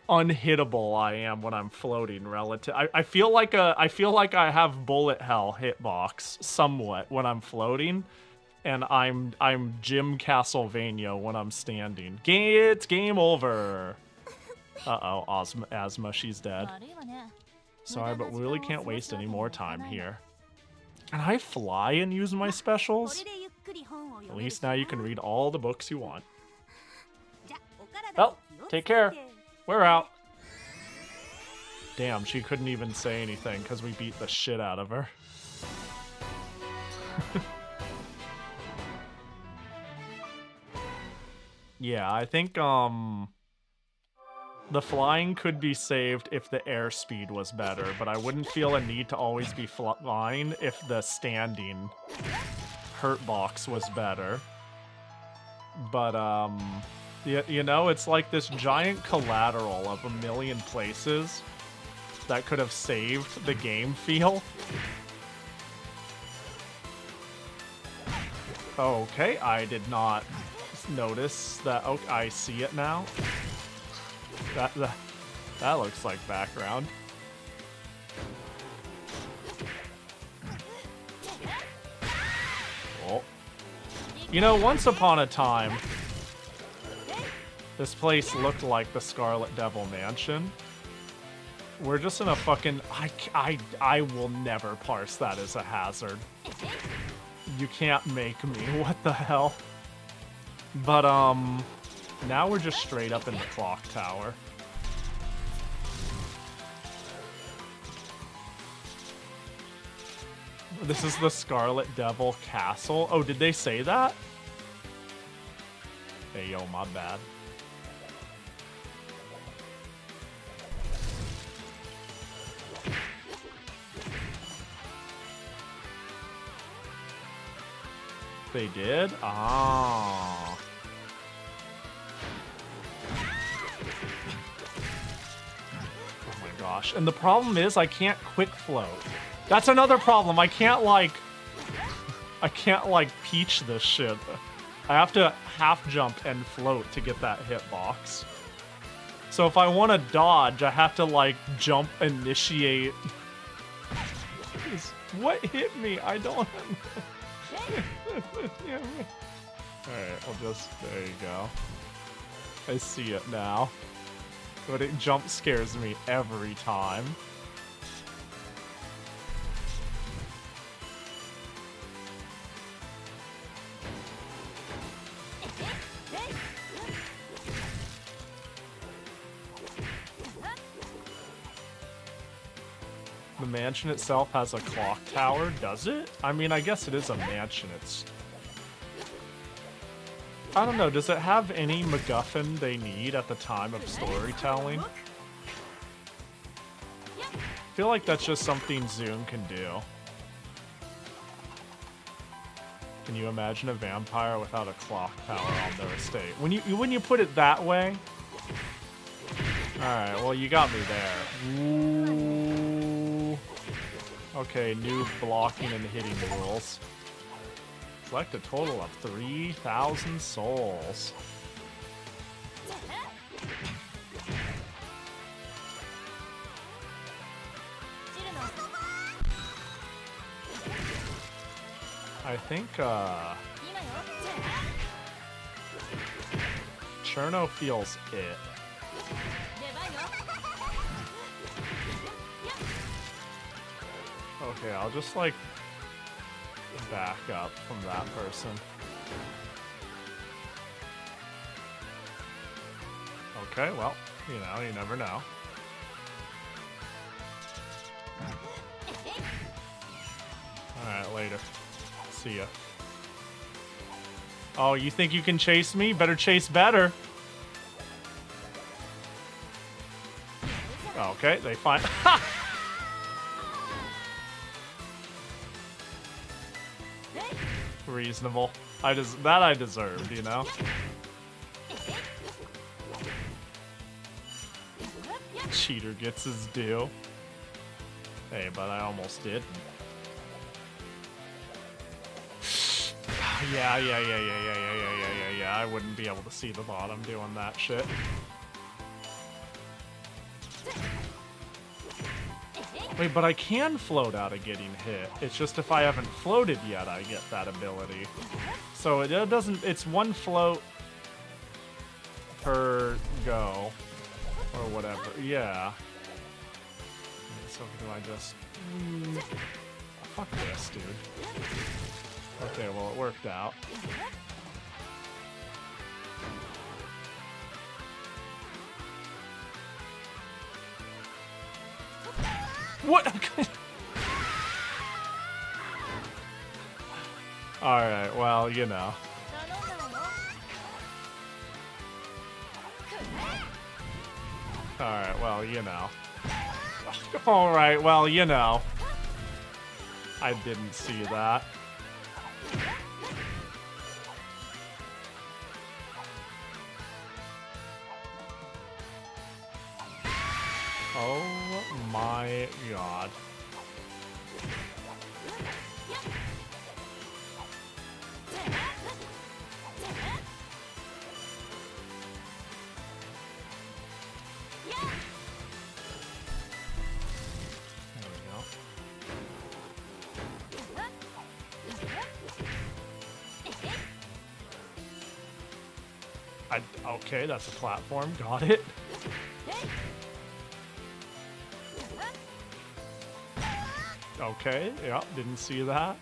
unhittable I am when I'm floating relative. I feel like I have bullet hell hitbox somewhat when I'm floating, and I'm Jim Castlevania when I'm standing. It's game over. Uh-oh, Asma, she's dead. Sorry, but we really can't waste any more time here. Can I fly and use my specials? At least now you can read all the books you want. Well, take care. We're out. Damn, she couldn't even say anything because we beat the shit out of her. Yeah, I think, the flying could be saved if the airspeed was better, but I wouldn't feel a need to always be flying if the standing hurt box was better. But, you know, it's like this giant collateral of a million places that could have saved the game feel. Okay, I did not notice that. Oh, I see it now. That looks like background. Oh. You know, once upon a time, this place looked like the Scarlet Devil Mansion. We're just in a fucking... I will never parse that as a hazard. You can't make me. What the hell? But, now we're just straight up in the clock tower. This is the Scarlet Devil Castle. Oh, did they say that? Hey, yo, my bad. They did? Ah. Oh my gosh. And the problem is I can't quick float. That's another problem. I can't like peach this shit. I have to half jump and float to get that hitbox. So if I want to dodge, I have to like jump, initiate. What hit me? I don't. Alright, I'll just, there you go. I see it now. But it jump scares me every time. The mansion itself has a clock tower, does it? I mean, I guess it is a mansion. It's... I don't know, does it have any MacGuffin they need at the time of storytelling? I feel like that's just something Zoom can do. Can you imagine a vampire without a clock tower on their estate? When you put it that way... Alright, well you got me there. Ooh. Okay, new blocking and hitting rules. Select a total of 3,000 souls. I think, Cherno feels it. Okay, I'll just, like, back up from that person. Okay, well, you know, you never know. Alright, later. See ya. Oh, you think you can chase me? Better chase better. Okay, they find... reasonable. I deserved, you know? Cheater gets his due. Hey, but I almost did. Yeah. I wouldn't be able to see the bottom doing that shit. Wait, but I can float out of getting hit. It's just if I haven't floated yet, I get that ability. So it doesn't, it's one float per go. Or whatever, yeah. So do I just... fuck this, dude. Okay, well, it worked out. What? Alright, well, you know. Alright, well, you know. Alright, well, you know. I didn't see that. Oh my god. Okay, that's a platform. Got it. Okay, yeah, didn't see that.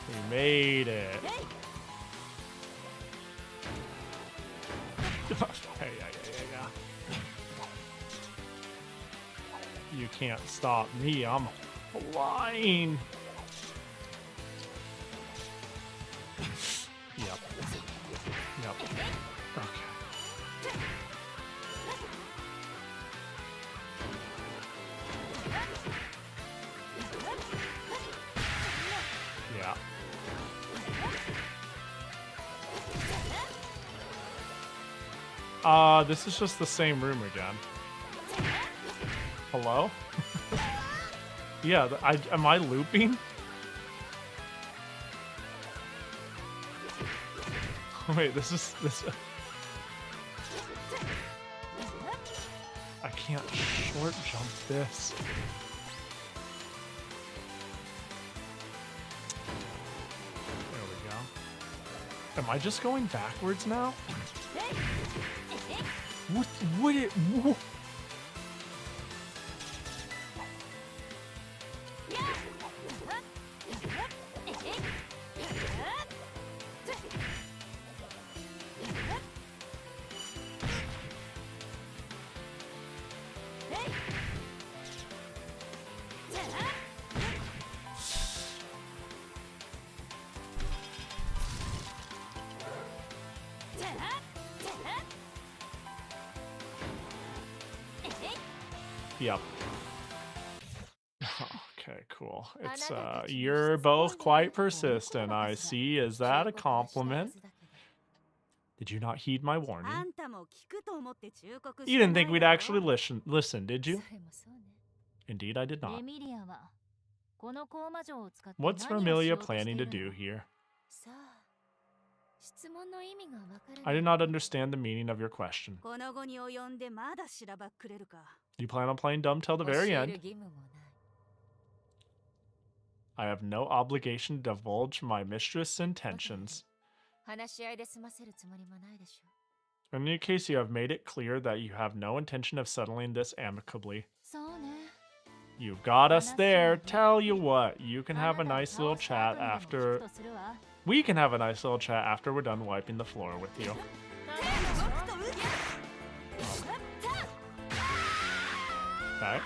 We made it. Yeah. You can't stop me, I'm flying. Yep. Okay. Yeah. This is just the same room again. Hello? Yeah, am I looping? Wait, this. I can't short jump this. There we go. Am I just going backwards now? What would it? Yep. Okay, cool. It's you're both quite persistent, I see. Is that a compliment? Did you not heed my warning? You didn't think we'd actually listen, did you? Indeed, I did not. What's Vermilia planning to do here? I do not understand the meaning of your question. Do you plan on playing dumb till the very end? I have no obligation to divulge my mistress' intentions. In any case, you have made it clear that you have no intention of settling this amicably. You've got us there. Tell you what, you can have a nice little chat after... We can have a nice little chat after we're done wiping the floor with you. Okay.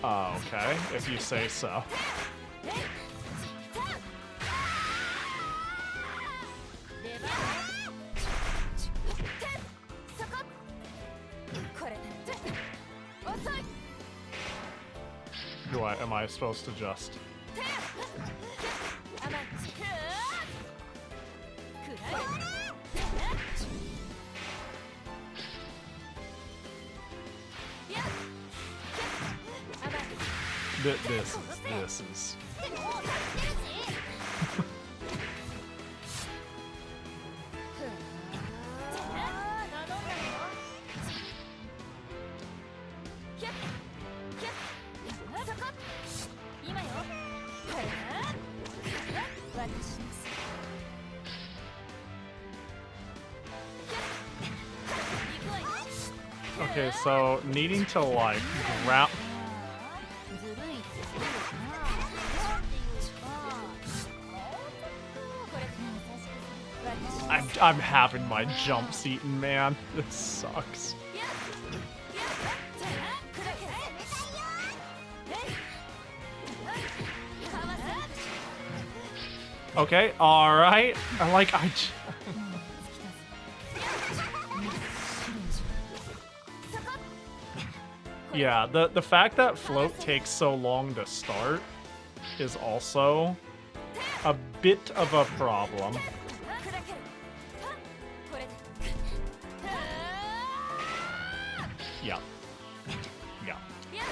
Okay. Okay, if you say so. Am I supposed to just... This is... Okay, so needing to like grab... I'm having my jumps eaten, man. This sucks. Okay, alright. Yeah, the fact that float takes so long to start is also a bit of a problem. Yeah. Yeah. Yeah.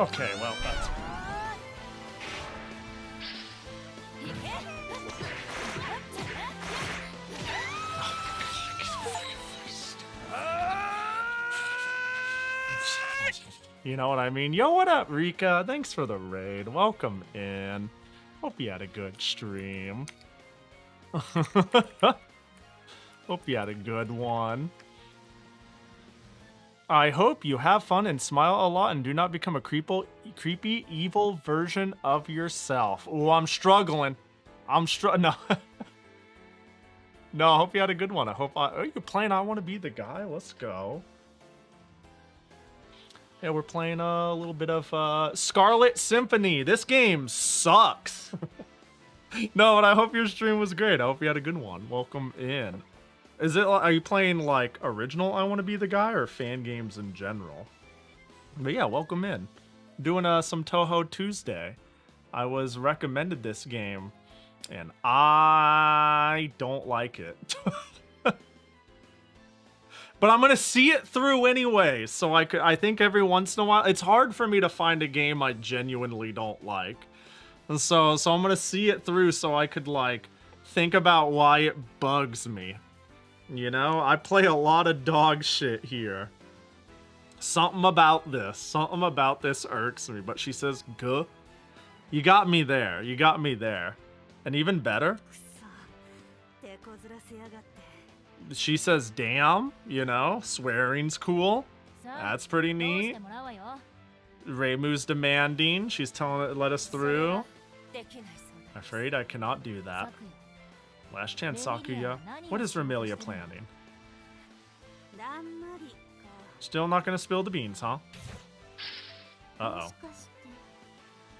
Okay, well, that's... You know what I mean? Yo, what up, Rika? Thanks for the raid. Welcome in. Hope you had a good stream. Hope you had a good one. I hope you have fun and smile a lot and do not become a creepy, evil version of yourself. Ooh, I'm struggling. No. No, I hope you had a good one. Oh, you're playing I Want to Be the Guy? Let's go. Yeah, we're playing a little bit of Scarlet Symphony. This game sucks. No, and I hope your stream was great. I hope you had a good one. Welcome in. Are you playing like original I Want to Be the Guy or fan games in general? But yeah, welcome in. Doing some Touhou Tuesday. I was recommended this game and I don't like it. But I'm gonna see it through anyway, so I think every once in a while it's hard for me to find a game I genuinely don't like. And so I'm gonna see it through so I could like think about why it bugs me. You know, I play a lot of dog shit here. Something about this irks me, but she says, "Guh." You got me there. You got me there. And even better, she says, "Damn," you know, swearing's cool. That's pretty neat. Reimu's demanding. She's telling it let us through. Afraid I cannot do that. Last chance, Sakuya. What is Remilia planning? Still not gonna spill the beans, huh? Uh-oh.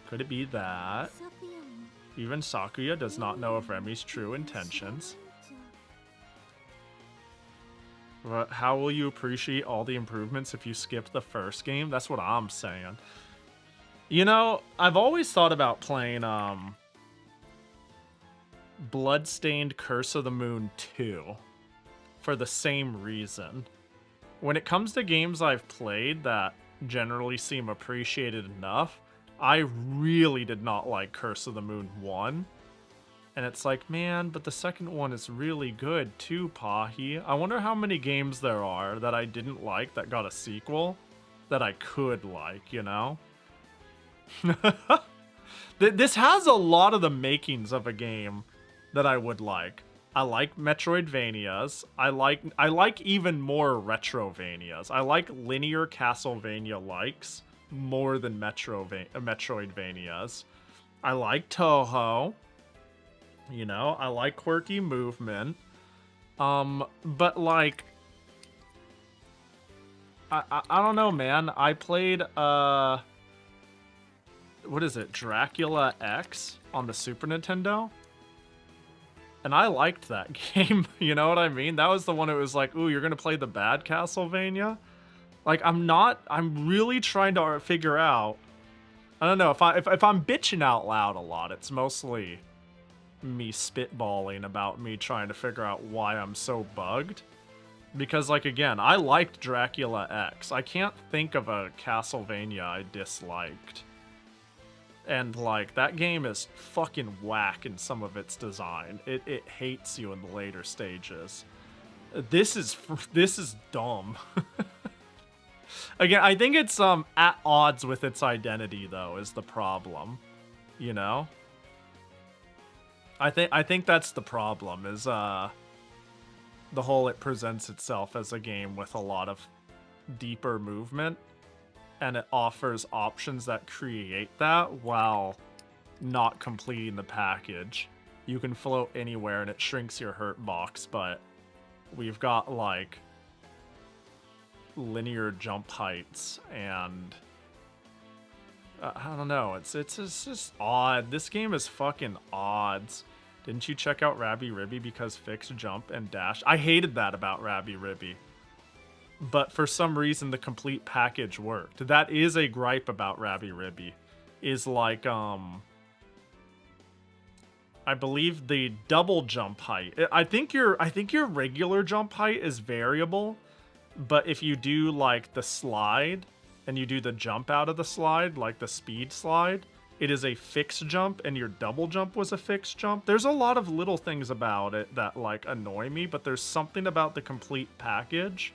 Could it be that? Even Sakuya does not know of Remy's true intentions. How will you appreciate all the improvements if you skip the first game? That's what I'm saying. You know, I've always thought about playing Bloodstained Curse of the Moon 2 for the same reason. When it comes to games I've played that generally seem appreciated enough, I really did not like Curse of the Moon 1. And it's like, man, but the second one is really good too, Pahi. I wonder how many games there are that I didn't like that got a sequel that I could like, you know? This has a lot of the makings of a game that I would like. I like Metroidvanias. I like even more Retrovanias. I like linear Castlevania likes more than Metroidvanias. I like Touhou. You know, I like quirky movement. But like I don't know, man. I played what is it? Dracula X on the Super Nintendo. And I liked that game, you know what I mean? That was the one it was like, ooh, you're gonna play the bad Castlevania? Like, I'm really trying to figure out, I don't know, if I'm bitching out loud a lot, it's mostly me spitballing about me trying to figure out why I'm so bugged. Because, like, again, I liked Dracula X. I can't think of a Castlevania I disliked. And, like, that game is fucking whack in some of its design. It hates you in the later stages. This is dumb. Again, I think it's at odds with its identity, though, is the problem. You know? I think that's the problem, is the whole it presents itself as a game with a lot of deeper movement, and it offers options that create that while not completing the package. You can float anywhere and it shrinks your hurt box, but we've got like linear jump heights and I don't know, it's just odd. This game is fucking odds. Didn't you check out Rabby Ribby because fixed jump and dash? I hated that about Rabby Ribby. But for some reason, the complete package worked. That is a gripe about Rabby Ribby. Is like, I believe the double jump height. I think your regular jump height is variable, but if you do like the slide and you do the jump out of the slide, like the speed slide, it is a fixed jump, and your double jump was a fixed jump. There's a lot of little things about it that like annoy me, but there's something about the complete package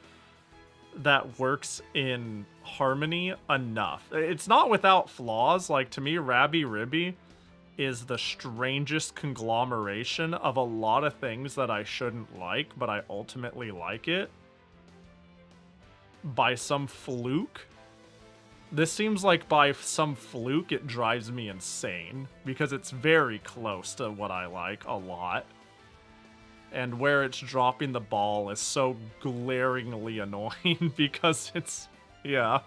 that works in harmony enough. It's not without flaws. Like, to me, Rabby Ribby is the strangest conglomeration of a lot of things that I shouldn't like, but I ultimately like it. By some fluke. This seems like by some fluke it drives me insane, because it's very close to what I like a lot. And where it's dropping the ball is so glaringly annoying because it's, yeah.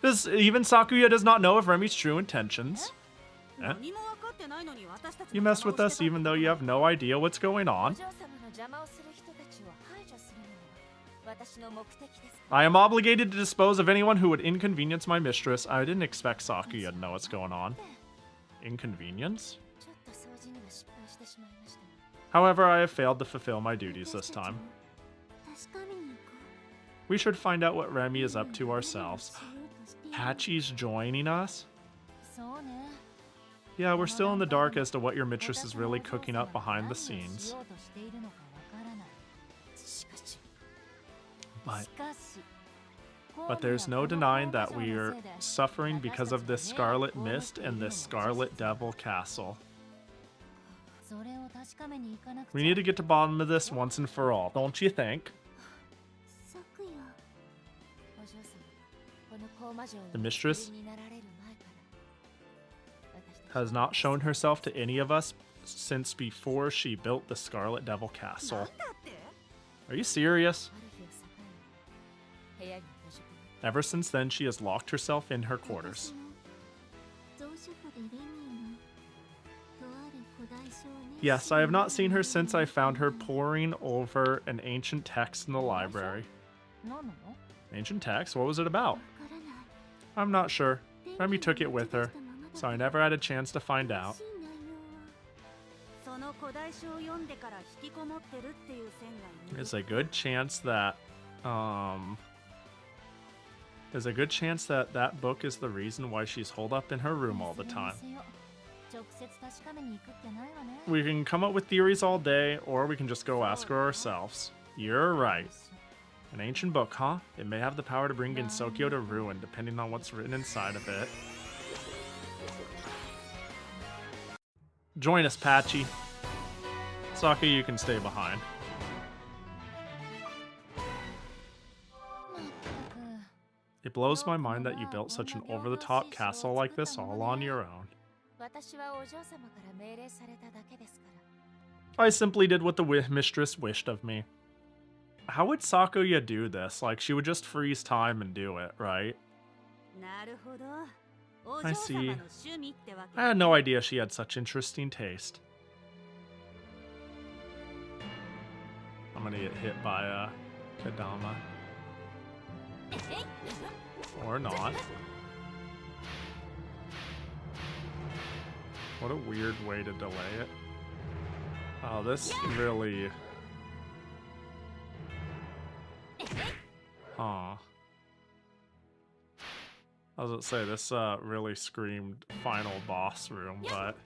Even Sakuya does not know of Remy's true intentions. Eh? You messed with us even though you have no idea what's going on. I am obligated to dispose of anyone who would inconvenience my mistress. I didn't expect Sakuya to know what's going on. Inconvenience? However, I have failed to fulfill my duties this time. We should find out what Remy is up to ourselves. Hachi's joining us? Yeah, we're still in the dark as to what your mistress is really cooking up behind the scenes. But there's no denying that we are suffering because of this Scarlet Mist and this Scarlet Devil Castle. We need to get to the bottom of this once and for all, don't you think? The mistress has not shown herself to any of us since before she built the Scarlet Devil Castle. Are you serious? Ever since then, she has locked herself in her quarters. Yes, I have not seen her since I found her poring over an ancient text in the library. Ancient text? What was it about? I'm not sure. Remy took it with her, so I never had a chance to find out. There's a good chance that, that book is the reason why she's holed up in her room all the time. We can come up with theories all day, or we can just go ask her ourselves. You're right. An ancient book, huh? It may have the power to bring Gensokyo to ruin, depending on what's written inside of it. Join us, Patchy. Saki, you can stay behind. It blows my mind that you built such an over-the-top castle like this all on your own. I simply did what the mistress wished of me. How would Sakuya do this? Like, she would just freeze time and do it, right? I see. I had no idea she had such interesting taste. I'm gonna get hit by Kadama. Or not. What a weird way to delay it. Oh, this really... Huh. I was gonna say, this really screamed final boss room, but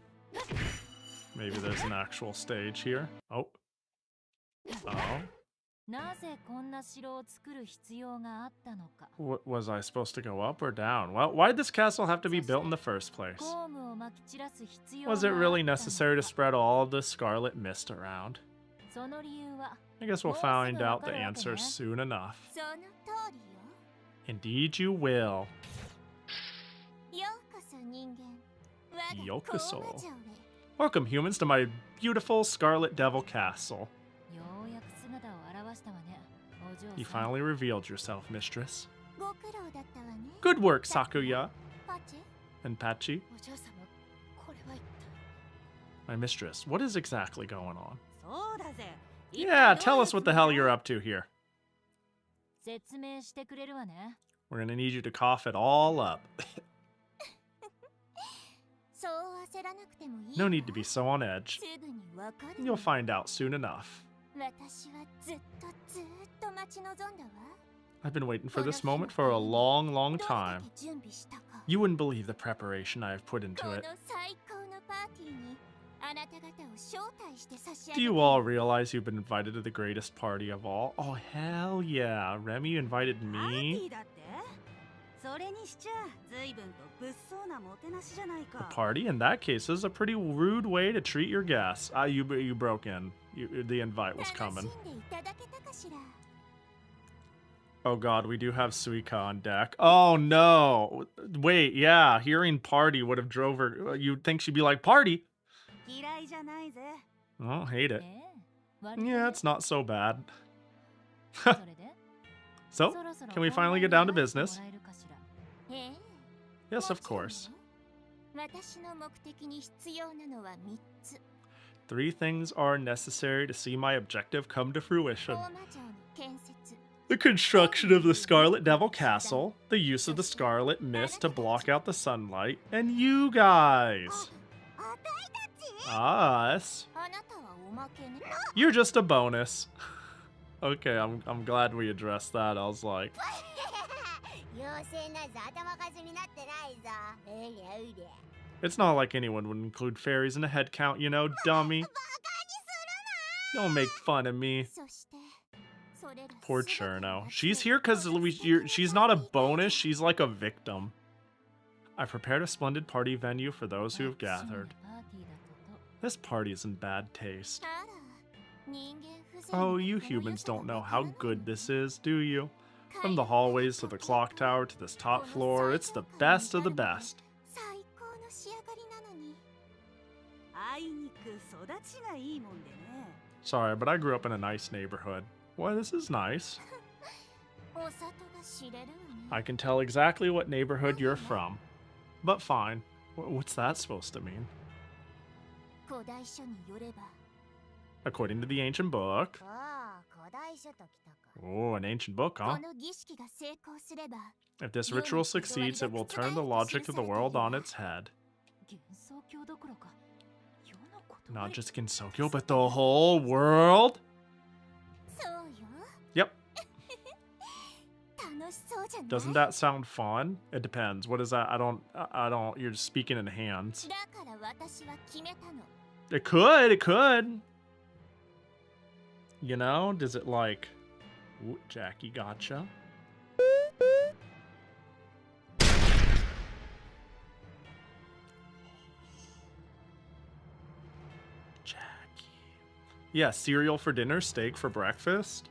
maybe there's an actual stage here. Oh. Oh. Was I supposed to go up or down? Well, why did this castle have to be built in the first place? Was it really necessary to spread all of the scarlet mist around? I guess we'll find out the answer soon enough. Indeed you will. Yokoso. Welcome, humans, to my beautiful Scarlet Devil Castle. You finally revealed yourself, mistress. Good work, Sakuya. And Pachi. My mistress, what is exactly going on? Yeah, tell us what the hell you're up to here. We're gonna need you to cough it all up. No need to be so on edge. You'll find out soon enough. I've been waiting for this moment for a long, long time. You wouldn't believe the preparation I have put into it. Do you all realize you've been invited to the greatest party of all? Oh, hell yeah. Remy, you invited me? A party? In that case, this is a pretty rude way to treat your guests. You broke in. The invite was coming. Oh god, we do have Suika on deck. Oh no! Wait, yeah, hearing party would have drove her. You'd think she'd be like, party? Oh, hate it. Yeah, it's not so bad. So, can we finally get down to business? Yes, of course. 3 things are necessary to see my objective come to fruition. The construction of the Scarlet Devil Castle, the use of the Scarlet Mist to block out the sunlight, and you guys! Us? You're just a bonus. Okay, I'm glad we addressed that. I was like... It's not like anyone would include fairies in a head count, you know, dummy. Don't make fun of me. Poor Cherno. She's here because she's not a bonus, she's like a victim. I've prepared a splendid party venue for those who have gathered. This party is in bad taste. Oh, you humans don't know how good this is, do you? From the hallways to the clock tower to this top floor, it's the best of the best. Sorry, but I grew up in a nice neighborhood. Well, this is nice. I can tell exactly what neighborhood you're from. But fine. What's that supposed to mean? According to the ancient book. Oh, an ancient book, huh? If this ritual succeeds, it will turn the logic of the world on its head. Not just Gensokyo, but the whole world? Yep. Doesn't that sound fun? It depends. What is that? I don't, you're just speaking in hands. It could. You know, does it like, ooh, Jackie gotcha. Yeah, cereal for dinner, steak for breakfast.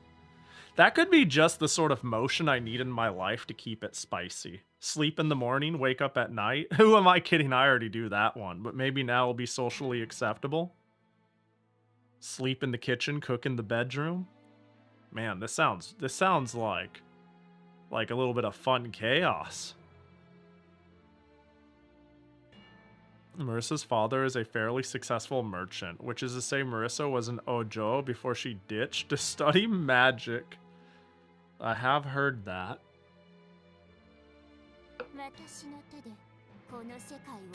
That could be just the sort of motion I need in my life to keep it spicy. Sleep in the morning, wake up at night. Who am I kidding? I already do that one, but maybe now it'll be socially acceptable. Sleep in the kitchen, cook in the bedroom. Man, this sounds like a little bit of fun chaos. Marissa's father is a fairly successful merchant, which is to say Marissa was an Ojo before she ditched to study magic. I have heard that.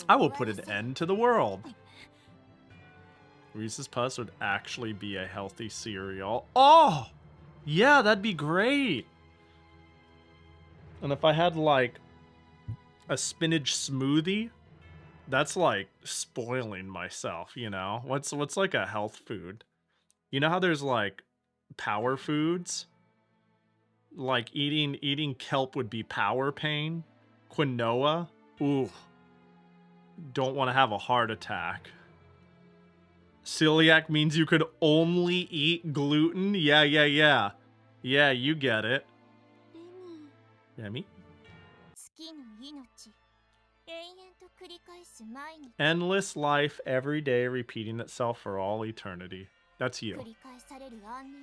I will put an end to the world. Reese's Puffs would actually be a healthy cereal. Oh! Yeah, that'd be great! And if I had, like, a spinach smoothie... That's like spoiling myself, you know? What's like a health food? You know how there's like power foods? Like eating kelp would be power pain. Quinoa? Ooh. Don't want to have a heart attack. Celiac means you could only eat gluten? Yeah. Yeah, you get it. Remy? Endless life, every day repeating itself for all eternity. That's you.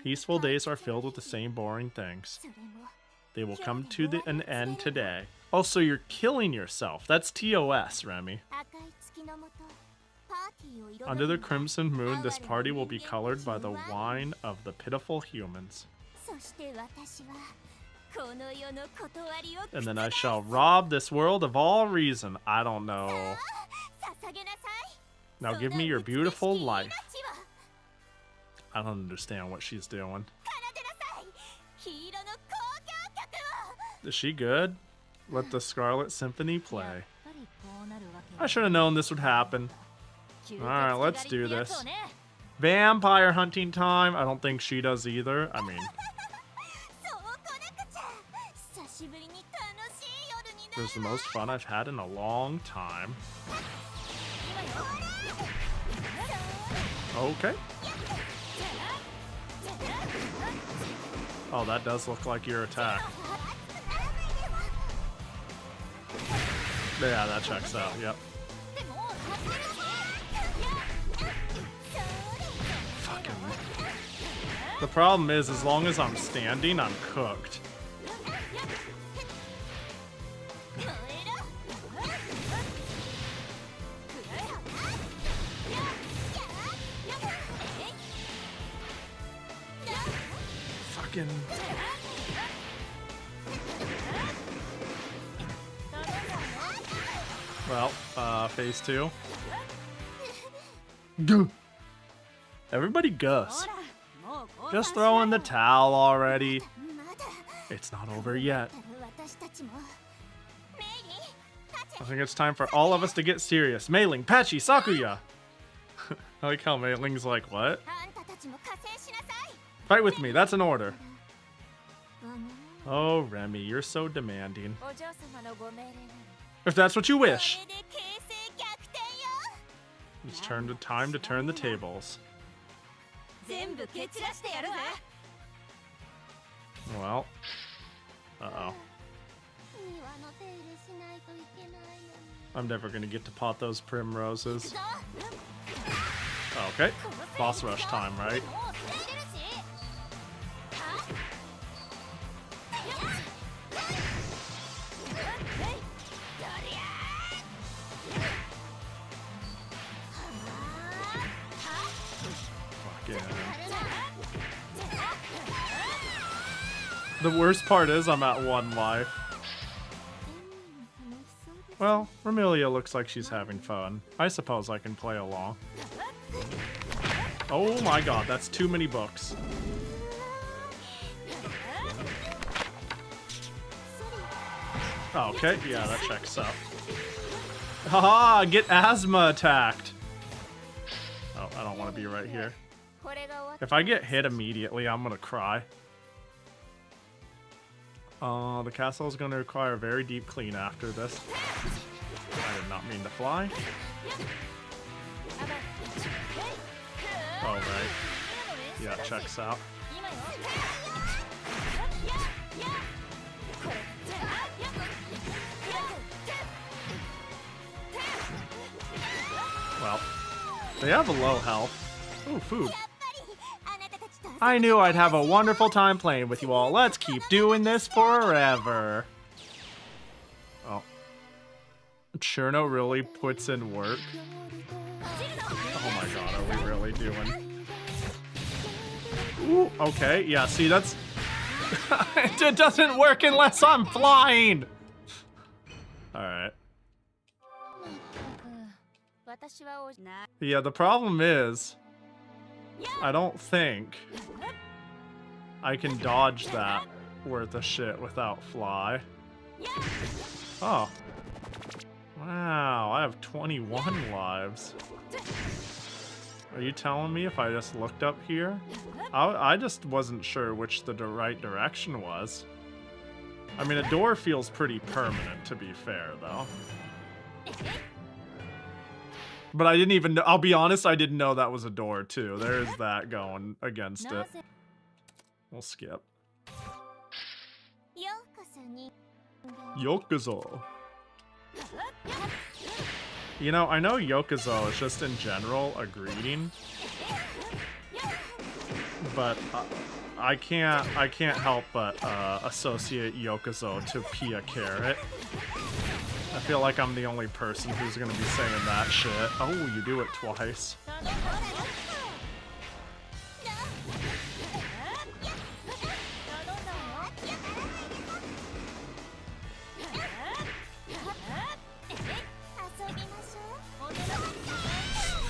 Peaceful days are filled with the same boring things. They will come to an end today. Oh, so you're killing yourself. That's TOS, Remy. Under the crimson moon, this party will be colored by the wine of the pitiful humans. And then I shall rob this world of all reason. I don't know. Now give me your beautiful life. I don't understand what she's doing. Is she good? Let the Scarlet Symphony play. I should have known this would happen. Alright, let's do this. Vampire hunting time. I don't think she does either. I mean... It was the most fun I've had in a long time. Okay. Oh, that does look like your attack. Yeah, that checks out, yep. Fucking... The problem is, as long as I'm standing, I'm cooked. Well, phase 2. Go. Everybody Gus. Just throw in the towel already. It's not over yet. I think it's time for all of us to get serious. Mei Ling, Patchy, Sakuya. I like how Mei Ling's like, what? Fight with me, that's an order. Oh, Remy, you're so demanding. If that's what you wish. It's time to turn the tables. Well. Uh-oh. I'm never gonna get to pot those primroses. Okay. Boss rush time, right? The worst part is I'm at 1 life. Well, Romelia looks like she's having fun. I suppose I can play along. Oh my god, that's too many books. Oh, okay, yeah, that checks out. Haha, get asthma attacked. Oh, I don't want to be right here. If I get hit immediately, I'm gonna cry. The castle is going to require a very deep clean after this. I did not mean to fly. Oh, right. Yeah, checks out. Well, they have a low health. Ooh, food. I knew I'd have a wonderful time playing with you all. Let's keep doing this forever. Oh. Cherno really puts in work. Oh my god, are we really doing? Ooh, okay, yeah, see, that's... it doesn't work unless I'm flying! Alright. Yeah, the problem is... I don't think I can dodge that worth of shit without fly. Oh. Wow, I have 21 lives. Are you telling me if I just looked up here? I just wasn't sure which the right direction was. I mean, a door feels pretty permanent, to be fair, though. But I didn't even know, I'll be honest, I didn't know that was a door too. There's that going against it. We'll skip. Yokuzo. You know, I know Yokuzo is just in general a greeting. But I can't help but associate Yokuzo to Pia Carrot. I feel like I'm the only person who's gonna be saying that shit. Oh, you do it twice.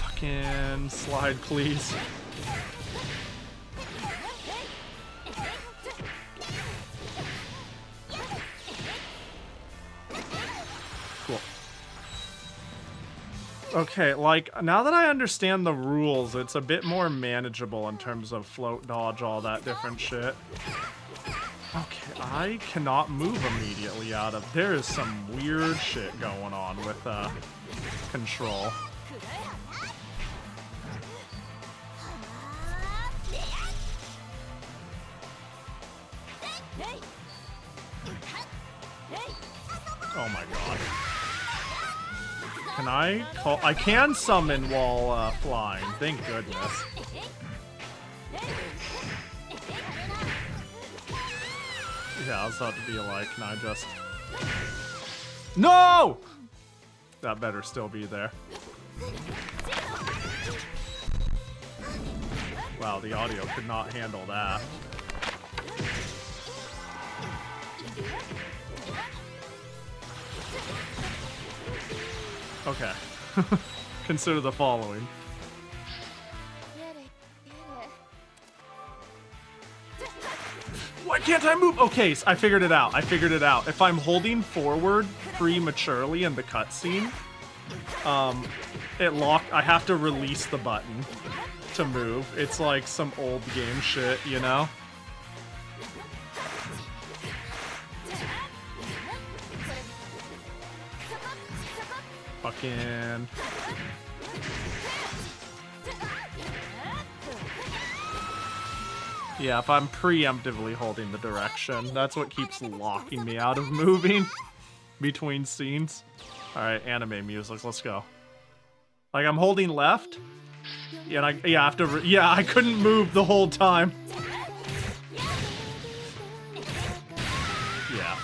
Fucking slide, please. Okay, like, now that I understand the rules, it's a bit more manageable in terms of float dodge, all that different shit. Okay, I cannot move immediately out of... There is some weird shit going on with, control. Oh my god. Can I call? I can summon while flying. Thank goodness. Yeah, I was about to be like, can I just... No! That better still be there. Wow, the audio could not handle that. Okay. Consider the following. Why can't I move? Okay, so I figured it out. I figured it out. If I'm holding forward prematurely in the cutscene, I have to release the button to move. It's like some old game shit, you know? Fucking... Yeah, if I'm preemptively holding the direction, that's what keeps locking me out of moving between scenes. Alright, anime music, let's go. Like, I'm holding left, and I have to, I couldn't move the whole time. Yeah.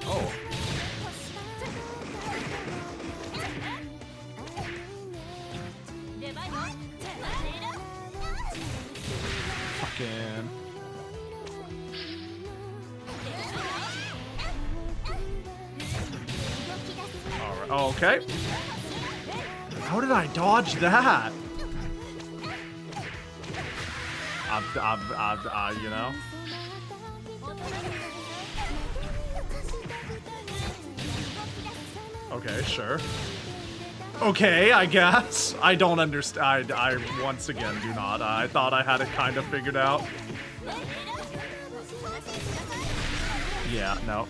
Oh. Fucking. Alright, okay. How did I dodge that? You know? Okay, sure. Okay, I guess. I don't understand. I once again do not. I thought I had it kind of figured out. Yeah, no.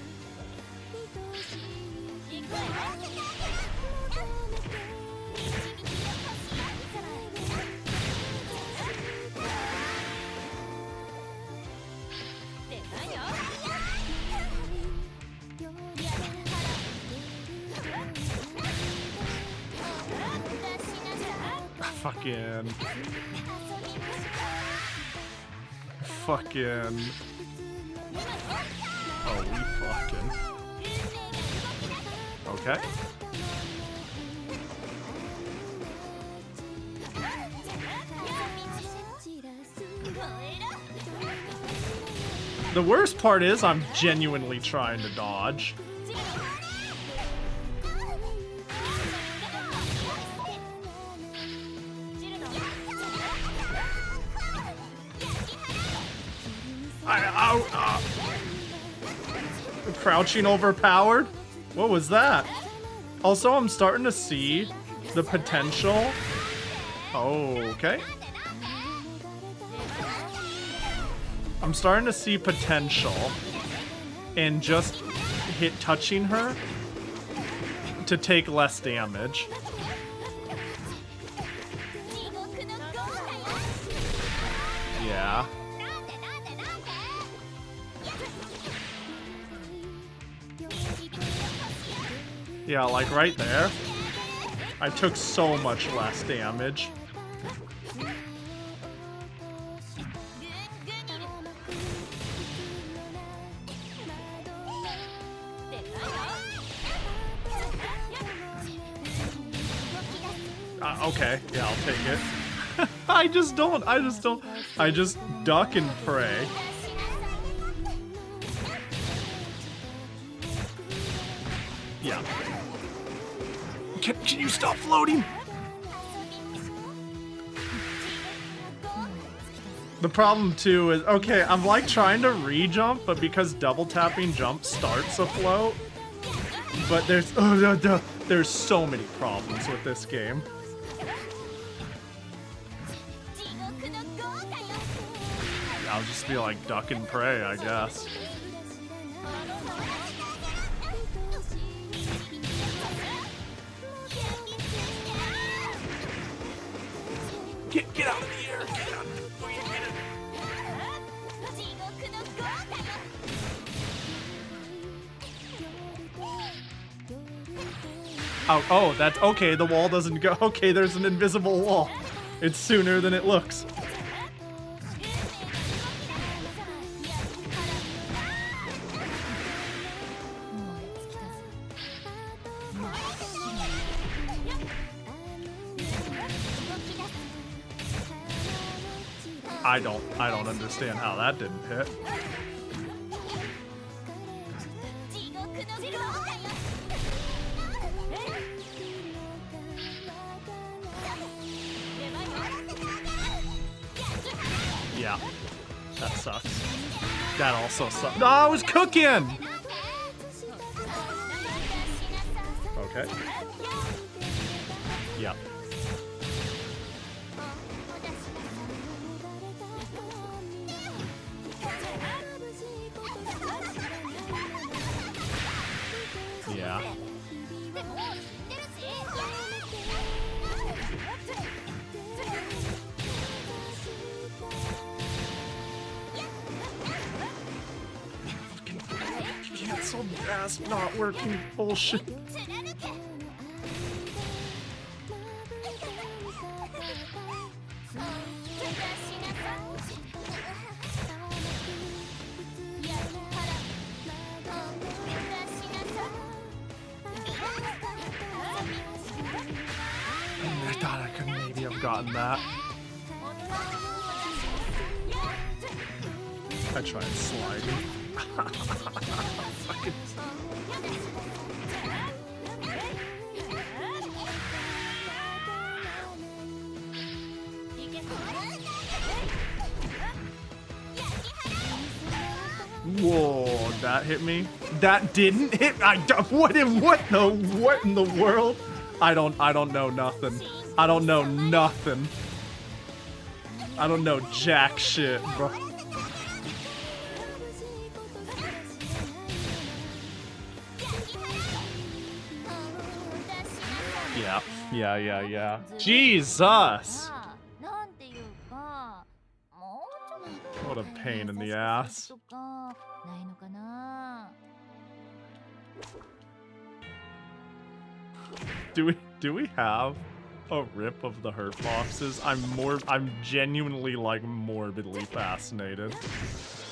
Fucking. Oh, we fucking. Okay. The worst part is I'm genuinely trying to dodge. Crouching overpowered? What was that? Also, I'm starting to see the potential. Oh, okay. I'm starting to see potential in just touching her to take less damage. Yeah. Yeah, like right there. I took so much less damage. Okay, yeah, I'll take it. I just duck and pray. Yeah. Can you stop floating? The problem too is, okay, I'm like trying to re-jump, but because double tapping jump starts a float, but there's so many problems with this game. I'll just be like duck and pray, I guess. Get out of the air! Get out before you get it. Oh, that's okay. The wall doesn't go. Okay, there's an invisible wall. It's sooner than it looks. I don't understand how that didn't hit. Yeah, that sucks. That also sucks. No, I was cooking! Okay. Yep. Yeah. Cancel ass not working bullshit. I thought I could maybe have gotten that. I try and slide. Fucking... Whoa, that hit me. That didn't hit. What in the world? I don't know nothing. I don't know nothing. I don't know jack shit, bro. Yeah. Jesus! What a pain in the ass. Do we have a rip of the hurt boxes? I'm genuinely like morbidly fascinated.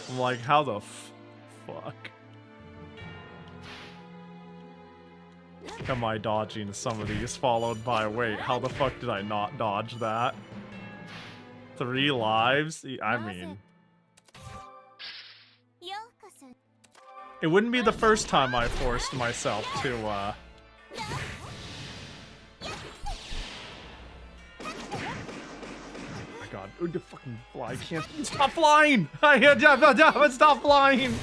I'm like, how the fuck am I dodging some of these, followed by, wait, how the fuck did I not dodge that? 3 lives? I mean, it wouldn't be the first time I forced myself to, oh my god, the fucking fly, I can't stop flying! Stop flying!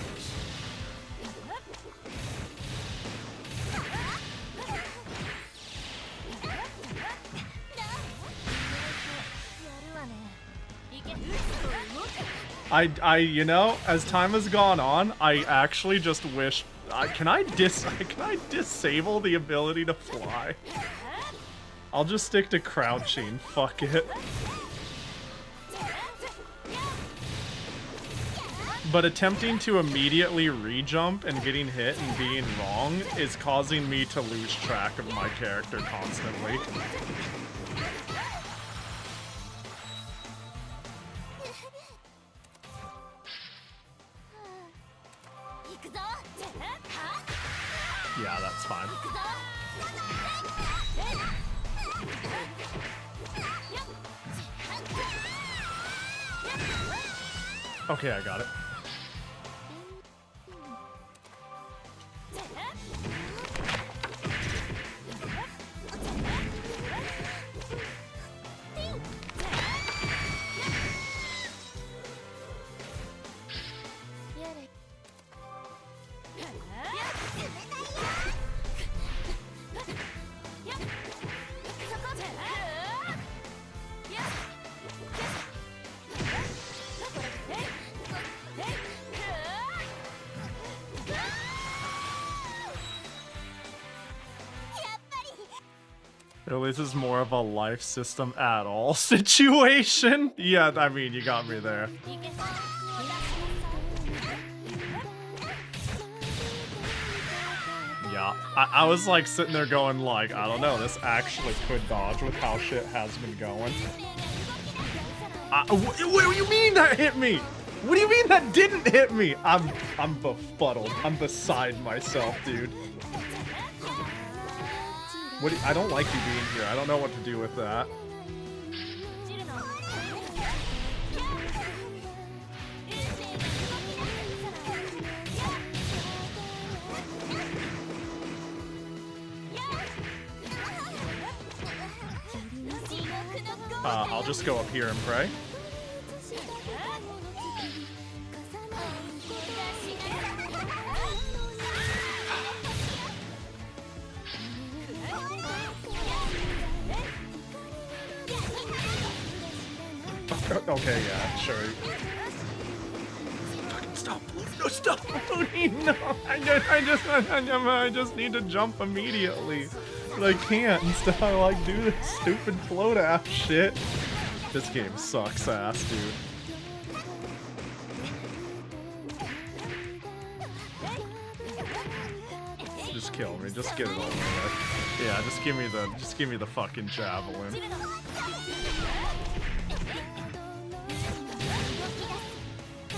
you know, as time has gone on, I actually just wish, can I disable the ability to fly? I'll just stick to crouching, fuck it. But attempting to immediately re-jump and getting hit and being wrong is causing me to lose track of my character constantly. Yeah, that's fine. Okay, I got it. This is more of a life system at all situation. Yeah, I mean, you got me there. Yeah, I was like sitting there going like, I don't know, this actually could dodge with how shit has been going. What do you mean that hit me? What do you mean that didn't hit me? I'm befuddled. I'm beside myself, dude. I don't like you being here. I don't know what to do with that. I'll just go up here and pray. Okay, yeah, sure. Fucking stop! No, stop! No! I just need to jump immediately, but I can't. Instead, I like do this stupid float ass shit. This game sucks ass, dude. Just kill me. Just get it over with. Yeah, just give me the fucking javelin.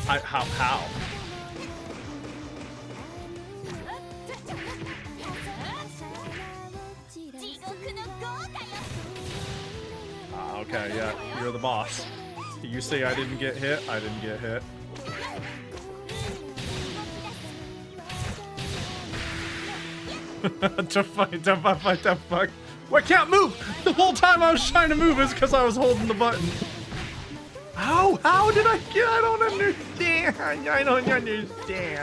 How? Okay, yeah, you're the boss. You say I didn't get hit, I didn't get hit. The fuck. Well, I can't move! The whole time I was trying to move is because I was holding the button. How did I get? I don't understand. I don't understand.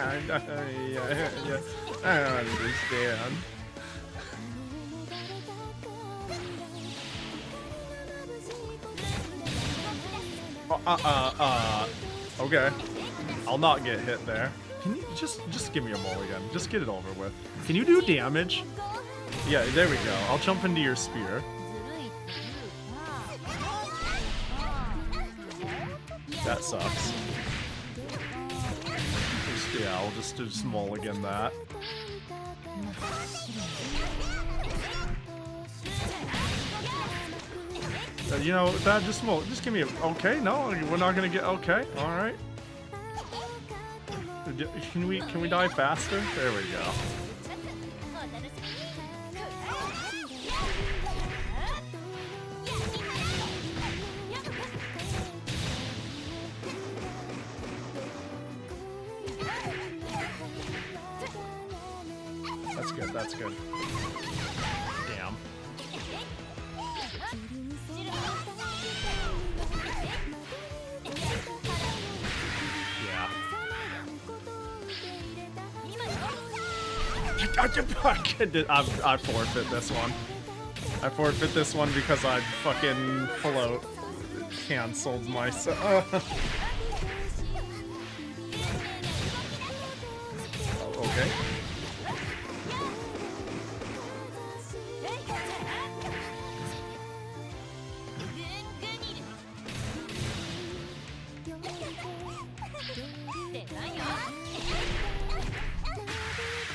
I don't understand. Okay. I'll not get hit there. Can you just give me a mulligan? Just get it over with. Can you do damage? Yeah, there we go. I'll jump into your spear. That sucks. Yeah, I'll just mulligan that. You know, that just give me a okay. No, we're not gonna get okay. All right. Can we die faster? There we go. That's good. That's good. Damn. I forfeit this one. I forfeit this one because I fucking float canceled myself. Okay.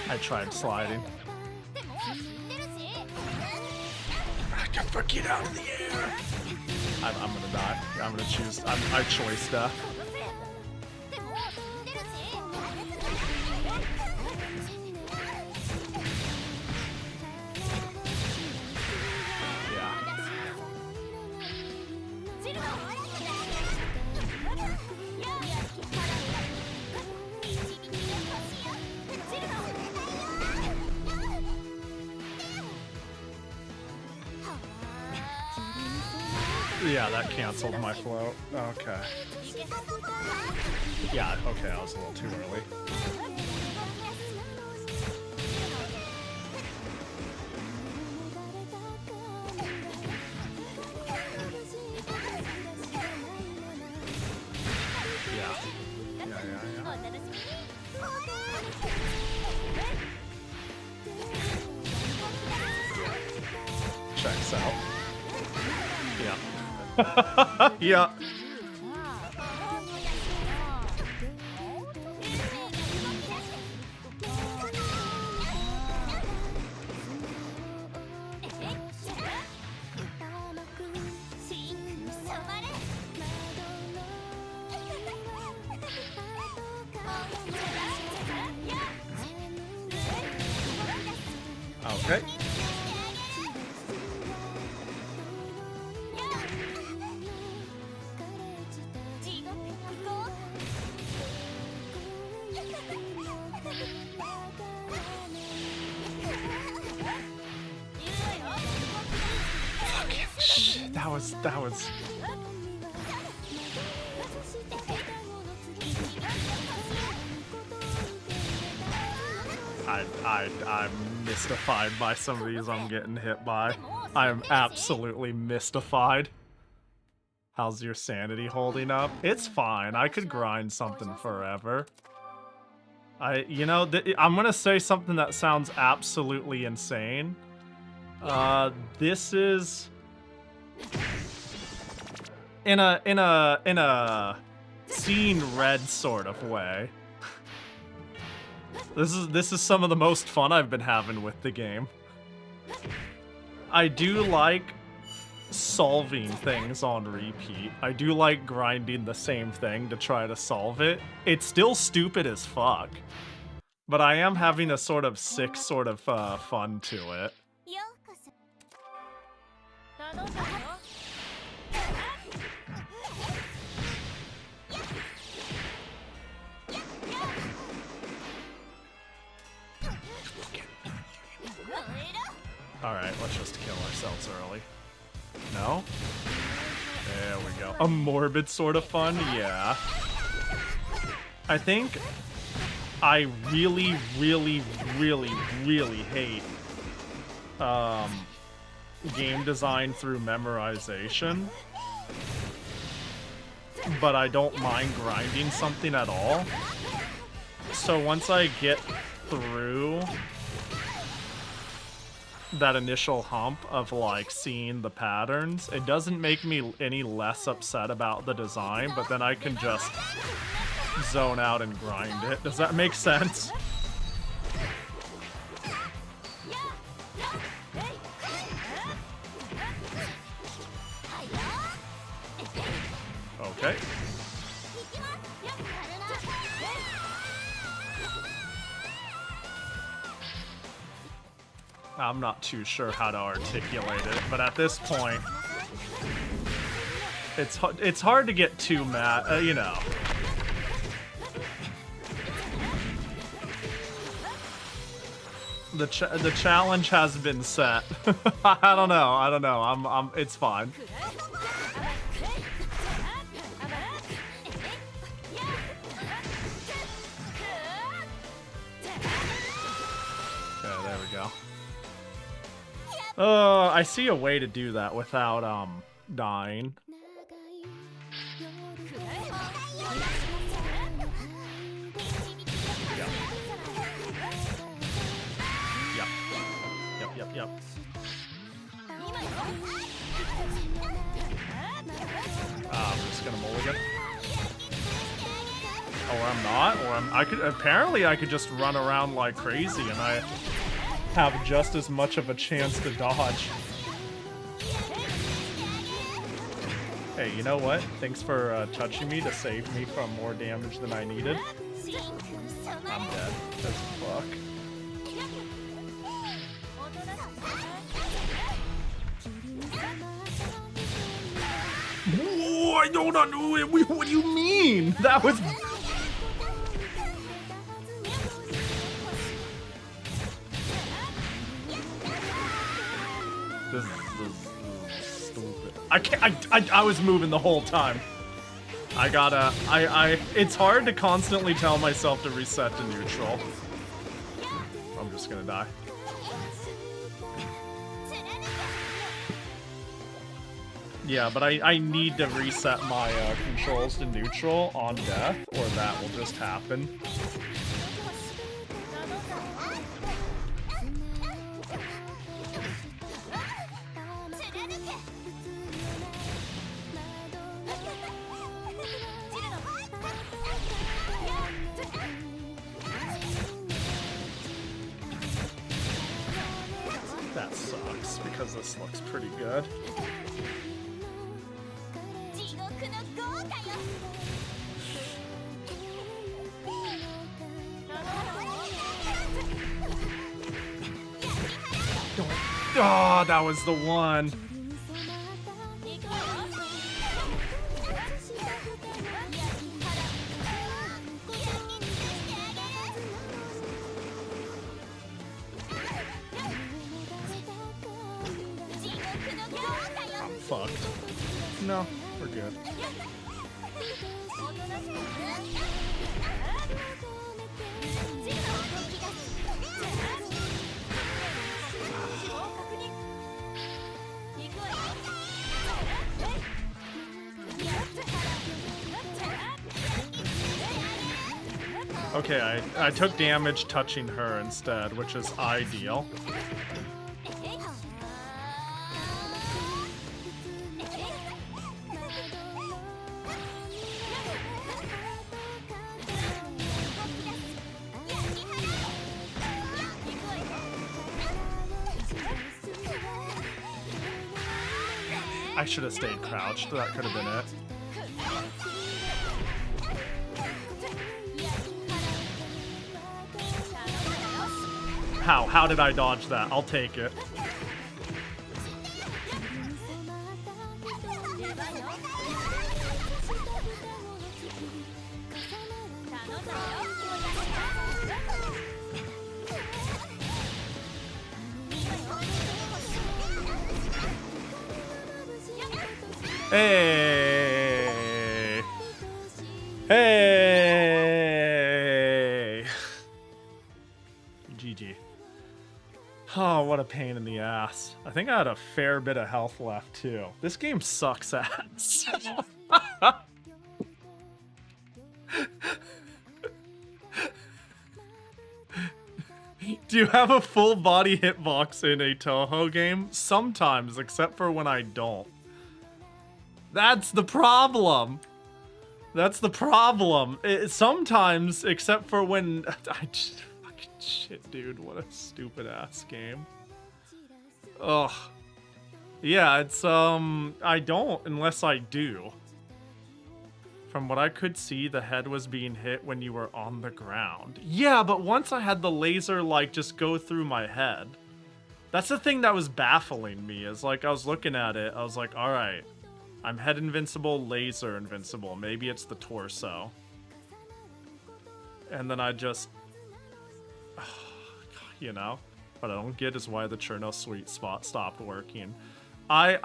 I tried sliding. Get out of the air! I'm gonna die. I'm gonna choose. I choice death. Yeah, that canceled my float. Okay. Yeah, okay, I was a little too early. Checks out. Yeah. Yeah. Okay. That was. I'm mystified by some of these I'm getting hit by. I am absolutely mystified. How's your sanity holding up? It's fine. I could grind something forever. You know, I'm gonna say something that sounds absolutely insane. This is in a seeing red sort of way. This is some of the most fun I've been having with the game. I do like solving things on repeat. I do like grinding the same thing to try to solve it. It's still stupid as fuck, but I am having a sort of sick sort of fun to it. just kill ourselves early. No? There we go. A morbid sort of fun? Yeah. I think I really hate game design through memorization, but I don't mind grinding something at all. So once I get through that initial hump of like seeing the patterns, it doesn't make me any less upset about the design, but then I can just zone out and grind it. Does that make sense? Okay. I'm not too sure how to articulate it, but at this point, it's hard to get too mad, you know. The challenge has been set. I don't know. It's fine. Okay, there we go. I see a way to do that without dying. Yep. I'm just gonna mulligan. Or I'm not, or apparently I could just run around like crazy and I have just as much of a chance to dodge. Hey, you know what? Thanks for touching me to save me from more damage than I needed. I'm dead as fuck. Whoa, I don't know it. What do you mean? That was... This is stupid. I can't. I was moving the whole time. I gotta. It's hard to constantly tell myself to reset to neutral. I'm just gonna die. Yeah, but I need to reset my controls to neutral on death, or that will just happen. That sucks, because this looks pretty good. Oh, that was the one. I'm fucked. No, we're good. Okay, I took damage touching her instead, which is ideal. I should have stayed crouched. That could have been it. How did I dodge that? I'll take it. Hey! Hey! GG. Oh, what a pain in the ass. I think I had a fair bit of health left, too. This game sucks ass. Do you have a full body hitbox in a Touhou game? Sometimes, except for when I don't. That's the problem. That's the problem. Sometimes, except for when I just fucking shit, dude. What a stupid ass game. Ugh. Yeah, it's I don't unless I do. From what I could see, the head was being hit when you were on the ground. Yeah, but once I had the laser like just go through my head. That's the thing that was baffling me, is like I was looking at it, I was like, all right. I'm head invincible, laser invincible. Maybe it's the torso. And then I just... you know? What I don't get is why the Cherno sweet spot stopped working. I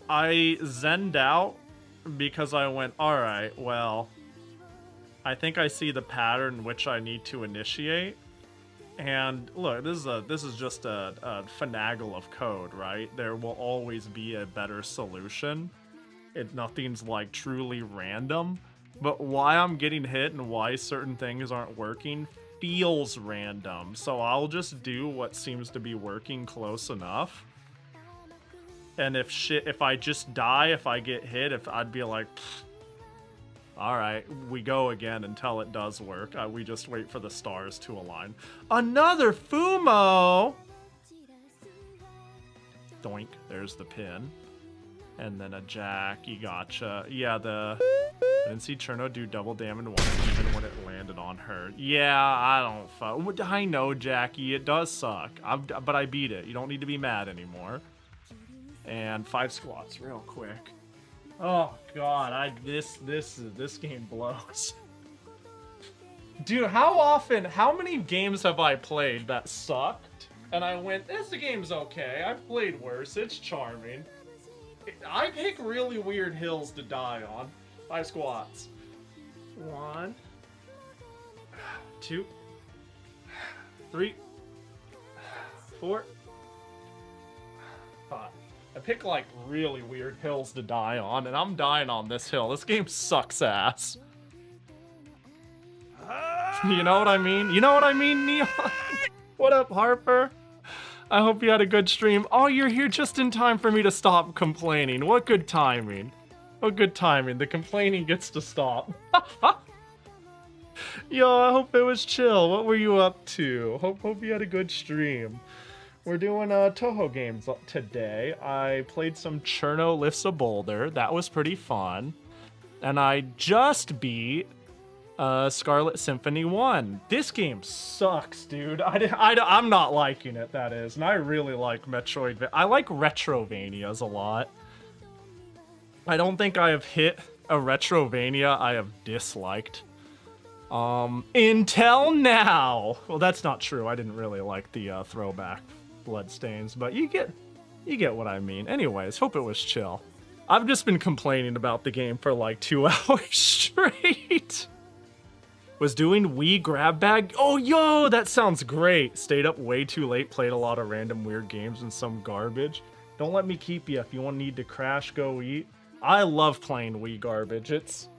zenned out because I went, alright, well... I think I see the pattern which I need to initiate. And look, this is just a finagle of code, right? There will always be a better solution. Nothing's like truly random, but why I'm getting hit and why certain things aren't working feels random. So I'll just do what seems to be working close enough. And if I just die, if I get hit, I'd be like, alright, we go again until it does work. We just wait for the stars to align. Another Fumo! Doink, there's the pin. And then a Jackie, gotcha. Yeah, I didn't see Cherno do double damage once, even when it landed on her. Yeah, I know, Jackie, it does suck. But I beat it. You don't need to be mad anymore. And 5 squats real quick. Oh god, this game blows. Dude, how many games have I played that sucked? And I went, this game's okay, I've played worse, it's charming. I pick really weird hills to die on. 5 squats. 1, 2, 3, 4, 5. I pick like really weird hills to die on, and I'm dying on this hill. This game sucks ass. You know what I mean? You know what I mean, Neon? What up, Harper? I hope you had a good stream. Oh, you're here just in time for me to stop complaining. What good timing. What good timing. The complaining gets to stop. Yo, I hope it was chill. What were you up to? Hope you had a good stream. We're doing Touhou games today. I played some Cherno Lifts a Boulder. That was pretty fun. And I just beat Scarlet Symphony 1. This game sucks, dude. I'm not liking it, that is. And I really like Metroid. I like Retrovanias a lot. I don't think I have hit a Retrovania I have disliked. Until now. Well, that's not true. I didn't really like the throwback Bloodstains, but you get what I mean. Anyways, hope it was chill. I've just been complaining about the game for like 2 hours straight. Was doing Wii grab bag. Oh, yo, that sounds great. Stayed up way too late, played a lot of random weird games and some garbage. Don't let me keep you. If you need to crash, go eat. I love playing Wii garbage. It's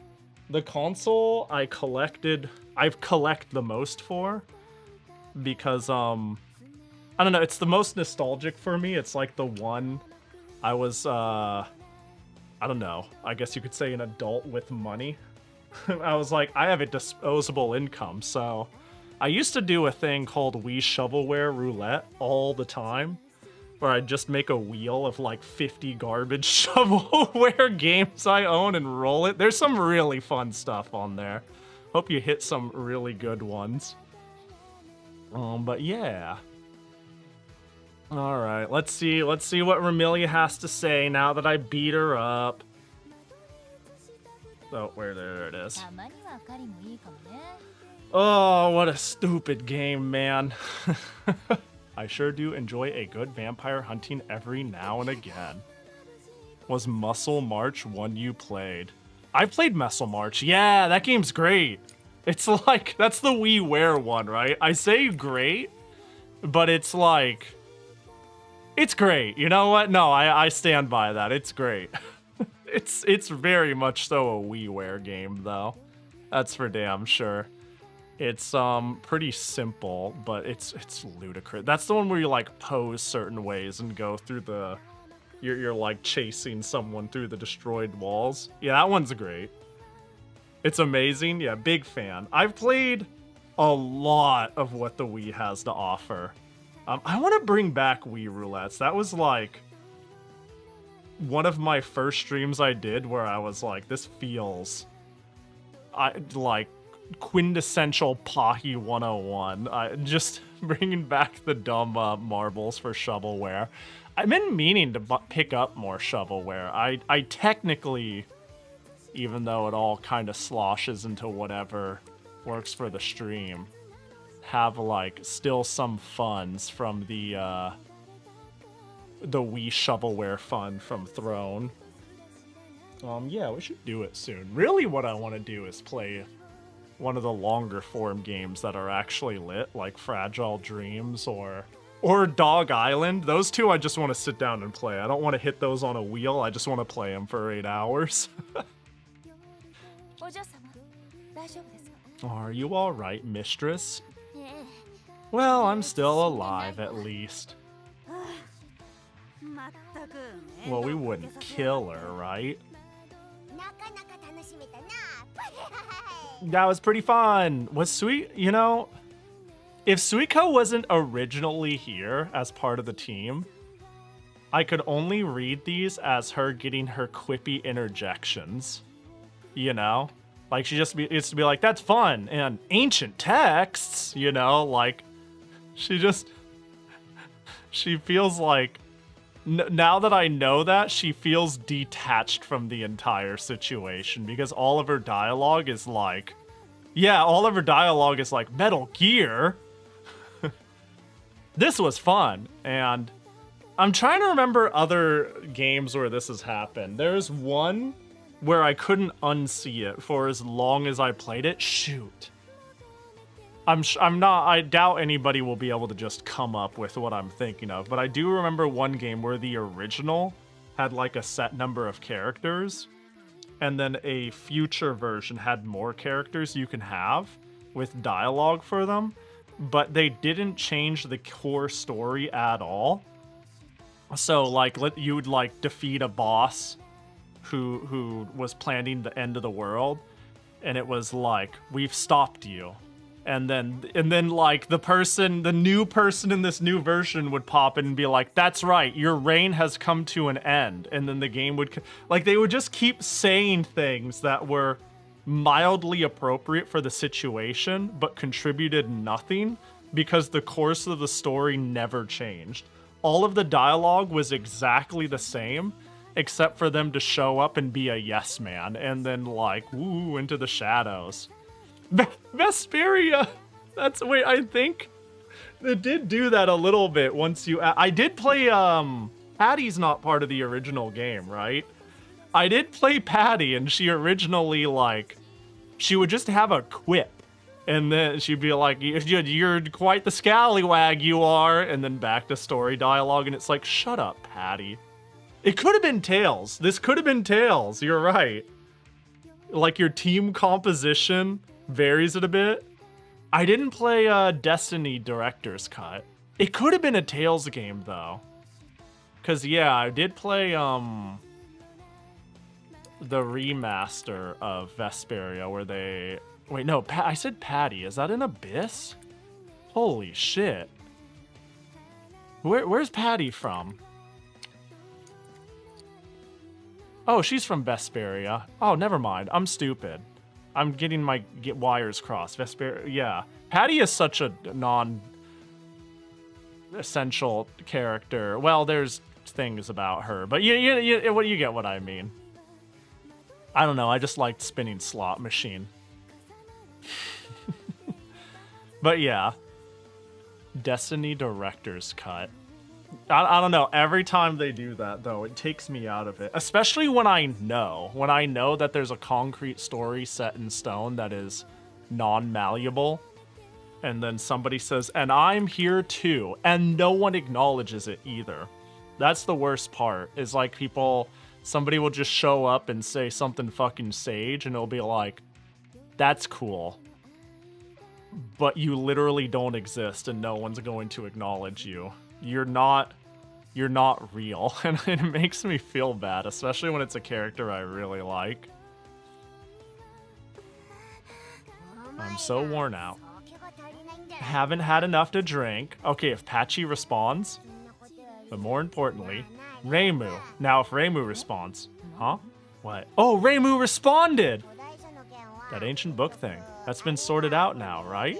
the console I've collect the most for, because I don't know, it's the most nostalgic for me. It's like the one I was, I don't know, I guess you could say an adult with money. I was like, I have a disposable income, so I used to do a thing called Wii Shovelware Roulette all the time, where I'd just make a wheel of like 50 garbage shovelware games I own and roll it. There's some really fun stuff on there. Hope you hit some really good ones. But yeah. All right, let's see what Ramilia has to say now that I beat her up. Oh, there it is. Oh, what a stupid game, man. I sure do enjoy a good vampire hunting every now and again. Was Muscle March one you played? I played Muscle March. Yeah, that game's great. It's like, that's the WiiWare one, right? I say great, but it's like, it's great. You know what? No, I stand by that. It's great. It's very much so a WiiWare game, though. That's for damn sure. It's pretty simple, but it's ludicrous. That's the one where you like pose certain ways and go through the you're like chasing someone through the destroyed walls. Yeah, that one's great. It's amazing. Yeah, big fan. I've played a lot of what the Wii has to offer. I want to bring back Wii Roulettes. That was like one of my first streams I did where I was like, this feels like quintessential Pahi 101. Just bringing back the dumb marbles for shovelware. I've been meaning to pick up more shovelware. I technically, even though it all kind of sloshes into whatever works for the stream, have like still some funds from the Wii shovelware fund from Throne. Yeah, we should do it soon. Really what I want to do is play one of the longer form games that are actually lit, like Fragile Dreams or Dog Island. Those two I just want to sit down and play. I don't want to hit those on a wheel. I just want to play them for 8 hours. Are you alright, mistress? Well, I'm still alive, at least. Well, we wouldn't kill her, right? That was pretty fun. Was Sweet, you know, if Suiko wasn't originally here as part of the team, I could only read these as her getting her quippy interjections. You know? Like, she just used to be like, that's fun, and ancient texts, you know? Like, she feels like, now that I know that, she feels detached from the entire situation, because all of her dialogue is like, yeah, all of her dialogue is like, Metal Gear? This was fun, and I'm trying to remember other games where this has happened. There's one where I couldn't unsee it for as long as I played it. Shoot. I doubt anybody will be able to just come up with what I'm thinking of, but I do remember one game where the original had like a set number of characters, and then a future version had more characters you can have with dialogue for them, but they didn't change the core story at all. So like you would like defeat a boss who was planning the end of the world, and it was like, we've stopped you. And then like the new person in this new version would pop in and be like, that's right, your reign has come to an end. And then the game would, like, they would just keep saying things that were mildly appropriate for the situation, but contributed nothing because the course of the story never changed. All of the dialogue was exactly the same, except for them to show up and be a yes man, and then like, woo, into the shadows. Vesperia! Wait, I think it did do that a little bit once you... I did play, Patty's not part of the original game, right? I did play Patty, and she originally, like, she would just have a quip. And then she'd be like, you're quite the scallywag you are. And then back to story dialogue, and it's like, shut up, Patty. It could have been Tails. This could have been Tails. You're right. Like, your team composition varies it a bit. I didn't play Destiny Director's Cut. It could have been a Tails game, though. Because, yeah, I did play the remaster of Vesperia where they... Wait, no, I said Patty. Is that an Abyss? Holy shit. Where's Patty from? Oh, she's from Vesperia. Oh, never mind. I'm stupid. I'm getting my wires crossed. Vesperia, yeah. Patty is such a non-essential character. Well, there's things about her, but you get what I mean. I don't know. I just liked spinning slot machine. But yeah, Destiny Director's Cut. I don't know. Every time they do that, though, it takes me out of it. Especially when I know that there's a concrete story set in stone that is non-malleable. And then somebody says, and I'm here too. And no one acknowledges it either. That's the worst part, is like somebody will just show up and say something fucking sage, and it'll be like, that's cool. But you literally don't exist, and no one's going to acknowledge you. You're not real, and it makes me feel bad, especially when it's a character I really like. I'm so worn out. Haven't had enough to drink. Okay, if Pachi responds, but more importantly, Reimu. Now if Reimu responds, huh? What? Oh, Reimu responded! That ancient book thing. That's been sorted out now, right?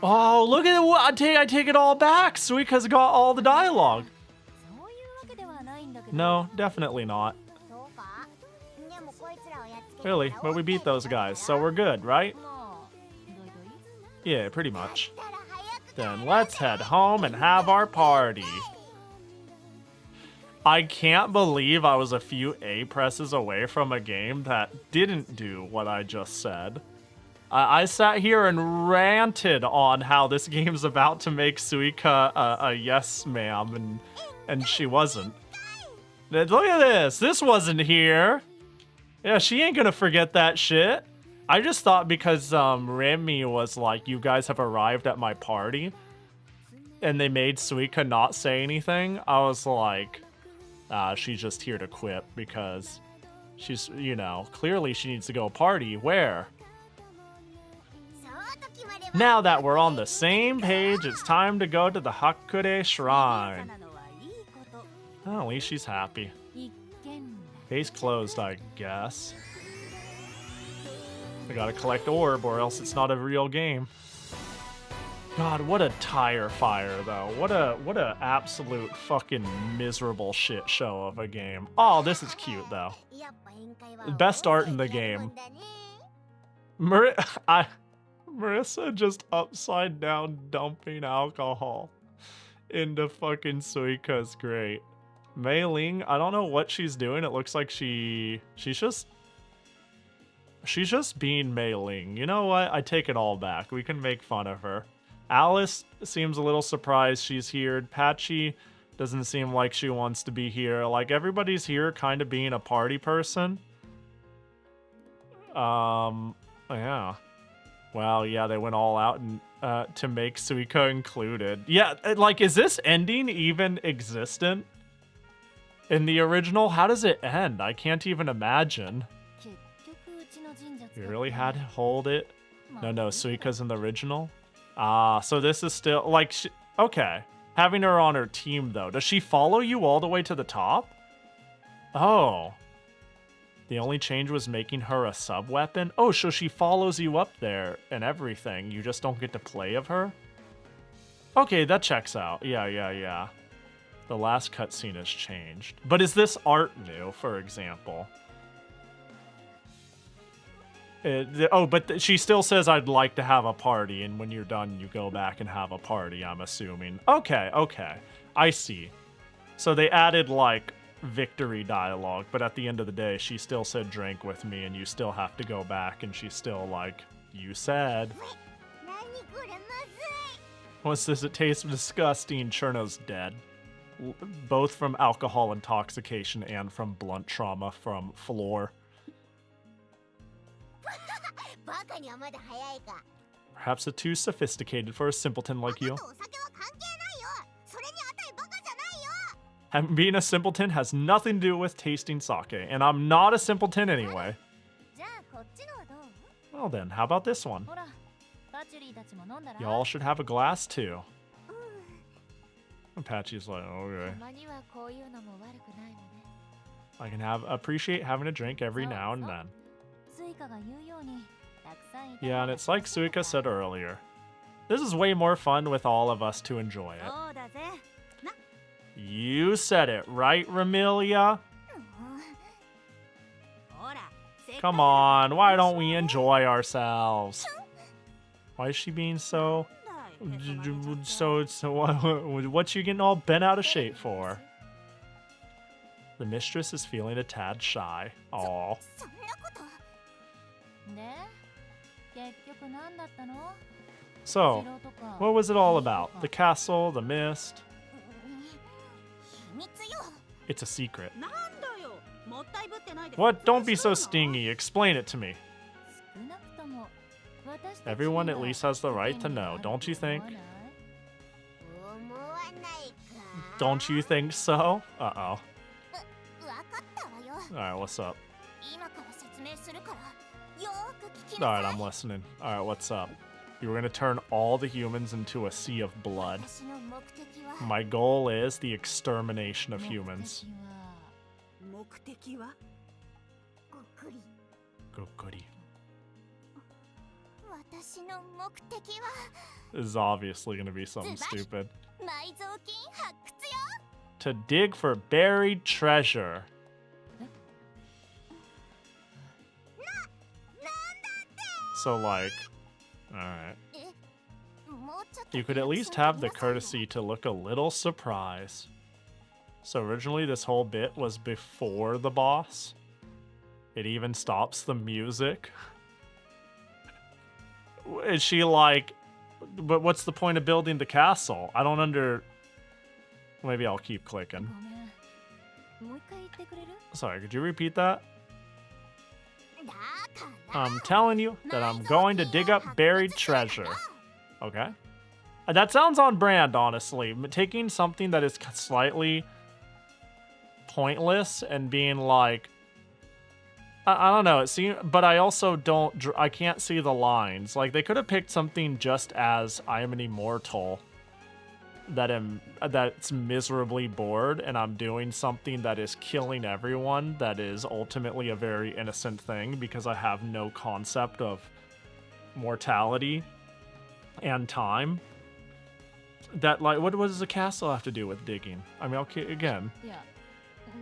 Oh, look at it! I take it all back. Suika's got all the dialogue. No, definitely not. Really, but we beat those guys, so we're good, right? Yeah, pretty much. Then let's head home and have our party. I can't believe I was a few A presses away from a game that didn't do what I just said. I sat here and ranted on how this game's about to make Suika a yes ma'am, and she wasn't. Look at this. This wasn't here. Yeah, she ain't gonna forget that shit. I just thought because Remy was like, you guys have arrived at my party, and they made Suika not say anything, I was like, she's just here to quit because she's, you know, clearly she needs to go party. Where? Now that we're on the same page, it's time to go to the Hakure Shrine. Oh, at least she's happy. Case closed, I guess. I gotta collect orb or else it's not a real game. God, what a tire fire, though. What a absolute fucking miserable shit show of a game. Oh, this is cute, though. Best art in the game. Marissa just upside down dumping alcohol into fucking Suika's grate. Mei Ling, I don't know what she's doing. It looks like she's just being Mei Ling. You know what? I take it all back. We can make fun of her. Alice seems a little surprised she's here. Pachi doesn't seem like she wants to be here. Like, everybody's here kind of being a party person. Yeah. Well, yeah, they went all out and to make Suika included. Yeah, like, is this ending even existent in the original? How does it end? I can't even imagine. You really had to hold it? No, Suika's in the original? So this is still, like, okay. Having her on her team, though. Does she follow you all the way to the top? Oh. The only change was making her a sub-weapon? Oh, so she follows you up there and everything. You just don't get to play of her? Okay, that checks out. Yeah. The last cutscene has changed. But is this art new, for example? But she still says, I'd like to have a party, and when you're done, you go back and have a party, I'm assuming. Okay. I see. So they added, like, victory dialogue, but at the end of the day, she still said drink with me, and you still have to go back, and she's still like, you said. What's this? It tastes disgusting. Cherno's dead. Both from alcohol intoxication and from blunt trauma from floor. Perhaps a too sophisticated for a simpleton like you. And being a simpleton has nothing to do with tasting sake, and I'm not a simpleton anyway. Well then, how about this one? Y'all should have a glass too. Apache's like, okay. I can appreciate having a drink every now and then. Yeah, and it's like Suika said earlier. This is way more fun with all of us to enjoy it. You said it, right, Ramilia? Come on, why don't we enjoy ourselves? Why is she being so So what you getting all bent out of shape for? The mistress is feeling a tad shy. Aw. そんなこと。で、結局何だったの？ So, what was it all about? The castle, the mist? 秘密よ。 It's a secret. なんだよ。もったいぶってないで。 What? Don't be so stingy. Explain it to me. 少なくとも私たちには Everyone at least has the right to know, don't you think? 思わないか。 Don't you think so? Uh-oh. わかったわよ。 Alright, what's up? 今から説明するからよーく聞きな Alright, さい。 I'm listening. Alright, what's up? You were gonna turn all the humans into a sea of blood. 私の目的は My goal is the extermination of humans. 目的はごっくり。 Go goody. 私の目的は This is obviously gonna be something stupid. 埋蔵金発掘よ。 To dig for buried treasure. So like, alright. もうちょっと You could at least have the courtesy to look a little surprised. So originally this whole bit was before the boss. It even stops the music. Is she like, but what's the point of building the castle? I don't Maybe I'll keep clicking. ごめん。もう一回言ってくれる？ Sorry, could you repeat that? だから。 I'm telling you that I'm going to dig up buried treasure. Okay. That sounds on brand, honestly. Taking something that is slightly pointless and being like, I don't know. It seems, but I also I can't see the lines. Like they could have picked something just as I am an immortal that's miserably bored and I'm doing something that is killing everyone that is ultimately a very innocent thing because I have no concept of mortality and time. That like what does the castle have to do with digging? I mean, okay, again. いや、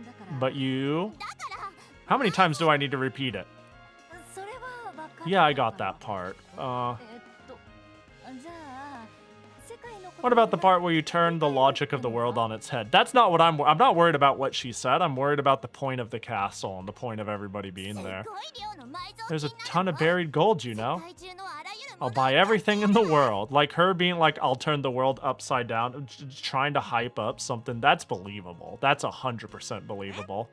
だから。 But you だから。 how many times do I need to repeat it? それはわかった。 Yeah, I got that part. じゃあ世界のこと。 What about the part where you turn the logic of the world on its head? That's not what I'm not worried about what she said. I'm worried about the point of the castle and the point of everybody being there. すごい量の埋蔵金 There's a なの ton of buried gold, you know? 世界中のあらゆる I'll もの buy を everything in the world. Like her being like, I'll turn the world upside down, trying to hype up something. That's believable. That's 100% believable.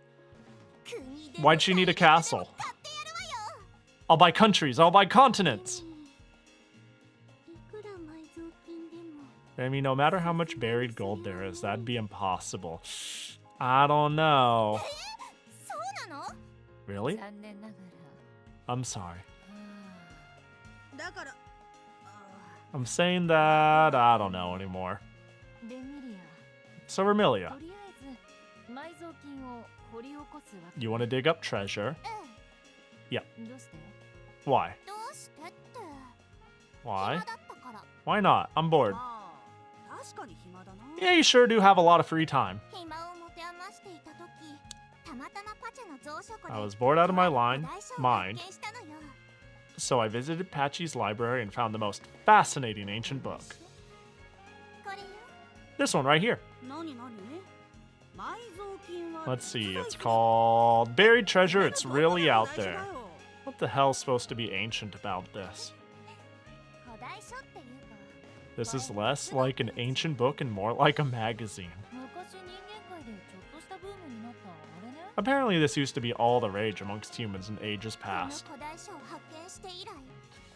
国で Why'd she need a castle? 買ってやるわよ。 I'll buy countries. I'll buy continents. いくら埋蔵金でも I mean, no matter how much buried gold there is, that'd be impossible. I don't know. そうなの？ Really? 残念なが I'm sorry. だから I'm saying that I don't know anymore. らレミリア。 So, Vermilia, とりあえず埋蔵金を掘り起こすわけ。 you want to dig up treasure. どうして？ Why? どうしてって。 Why? 暇だったから。 Why not? I'm bored. まあ確かに暇だな。 Yeah, you sure do have a lot of free time. 暇を持て余していた時、たまたまパチェの蔵書庫で I was bored out of my 古代書を mind, 発見したのよ。 so I visited Patchy's library and found the most fascinating ancient book. これよ。 This one right here. 何何？埋蔵金は Let's see, it's called Buried Treasure. It's really out there. What the hell's supposed to be ancient about this? 古代書っていうか、 This is less like an ancient book and more like a magazine. 昔人間界でちょっとしたブームになったあれね。 Apparently, this used to be all the rage amongst humans in ages この past. 古代書を発見して以来、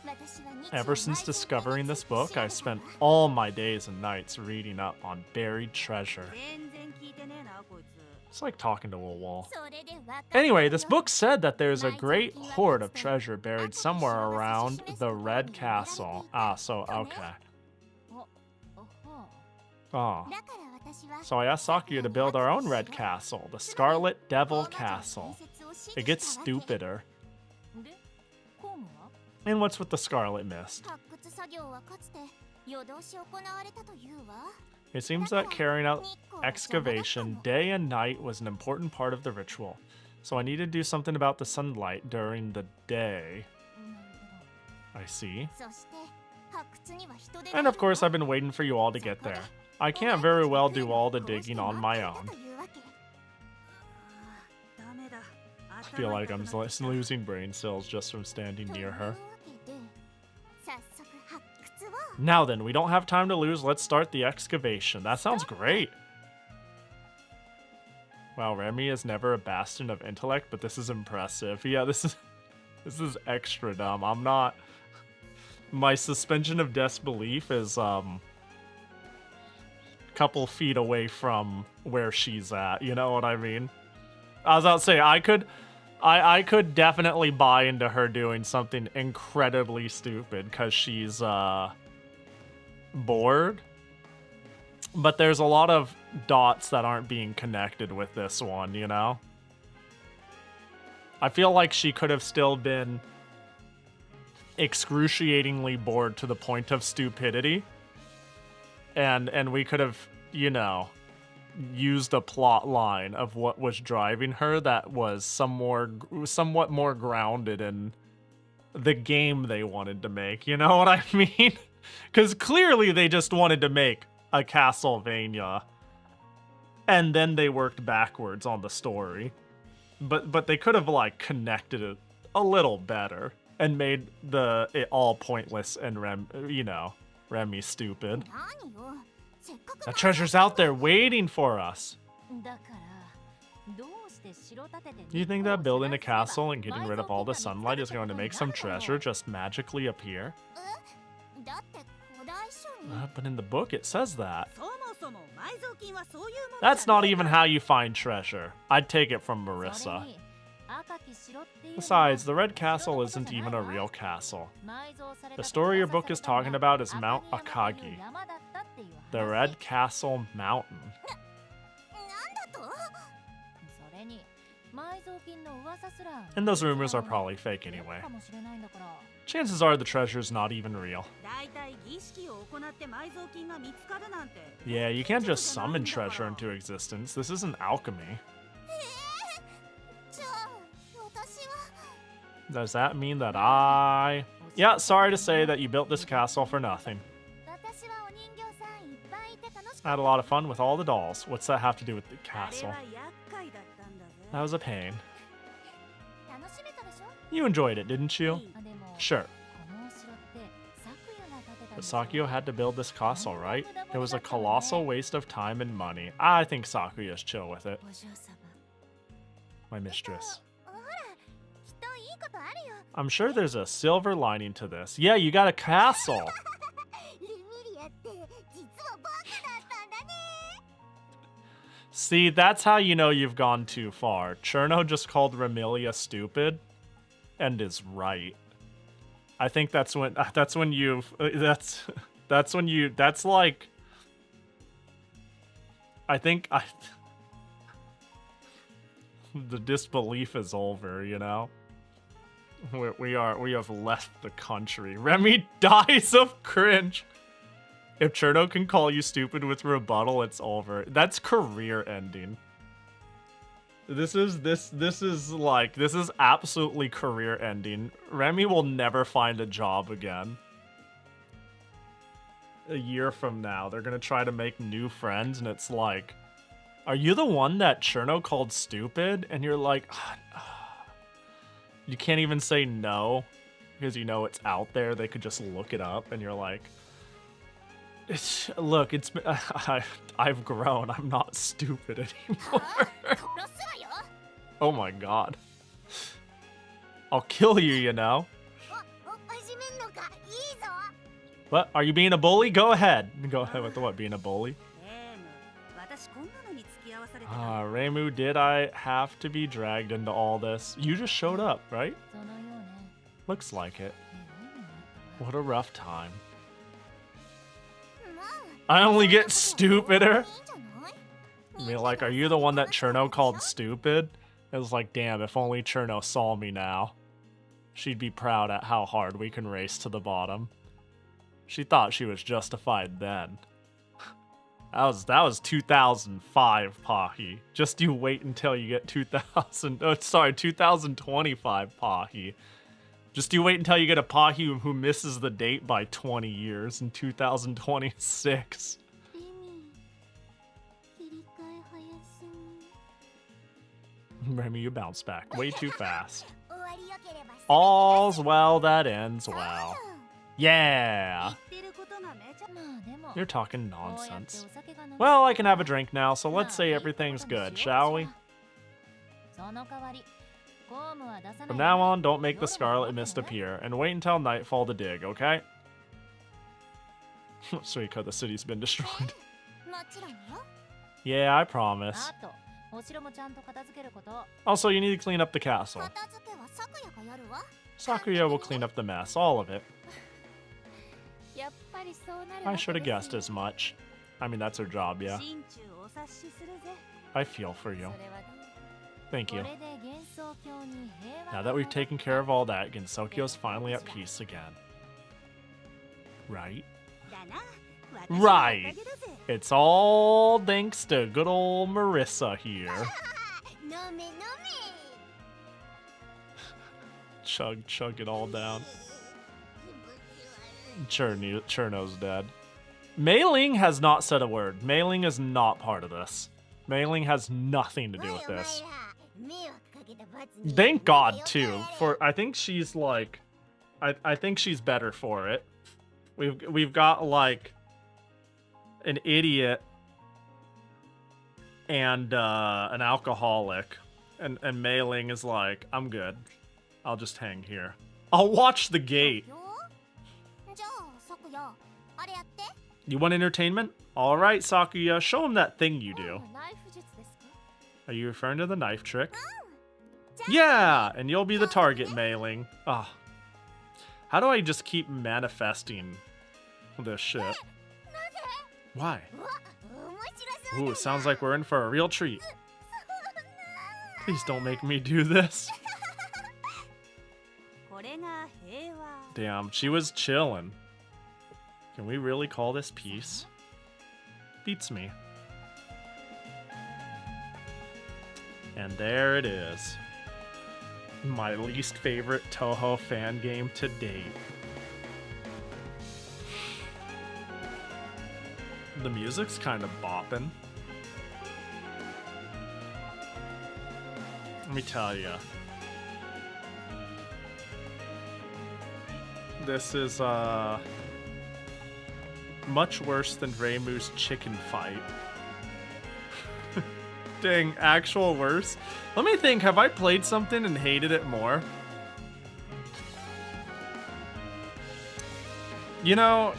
私は日 Ever 夜 since 埋蔵 discovering 金に this ついて book, 調べ I've た spent わ。 all my days and nights reading up on buried treasure. 全然聞いてねえなこいつ。 It's like talking to a wall. それでわかったの Anyway, よ。 this book said that there's a great hoard of treasure buried somewhere around the Red Castle. Ah, so, okay. おほう。 Oh. だから私は So I asked Sakuya to build our own Red Castle, the Scarlet Devil Castle. It gets stupider. で、公務は And what's with the Scarlet Mist? 発掘作業はかつて夜通し行われたというわ。 It seems that carrying out excavation day and night was an important part of the ritual. So I need to do something about the sunlight during the day. なるほど。 I see. そして And of course, I've been waiting for you all to get there. I can't very well do all the digging on my own. I feel like I'm losing brain cells just from standing near her. Now then, we don't have time to lose. Let's start the excavation. That sounds great. Wow, Remy is never a bastion of intellect, but this is impressive. Yeah, this is extra dumb. I'm not... My suspension of disbelief is, couple feet away from where she's at. You know what I mean? I was about to say, I could definitely buy into her doing something incredibly stupid because she's, bored. But there's a lot of dots that aren't being connected with this one, you know? I feel like she could have still been excruciatingly bored to the point of stupidity. And we could have, you know, used a plot line of what was driving her that was somewhat more grounded in the game they wanted to make, you know what I mean? Because clearly they just wanted to make a Castlevania, and then they worked backwards on the story. But they could have, like, connected it a little better and made it all pointless and Remy stupid. That treasure's out there waiting for us. You think that building a castle and getting rid of all the sunlight is going to make some treasure just magically appear? But in the book it says that. That's not even how you find treasure. I'd take it from Marissa. Besides, the Red Castle isn't even a real castle. The story your book is talking about is Mount Akagi, the Red Castle Mountain. And those rumors are probably fake anyway. Chances are the treasure's not even real. Yeah, you can't just summon treasure into existence. This isn't alchemy. Does that mean that I... Yeah, sorry to say that you built this castle for nothing. I had a lot of fun with all the dolls. What's that have to do with the castle? That was a pain. You enjoyed it, didn't you? Sure. But Sakuya had to build this castle, right? It was a colossal waste of time and money. I think Sakuya's chill with it. My mistress. I'm sure there's a silver lining to this. Yeah, you got a castle! See, that's how you know you've gone too far. Cherno just called Remilia stupid, and is right. I think that's like... The disbelief is over, you know? We have left the country. Remy dies of cringe. If Cherno can call you stupid with rebuttal, it's over. That's career ending. This is absolutely career ending. Remy will never find a job again. A year from now, they're gonna try to make new friends, and it's like, are you the one that Cherno called stupid? And you're like, you can't even say no because you know it's out there. They could just look it up, and you're like, look, I've grown. I'm not stupid anymore. Oh my god. I'll kill you, you know. What? Are you being a bully? Go ahead. Go ahead with the what? Being a bully? Reimu, did I have to be dragged into all this? You just showed up, right? Looks like it. What a rough time. I only get stupider. I mean, like, are you the one that Cherno called stupid? It was like, damn, if only Cherno saw me now. She'd be proud at how hard we can race to the bottom. She thought she was justified then. That was 2005, Pahi. Just you wait until you get 2025, Pahi. Just you wait until you get a Pahi who misses the date by 20 years in 2026. レミ切り替え早すぎ。 Remy, you bounce back way too fast. 終わりよければ All's well that ends well. Yeah. 言ってることがめちゃまあでも You're talking こうやって nonsense. お酒が飲め Well, I can have a drink now, so let's say everything's good, shall we? その代わり公務は出さない From now on, don't make the Scarlet Mist appear, and wait until nightfall to dig, okay? Suiko, the city's been destroyed. もちろんよ Yeah, I promise. あとお城もちゃんと片付けること Also, you need to clean up the castle. 片付けは咲夜がやるわ Sakuya will clean up the mess, all of it. やっぱりそうなる I should have guessed as much. I mean, that's her job, yeah. 心中お察しするぜ I feel for you. それは Thank こ you. れで幻想郷に平 Now 和 that we've taken care of all that, Gensokyo's finally at peace again. Right? だな私のおかげだぜ It's all thanks to good old Marissa here. 飲め飲め Chug it all down. Cherno's dead. Mei-ling has not said a word. Mei-ling is not part of this. Mei-ling has nothing to do with this. Thank God, too. For I think she's like, I think she's better for it. We've got like an idiot and an alcoholic, and Mei-ling is like, I'm good. I'll just hang here. I'll watch the gate. じゃあ咲夜あれやって You want entertainment? All right, Sakuya, show him that thing you do. ナイフ術ですか Are you referring to the knife trick? Yeah, and you'll be the target, Mei-ling. Ah, how do I just keep manifesting this shit? Why? うわ面白そう Ooh, it sounds like we're in for a real treat. Please don't make me do this. これが平和 Damn, she was chilling. Can we really call this peace? Beats me. And there it is. My least favorite Touhou fan game to date. The music's kind of bopping. Let me tell you. This is much worse than Reimu's chicken fight. Dang, actual worse. Let me think, have I played something and hated it more? You know,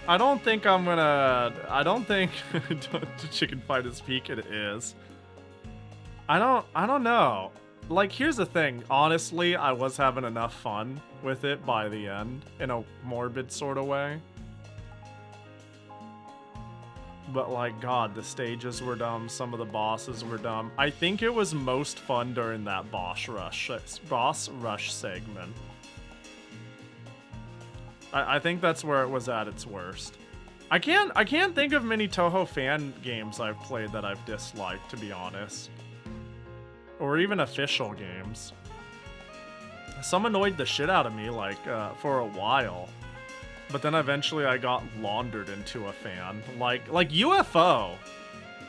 I don't think the chicken fight is peak, it is. I don't know. Like, here's the thing. Honestly, I was having enough fun with it by the end, in a morbid sort of way. But, like, God, the stages were dumb. Some of the bosses were dumb. I think it was most fun during that boss rush segment. I think that's where it was at its worst. I can't think of many Touhou fan games I've played that I've disliked, to be honest. Or even official games. Some annoyed the shit out of me, like, for a while. But then eventually I got laundered into a fan. Like UFO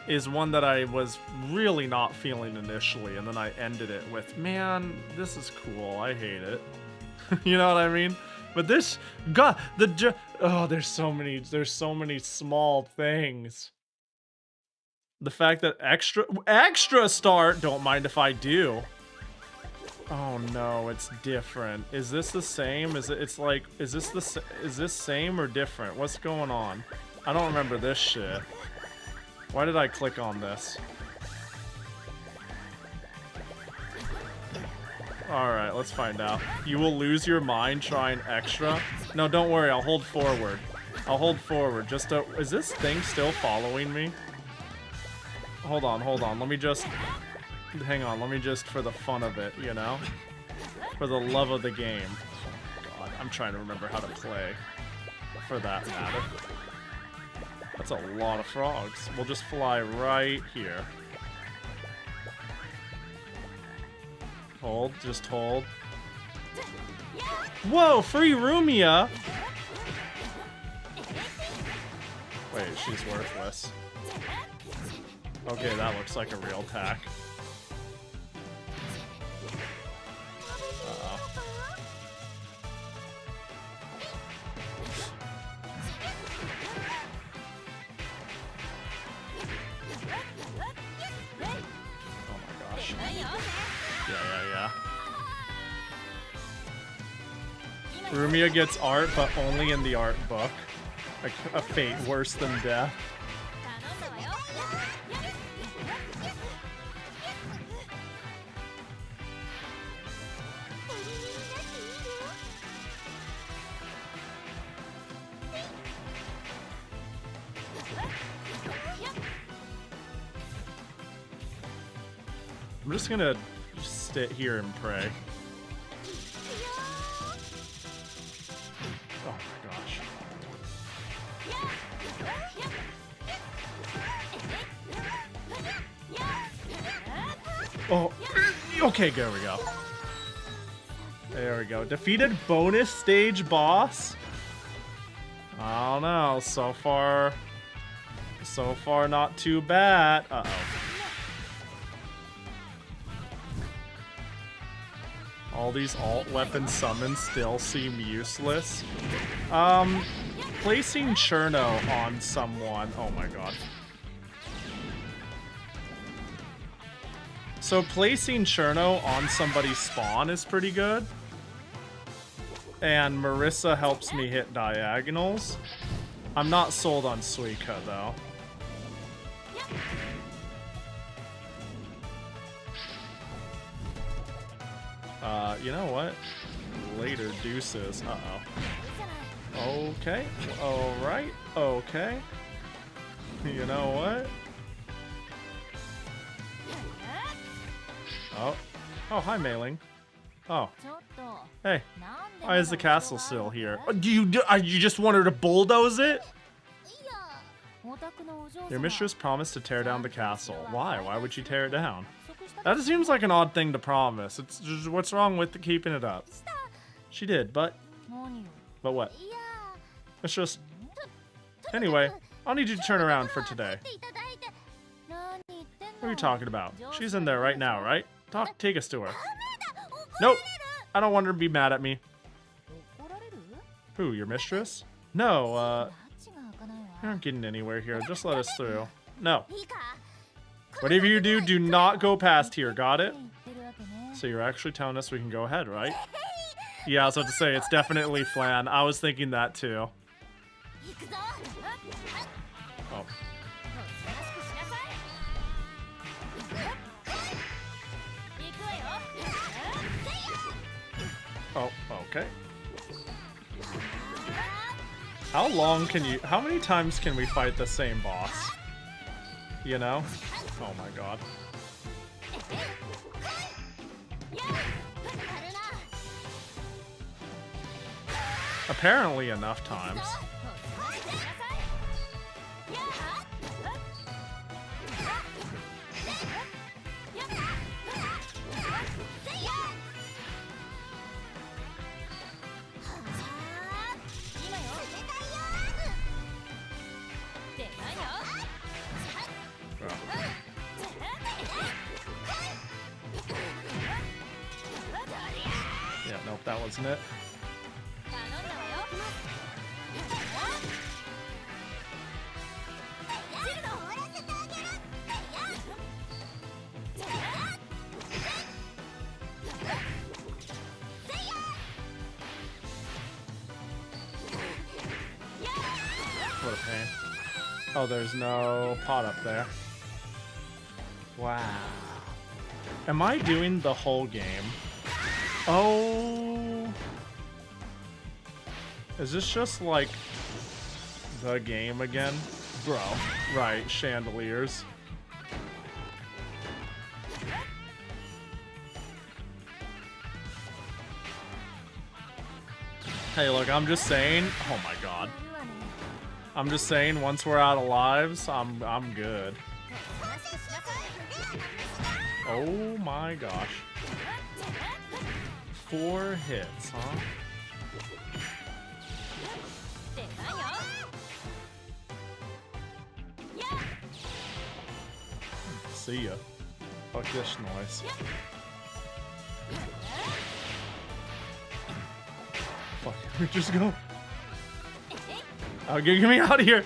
is one that I was really not feeling initially, and then I ended it with, man, this is cool, I hate it. You know what I mean? But this, God, there's so many small things. The fact that extra start, don't mind if I do. Oh no, it's different. Is this the same? Is this same or different? What's going on? I don't remember this shit. Why did I click on this? Alright, let's find out. You will lose your mind trying extra? No, don't worry, I'll hold forward. I'll hold forward. Is this thing still following me? Hold on. Let me just... Hang on, let me just, for the fun of it, you know? For the love of the game. God, I'm trying to remember how to play. For that matter. That's a lot of frogs. We'll just fly right here. Hold, just hold. Whoa, free Rumia! Wait, she's worthless. Okay, that looks like a real attack. Uh-oh. Oh my gosh. Yeah. Rumia gets art, but only in the art book. Like a fate worse than death. I'm just gonna sit here and pray. Oh my gosh. Oh, okay, there we go. There we go. Defeated bonus stage boss? I don't know. So far not too bad. Uh-oh. All these alt weapon summons still seem useless. Placing Cherno on someone. Oh my god. So placing Cherno on somebody's spawn is pretty good. And Marissa helps me hit diagonals. I'm not sold on Suika though. You know what? Later deuces. Uh-oh. Okay. Alright. Okay. You know what? Oh. Oh, hi, Mailing. Oh. Hey. Why is the castle still here? Oh, you just want her to bulldoze it? Your mistress promised to tear down the castle. Why? Why would she tear it down? That seems like an odd thing to promise. It's just, what's wrong with keeping it up? She did, but what? It's just... Anyway, I'll need you to turn around for today. What are you talking about? She's in there right now, right? Take us to her. Nope. I don't want her to be mad at me. Who, your mistress? No, we aren't getting anywhere here. Just let us through. No. Whatever you do, do not go past here. Got it? So you're actually telling us we can go ahead, right? Yeah, I was about to say, it's definitely Flan. I was thinking that too. Oh. Oh, okay. How many times can we fight the same boss? You know? Oh my god. Apparently enough times. Yeah, nope, that wasn't it. What a pain. Oh, there's no pot up there. Wow. Am I doing the whole game? Oh. Is this just like the game again? Bro. Right, chandeliers. Hey, look, I'm just saying. Oh my god. I'm just saying, once we're out of lives, I'm good. Oh my gosh. 4 hits, huh? See ya. Fuck this noise. Fuck, just go. Oh, get me out of here.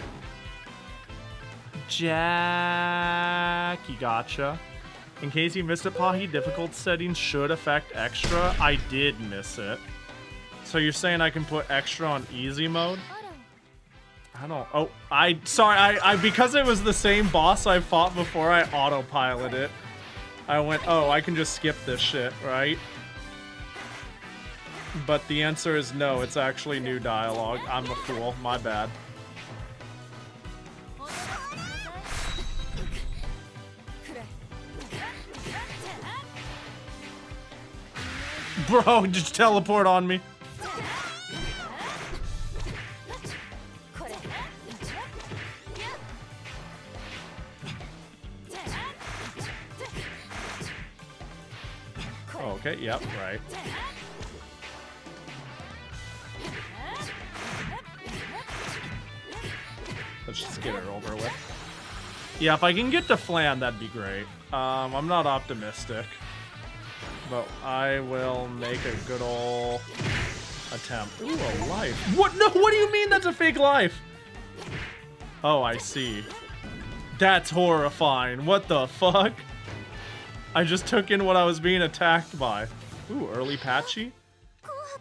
Jackie, gotcha. In case you missed it, Pahi, difficult settings should affect extra. I did miss it. So you're saying I can put extra on easy mode? I don't. Oh, sorry. I because it was the same boss I fought before, I autopilot it. I went, oh, I can just skip this shit, right? But the answer is no. It's actually new dialogue. I'm a fool. My bad. Bro, just teleport on me. Oh, okay, yep, right. Let's just get it over with. Yeah, if I can get to Flan, that'd be great. I'm not optimistic. But I will make a good ol' attempt. Ooh, a life. What? No, what do you mean that's a fake life? Oh, I see. That's horrifying. What the fuck? I just took in what I was being attacked by. Ooh, early Patchy?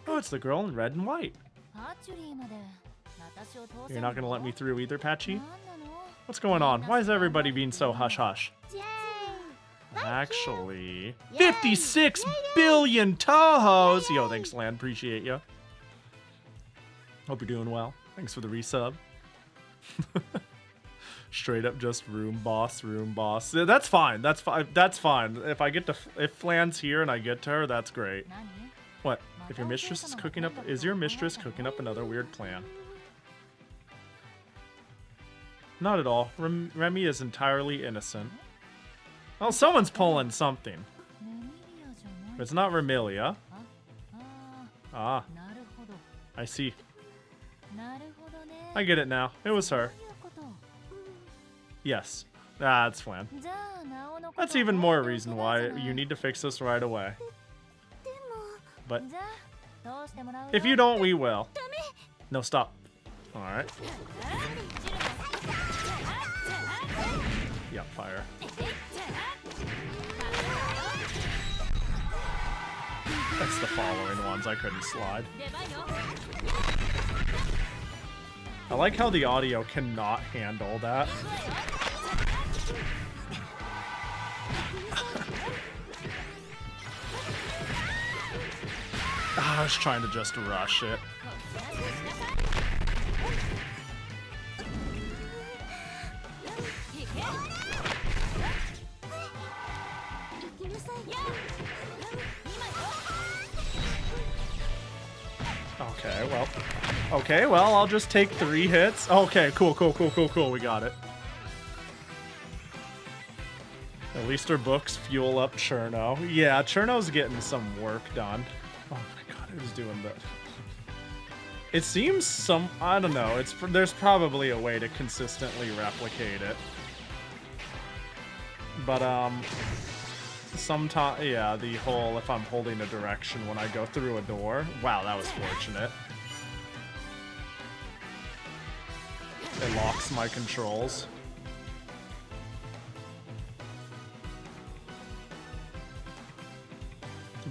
Oh, it's the girl in red and white. You're not gonna let me through either, Patchy? What's going on? Why is everybody being so hush-hush? Actually, 56 billion Touhous! Yo, thanks, Lan. Appreciate ya. Hope you're doing well. Thanks for the resub. Straight up just room boss, room boss. Yeah, that's fine. That's fine. That's fine. If I get to, if Flan's here and I get to her, that's great. What? If your mistress is cooking up, is your mistress cooking up another weird plan? Not at all. Remy is entirely innocent. Oh, someone's pulling something. It's not Remilia. Ah. I see. I get it now. It was her. Yes. Ah, that's Flan. That's even more reason why you need to fix this right away. But if you don't, we will. No, stop. Alright. Yep, fire. That's the following ones. I couldn't slide. I like how the audio cannot handle that. I was trying to just rush it. Okay, well, I'll just take 3 hits. Okay, cool. We got it. At least our books fuel up Cherno. Yeah, Cherno's getting some work done. Oh my god, who's doing that? It seems I don't know. There's probably a way to consistently replicate it. But, sometimes, yeah, the whole if I'm holding a direction when I go through a door. Wow, that was fortunate. It locks my controls.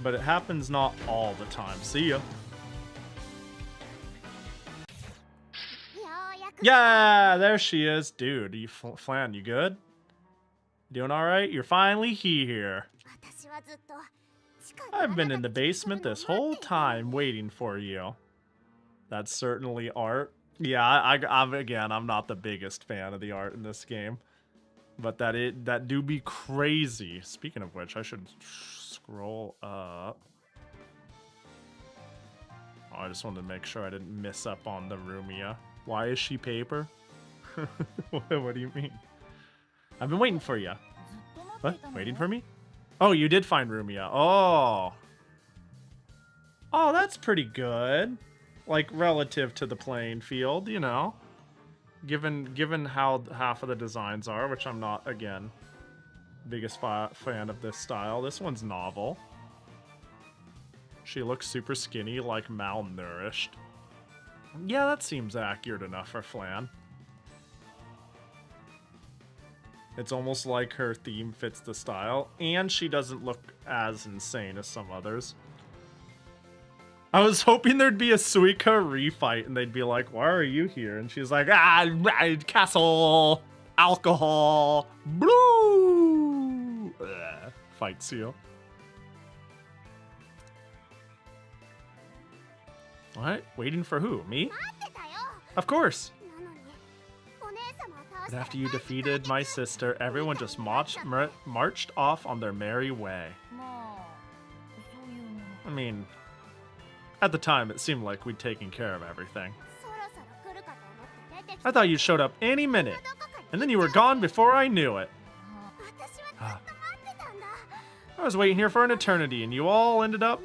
But it happens not all the time. See ya. Yeah, there she is. Dude, Flan, you good? Doing alright? You're finally here. I've been in the basement this whole time waiting for you. That's certainly art. Yeah, I'm not the biggest fan of the art in this game. But that do be crazy. Speaking of which, I should scroll up. Oh, I just wanted to make sure I didn't miss up on the Rumia. Why is she paper? What do you mean? I've been waiting for you. What? Waiting for me? Oh, you did find Rumia. Oh. Oh, that's pretty good. Like, relative to the playing field, you know. Given how half of the designs are, which I'm not, again, biggest fan of this style. This one's novel. She looks super skinny, like malnourished. Yeah, that seems accurate enough for Flan. It's almost like her theme fits the style, and she doesn't look as insane as some others. I was hoping there'd be a Suika refight, and they'd be like, why are you here? And she's like, castle, alcohol, blue. Ugh, fights you. What? Waiting for who? Me? Of course. But after you defeated my sister, everyone just marched off on their merry way. I mean, at the time, it seemed like we'd taken care of everything. I thought you showed up any minute, and then you were gone before I knew it. I was waiting here for an eternity, and you all ended up...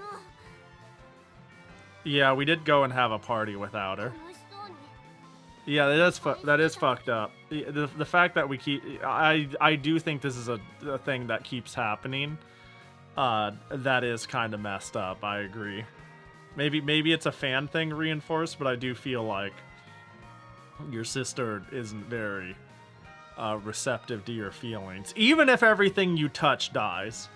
Yeah, we did go and have a party without her. Yeah, that is fucked up. The fact that we keep... I do think this is a thing that keeps happening. That is kind of messed up, I agree. Maybe it's a fan thing reinforced, but I do feel like your sister isn't very receptive to your feelings. Even if everything you touch dies.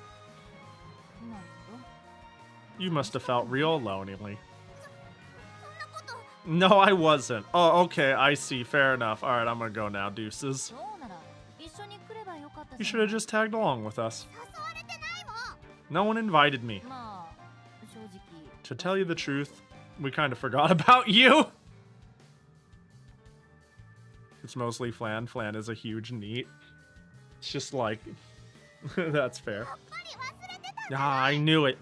You must have felt real lonely. No, I wasn't. Oh, okay, I see. Fair enough. Alright, I'm gonna go now. Deuces. You should have just tagged along with us. No one invited me. To tell you the truth, we kind of forgot about you. It's mostly Flan. Flan is a huge neat. It's just like... That's fair. Ah, I knew it.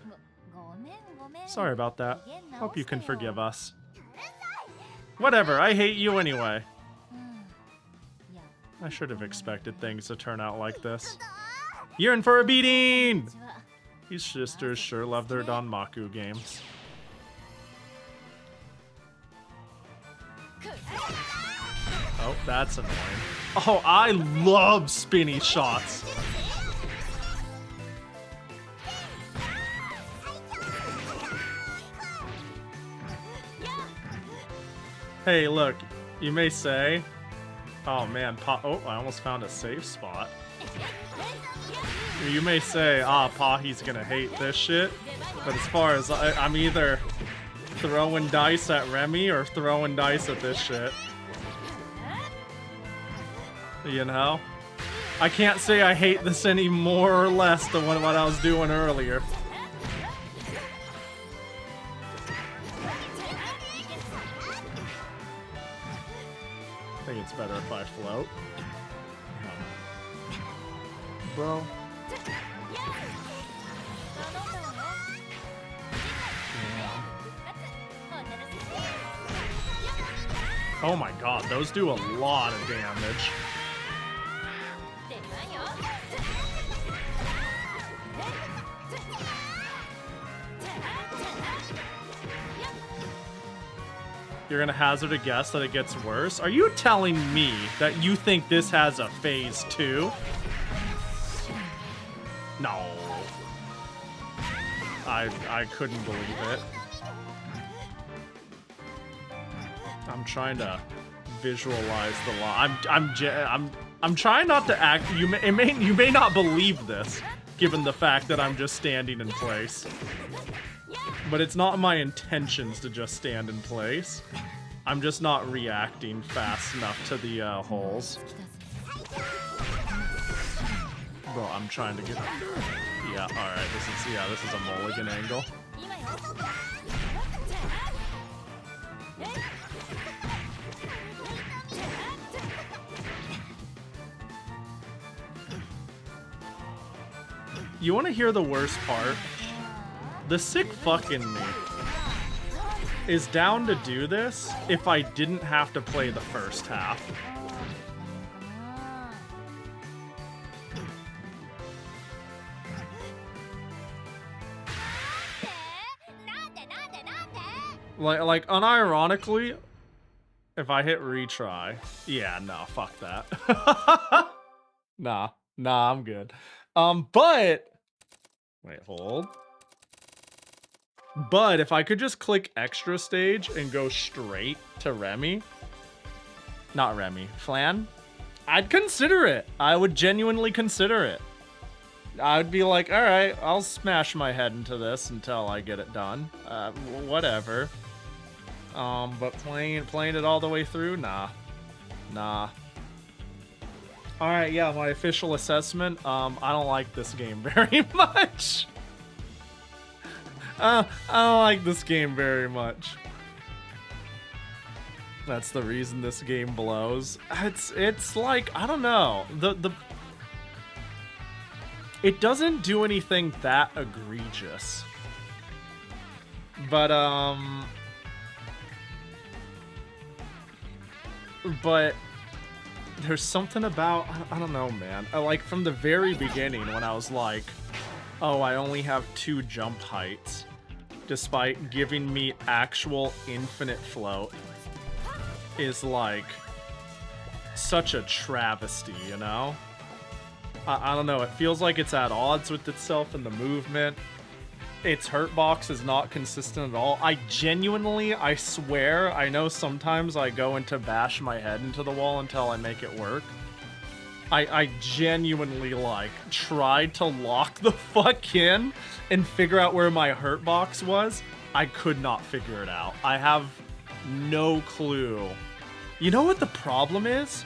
Sorry about that. Hope you can forgive us. Whatever, I hate you anyway. I should have expected things to turn out like this. You're in for a beating! These sisters sure love their Danmaku games. Oh, that's annoying. Oh, I love spinny shots. Hey, look, you may say... Oh man, oh, I almost found a safe spot. You may say, Pahi's gonna hate this shit. But as far as I'm either throwing dice at Remy or throwing dice at this shit. You know? I can't say I hate this any more or less than what I was doing earlier. I think it's better if I float. Bro. Oh my god, those do a lot of damage. You're gonna hazard a guess that it gets worse? Are you telling me that you think this has a phase 2? No. I couldn't believe it. I'm trying to visualize the line. I'm trying not to act. You may not believe this, given the fact that I'm just standing in place. But it's not my intentions to just stand in place. I'm just not reacting fast enough to the holes. Bro, I'm trying to get up there. Yeah, alright, this is a mulligan angle. You wanna hear the worst part? The sick fucking me is down to do this if I didn't have to play the first half. Like unironically, if I hit retry, yeah, no, fuck that. Nah, I'm good. But wait, hold. But if I could just click extra stage and go straight to Remy, not Remy, Flan, I'd consider it. I would genuinely consider it. I would be like, all right, I'll smash my head into this until I get it done. Whatever. But playing it all the way through, nah. All right, yeah, my official assessment. I don't like this game very much. I don't like this game very much. That's the reason this game blows. It's like, I don't know. It doesn't do anything that egregious. But there's something about, I don't know, man. Like from the very beginning when I was like, oh, I only have 2 jump heights, despite giving me actual infinite float, is like such a travesty, you know? I don't know, it feels like it's at odds with itself in the movement. Its hurt box is not consistent at all. I genuinely, I swear, I know sometimes I go into bash my head into the wall until I make it work. I genuinely, like, tried to lock the fuck in and figure out where my hurt box was. I could not figure it out. I have no clue. You know what the problem is?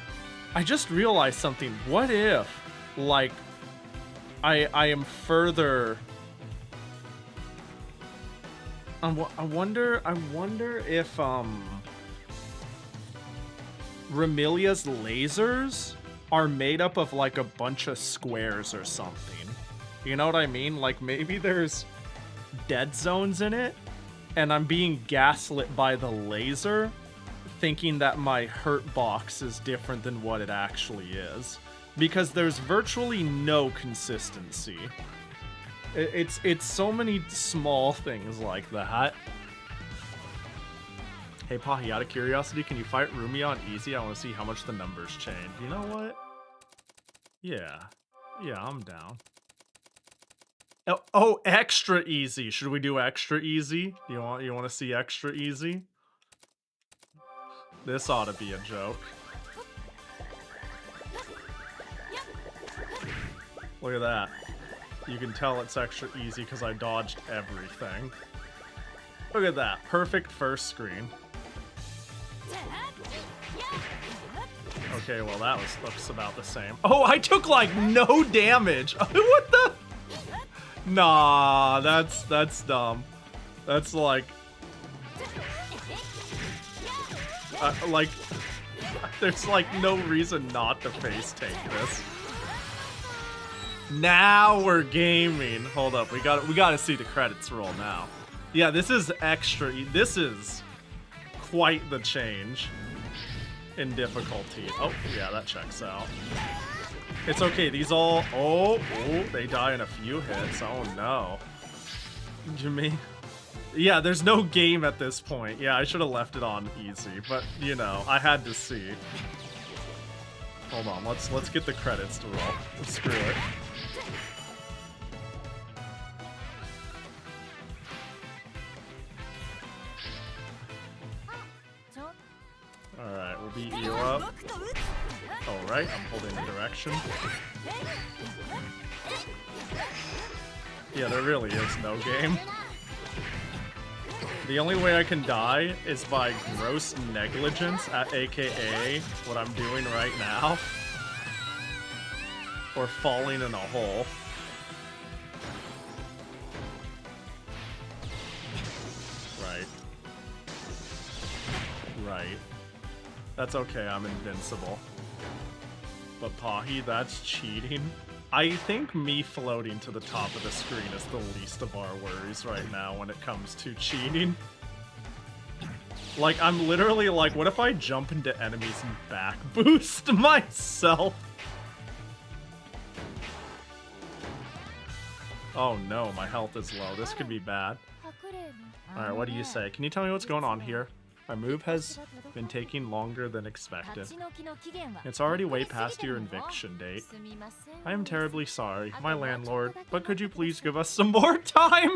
I just realized something. What if, like, I am further... I wonder if, Remilia's lasers are made up of like a bunch of squares or something. You know what I mean? Like maybe there's dead zones in it and I'm being gaslit by the laser thinking that my hurt box is different than what it actually is. Because there's virtually no consistency. It's so many small things like that. Hey Pahi, out of curiosity, can you fight Rumia on easy? I want to see how much the numbers change. You know what? Yeah, I'm down. Oh, extra easy. Should we do extra easy? You want to see extra easy? This ought to be a joke. Look at that. You can tell it's extra easy because I dodged everything. Look at that. Perfect first screen. Okay, well that looks about the same. Oh, I took like no damage. What the? Nah, that's dumb. That's like there's like no reason not to face tank this. Now we're gaming. Hold up, we gotta see the credits roll now. Yeah, this is extra. This is quite the change in difficulty. Oh, yeah, that checks out. It's okay. These all. Oh, they die in a few hits. Oh no, Jimmy. Yeah, there's no game at this point. Yeah, I should have left it on easy, but you know, I had to see. Hold on, let's get the credits to roll. Screw it. Alright, we'll beat you up. Alright, I'm holding the direction. Yeah, there really is no game. The only way I can die is by gross negligence, aka what I'm doing right now. Or falling in a hole. Right. That's okay, I'm invincible. But Pahi, that's cheating. I think me floating to the top of the screen is the least of our worries right now when it comes to cheating. Like, I'm literally like, what if I jump into enemies and back boost myself? Oh no, my health is low. This could be bad. Alright, what do you say? Can you tell me what's going on here? My move has been taking longer than expected. It's already way past your eviction date. I am terribly sorry, my landlord, but could you please give us some more time?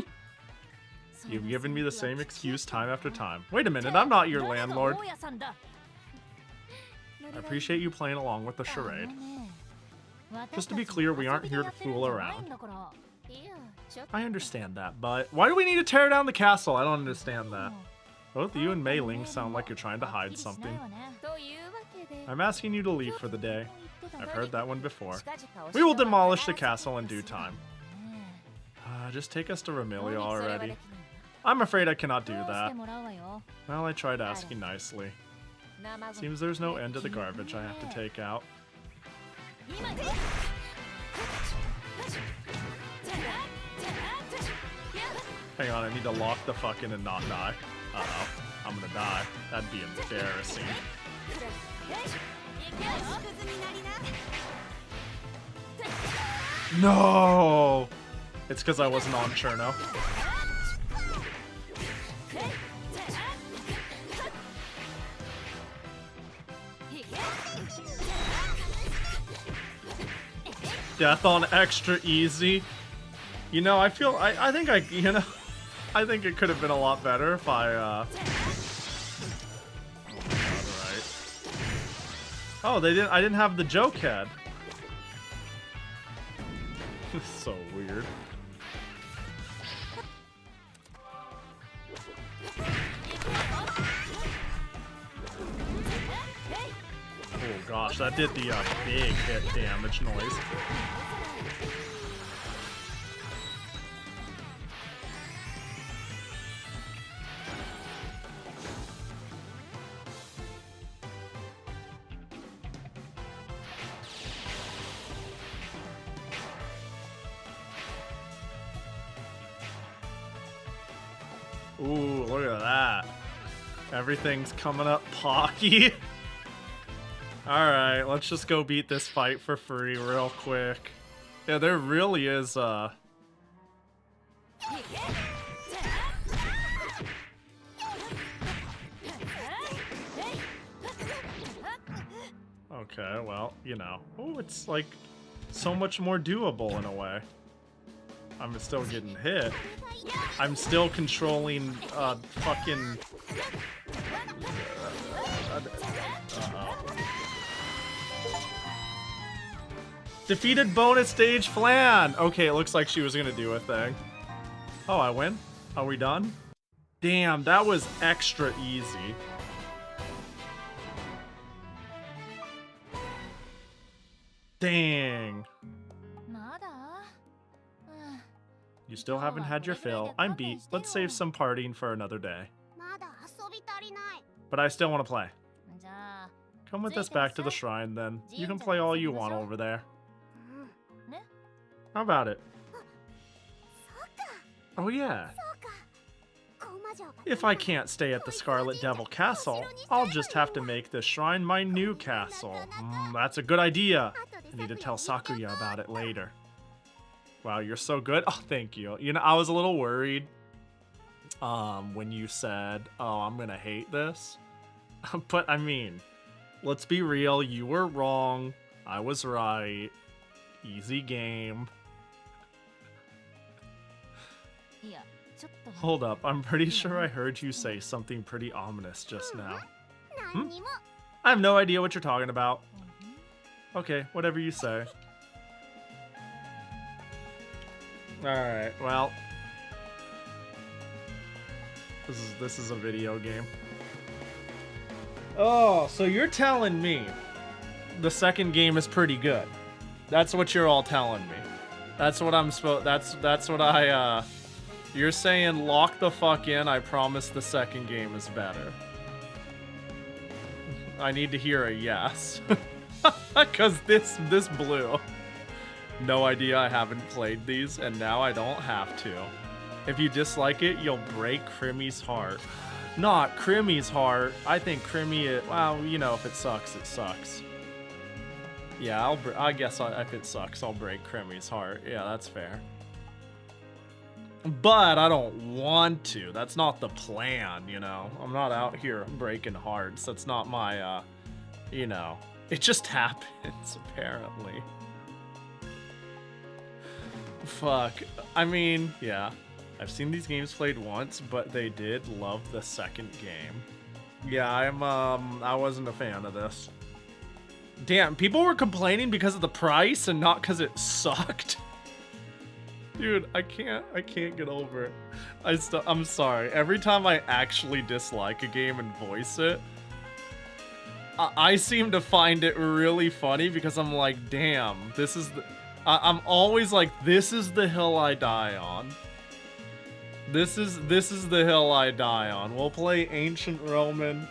You've given me the same excuse time after time. Wait a minute, I'm not your landlord. I appreciate you playing along with the charade. Just to be clear, we aren't here to fool around. I understand that, but why do we need to tear down the castle? I don't understand that. Both you and Mei Ling sound like you're trying to hide something. I'm asking you to leave for the day. I've heard that one before. We will demolish the castle in due time. Just take us to Ramilia already. I'm afraid I cannot do that. Well, I tried asking nicely. Seems there's no end to the garbage I have to take out. Hang on, I need to lock the fucking and not die. Uh-oh, I'm gonna die. That'd be embarrassing. No! It's because I wasn't on Cherno. Death on extra easy. You know, I think I think it could have been a lot better if I, Alright. Oh, I didn't have the joke head. So weird. Oh gosh, that did the big hit damage noise. Ooh, look at that. Everything's coming up pocky. Alright, let's just go beat this fight for free real quick. Yeah, there really is, Okay, well, you know. Oh, it's like so much more doable in a way. I'm still getting hit. I'm still controlling, fucking... Uh-oh. Defeated bonus stage Flan! Okay, it looks like she was gonna do a thing. Oh, I win? Are we done? Damn, that was extra easy. Dang. You still haven't had your fill. I'm beat. Let's save some partying for another day. But I still want to play. Come with us back to the shrine, then. You can play all you want over there. How about it? Oh yeah. If I can't stay at the Scarlet Devil Castle, I'll just have to make this shrine my new castle. That's a good idea. I need to tell Sakuya about it later. Wow, you're so good. Oh, thank you. You know, I was a little worried when you said, oh, I'm gonna hate this. But, I mean, let's be real. You were wrong. I was right. Easy game. Hold up. I'm pretty sure I heard you say something pretty ominous just now. I have no idea what you're talking about. Okay, whatever you say. Alright, well. This is a video game. Oh, so you're telling me the second game is pretty good. That's what you're all telling me. That's what I'm supposed that's what I you're saying lock the fuck in, I promise the second game is better. I need to hear a yes. Cause this blew. No idea, I haven't played these, and now I don't have to. If you dislike it, you'll break Crimmy's heart. Not Crimmy's heart. I think Crimmy, well, you know, if it sucks, it sucks. Yeah, I guess if it sucks, I'll break Crimmy's heart. Yeah, that's fair. But I don't want to. That's not the plan, you know? I'm not out here breaking hearts. That's not my, you know. It just happens, apparently. Fuck. I mean, yeah. I've seen these games played once, but they did love the second game. Yeah, I wasn't a fan of this. Damn, people were complaining because of the price and not because it sucked. Dude, I can't get over it. I'm sorry. Every time I actually dislike a game and voice it, I seem to find it really funny because I'm like, damn, this is the... I'm always like, this is the hill I die on. This is the hill I die on. We'll play Ancient Roman,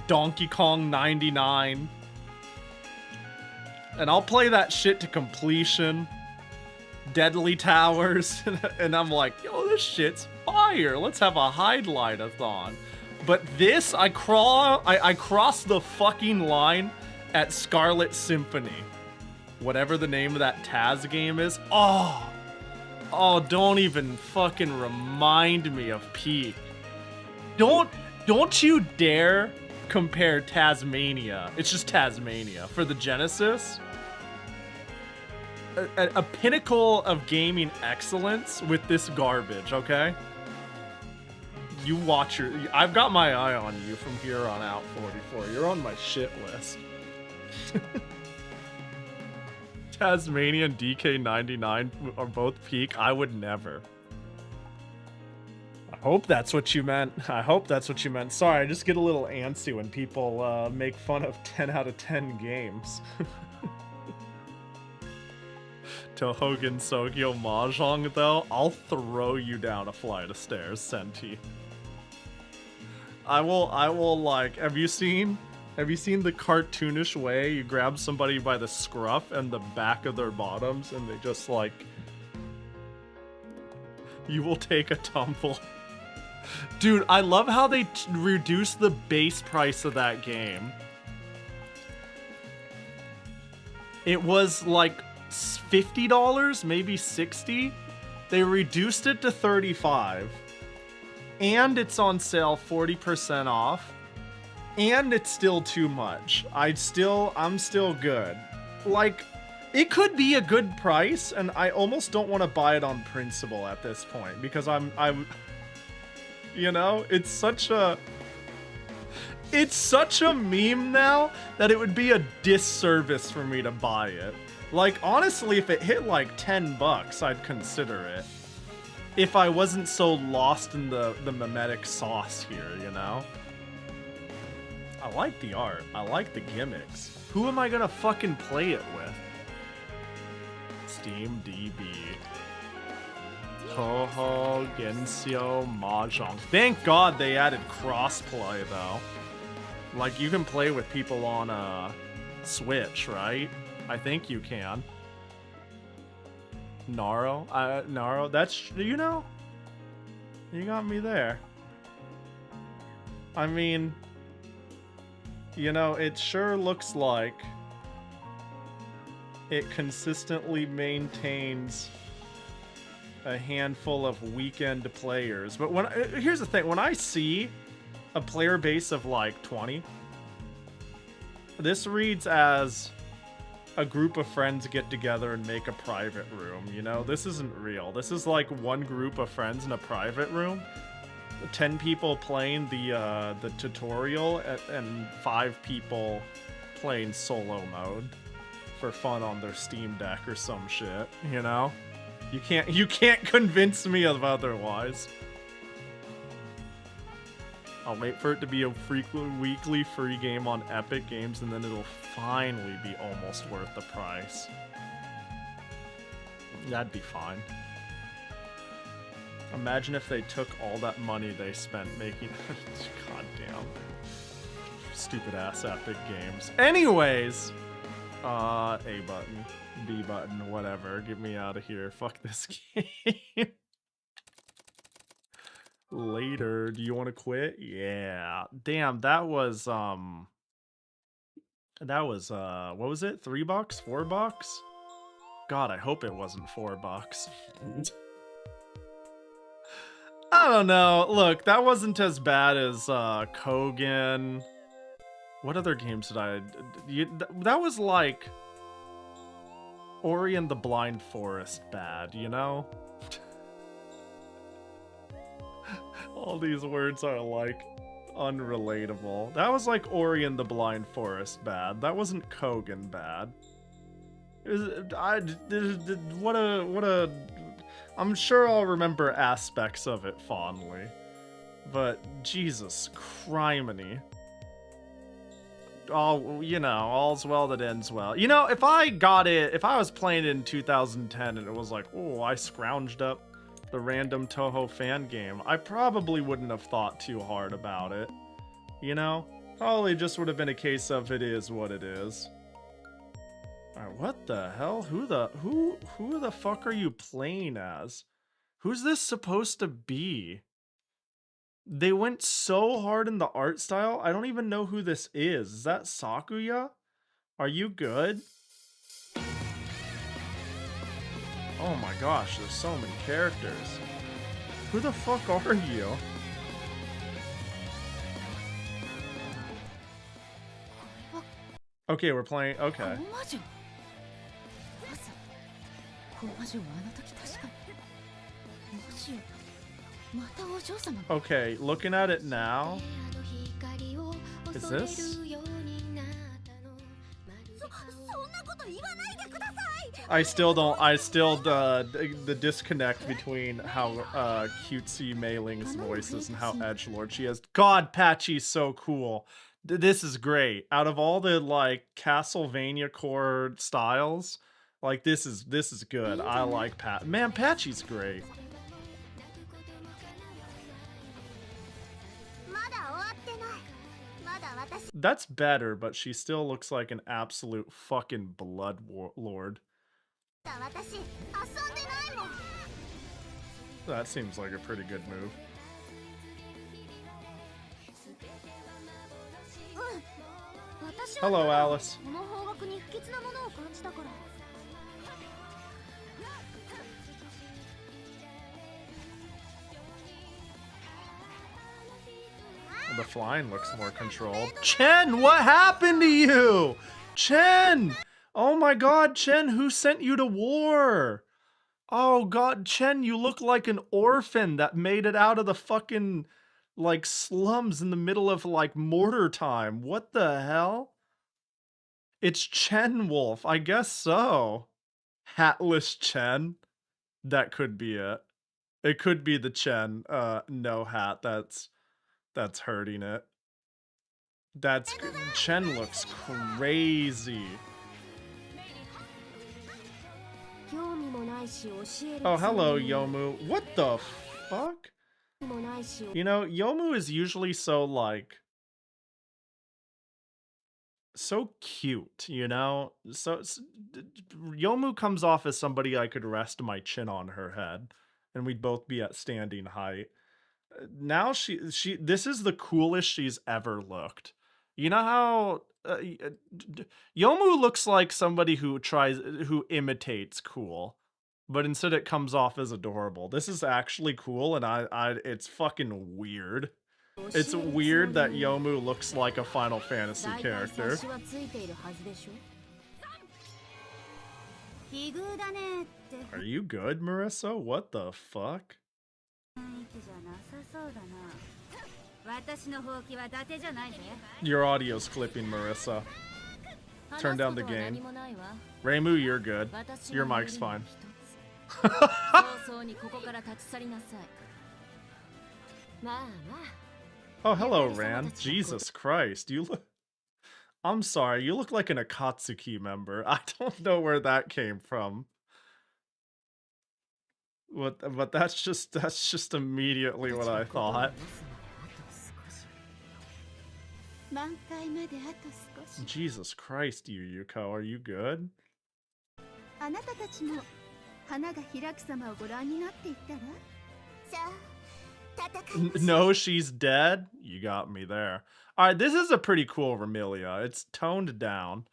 Donkey Kong 99, and I'll play that shit to completion. Deadly Towers, and I'm like, yo, this shit's fire. Let's have a highlight-a-thon. But this, I crossed the fucking line at Scarlet Symphony. Whatever the name of that Taz game is. Oh, don't even fucking remind me of Peak. Don't you dare compare Tasmania. It's just Tasmania for the Genesis. A pinnacle of gaming excellence with this garbage, okay? You watch your... I've got my eye on you from here on out, 44. You're on my shit list. Tasmania and DK99 are both Peak. I would never. I hope that's what you meant. I hope that's what you meant. Sorry, I just get a little antsy when people make fun of 10 out of 10 games. Tohogen Sogyo Mahjong, though, I'll throw you down a flight of stairs, Senti. I will like, have you seen the cartoonish way you grab somebody by the scruff and the back of their bottoms and they just like, you will take a tumble. Dude, I love how they reduced the base price of that game. It was like $50, maybe $60. They reduced it to $35. And it's on sale 40% off. And it's still too much. I'm still good. Like, it could be a good price, and I almost don't want to buy it on principle at this point because I'm you know, it's such a meme now that it would be a disservice for me to buy it. Like, honestly, if it hit like $10, I'd consider it. If I wasn't so lost in the mimetic sauce here, you know? I like the art. I like the gimmicks. Who am I gonna fucking play it with? Steam DB. Touhou Gensyo Mahjong. Thank God they added crossplay, though. Like, you can play with people on Switch, right? I think you can. Naro? Naro, that's, you know? You got me there. I mean, you know, it sure looks like it consistently maintains a handful of weekend players. But when here's the thing, when I see a player base of like 20, this reads as a group of friends get together and make a private room, you know? This isn't real. This is like one group of friends in a private room, 10 people playing the tutorial, and 5 people playing solo mode for fun on their Steam Deck or some shit, you know? You can't convince me of otherwise. I'll wait for it to be a weekly free game on Epic Games, and then it'll finally be almost worth the price. That'd be fine. Imagine if they took all that money they spent making... Goddamn. Stupid ass Epic Games. Anyways! A button, B button, whatever. Get me out of here. Fuck this game. Later. Do you want to quit? Yeah. Damn, that was what was it? $3? $4? God, I hope it wasn't $4. I don't know. Look, that wasn't as bad as Kogan. What other games did I... that was like Ori and the Blind Forest bad, you know? All these words are like unrelatable. That was like Ori and the Blind Forest bad. That wasn't Kogan bad. I'm sure I'll remember aspects of it fondly. But Jesus criminy. All, you know, all's well that ends well. You know, if I was playing it in 2010 and it was like, oh, I scrounged up the random Touhou fan game, I probably wouldn't have thought too hard about it. You know? Probably just would have been a case of it is what it is. Alright, what the hell? Who the fuck are you playing as? Who's this supposed to be? They went so hard in the art style, I don't even know who this is. Is that Sakuya? Are you good? Oh my gosh, there's so many characters. Who the fuck are you? Okay, we're playing. Okay. Okay, looking at it now. Is this? I still the disconnect between how cutesy Mei Ling's voice is and how edgelord she is. God, Patchy's so cool. This is great. Out of all the like Castlevania core styles, like this is good. I like Man, Patchy's great. That's better, but she still looks like an absolute fucking blood lord. That seems like a pretty good move. Hello, Alice. The flying looks more controlled. Chen, what happened to you? Chen! Oh my god, Chen, who sent you to war? Oh god, Chen, you look like an orphan that made it out of the fucking, like, slums in the middle of, like, mortar time. What the hell? It's Chen Wolf, I guess so. Hatless Chen. That could be it. It could be the Chen, no hat, that's hurting it. Chen looks crazy. Oh, hello, Yomu. What the fuck? You know, Yomu is usually so, like, so cute, you know? So Yomu comes off as somebody I could rest my chin on her head, and we'd both be at standing height. Now this is the coolest she's ever looked. You know how Yomu looks like somebody who imitates cool, but instead it comes off as adorable. This is actually cool, and it's fucking weird. It's weird that Yomu looks like a Final Fantasy character. Are you good, Marissa? What the fuck? Your audio's clipping, Marissa. Turn down the gain. Reimu, you're good. Your mic's fine. Oh, hello, Ran. Jesus Christ, you look... I'm sorry, you look like an Akatsuki member. I don't know where that came from. But that's just immediately what I thought. Jesus Christ, Yuko, are you good? No, she's dead? You got me there. Alright, this is a pretty cool Vermilia. It's toned down.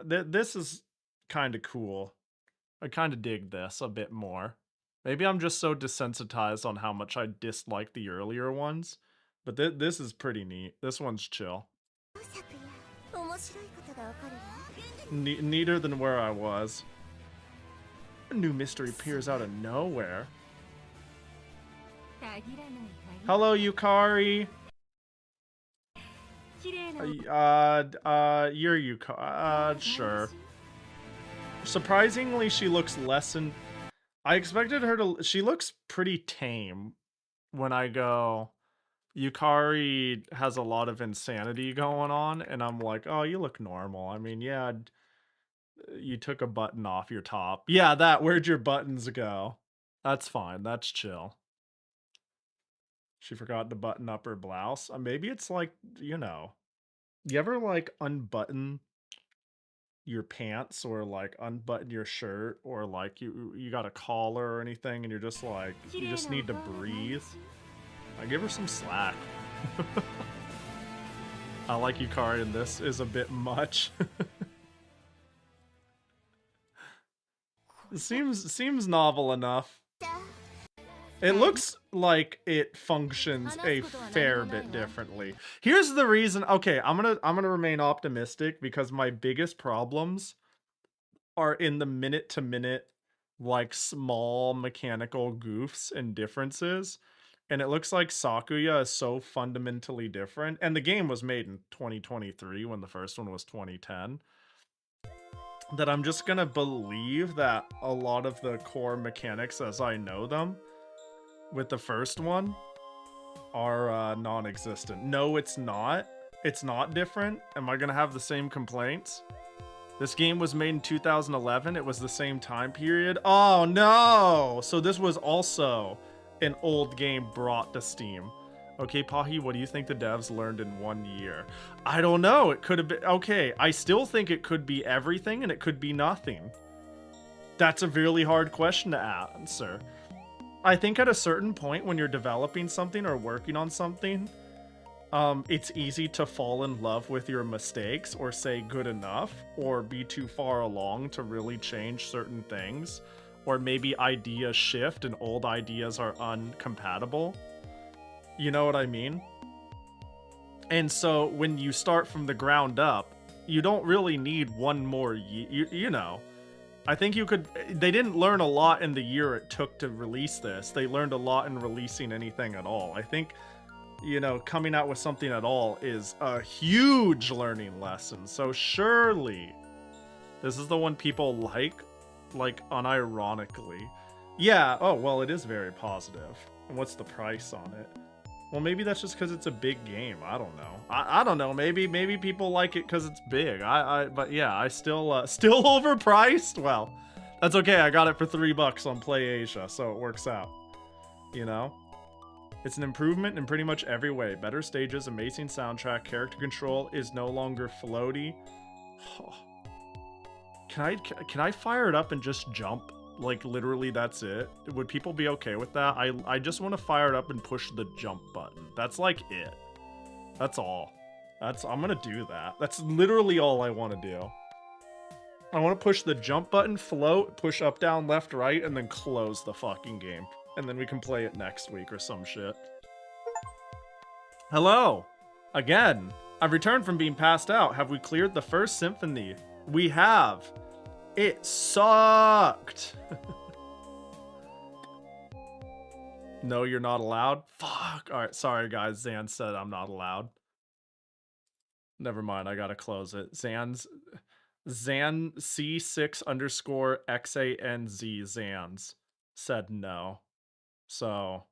This is kind of cool. I kind of dig this a bit more. Maybe I'm just so desensitized on how much I dislike the earlier ones. But this is pretty neat. This one's chill. Neater than where I was. A new mystery appears out of nowhere. Hello, Yukari. You're Yukari. Sure. Surprisingly, she looks less than... I expected her to... She looks pretty tame when I go... Yukari has a lot of insanity going on, and I'm like, oh, you look normal. I mean, yeah, you took a button off your top. Yeah, that. Where'd your buttons go? That's fine. That's chill. She forgot to button up her blouse. Maybe it's like, you know, you ever like unbutton your pants or like unbutton your shirt or like you got a collar or anything and you're just like, you just need to breathe. I give her some slack. I like Yukari, and this is a bit much. It seems novel enough. It looks like it functions a fair bit differently. Here's the reason. Okay, I'm gonna remain optimistic because my biggest problems are in the minute to minute, like small mechanical goofs and differences. And it looks like Sakuya is so fundamentally different. And the game was made in 2023 when the first one was 2010. That I'm just gonna believe that a lot of the core mechanics as I know them with the first one are non-existent. No, it's not. It's not different. Am I gonna have the same complaints? This game was made in 2011. It was the same time period. Oh no! So this was also an old game brought to Steam. Okay, Pahi, what do you think the devs learned in 1 year? I don't know. It could have been... Okay, I still think it could be everything and it could be nothing. That's a really hard question to answer. I think at a certain point when you're developing something or working on something, it's easy to fall in love with your mistakes or say good enough or be too far along to really change certain things. Or maybe ideas shift and old ideas are uncompatible. You know what I mean? And so when you start from the ground up, you don't really need one more year, you know. I think you could... They didn't learn a lot in the year it took to release this. They learned a lot in releasing anything at all. I think, you know, coming out with something at all is a huge learning lesson. So surely this is the one people like unironically. Yeah, oh, well, it is very positive. And what's the price on it? Well, maybe that's just because it's a big game. I don't know. I don't know. Maybe people like it because it's big. But yeah, I still overpriced. Well, that's okay. I got it for $3 on PlayAsia, so it works out. You know? It's an improvement in pretty much every way. Better stages, amazing soundtrack, character control is no longer floaty. Oh. Can I fire it up and just jump? Like, literally, that's it? Would people be okay with that? I just want to fire it up and push the jump button. That's, like, it. That's all. I'm gonna do that. That's literally all I want to do. I want to push the jump button, float, push up, down, left, right, and then close the fucking game. And then we can play it next week or some shit. Hello! Again! I've returned from being passed out. Have we cleared the first symphony? We have! It sucked! No, you're not allowed? Fuck! Alright, sorry guys, Zan said I'm not allowed. Never mind, I gotta close it. Zan C6_XANZ Zans said no. So,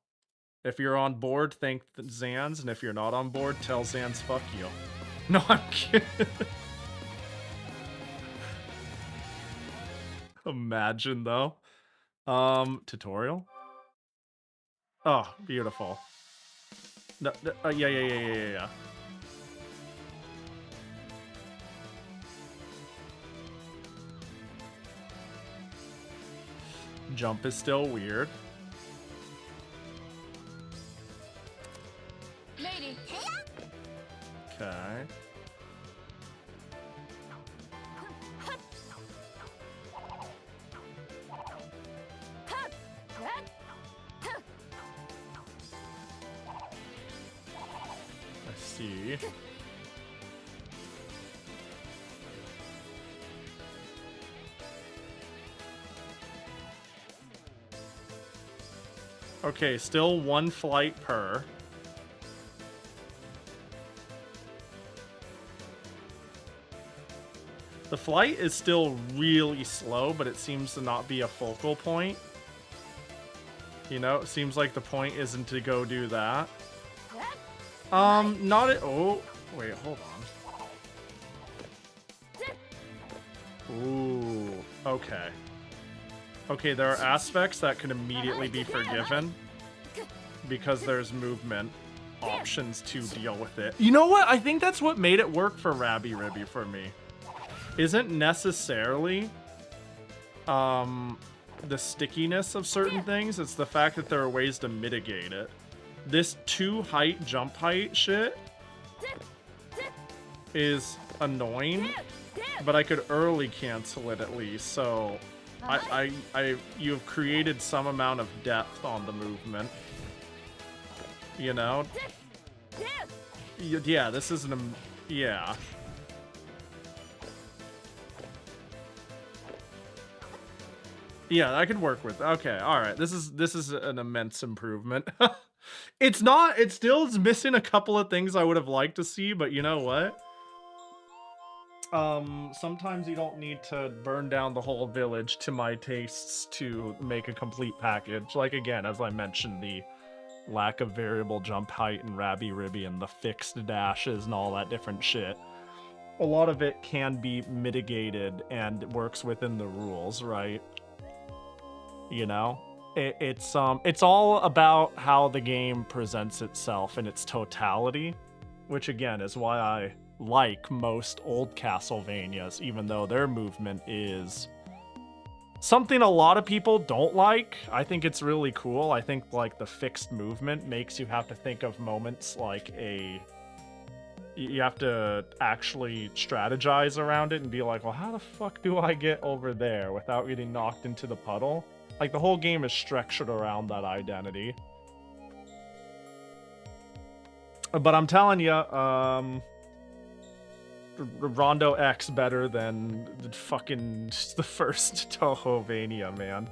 if you're on board, thank Zans, and if you're not on board, tell Zans fuck you. No, I'm kidding. Imagine though. Tutorial? Oh, beautiful. No, yeah. Jump is still weird. Okay. see. Okay, still 1 flight per. The flight is still really slow, but it seems to not be a focal point. You know, it seems like the point isn't to go do that. Not it. Oh, wait, hold on. Ooh, okay. Okay, there are aspects that can immediately be forgiven because there's movement options to deal with it. You know what? I think that's what made it work for Rabby Ribby for me. Isn't necessarily the stickiness of certain things, it's the fact that there are ways to mitigate it. This 2 height jump height shit is annoying, but I could early cancel it at least, so you've created some amount of depth on the movement. You know? Yeah, this isn't a... Yeah. Yeah, I could work with. Okay, all right. This is an immense improvement. It's not. It still is missing a couple of things I would have liked to see, but you know what? Sometimes you don't need to burn down the whole village to my tastes to make a complete package. Like again, as I mentioned, the lack of variable jump height and Rabby Ribby and the fixed dashes and all that different shit. A lot of it can be mitigated and works within the rules, right? You know, it's all about how the game presents itself in its totality, which again is why I like most old Castlevanias, even though their movement is something a lot of people don't like. I think it's really cool. I think like the fixed movement makes you have to think of moments like you have to actually strategize around it and be like, well, how the fuck do I get over there without getting knocked into the puddle? Like, the whole game is structured around that identity. But I'm telling you, Rondo X better than fucking the first Touhouvania, man.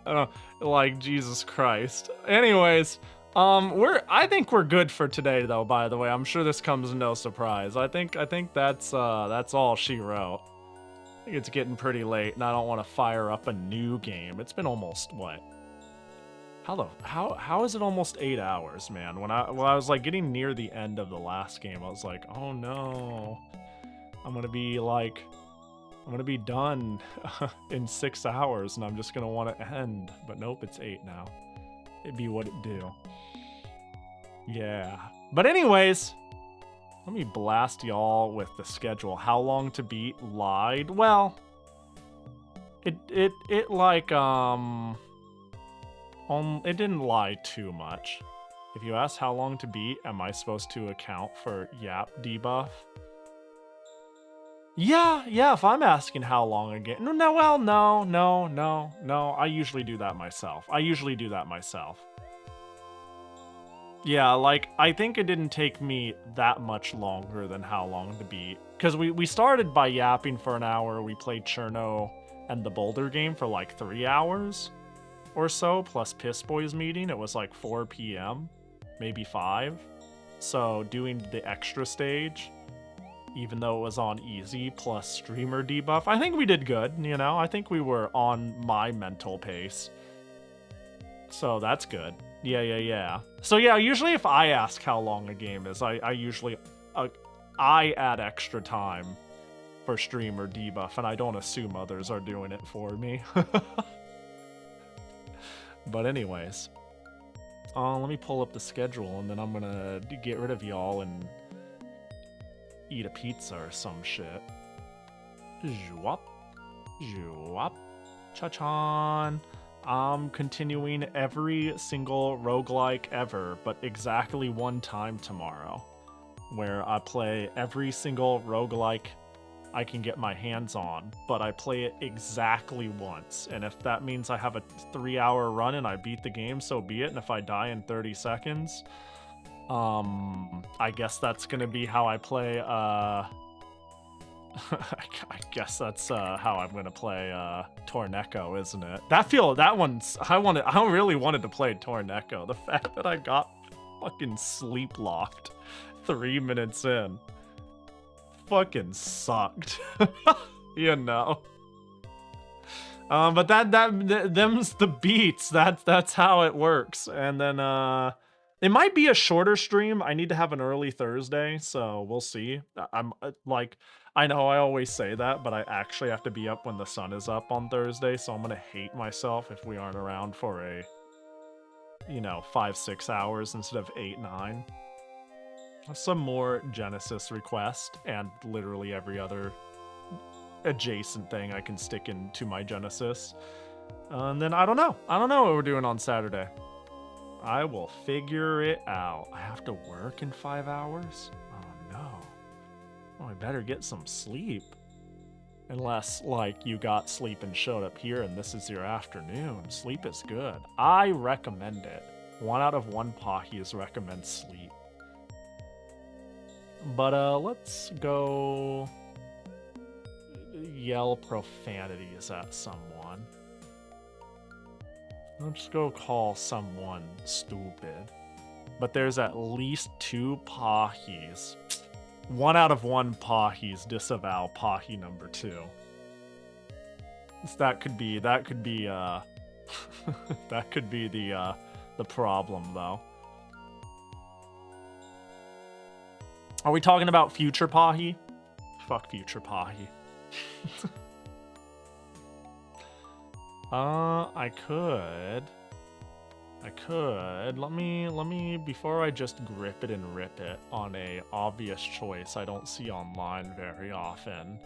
I don't know, like, Jesus Christ. Anyways, I think we're good for today, though, by the way. I'm sure this comes no surprise. I think that's all she wrote. I think it's getting pretty late, and I don't want to fire up a new game. It's been almost, what? How is it almost 8 hours, man? When I was like getting near the end of the last game, I was like, oh no, I'm gonna be done in 6 hours, and I'm just gonna want to end. But nope, it's 8 now. It'd be what it do. Yeah. But anyways, let me blast y'all with the schedule. How long to beat lied? Well, it like it didn't lie too much. If you ask how long to beat, am I supposed to account for Yap debuff? Yeah, if I'm asking how long again. No, I usually do that myself. Yeah, like, I think it didn't take me that much longer than how long to beat. Because we started by yapping for an hour, we played Cherno and the Boulder game for like 3 hours or so, plus Piss Boys meeting, it was like 4 p.m., maybe 5. So doing the extra stage, even though it was on easy, plus streamer debuff, I think we did good, you know? I think we were on my mental pace. So that's good. Yeah. So yeah, usually if I ask how long a game is, I usually I add extra time for streamer debuff, and I don't assume others are doing it for me. But anyways, let me pull up the schedule, and then I'm gonna get rid of y'all and eat a pizza or some shit. Zhuap, cha-chan. I'm continuing every single roguelike ever, but exactly one time tomorrow, where I play every single roguelike I can get my hands on, but I play it exactly once. And if that means I have a 3-hour run and I beat the game, so be it. And if I die in 30 seconds, I guess that's gonna be how I play, I guess that's how I'm gonna play Torneko, isn't it? That one's I really wanted to play Torneko. The fact that I got fucking sleep locked 3 minutes in fucking sucked. You know. But them's the beats. That's how it works. And then it might be a shorter stream. I need to have an early Thursday, so we'll see. I'm like, I know I always say that, but I actually have to be up when the sun is up on Thursday, so I'm gonna hate myself if we aren't around for a, 5-6 hours instead of 8-9. Some more Genesis request, and literally every other adjacent thing I can stick into my Genesis. And then I don't know what we're doing on Saturday. I will figure it out. I have to work in 5 hours? Oh no. Oh, I better get some sleep. Unless, like, you got sleep and showed up here and this is your afternoon. Sleep is good. I recommend it. 1 out of 1 Pahis recommend sleep. But, let's go yell profanities at someone. Let's go call someone stupid. But there's at least 2 Pahis. 1 out of 1 Pahis disavow Pahi number 2. So that could be that could be the problem though. Are we talking about future Pahi? Fuck future Pahi. I could. Let me, before I just grip it and rip it on a obvious choice I don't see online very often.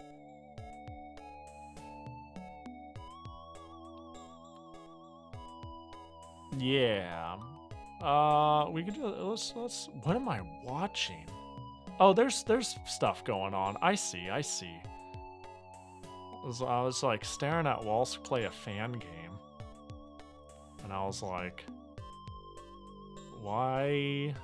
Yeah. We could just, let's, what am I watching? Oh, there's stuff going on. I see. I was like staring at Walsh play a fan game. And I was like, why?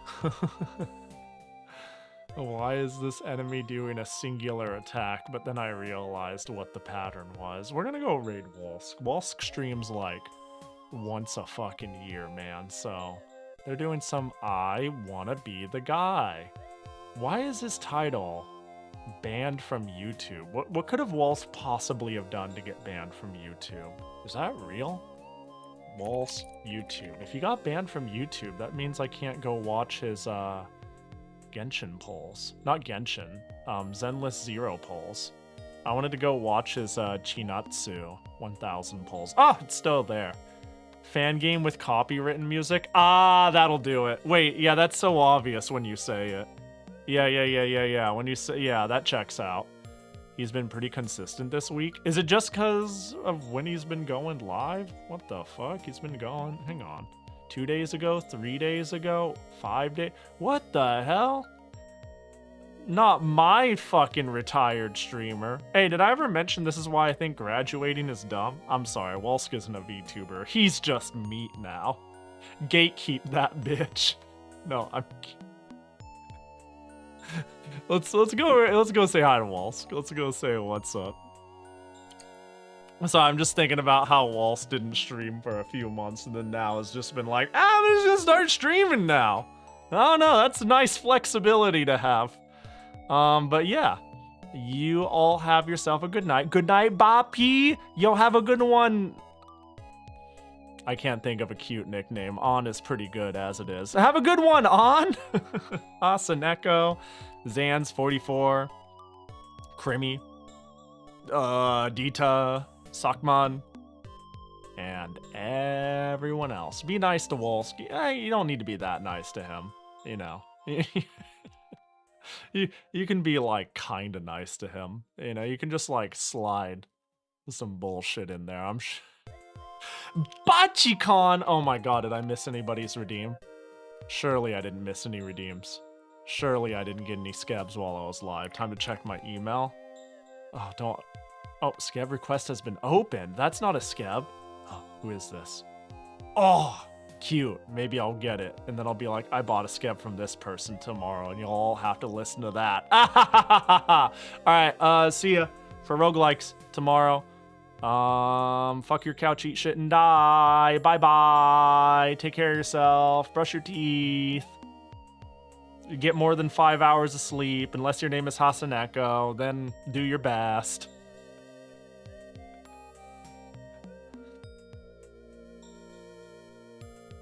Why is this enemy doing a singular attack? But then I realized what the pattern was. We're gonna go raid Walsk. Walsk streams like once a fucking year, man. So they're doing some I wanna be the guy. Why is his title banned from YouTube? What could have Walsh possibly have done to get banned from YouTube? Is that real? Walsh YouTube. If he got banned from YouTube, that means I can't go watch his Genshin polls. Not Genshin. Zenless Zero polls. I wanted to go watch his Chinatsu 1000 polls. Oh, it's still there. Fan game with copywritten music. Ah, that'll do it. Wait, yeah, that's so obvious when you say it. Yeah. When you say, yeah, that checks out. He's been pretty consistent this week. Is it just because of when he's been going live? What the fuck? He's been going, hang on. 2 days ago, 3 days ago, 5 days. What the hell? Not my fucking retired streamer. Hey, did I ever mention this is why I think graduating is dumb? I'm sorry, Walsk isn't a VTuber. He's just meat now. Gatekeep that bitch. No, I'm Let's go say hi to Walsk. Let's go say what's up. So I'm just thinking about how Walsk didn't stream for a few months and then now has just been like, I'm just gonna start streaming now. I don't know, that's a nice flexibility to have. But yeah, you all have yourself a good night. Good night, Boppy. Yo, have a good one. I can't think of a cute nickname. On is pretty good as it is. Have a good one, On. Asaneko, Zans44, Krimi, Dita, Sakman, and everyone else. Be nice to Wolski. You don't need to be that nice to him, you know. You can be like kind of nice to him, you know. You can just like slide some bullshit in there. I'm sure. Bachicon! Oh my god, did I miss anybody's redeem? Surely I didn't miss any redeems. Surely I didn't get any scabs while I was live. Time to check my email. Oh, don't. Oh, scab request has been opened. That's not a scab. Oh, who is this? Oh, cute. Maybe I'll get it. And then I'll be like, I bought a skep from this person tomorrow, and you'll all have to listen to that. All right, see ya for roguelikes tomorrow. Fuck your couch, eat shit, and die. Bye-bye. Take care of yourself. Brush your teeth. Get more than 5 hours of sleep. Unless your name is Hasaneko, then do your best.